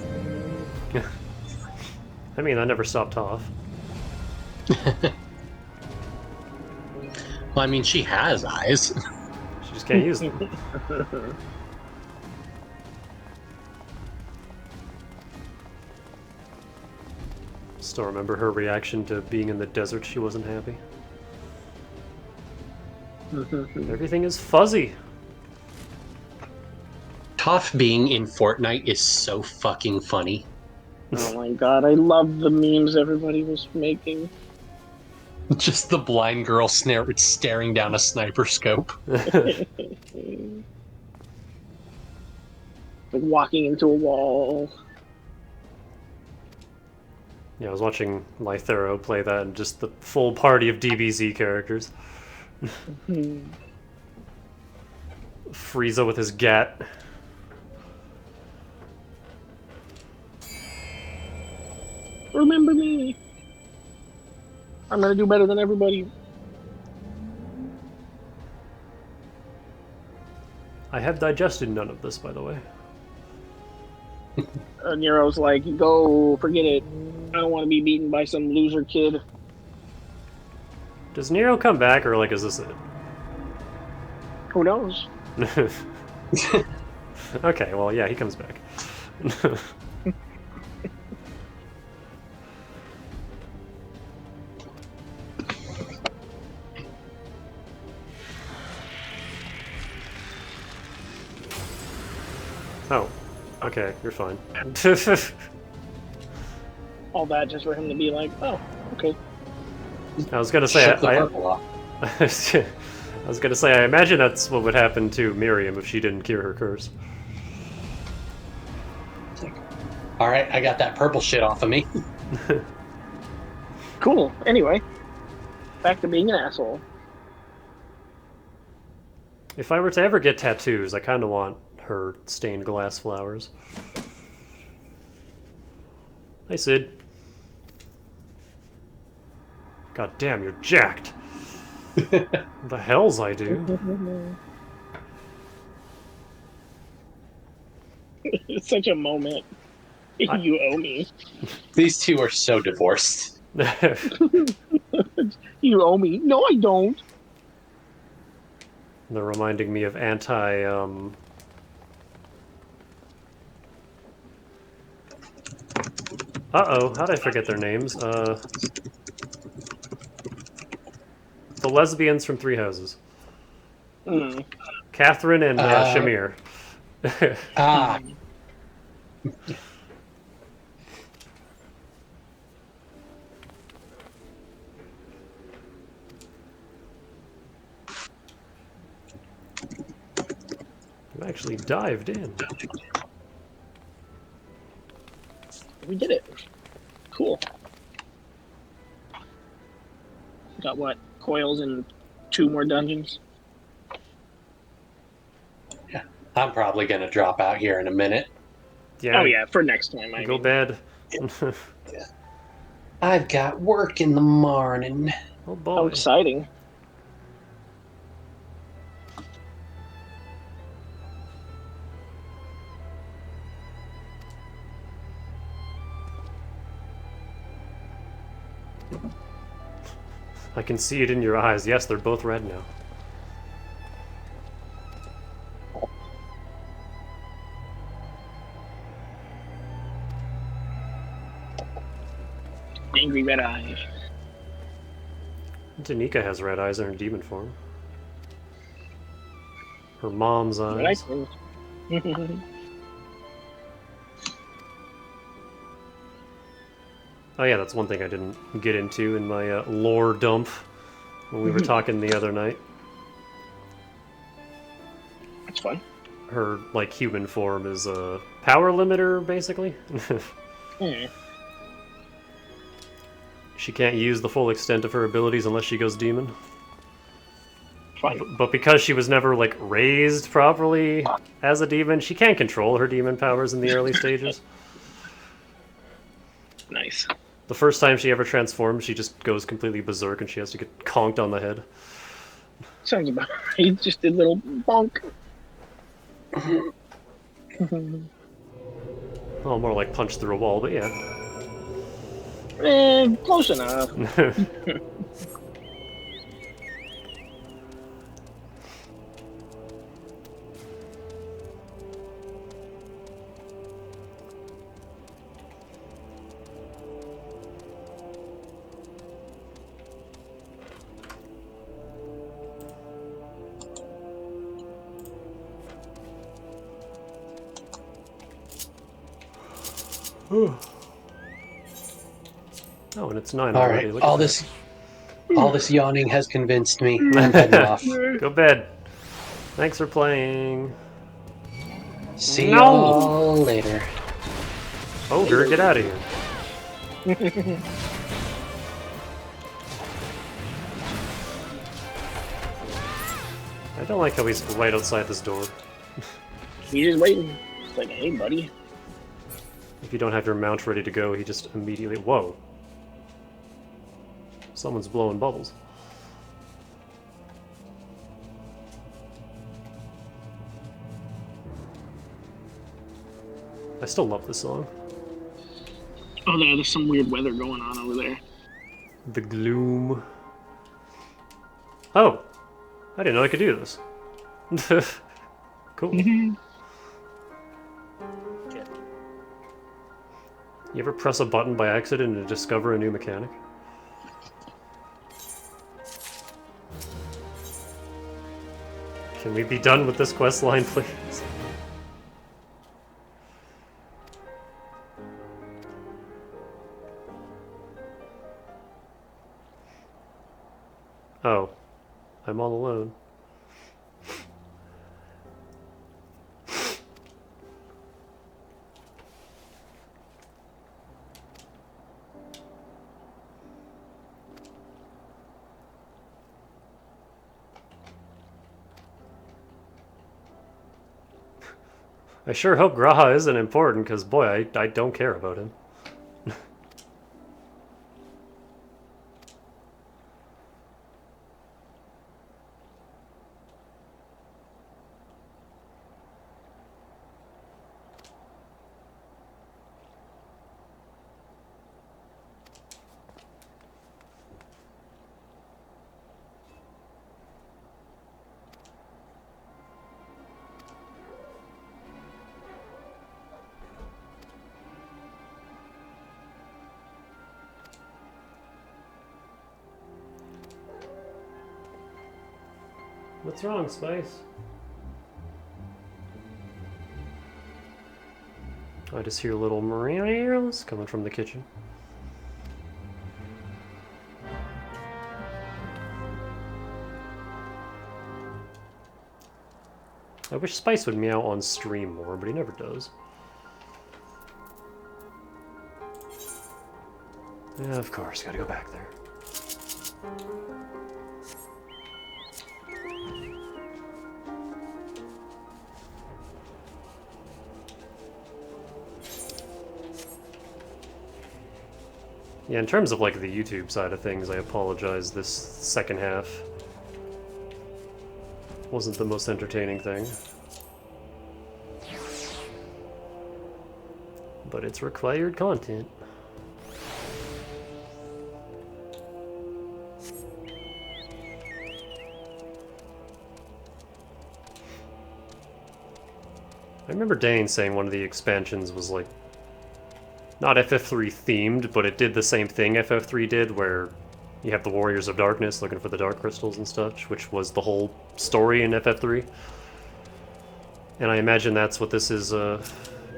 I mean, that never stopped off. Well, I mean, she has eyes. She just can't use them. Still remember her reaction to being in the desert. She wasn't happy. Everything is fuzzy. Toph being in Fortnite is so fucking funny. Oh my god, I love the memes everybody was making. Just the blind girl staring down a sniper scope. Like walking into a wall. Yeah, I was watching Lythero play that and just the full party of DBZ characters. Frieza with his gat. Remember me. I'm gonna do better than everybody. I have digested none of this, by the way. Nero's like, go, forget it. I don't want to be beaten by some loser kid. Does Nero come back, or like, is this it? Who knows? Okay, well, yeah, he comes back. Oh, okay, you're fine. All that just for him to be like, oh, okay. I was gonna say, Shut the purple off. I was gonna say, I imagine that's what would happen to Miriam if she didn't cure her curse. Alright, I got that purple shit off of me. Cool. Anyway, back to being an asshole. If I were to ever get tattoos, I kind of want her stained glass flowers. Hey, Sid. God damn, you're jacked. The hells I do. It's such a moment. You owe me. These two are so divorced. You owe me. No, I don't. They're reminding me of anti, Uh-oh, how'd I forget their names? The lesbians from Three Houses. Catherine and Shamir. Ah. You actually dived in. We did it. Cool. Got what? Coils and 2 more dungeons? Yeah. I'm probably gonna drop out here in a minute. Yeah. Oh yeah, for next time. I Go mean. bed. Yeah. I've got work in the morning. Oh boy. How exciting. I can see it in your eyes. Yes, they're both red now. Angry red eyes. Danica has red eyes in her demon form. Her mom's eyes. Oh yeah, that's one thing I didn't get into in my lore dump when we were talking the other night. That's fun. Her, like, human form is a power limiter, basically. She can't use the full extent of her abilities unless she goes demon. But because she was never, like, raised properly as a demon, she can't control her demon powers in the early stages. Nice. The first time she ever transforms, she just goes completely berserk and she has to get conked on the head. Sounds about right. Just a little bonk. Oh, more like punch through a wall, but yeah. Close enough. Oh, and it's 9 All already. right, Look all at this yawning has convinced me. I'm heading off. Go bed. Thanks for playing. See y'all later. Ogre, get out of here. I don't like how he's right outside this door. He's just waiting. It's like, hey, buddy. If you don't have your mount ready to go, he just immediately... Whoa. Someone's blowing bubbles. I still love this song. Oh, there's some weird weather going on over there. The gloom. Oh! I didn't know I could do this. Cool. You ever press a button by accident and discover a new mechanic? Can we be done with this quest line, please? Oh. I'm all alone. I sure hope Graha isn't important, because boy, I don't care about him. What's wrong, Spice? I just hear little meows coming from the kitchen. I wish Spice would meow on stream more, but he never does. Yeah, of course, gotta go back there. Yeah, in terms of like the YouTube side of things, I apologize. This second half wasn't the most entertaining thing. But it's required content. I remember Dane saying one of the expansions was like not FF3 themed, but it did the same thing FF3 did, where you have the Warriors of Darkness looking for the Dark Crystals and such, which was the whole story in FF3. And I imagine that's what this is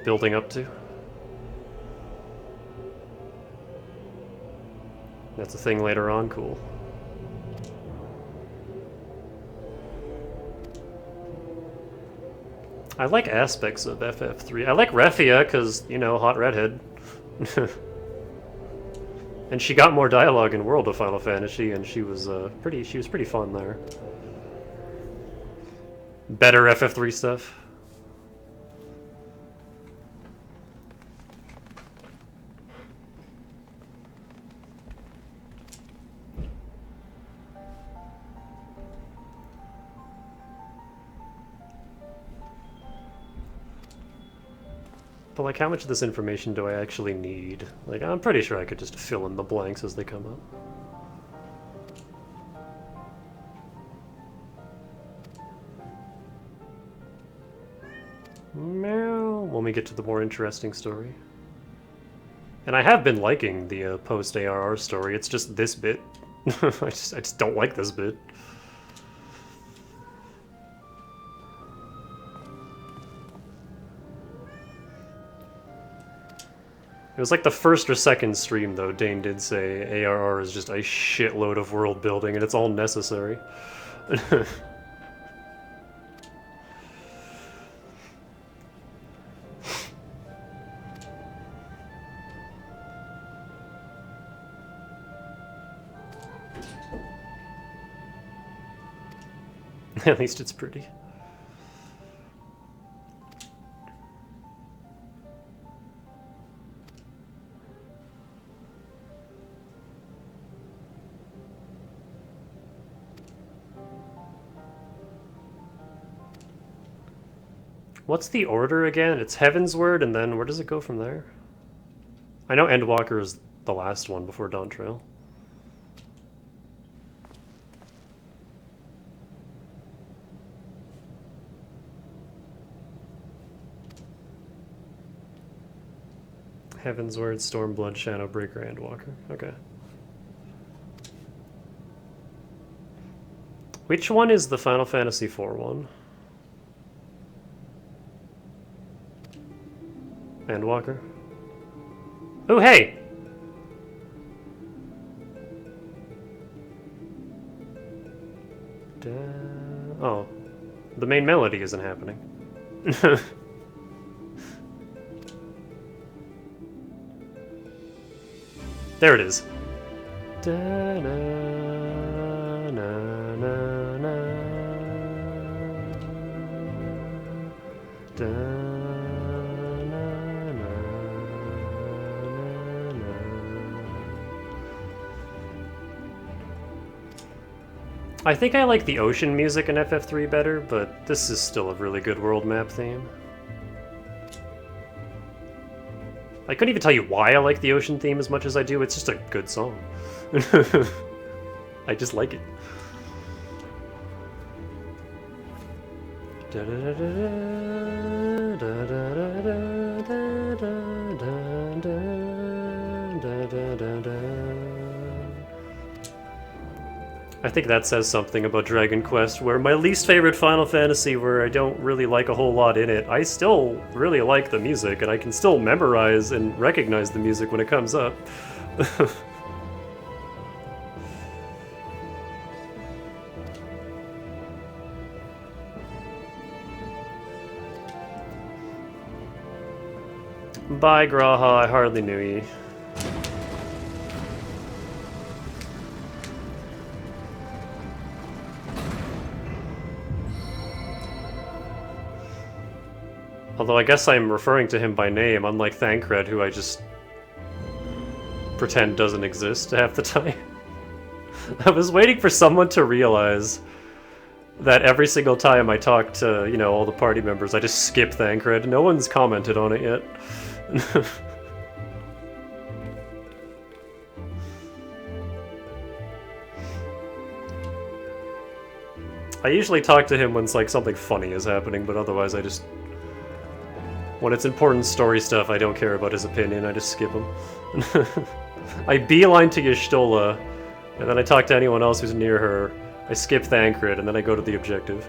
building up to. That's a thing later on, cool. I like aspects of FF3. I like Refia, because, you know, hot redhead. And she got more dialogue in World of Final Fantasy, and she was pretty fun there. Better FF3 stuff. But like, how much of this information do I actually need? Like, I'm pretty sure I could just fill in the blanks as they come up. Meow. When we get to the more interesting story. And I have been liking the post-ARR story, it's just this bit. I just don't like this bit. It was like the first or second stream, though, Dane did say ARR is just a shitload of world building, and it's all necessary. At least it's pretty. What's the order again? It's Heaven's Word, and then where does it go from there? I know Endwalker is the last one before Dawn Trail. Heaven's Word, Stormblood, Shadowbreaker, Endwalker. Okay. Which one is the Final Fantasy IV one? Endwalker? Oh, hey! Oh. The main melody isn't happening. There it is. I think I like the ocean music in FF3 better, but this is still a really good world map theme. I couldn't even tell you why I like the ocean theme as much as I do, it's just a good song. I just like it. I think that says something about Dragon Quest, where my least favorite Final Fantasy, where I don't really like a whole lot in it, I still really like the music, and I can still memorize and recognize the music when it comes up. Bye, Graha, I hardly knew ye. Although I guess I'm referring to him by name, unlike Thancred, who I just pretend doesn't exist half the time. I was waiting for someone to realize that every single time I talk to, you know, all the party members, I just skip Thancred. No one's commented on it yet. I usually talk to him when it's like something funny is happening, but otherwise I just... When it's important story stuff, I don't care about his opinion, I just skip him. I beeline to Y'shtola, and then I talk to anyone else who's near her. I skip Thancred, and then I go to the objective.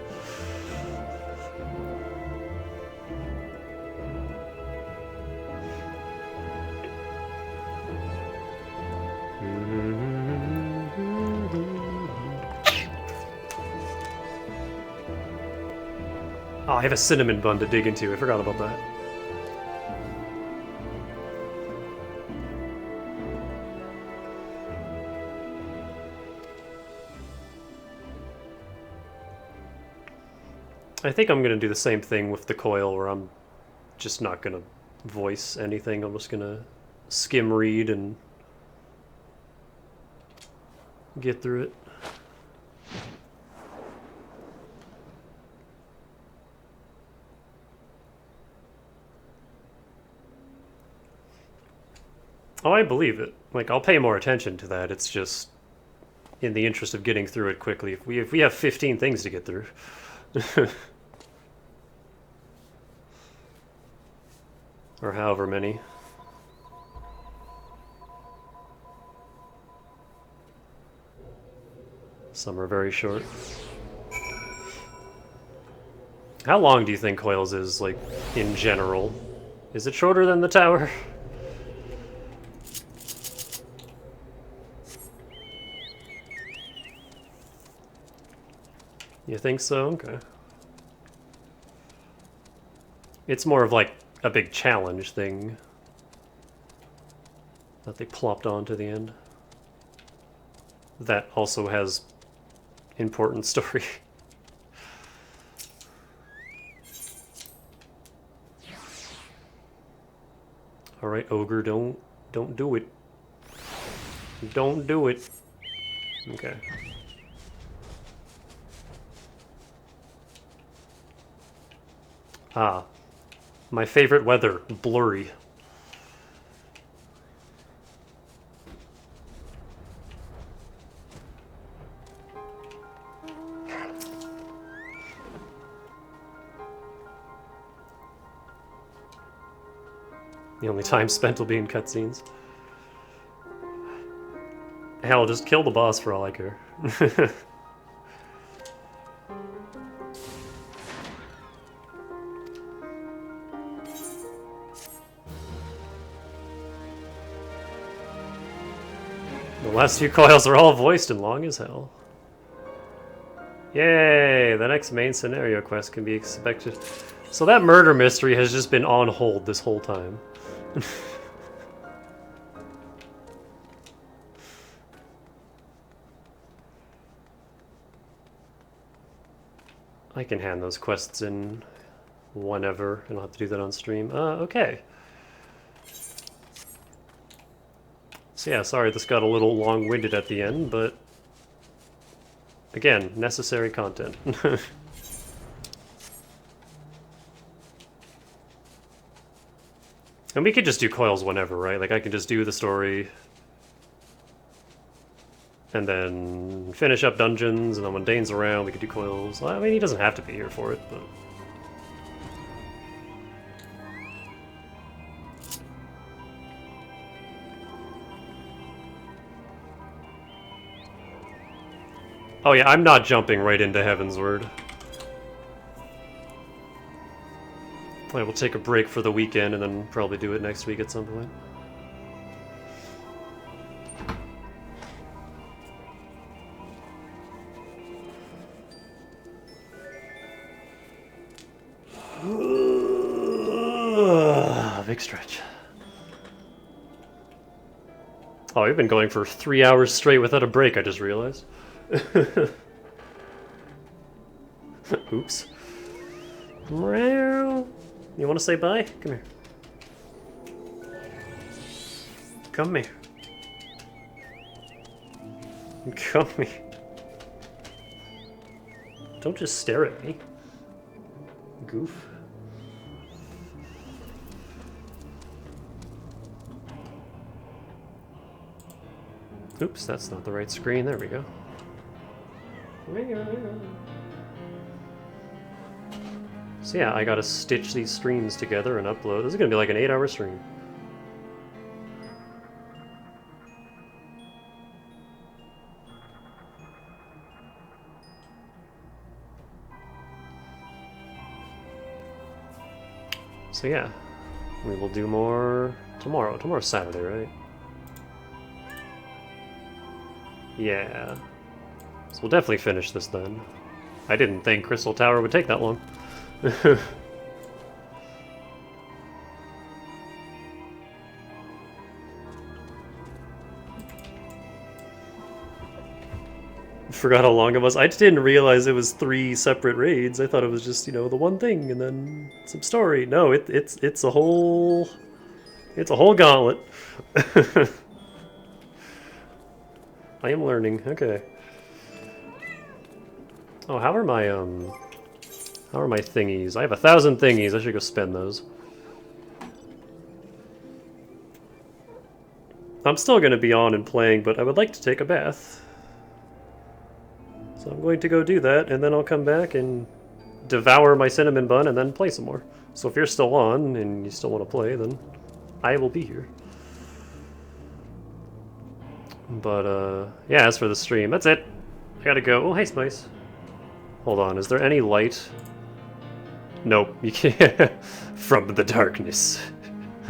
Oh, I have a cinnamon bun to dig into, I forgot about that. I think I'm gonna do the same thing with the coil, where I'm just not gonna voice anything. I'm just gonna skim read and get through it. Oh, I believe it. Like, I'll pay more attention to that. It's just in the interest of getting through it quickly. If we have 15 things to get through. Or however many. Some are very short. How long do you think Coils is, like, in general? Is it shorter than the tower? You think so? Okay. It's more of like a big challenge thing that they plopped onto the end. That also has important story. All right, Ogre, don't do it. Don't do it. Okay. Ah. My favorite weather, blurry. The only time spent will be in cutscenes. Hell, just kill the boss for all I care. The last few coils are all voiced and long as hell. Yay! The next main scenario quest can be expected. So that murder mystery has just been on hold this whole time. I can hand those quests in whenever, and I'll have to do that on stream. Okay. So yeah, sorry this got a little long-winded at the end, but again, necessary content. And we could just do coils whenever, right? Like I can just do the story and then finish up dungeons, and then when Dane's around, we could do coils. I mean, he doesn't have to be here for it, but... Oh yeah, I'm not jumping right into Heavensward. I will take a break for the weekend and then probably do it next week at some point. Big stretch. Oh, we've been going for 3 hours straight without a break, I just realized. Oops. You want to say bye? Come here. Come here. Come here. Don't just stare at me. Goof. Oops, that's not the right screen. There we go. So yeah, I gotta stitch these streams together and upload. This is gonna be like an 8-hour stream. So yeah, we will do more tomorrow. Tomorrow's Saturday, right? Yeah. So we'll definitely finish this then. I didn't think Crystal Tower would take that long. Forgot how long it was. I just didn't realize it was 3 separate raids. I thought it was just, you know, the one thing and then some story. No, it's a whole gauntlet. I am learning. Okay. Oh, how are my thingies? I have 1,000 thingies. I should go spend those. I'm still going to be on and playing, but I would like to take a bath. So I'm going to go do that, and then I'll come back and devour my cinnamon bun and then play some more. So if you're still on and you still want to play, then I will be here. But, yeah, as for the stream, that's it. I gotta go. Oh, hey, Spice. Hold on, is there any light? Nope, you can't. From the darkness.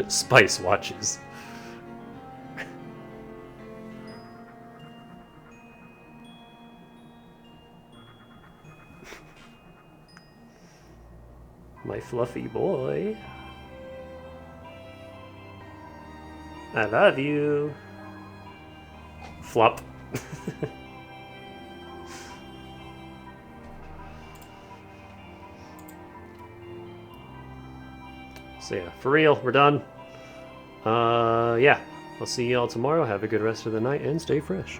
Spice watches. My fluffy boy. I love you. Flop. So yeah, for real, we're done. Yeah, I'll see y'all tomorrow. Have a good rest of the night and stay fresh.